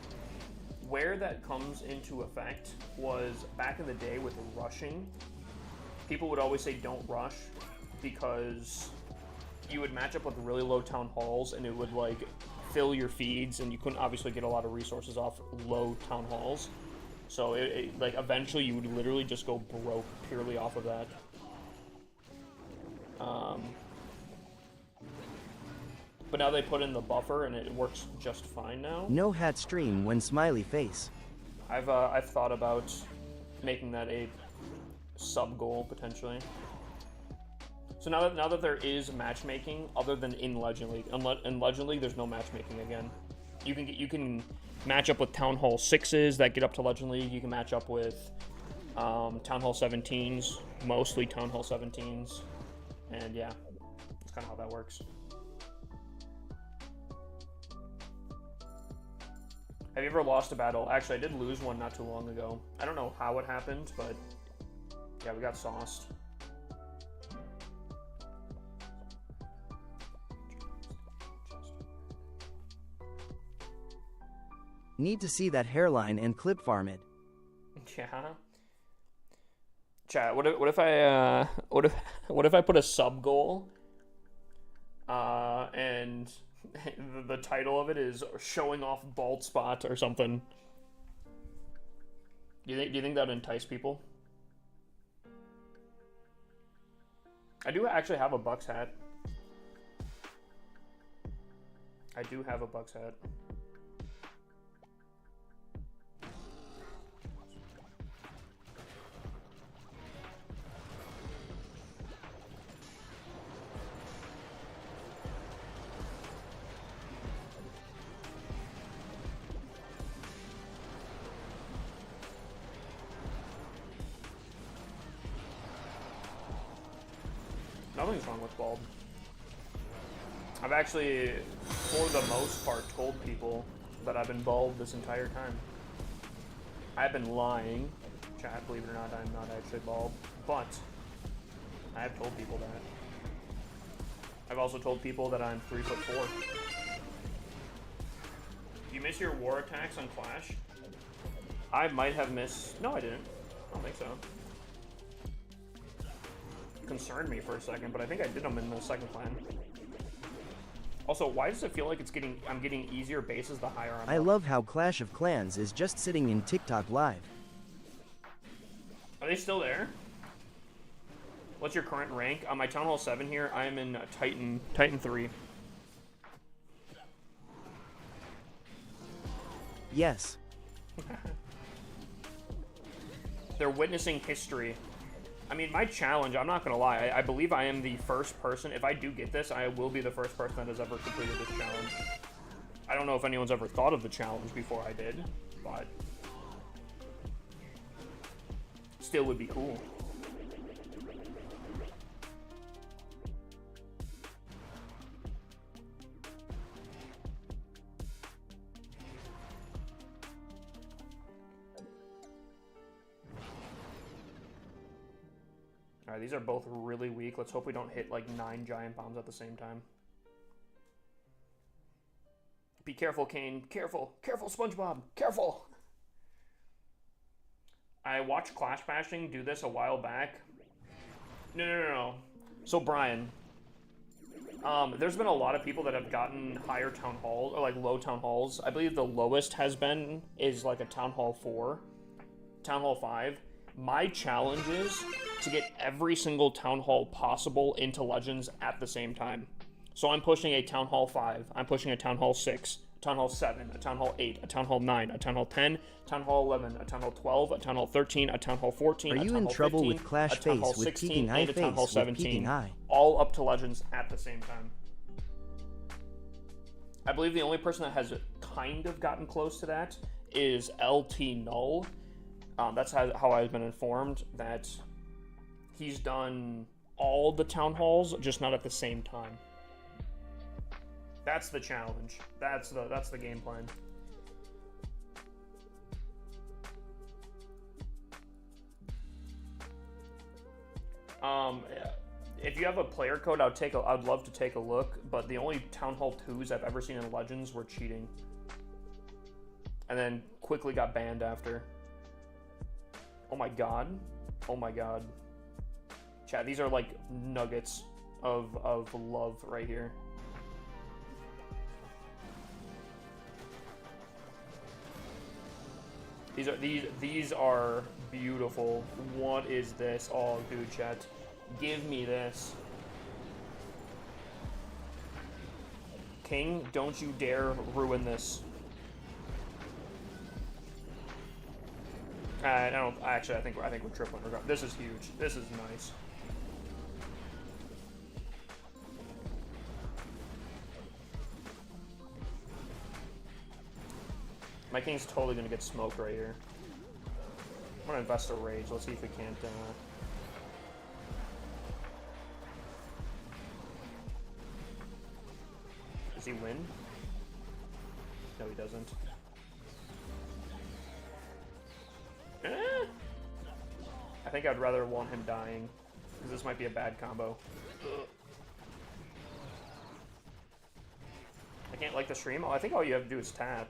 Where that comes into effect was back in the day with rushing. People would always say don't rush because you would match up with really low town halls, and it would like fill your feeds, and you couldn't obviously get a lot of resources off low town halls. So like eventually you would literally just go broke purely off of that. But now they put in the buffer, and it works just fine now. No hat stream when smiley face. I've thought about making that a sub goal potentially. So now that there is matchmaking other than in Legend League, in Legend League there's no matchmaking again. You can match up with Town Hall 6s that get up to Legend League. You can match up with Town Hall 17s, mostly Town Hall 17s, and yeah, that's kind of how that works. Have you ever lost a battle? Actually, I did lose one not too long ago. I don't know how it happened, but yeah, we got sauced. Need to see that hairline and clip farm it. Yeah. Chat. What if I put a sub goal, and the title of it is showing off bald spot or something? Do you think that would entice people? I do actually have a Bucks hat. I do have a Bucks hat. Nothing's wrong with bald. I've actually, for the most part, told people that I've been bald this entire time. I've been lying. Chat, believe it or not, I'm not actually bald. But I have told people that. I've also told people that I'm 3'4". You miss your war attacks on Clash? I might have missed. No, I didn't. I don't think so. Concerned me for a second, but I think I did them in the second clan. Also, why does it feel like I'm getting easier bases the higher I'm up? I love how Clash of Clans is just sitting in TikTok live. Are they still there? What's your current rank? On my Town Hall 7 here, I am in Titan 3. Yes. They're witnessing history. I mean, my challenge, I'm not gonna lie, I believe I am the first person. If I do get this, I will be the first person that has ever completed this challenge. I don't know if anyone's ever thought of the challenge before I did, but still would be cool. Alright, these are both really weak. Let's hope we don't hit like 9 giant bombs at the same time. Be careful, Kane. Careful. Careful, SpongeBob. Careful. I watched Clash Bashing do this a while back. No. So, Brian, there's been a lot of people that have gotten higher town halls, or like low town halls. I believe the lowest is like a Town Hall 4, Town Hall 5. My challenge is to get every single Town Hall possible into Legends at the same time. So I'm pushing a Town Hall 5, I'm pushing a Town Hall 6, a Town Hall 7, a Town Hall 8, a Town Hall 9, a Town Hall 10, Town Hall 11, a Town Hall 12, a Town Hall 13, a Town Hall 14, Are a you Town in Hall trouble 15, with Clash a Town Hall Face with 16, peeking eye and a Town Hall face with 17, peeking eye? all up to Legends at the same time. I believe the only person that has kind of gotten close to that is LT Null. That's how I've been informed, that he's done all the town halls, just not at the same time. That's the challenge. That's the game plan. If you have a player code, I'd love to take a look, but the only Town Hall 2s I've ever seen in Legends were cheating. And then quickly got banned after. Oh my god. Oh my god. Chat, these are like nuggets. of love right here. These are beautiful. What is this? Oh, dude, chat. Give me this. King, don't you dare ruin this. I don't. Actually, I think we're tripling. This is huge. This is nice. My King's totally gonna get smoked right here. I'm gonna invest a rage. Let's see if we can't. Does he win? No, he doesn't. I think I'd rather want him dying, because this might be a bad combo. I can't like the stream? Oh, I think all you have to do is tap.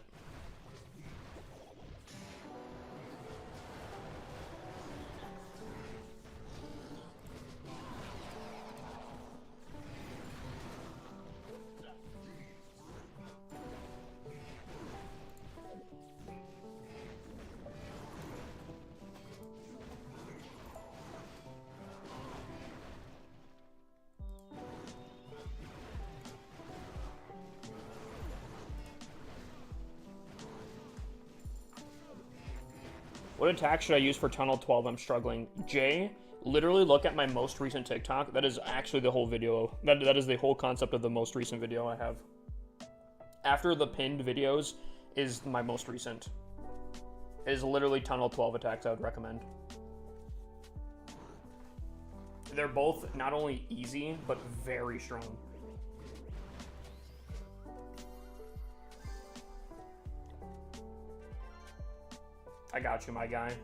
What attack should I use for Tunnel 12? I'm struggling. Jay, literally look at my most recent TikTok. That is actually the whole video. That is the whole concept of the most recent video I have. After the pinned videos is my most recent. It is literally Tunnel 12 attacks I would recommend. They're both not only easy, but very strong. I got you, my guy.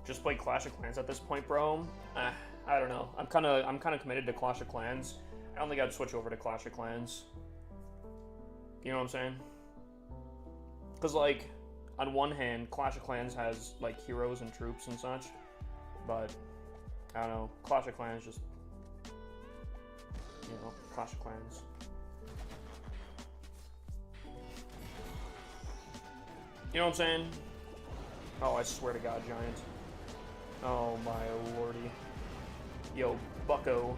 Just play Clash of Clans at this point, bro. I don't know. I'm kind of committed to Clash of Clans. I don't think I'd switch over to Clash of Clans. You know what I'm saying? Because, like, on one hand, Clash of Clans has, like, heroes and troops and such, but, I don't know, Clash of Clans just, you know, Clash of Clans. You know what I'm saying? Oh, I swear to God, Giant. Oh, my lordy. Yo, bucko.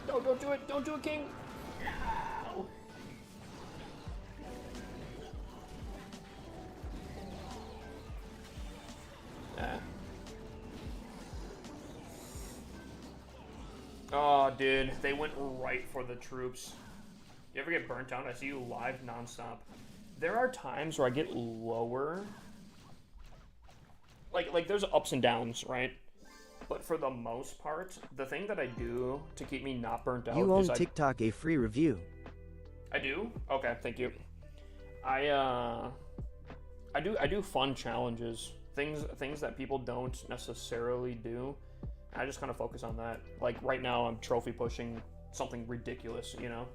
No, don't do it. Don't do it, King. No. Oh, dude, they went right for the troops. You ever get burnt out? I see you live nonstop. There are times where I get lower. Like there's ups and downs, right? But for the most part, the thing that I do to keep me not burnt out You own is TikTok a free review. I do? Okay, thank you. I do fun challenges. Things that people don't necessarily do. I just kind of focus on that. Like right now I'm trophy pushing something ridiculous, you know?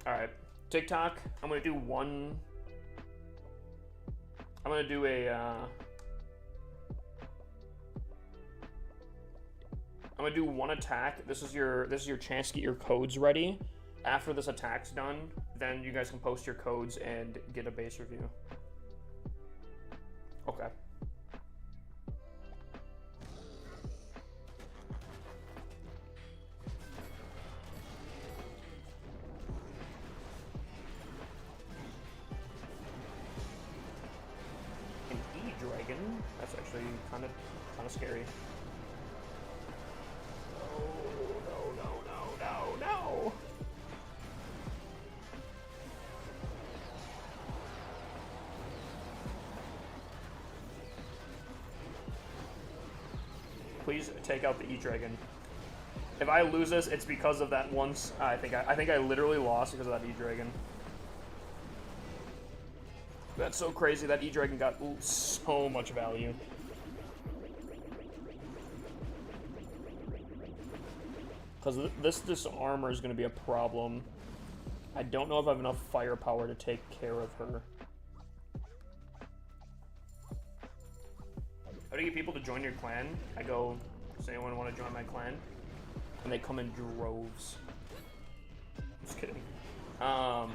Alright. TikTok, I'm gonna do one. I'm gonna do a I'm gonna do one attack. This is your chance to get your codes ready. After this attack's done, then you guys can post your codes and get a base review. Okay. An E-Dragon? That's actually kind of scary. No. please take out the E-Dragon. If I lose this, it's because of that once. I think I literally lost because of that E-Dragon. That's so crazy. That E-Dragon got so much value. Because this armor is going to be a problem. I don't know if I have enough firepower to take care of her. How do you get people to join your clan? I go, does anyone want to join my clan? And they come in droves. Just kidding. I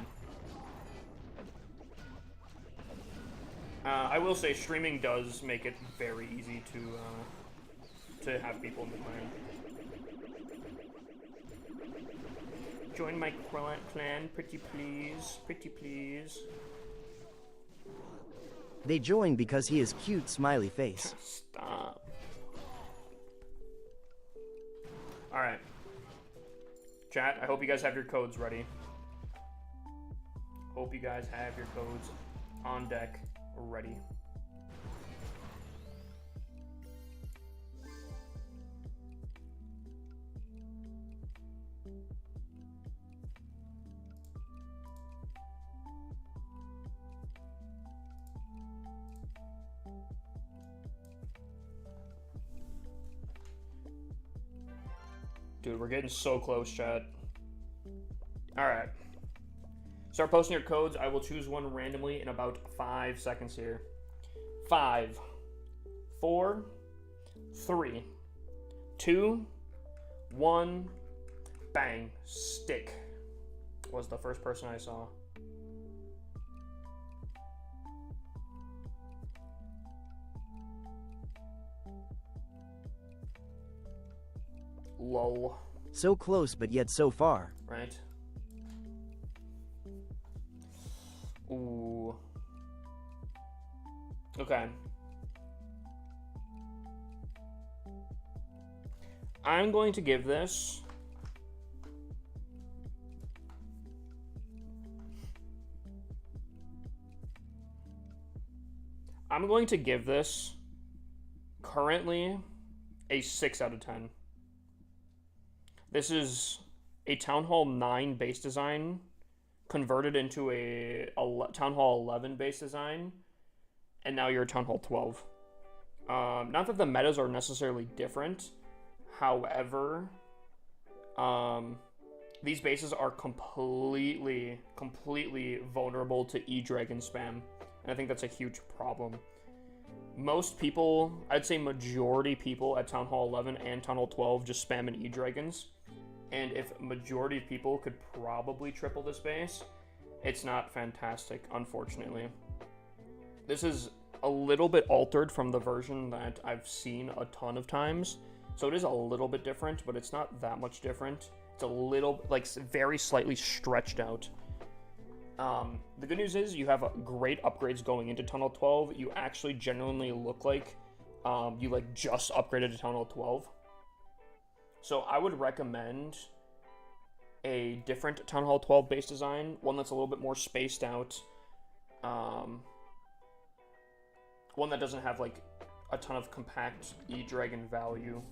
will say streaming does make it very easy to have people in the clan. Join my clan, pretty please, pretty please. They join because he is cute, smiley face. Stop. Alright. Chat, I hope you guys have your codes ready. Hope you guys have your codes on deck ready. Dude, we're getting so close, chat. Alright. Start posting your codes. I will choose one randomly in about 5 seconds here. 5, 4, 3, 2, 1. Bang. Stick was the first person I saw. Lol. So close but yet so far. Right? Ooh. Okay. I'm going to give this... I'm going to give this currently a 6 out of 10. This is a Town Hall 9 base design converted into a Town Hall 11 base design, and now you're a Town Hall 12. Not that the metas are necessarily different, however, these bases are completely vulnerable to E-Dragon spam, and I think that's a huge problem. Most people, I'd say majority people at Town Hall 11 and Town Hall 12 just spam in E-Dragons. And if majority of people could probably triple this base, it's not fantastic, unfortunately. This is a little bit altered from the version that I've seen a ton of times. So it is a little bit different, but it's not that much different. It's a little, like, very slightly stretched out. The good news is you have great upgrades going into Town Hall 12. You actually genuinely look like you, like, just upgraded to Town Hall 12. So I would recommend a different Town Hall 12 base design, one that's a little bit more spaced out, one that doesn't have like a ton of compact E-Dragon value.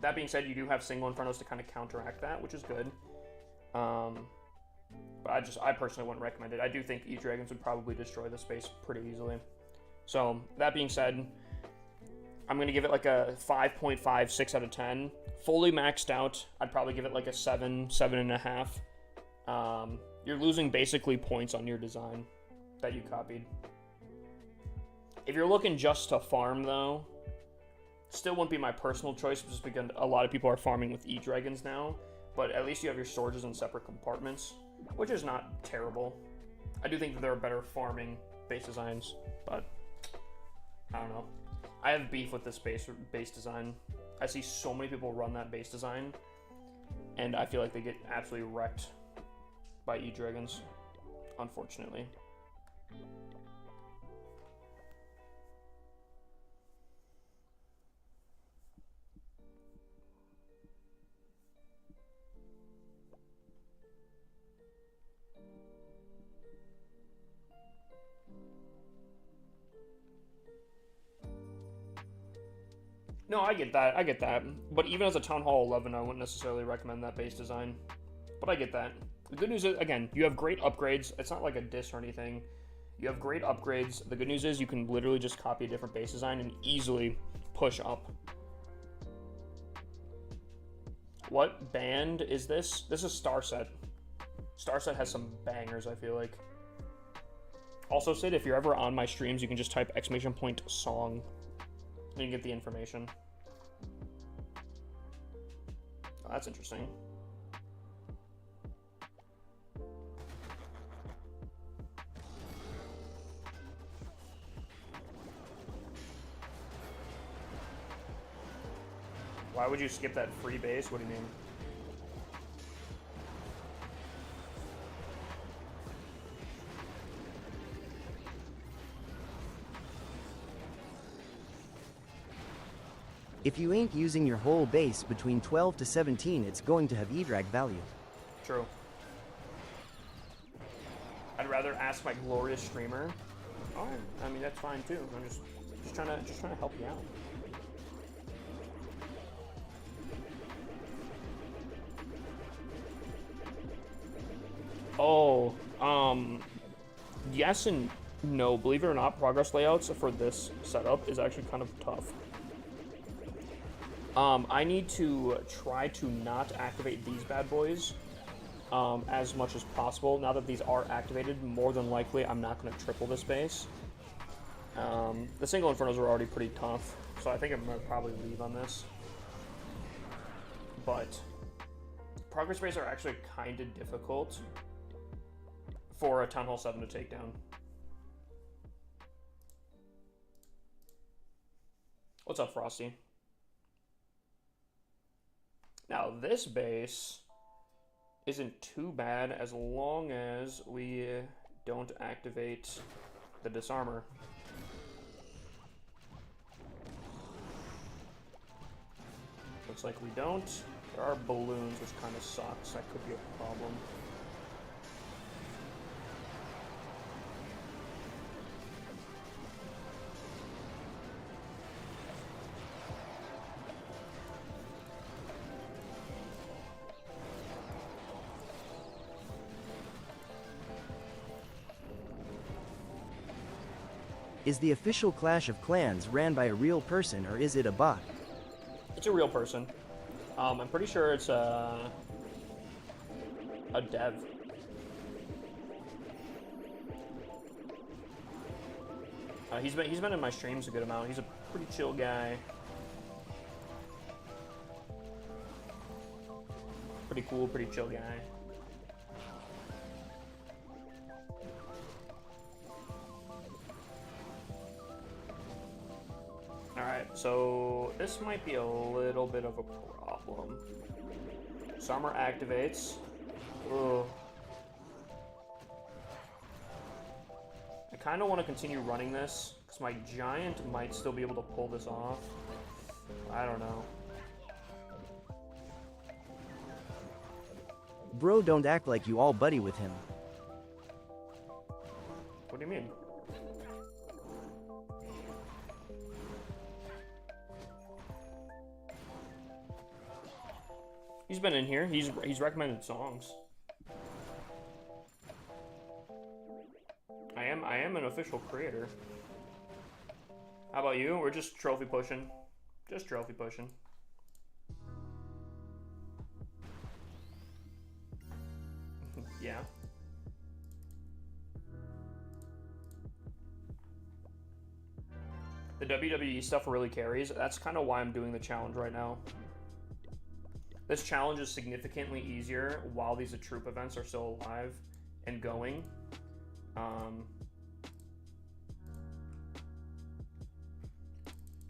That being said, you do have single Infernos to kind of counteract that, which is good. But I personally wouldn't recommend it. I do think E-Dragons would probably destroy the space pretty easily. So that being said, I'm going to give it like a 5.5, 6 out of 10. Fully maxed out, I'd probably give it like a 7, 7.5. You're losing basically points on your design that you copied. If you're looking just to farm though, still wouldn't be my personal choice just because a lot of people are farming with E-Dragons now. But at least you have your storages in separate compartments, which is not terrible. I do think that there are better farming base designs, but I don't know. I have beef with this base design. I see so many people run that base design, and I feel like they get absolutely wrecked by E-Dragons, unfortunately. No, I get that. I get that. But even as a Town Hall 11, I wouldn't necessarily recommend that base design. But I get that. The good news is, again, you have great upgrades. It's not like a diss or anything. You have great upgrades. The good news is you can literally just copy a different base design and easily push up. What band is this? This is Starset. Starset has some bangers, I feel like. Also, Sid, if you're ever on my streams, you can just type !song and you get the information. Oh, that's interesting. Why would you skip that free base? What do you mean? If you ain't using your whole base between 12 to 17, it's going to have E-drag value. True. I'd rather ask my glorious streamer. Oh, I mean that's fine too. I'm just trying to help you out. Oh, yes and no. Believe it or not, progress layouts for this setup is actually kind of tough. I need to try to not activate these bad boys as much as possible. Now that these are activated, more than likely I'm not going to triple this base. The single Infernos are already pretty tough, so I think I'm going to probably leave on this. But progress rates are actually kind of difficult for a Town Hall 7 to take down. What's up, Frosty? Now, this base isn't too bad as long as we don't activate the disarmor. Looks like we don't. There are balloons, which kind of sucks. That could be a problem. Is the official Clash of Clans ran by a real person or is it a bot? It's a real person. I'm pretty sure it's a dev. He's been in my streams a good amount. He's a pretty chill guy. Pretty cool, pretty chill guy. Alright, so this might be a little bit of a problem. Summer activates. Ugh. I kind of want to continue running this, because my giant might still be able to pull this off. I don't know. Bro, don't act like you all buddy with him. What do you mean? He's been in here. He's recommended songs. I am an official creator. How about you? We're just trophy pushing. Just trophy pushing. Yeah. The WWE stuff really carries. That's kind of why I'm doing the challenge right now. This challenge is significantly easier while these troop events are still alive and going.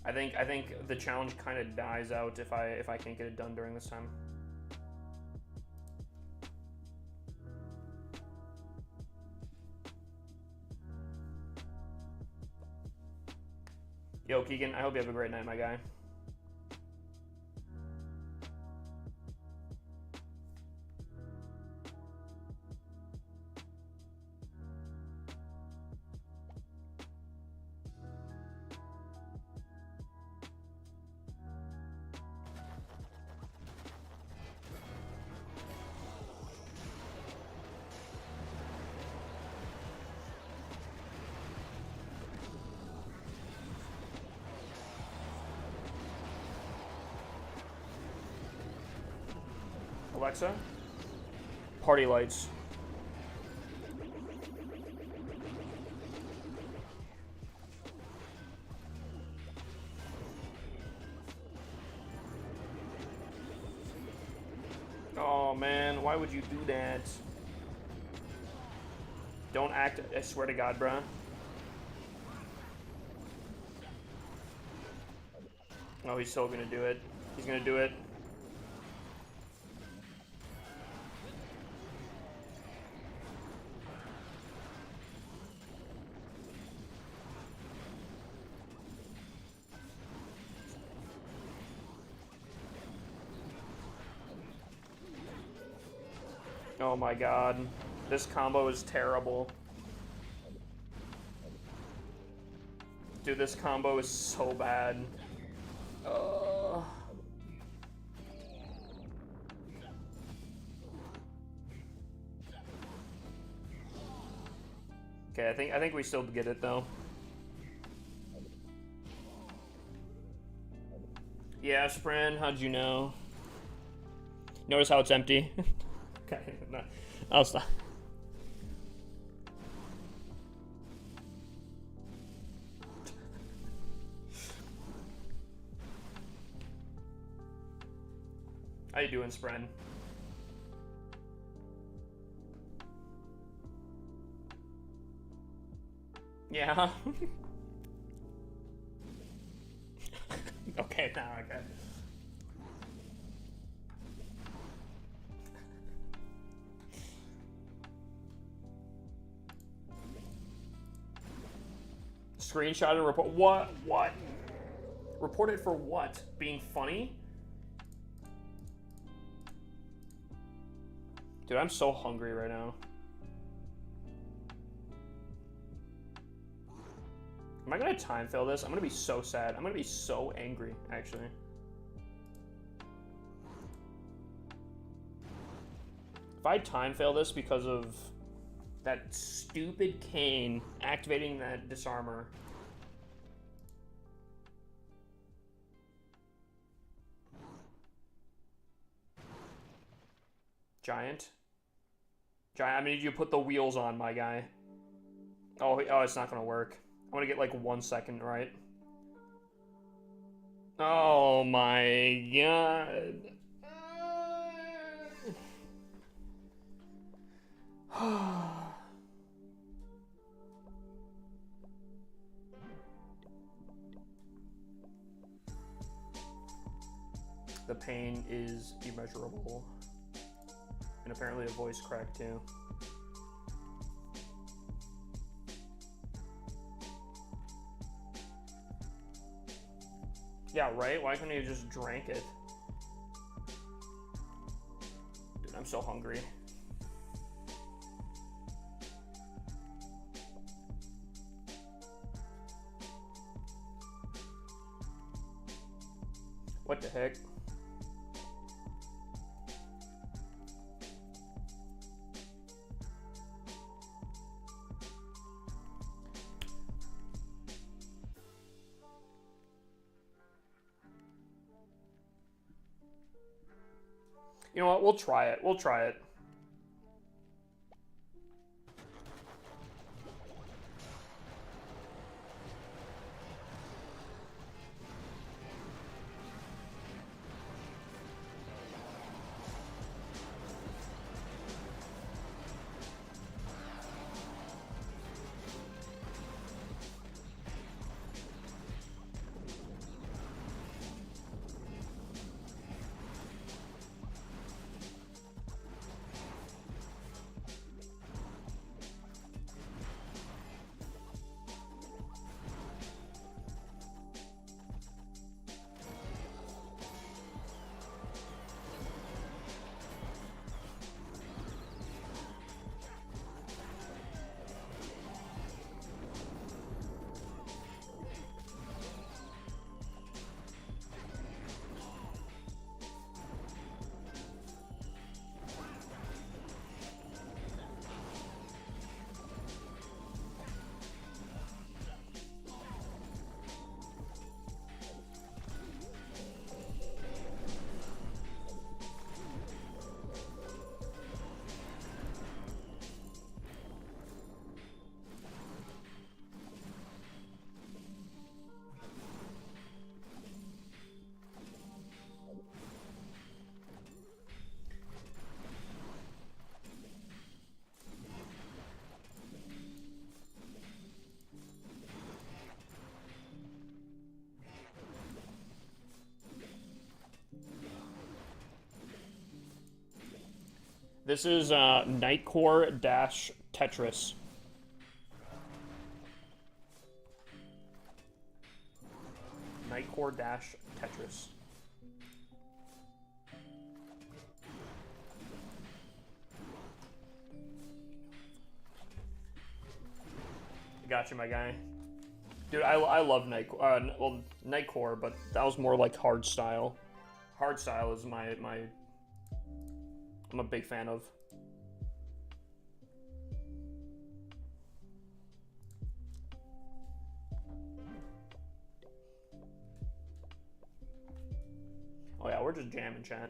I think the challenge kind of dies out if I can't get it done during this time. Yo, Keegan, I hope you have a great night, my guy. Alexa, party lights. Oh man, why would you do that? Don't act, I swear to God, bruh. Oh, he's still gonna do it. He's gonna do it. Oh my god. This combo is terrible. Dude, this combo is so bad. Okay, I think we still get it though. Yeah, Spren, how'd you know? Notice how it's empty. Okay, no, I'll stop. How you doing, Spren? Yeah. Okay, now okay. Screenshot and report. What? What? Report it for what? Being funny? Dude, I'm so hungry right now. Am I gonna time fail this? I'm gonna be so sad. I'm gonna be so angry, actually. If I time fail this because of that stupid Kayn activating that disarmor. Giant? Giant, I need you to put the wheels on, my guy. Oh, it's not gonna work. I'm gonna get like 1 second, right? Oh my god. The pain is immeasurable. And apparently a voice crack too. Yeah, right? Why couldn't you just drank it? Dude, I'm so hungry. What the heck? You know what? We'll try it. We'll try it. This is Nightcore dash Tetris. Nightcore dash Tetris. Gotcha, my guy. Dude, I love Nightcore, but that was more like hard style. Hard style is my I'm a big fan of. Oh yeah, we're just jamming, chat.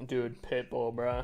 Dude, Pitbull, bruh.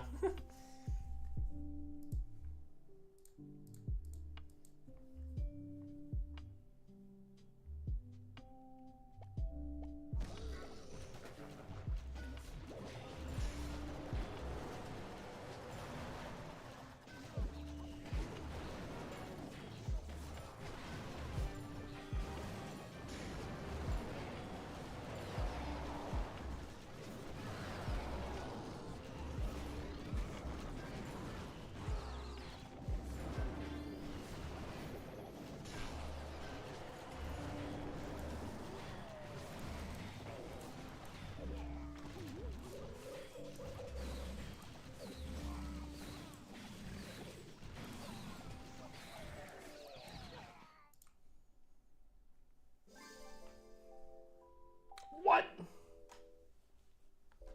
What?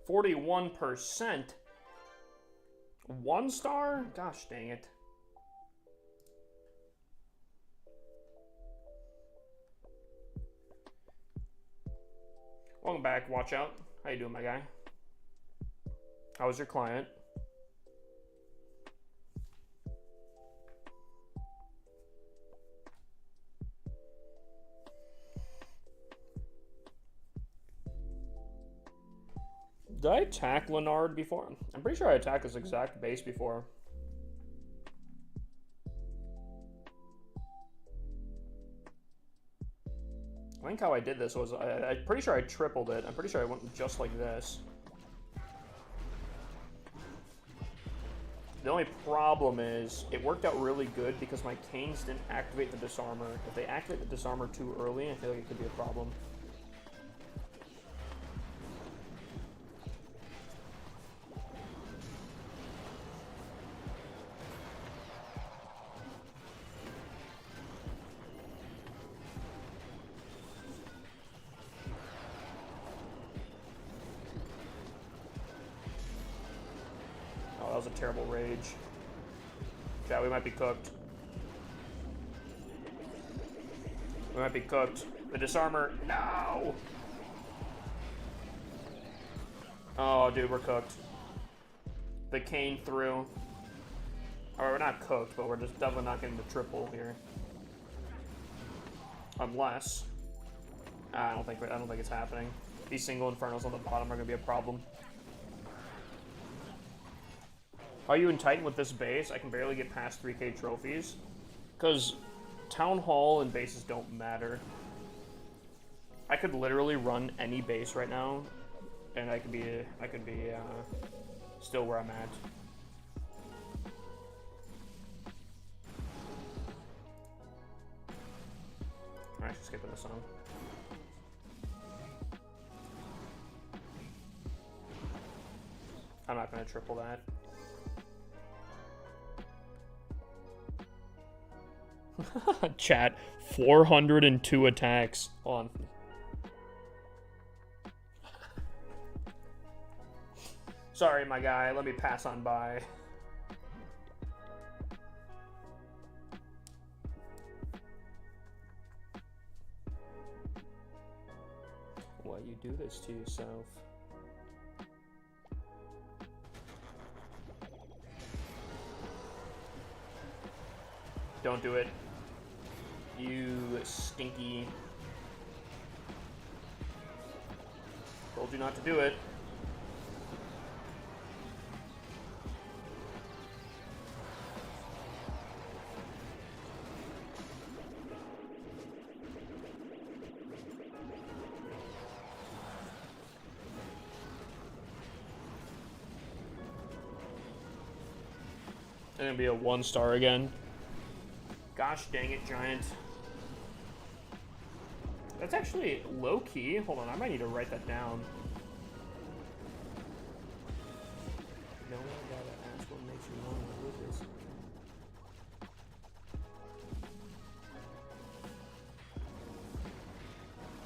41%? 1 star? Gosh dang it. Welcome back, watch out. How you doing, my guy? How was your client? Did I attack Leonard before? I'm pretty sure I attacked his exact base before. I think how I did this was, I'm pretty sure I tripled it. I'm pretty sure I went just like this. The only problem is, it worked out really good because my Canes didn't activate the Disarmor. If they activate the Disarmor too early, I feel like it could be a problem. That was a terrible rage. Chat, we might be cooked. We might be cooked. The Disarmor, no! Oh, dude, we're cooked. The Cane through. Alright, we're not cooked, but we're just definitely not getting the triple here. Unless... I don't think it's happening. These single Infernos on the bottom are gonna be a problem. Are you in Titan with this base? I can barely get past 3k trophies. Because Town Hall and bases don't matter. I could literally run any base right now, and I could be still where I'm at. I'm actually skipping this song. I'm not gonna triple that. Chat, 402 attacks on. Sorry, my guy. Let me pass on by. Why you do this to yourself? Don't do it. You stinky. Told you not to do it. It's gonna be a 1-star again. Gosh dang it, Giant. That's actually low-key. Hold on, I might need to write that down. No, I gotta ask what makes you want to do this.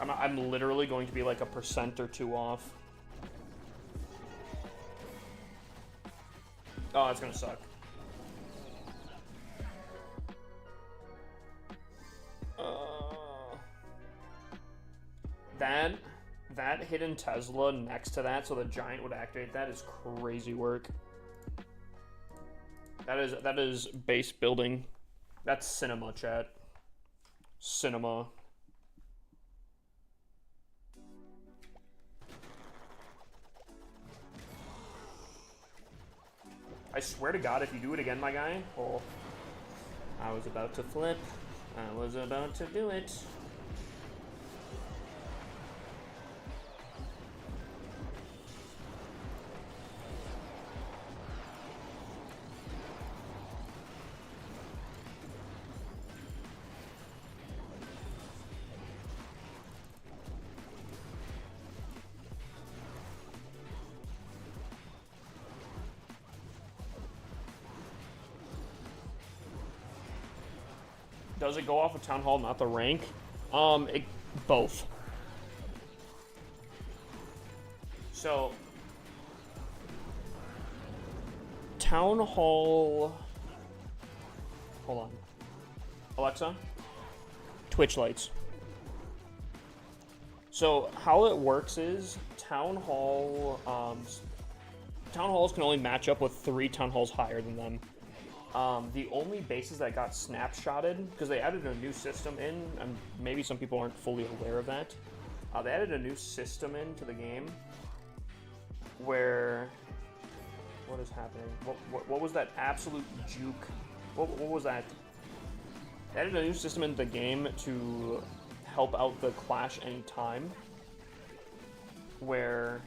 I'm literally going to be like 1% or 2 off. Oh, that's gonna suck. That hidden Tesla next to that, so the Giant would activate that, is crazy work. That is base building. That's cinema, chat. Cinema. I swear to God, if you do it again, my guy, oh, I was about to flip. I was about to do it. Does it go off of Town Hall, not the rank? Both. So, Town Hall... Hold on. Alexa? Twitch lights. So, how it works is, Town Halls can only match up with 3 Town Halls higher than them. The only bases that got snapshotted, because they added a new system in, and maybe some people aren't fully aware of that. They added a new system into the game where... What is happening? What was that absolute juke? What was that? They added a new system into the game to help out the Clash Anytime, where...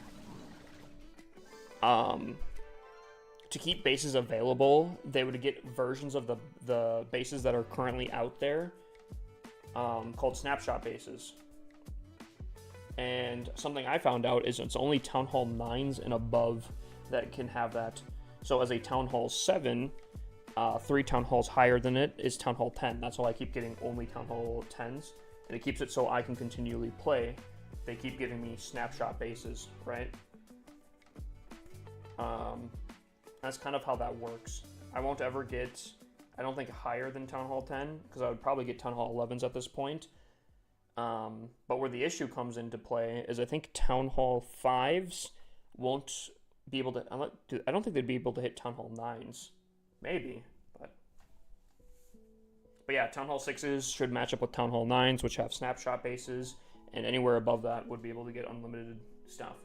to keep bases available, they would get versions of the bases that are currently out there, called snapshot bases. And something I found out is it's only Town Hall 9s and above that can have that. So as a Town Hall 7, 3 Town Halls higher than it is Town Hall 10. That's why I keep getting only Town Hall 10s. And it keeps it so I can continually play. They keep giving me snapshot bases, right? That's kind of how that works. I won't ever get, I don't think, higher than Town Hall 10, because I would probably get Town Hall 11s at this point. But where the issue comes into play is I think Town Hall 5s won't be able to, I don't think they'd be able to hit Town Hall 9s. Maybe, but yeah, Town Hall 6s should match up with Town Hall 9s, which have snapshot bases, and anywhere above that would be able to get unlimited stuff.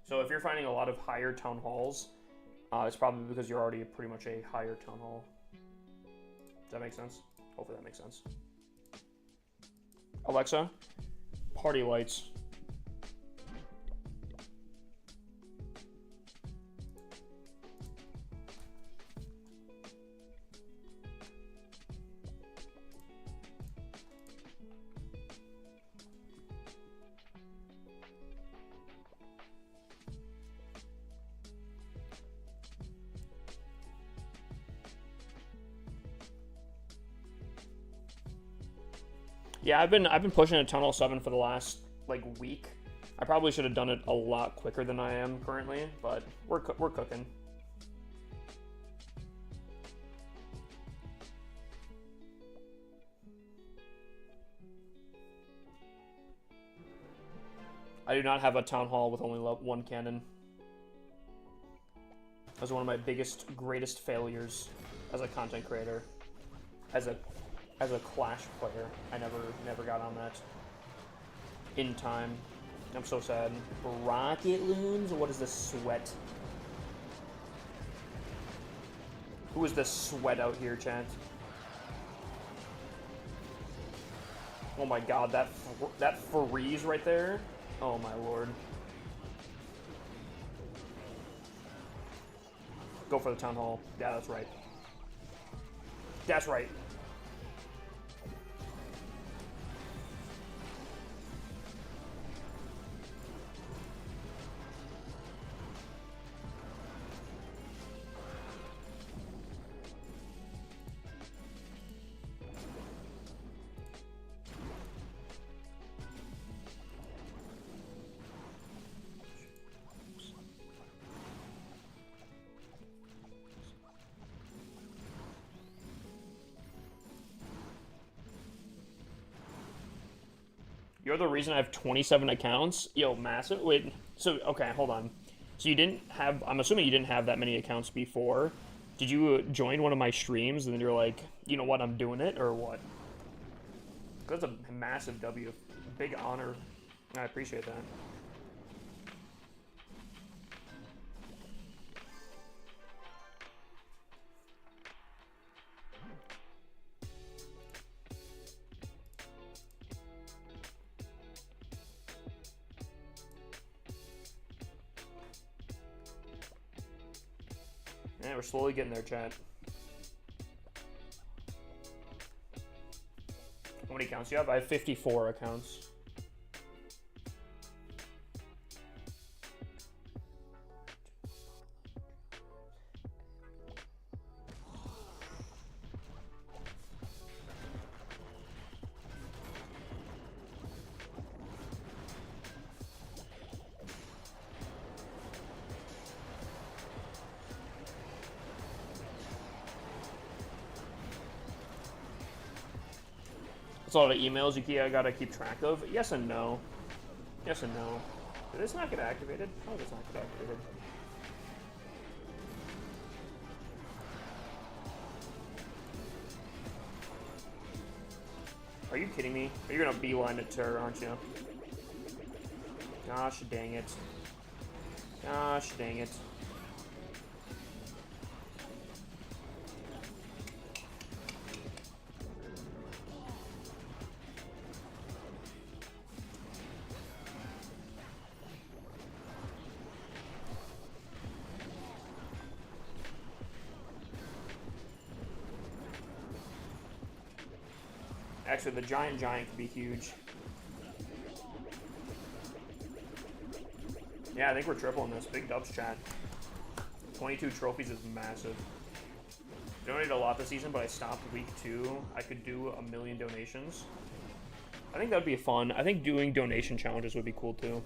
So if you're finding a lot of higher Town Halls, it's probably because you're already pretty much a higher Town Hall. Does that make sense? Hopefully that makes sense. Alexa, party lights. Yeah, I've been pushing a Town Hall 7 for the last week. I probably should have done it a lot quicker than I am currently, but we're cooking. I do not have a Town Hall with only 1 cannon. That was one of my greatest failures as a content creator. As a Clash player, I never got on that in time. I'm so sad. Rocket Loons? What is this sweat? Who is this sweat out here, chat? Oh my god, that freeze right there. Oh my lord. Go for the town hall. Yeah, that's right. That's right. You're the reason I have 27 accounts? Yo, massive. Wait, so, okay, hold on. So you didn't have, I'm assuming you didn't have that many accounts before. Did you join one of my streams and then you're like, you know what, I'm doing it, or what? That's a massive W. Big honor. I appreciate that. Yeah, we're slowly getting there, chat. How many accounts do you have? I have 54 accounts. That's a lot of emails I gotta keep track of. Yes and no. Yes and no. Did this not get activated? How did this not get activated? Are you kidding me? You're gonna beeline it to her, aren't you? Gosh dang it. Gosh dang it. Actually, the giant could be huge. Yeah, I think we're tripling this. Big dubs, chat. 22 trophies is massive. Donated a lot this season, but I stopped week 2. I could do 1 million donations. I think that would be fun. I think doing donation challenges would be cool too.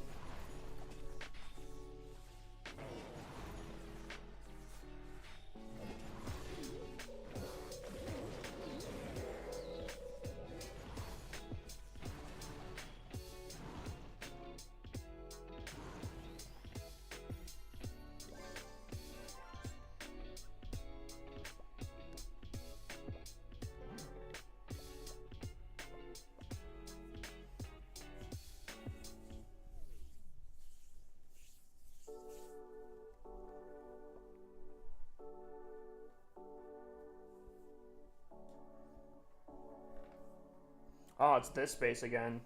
Oh, it's this space again.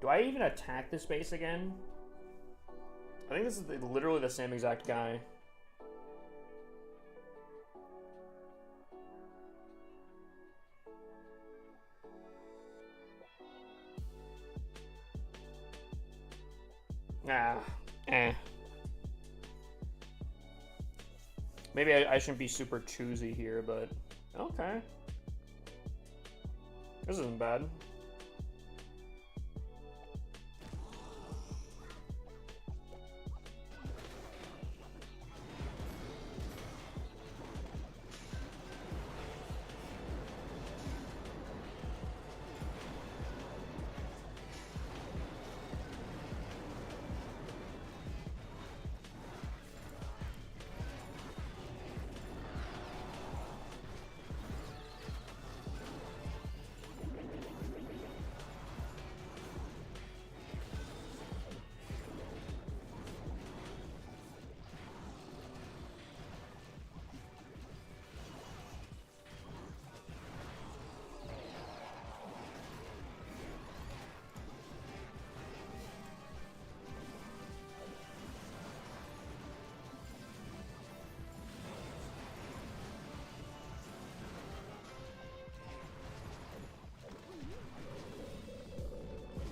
Do I even attack this space again? I think this is literally the same exact guy. Ah, eh. Maybe I shouldn't be super choosy here, but okay. This isn't bad.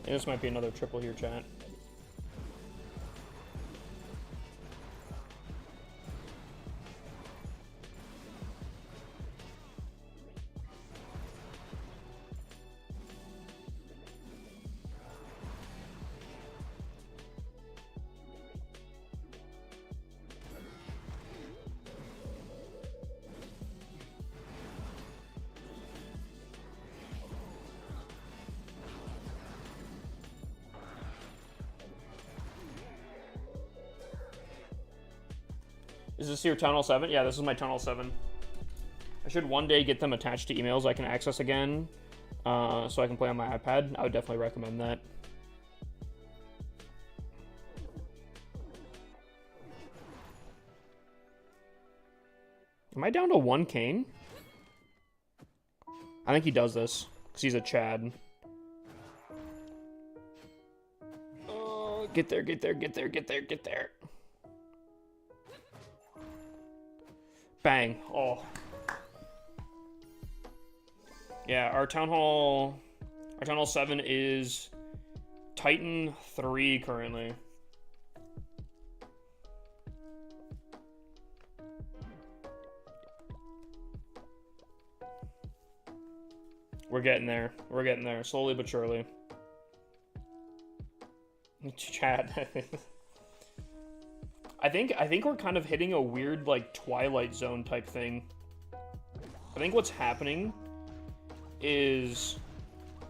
think this might be another triple here, chat. Is this your Tunnel 7? Yeah, this is my Tunnel 7. I should one day get them attached to emails I can access again, so I can play on my iPad. I would definitely recommend that. Am I down to 1 Kane? I think he does this, because he's a Chad. Oh, get there, get there, get there, get there, get there. Bang. Oh. Yeah, our Town Hall 7 is Titan 3 currently. We're getting there. We're getting there, slowly but surely. Chat. I think we're kind of hitting a weird, like, Twilight Zone type thing. I think what's happening is,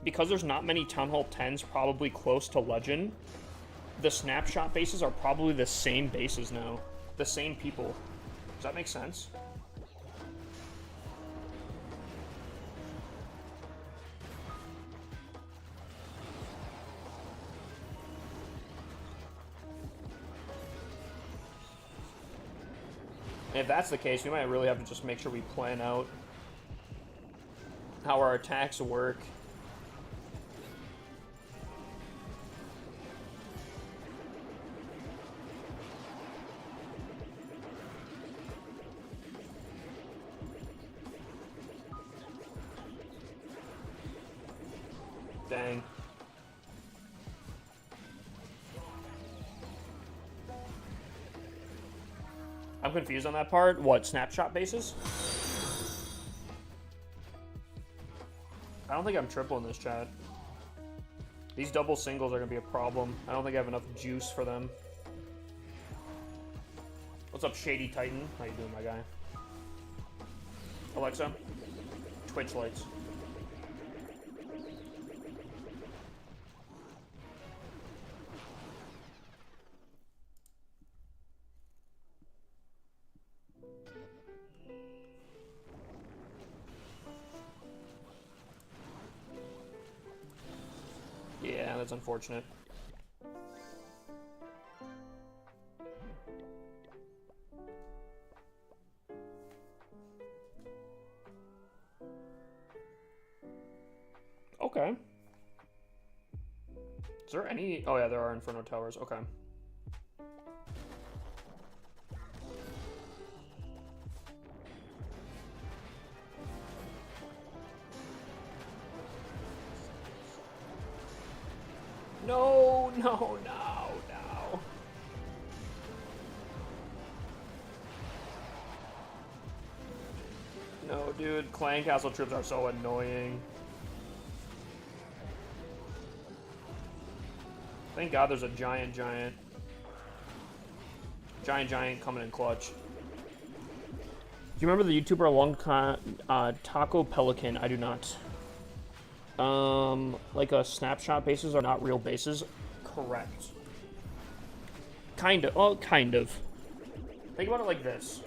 because there's not many Town Hall 10s probably close to Legend, the snapshot bases are probably the same bases now. The same people. Does that make sense? And if that's the case, we might really have to just make sure we plan out how our attacks work. Dang. I'm confused on that part. What, snapshot bases? I don't think I'm triple in this, chat. These double singles are gonna be a problem. I don't think I have enough juice for them. What's up, Shady Titan? How you doing, my guy? Alexa, Twitch lights. Yeah, that's unfortunate. Okay. Is there any... Oh yeah, there are Inferno Towers. Okay. No, no, no, no. No, dude, Clan Castle troops are so annoying. Thank God there's a giant coming in clutch. Do you remember the YouTuber Taco Pelican? I do not. Like a snapshot bases are not real bases. Correct. Kind of. Oh, kind of. Think about it like this.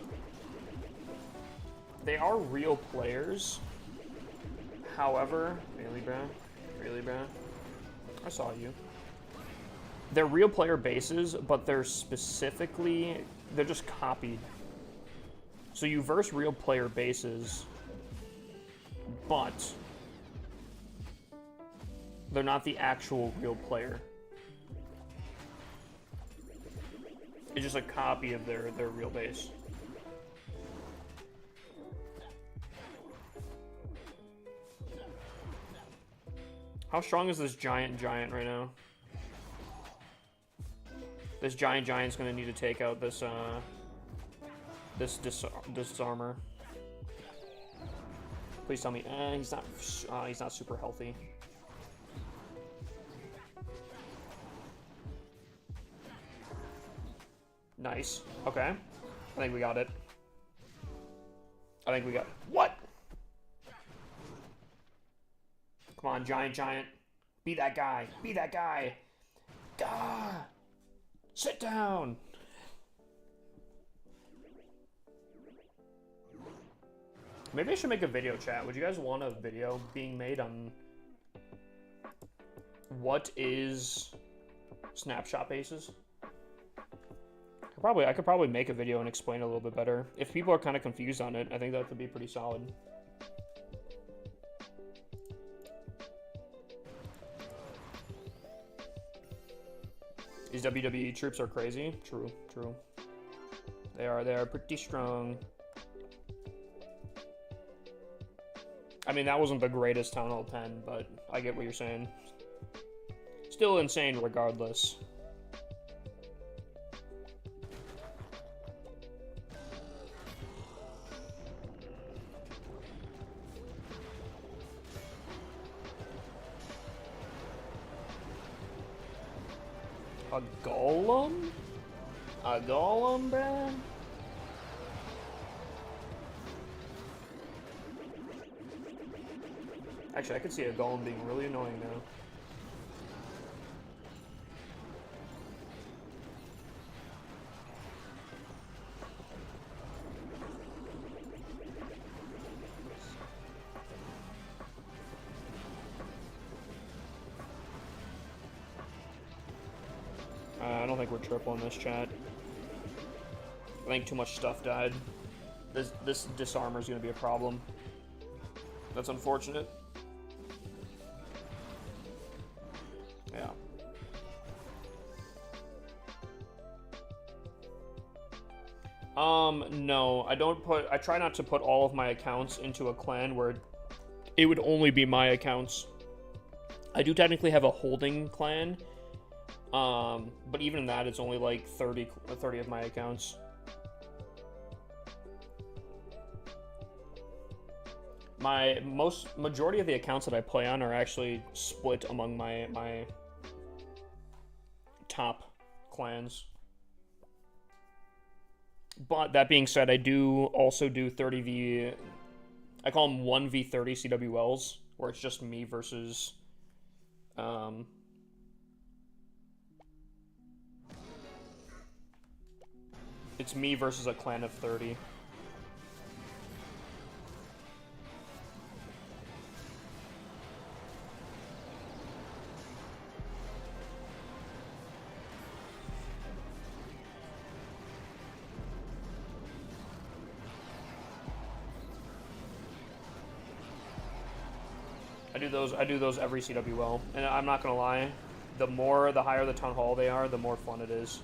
They are real players. However, really, bro? Really, bro? I saw you. They're real player bases, but they're specifically... They're just copied. So you verse real player bases, but... they're not the actual real player. It's just a copy of their real base. How strong is this giant right now? This giant's gonna need to take out this disarmor. Please tell me, he's not super healthy. Nice. Okay. I think we got it. What? Come on, giant. Be that guy. Gah! Sit down. Maybe I should make a video, chat. Would you guys want a video being made on what is snapshot bases? I could probably make a video and explain a little bit better. If people are kind of confused on it, I think that would be pretty solid. These WWE troops are crazy. True. They are pretty strong. I mean, that wasn't the greatest Town Hall 10, but I get what you're saying. Still insane regardless. A golem? A golem, bruh? Actually, I could see a golem being really annoying now. I don't think we're tripling this, chat. I think too much stuff died. This disarmor is going to be a problem. That's unfortunate. Yeah. No, I try not to put all of my accounts into a clan where it would only be my accounts. I do technically have a holding clan, but even in that, it's only like 30 of my accounts. My majority of the accounts that I play on are actually split among my top clans. But that being said, I do also do 30v. I call them 1v30 CWLs, where it's just me versus it's me versus a clan of 30. I do those every CWL, and I'm not gonna lie, the higher the town hall they are, the more fun it is.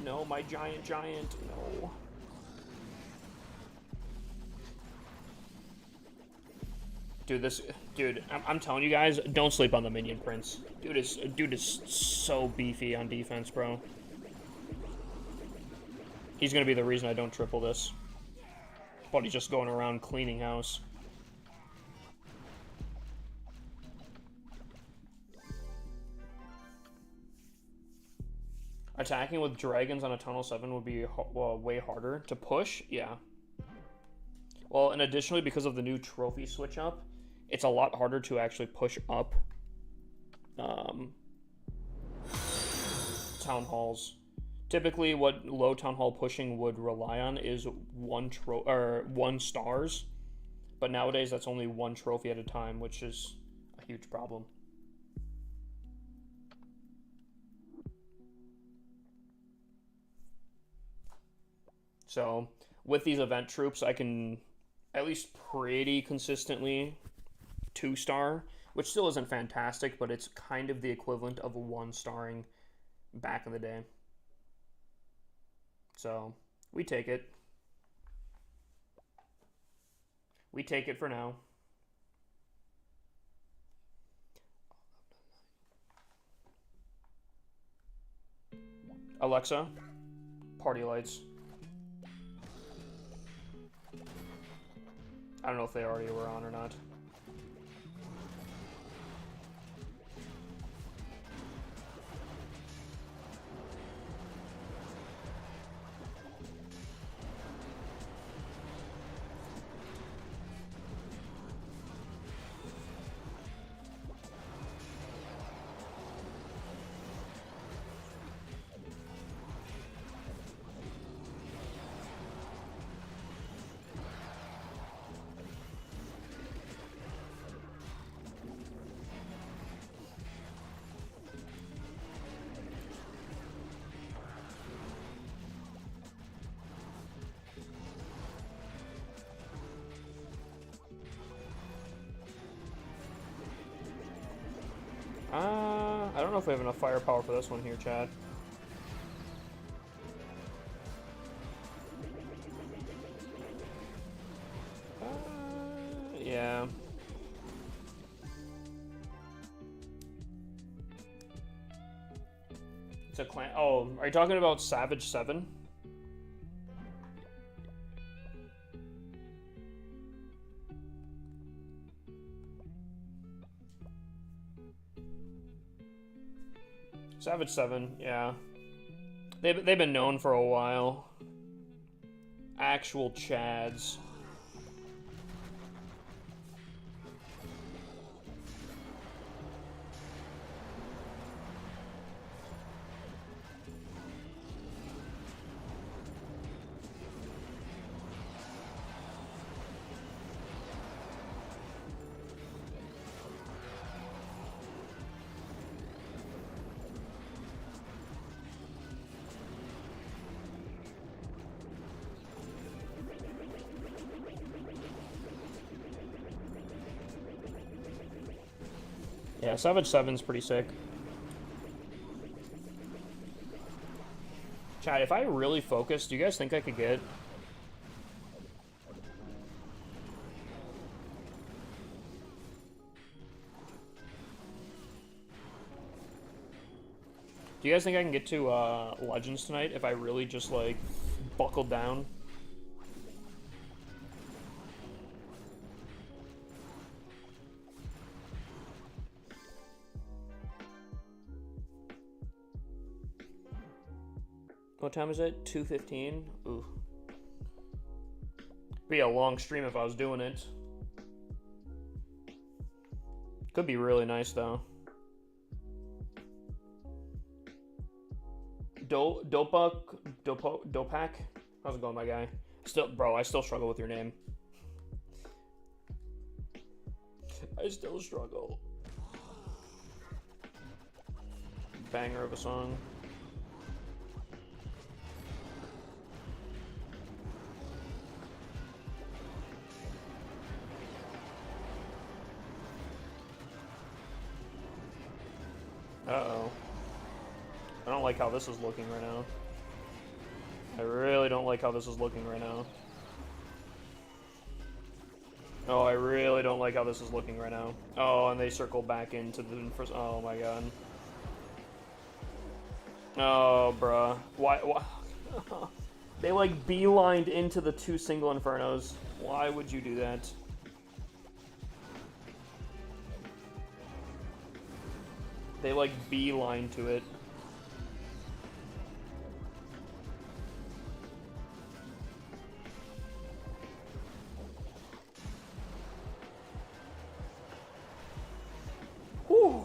No, my giant, no. Dude, I'm telling you guys, don't sleep on the minion prince. Dude is so beefy on defense, bro. He's gonna be the reason I don't triple this. But he's just going around cleaning house. Attacking with dragons on a Tunnel 7 would be way harder. To push? Yeah. Well, and additionally, because of the new trophy switch up, it's a lot harder to actually push up town halls. Typically, what low town hall pushing would rely on is one stars, but nowadays that's only one trophy at a time, which is a huge problem. So, with these event troops, I can at least pretty consistently 2-star, which still isn't fantastic, but it's kind of the equivalent of a 1-starring back in the day. So, we take it. We take it for now. Alexa, party lights. I don't know if they already were on or not. I don't know if we have enough firepower for this one here, Chad. Yeah. It's a clan. Oh, are you talking about Savage 7? Savage 7, yeah. They've been known for a while. Actual Chads. Yeah, Savage 7's pretty sick. Chad, if I really focus, do you guys think I could get... Do you guys think I can get to Legends tonight if I really just, like, buckled down? What time is it? 2:15? Ooh. Be a long stream if I was doing it. Could be really nice, though. Dopak? How's it going, my guy? Bro, I still struggle with your name. I still struggle. Banger of a song. Uh-oh. I don't like how this is looking right now. I really don't like how this is looking right now. Oh, I really don't like how this is looking right now. Oh, and they circle back into the first. Oh my god. Oh, bruh. Why? They like beelined into the two single infernos. Why would you do that? They like beeline to it. Whew.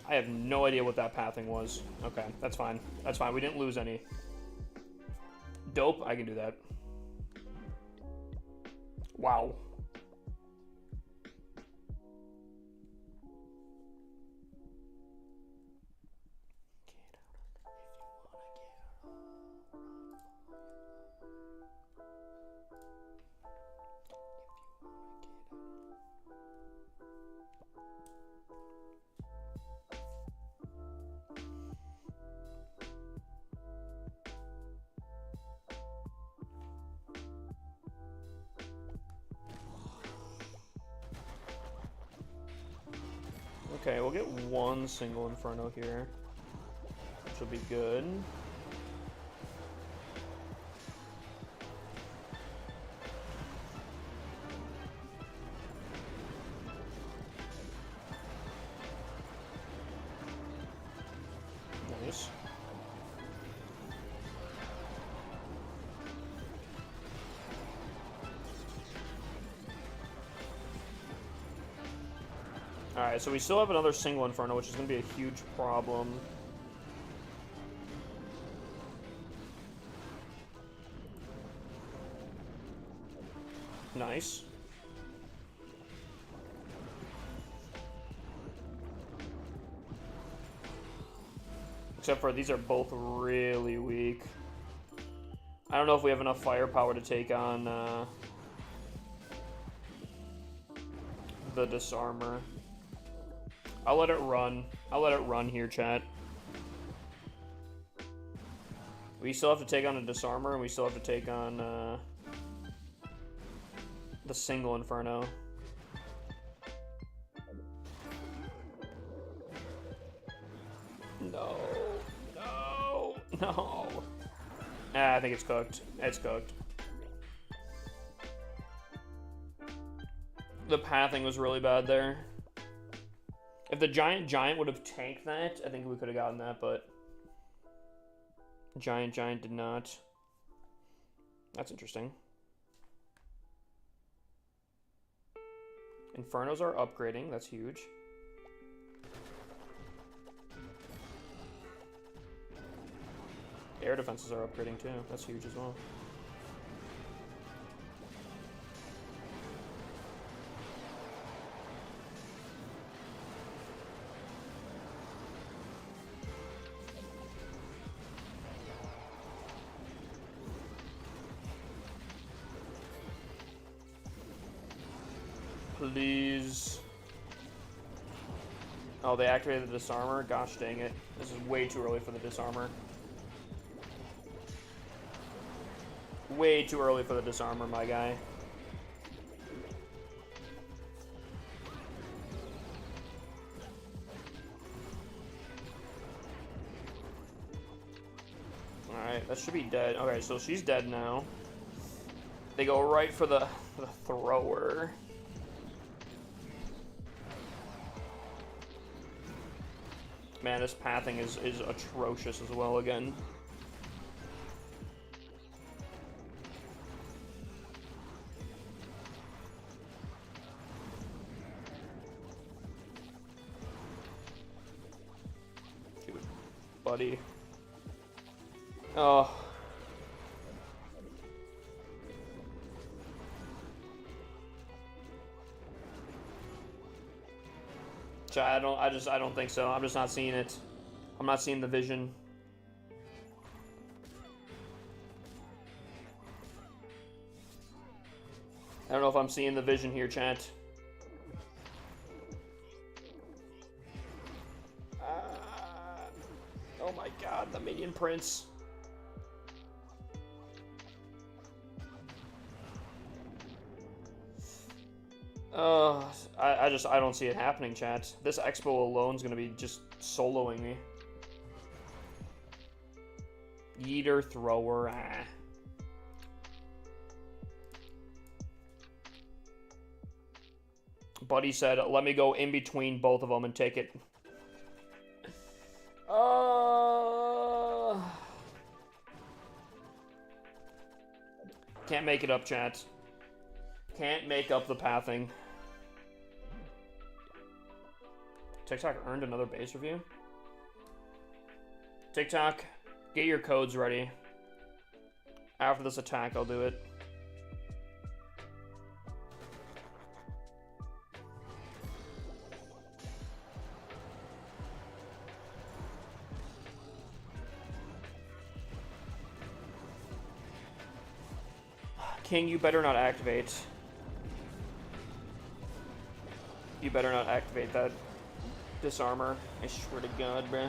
I have no idea what that pathing was. Okay, that's fine. That's fine. We didn't lose any. Dope, I can do that. Wow. Okay, we'll get one single Inferno here, which will be good. Nice. Alright, so we still have another single Inferno, which is going to be a huge problem. Nice. Except for these are both really weak. I don't know if we have enough firepower to take on the Disarmor. I'll let it run. I'll let it run here, chat. We still have to take on a Disarmor, and we still have to take on the single Inferno. No. No. No. Ah, I think it's cooked. It's cooked. The pathing was really bad there. If the giant would have tanked that, I think we could have gotten that, but giant did not. That's interesting. Infernos are upgrading. That's huge. Air defenses are upgrading too. That's huge as well. Please. Oh, they activated the Disarmor? Gosh dang it. This is way too early for the Disarmor. Way too early for the Disarmor, my guy. Alright, that should be dead. Okay, so she's dead now. They go right for the thrower. Man, this pathing is atrocious as well again. Dude, buddy. Oh. I don't think so. I'm just not seeing it. I'm not seeing the vision. I don't know if I'm seeing the vision here, chat. Oh my god, the Minion Prince. I don't see it happening, chat. This Expo alone is gonna be just soloing me. Yeeter, thrower, ah. Buddy said, let me go in between both of them and take it. Can't make it up, chat. Can't make up the pathing. TikTok earned another base review. TikTok, get your codes ready. After this attack, I'll do it. King, you better not activate. You better not activate that Disarmor. I swear to God, bruh.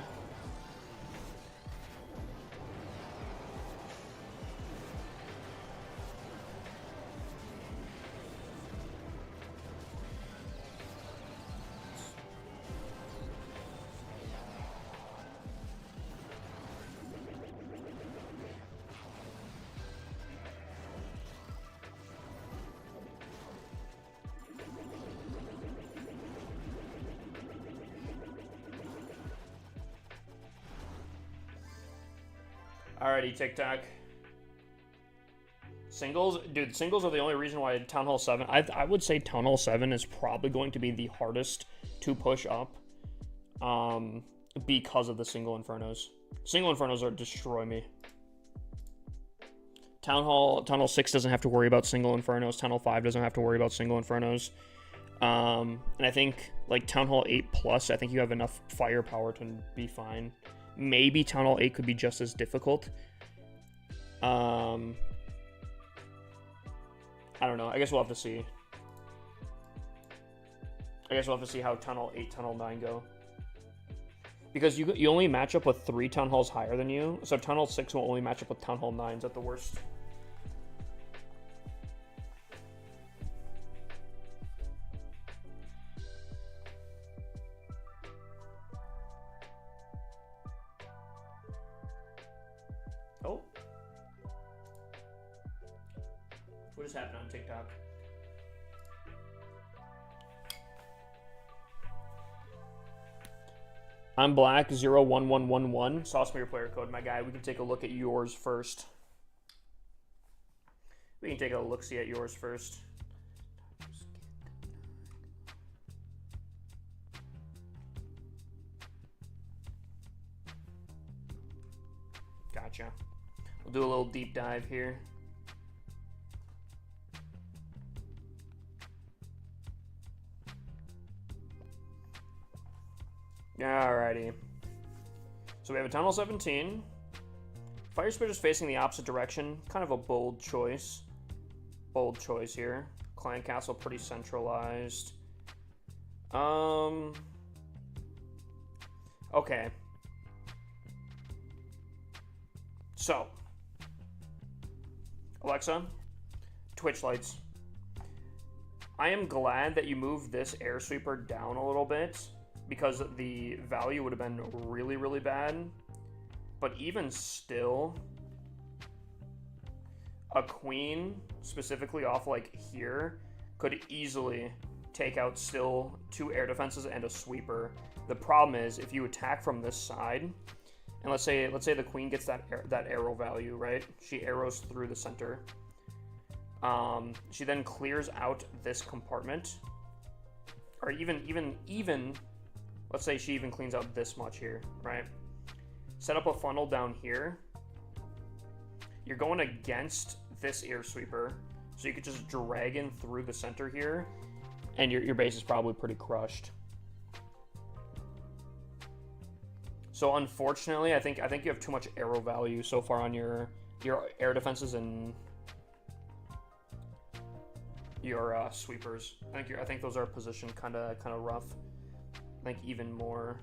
Alrighty, TikTok. Singles, dude. Singles are the only reason why Town Hall 7. I would say Town Hall 7 is probably going to be the hardest to push up, because of the single Infernos. Single Infernos are destroy me. Town Hall 6 doesn't have to worry about single Infernos. Town Hall 5 doesn't have to worry about single Infernos. And I think like Town Hall 8 plus, I think you have enough firepower to be fine. Maybe Town Hall 8 could be just as difficult. I don't know. I guess we'll have to see. I guess we'll have to see how Town Hall 8, Town Hall 9 go. Because you only match up with 3 Town Halls higher than you, so Town Hall 6 will only match up with Town Hall 9s at the worst. Oh. What just happened on TikTok? I'm Black 01111. Sauce me your player code, my guy. We can take a look at yours first. We can take a look-see at yours first. Gotcha. We'll do a little deep dive here. Alrighty. So we have a Town Hall 17. Fire Spitters facing the opposite direction. Kind of a bold choice. Bold choice here. Clan Castle pretty centralized. Okay. So. Alexa, Twitch lights. I am glad that you moved this air sweeper down a little bit, because the value would have been really, really bad. But even still, a queen, specifically off like here, could easily take out still 2 air defenses and a sweeper. The problem is, if you attack from this side, and let's say the queen gets that arrow value, right? She arrows through the center. She then clears out this compartment, or even let's say she even cleans out this much here, right? Set up a funnel down here. You're going against this air sweeper, so you could just drag in through the center here, and your base is probably pretty crushed. So unfortunately, I think you have too much arrow value so far on your air defenses and your sweepers. I think those are positioned kind of rough. I think even more.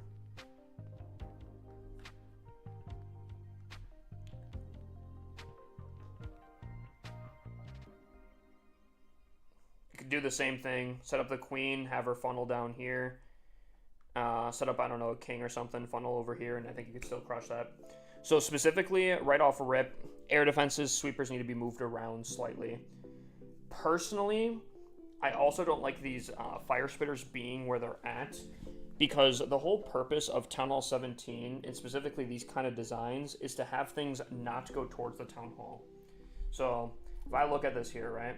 You could do the same thing. Set up the queen, have her funnel down here. Set up, I don't know, a king or something, funnel over here, and I think you could still crush that. So specifically, right off a rip, air defenses, sweepers need to be moved around slightly. Personally, I also don't like these fire spitters being where they're at, because the whole purpose of Town Hall 17, and specifically these kind of designs, is to have things not go towards the Town Hall. So if I look at this here, right?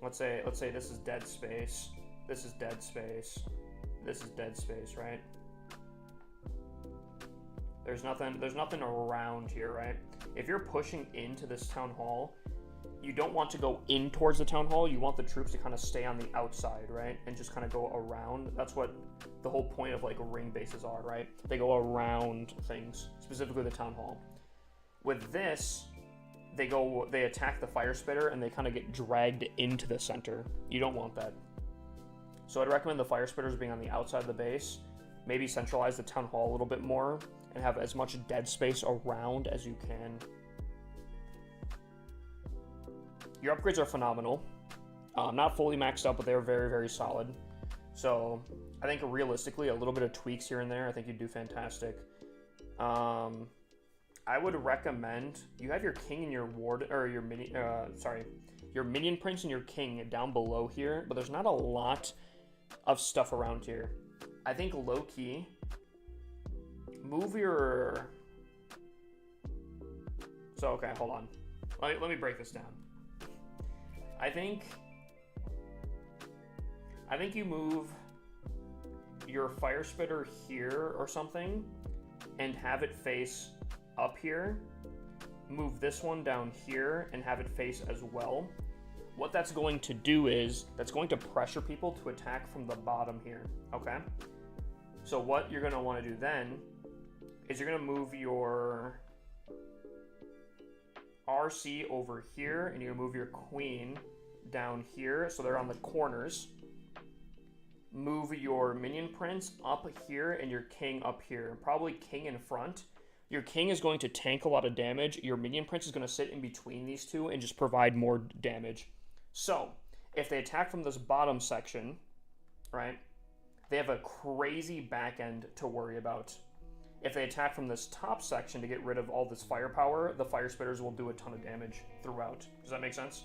Let's say this is dead space. This is dead space. This is dead space, right? There's nothing around here, right? If you're pushing into this Town Hall, you don't want to go in towards the Town Hall. You want the troops to kind of stay on the outside, right? And just kind of go around. That's what the whole point of like ring bases are, right? They go around things, specifically the Town Hall. With this, they attack the fire spitter and they kind of get dragged into the center. You don't want that. So I'd recommend the fire spitters being on the outside of the base. Maybe centralize the Town Hall a little bit more and have as much dead space around as you can. Your upgrades are phenomenal. Not fully maxed up, but they're very, very solid. So I think realistically, a little bit of tweaks here and there, I think you'd do fantastic. I would recommend you have your king and your ward, or your your minion prince and your king down below here, but there's not a lot of stuff around here. I think low key, move your So, okay, hold on. Let me break this down. I think you move your fire spitter here or something and have it face up here. Move this one down here and have it face as well. What that's going to do is that's going to pressure people to attack from the bottom here, okay? So what you're going to want to do then is you're going to move your RC over here, and you're going to move your queen down here, so they're on the corners. Move your minion prince up here, and your king up here. Probably king in front. Your king is going to tank a lot of damage. Your minion prince is going to sit in between these two and just provide more damage. So, if they attack from this bottom section, right, they have a crazy back end to worry about. If they attack from this top section to get rid of all this firepower, the fire spitters will do a ton of damage throughout. Does that make sense?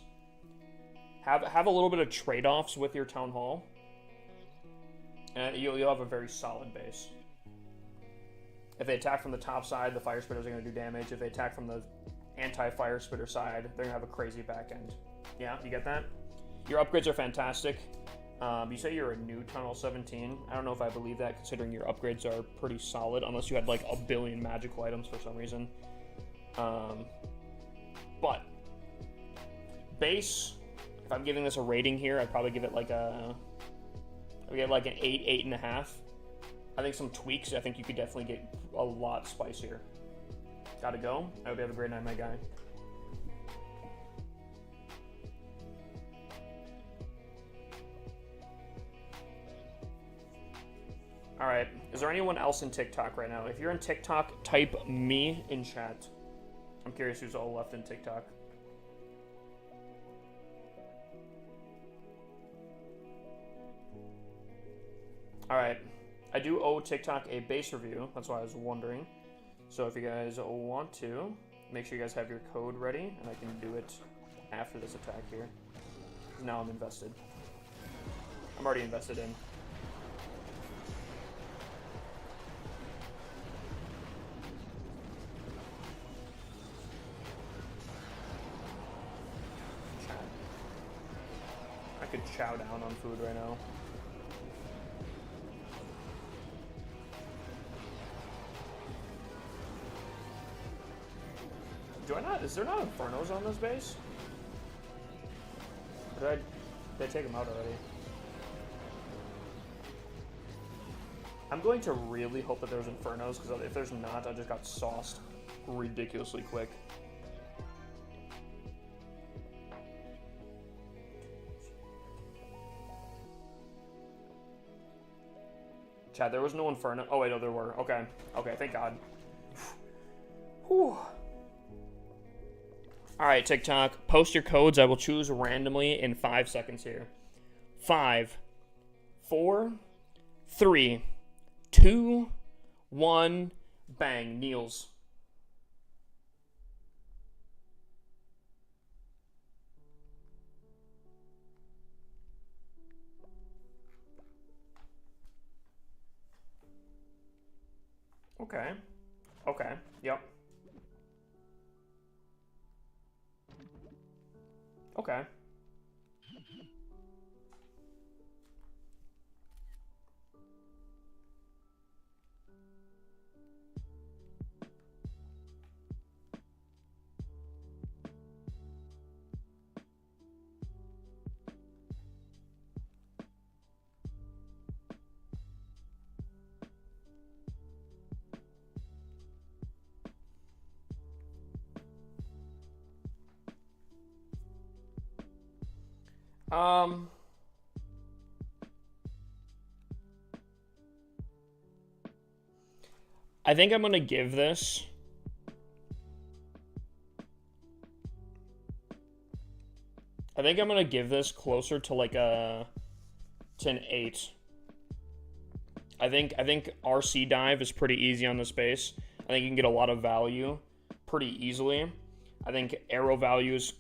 Have a little bit of trade-offs with your town hall, and you'll have a very solid base. If they attack from the top side, the fire spitters are going to do damage. If they attack from the anti-fire spitter side, they're going to have a crazy back end. Yeah, you get that? Your upgrades are fantastic. You say you're a new Town Hall 17. I don't know if I believe that, considering your upgrades are pretty solid, unless you had like a billion magical items for some reason. But base, if I'm giving this a rating here, I'd probably give it like an 8, 8.5. I think some tweaks, I think you could definitely get a lot spicier. Gotta go. I hope you have a great night, my guy. Alright, is there anyone else in TikTok right now? If you're in TikTok, type me in chat. I'm curious who's all left in TikTok. Alright, I do owe TikTok a base review, that's why I was wondering. So if you guys want to, make sure you guys have your code ready, and I can do it after this attack here. Now I'm invested. I'm already invested in. I could chow down on food right now. Is there not Infernos on this base? Or did I take them out already? I'm going to really hope that there's Infernos, because if there's not, I just got sauced ridiculously quick. Chad, there was no Inferno. Oh, wait, no, there were. Okay. Okay, thank God. Whew. Alright, TikTok. Post your codes. I will choose randomly in 5 seconds here. 5, 4, 3, 2, 1. Bang. Niels. Okay. Okay. Yep. Okay. I think I'm gonna give this closer to like an 8. I think RC dive is pretty easy on this base. I think you can get a lot of value pretty easily. I think arrow value is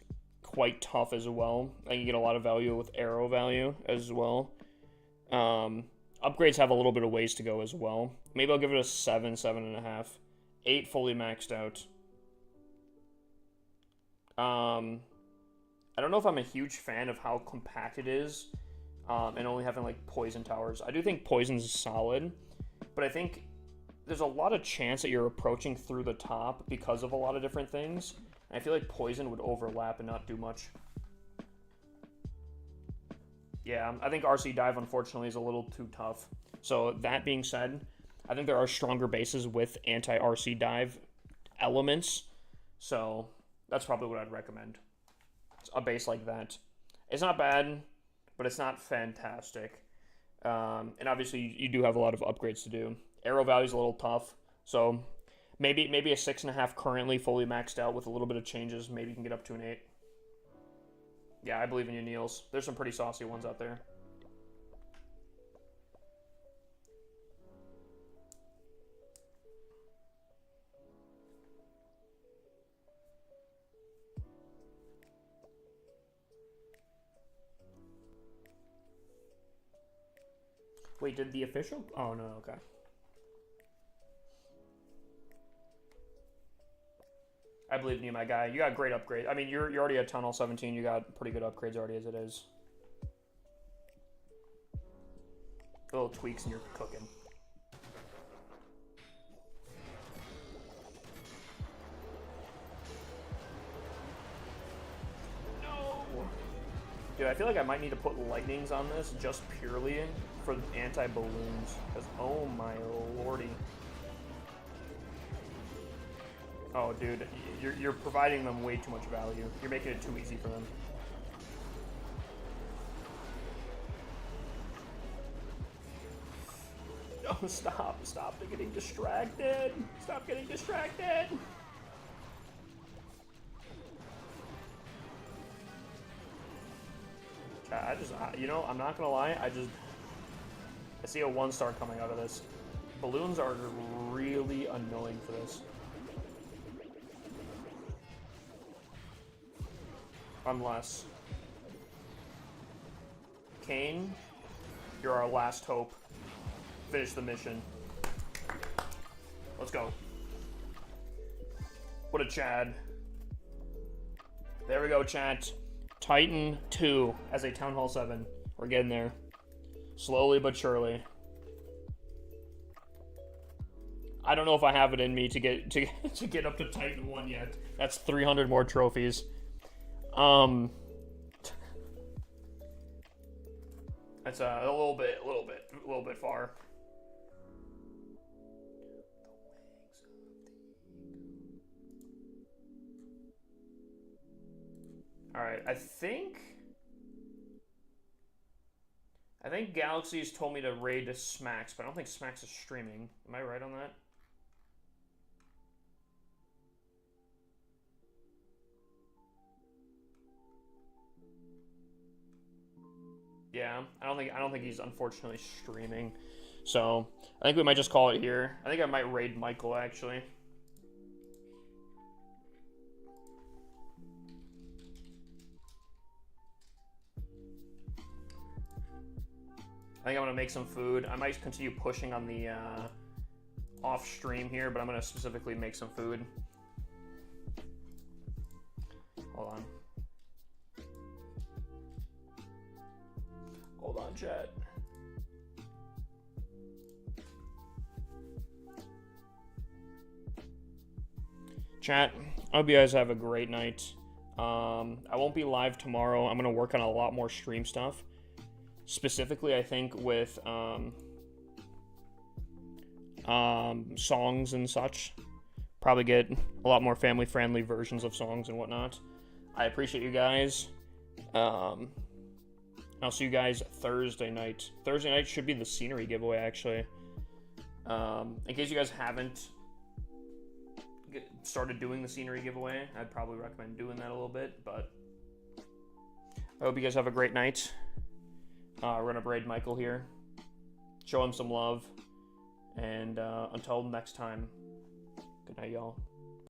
quite tough as well. I think you get a lot of value with arrow value as well. Upgrades have a little bit of ways to go as well. Maybe I'll give it a 7, 7.5. 8 fully maxed out. I don't know if I'm a huge fan of how compact it is, and only having like poison towers. I do think poison's solid, but I think there's a lot of chance that you're approaching through the top because of a lot of different things. And I feel like poison would overlap and not do much. Yeah, I think RC dive unfortunately is a little too tough. So that being said, I think there are stronger bases with anti-RC dive elements. So that's probably what I'd recommend. A base like that. It's not bad, but it's not fantastic. And obviously, you do have a lot of upgrades to do. Arrow value is a little tough, so maybe a 6.5 currently fully maxed out with a little bit of changes. Maybe you can get up to an 8. Yeah, I believe in you, Niels. There's some pretty saucy ones out there. Wait, did the official? Oh, no, okay. I believe in you, my guy. You got great upgrades. I mean, you're already at Tunnel 17. You got pretty good upgrades already as it is. Little tweaks and you're cooking. No! Dude, I feel like I might need to put lightnings on this just purely for anti-balloons. Because, oh my lordy. Oh, dude, you're providing them way too much value. You're making it too easy for them. No, stop. They're getting distracted. Stop getting distracted. You know, I'm not gonna lie. I see a 1-star coming out of this. Balloons are really annoying for this. Unless Kane, you're our last hope. Finish the mission. Let's go. What a Chad. There we go, chat. Titan 2 as a Town Hall 7. We're getting there. Slowly but surely. I don't know if I have it in me to get up to Titan 1 yet. That's 300 more trophies. That's a little bit far. All right, I think Galaxy's told me to raid Smacks, but I don't think Smacks is streaming. Am I right on that? Yeah, I don't think he's unfortunately streaming. So I think we might just call it here. I think I might raid Michael actually. I think I'm gonna make some food. I might continue pushing on the off stream here, but I'm gonna specifically make some food. Hold on. Hold on, chat. Chat, I hope you guys have a great night. I won't be live tomorrow. I'm gonna work on a lot more stream stuff. Specifically, I think with songs and such. Probably get a lot more family-friendly versions of songs and whatnot. I appreciate you guys. I'll see you guys Thursday night. Thursday night should be the scenery giveaway, actually. In case you guys haven't started doing the scenery giveaway, I'd probably recommend doing that a little bit, but I hope you guys have a great night. We're gonna braid Michael here, show him some love, and until next time, good night, y'all.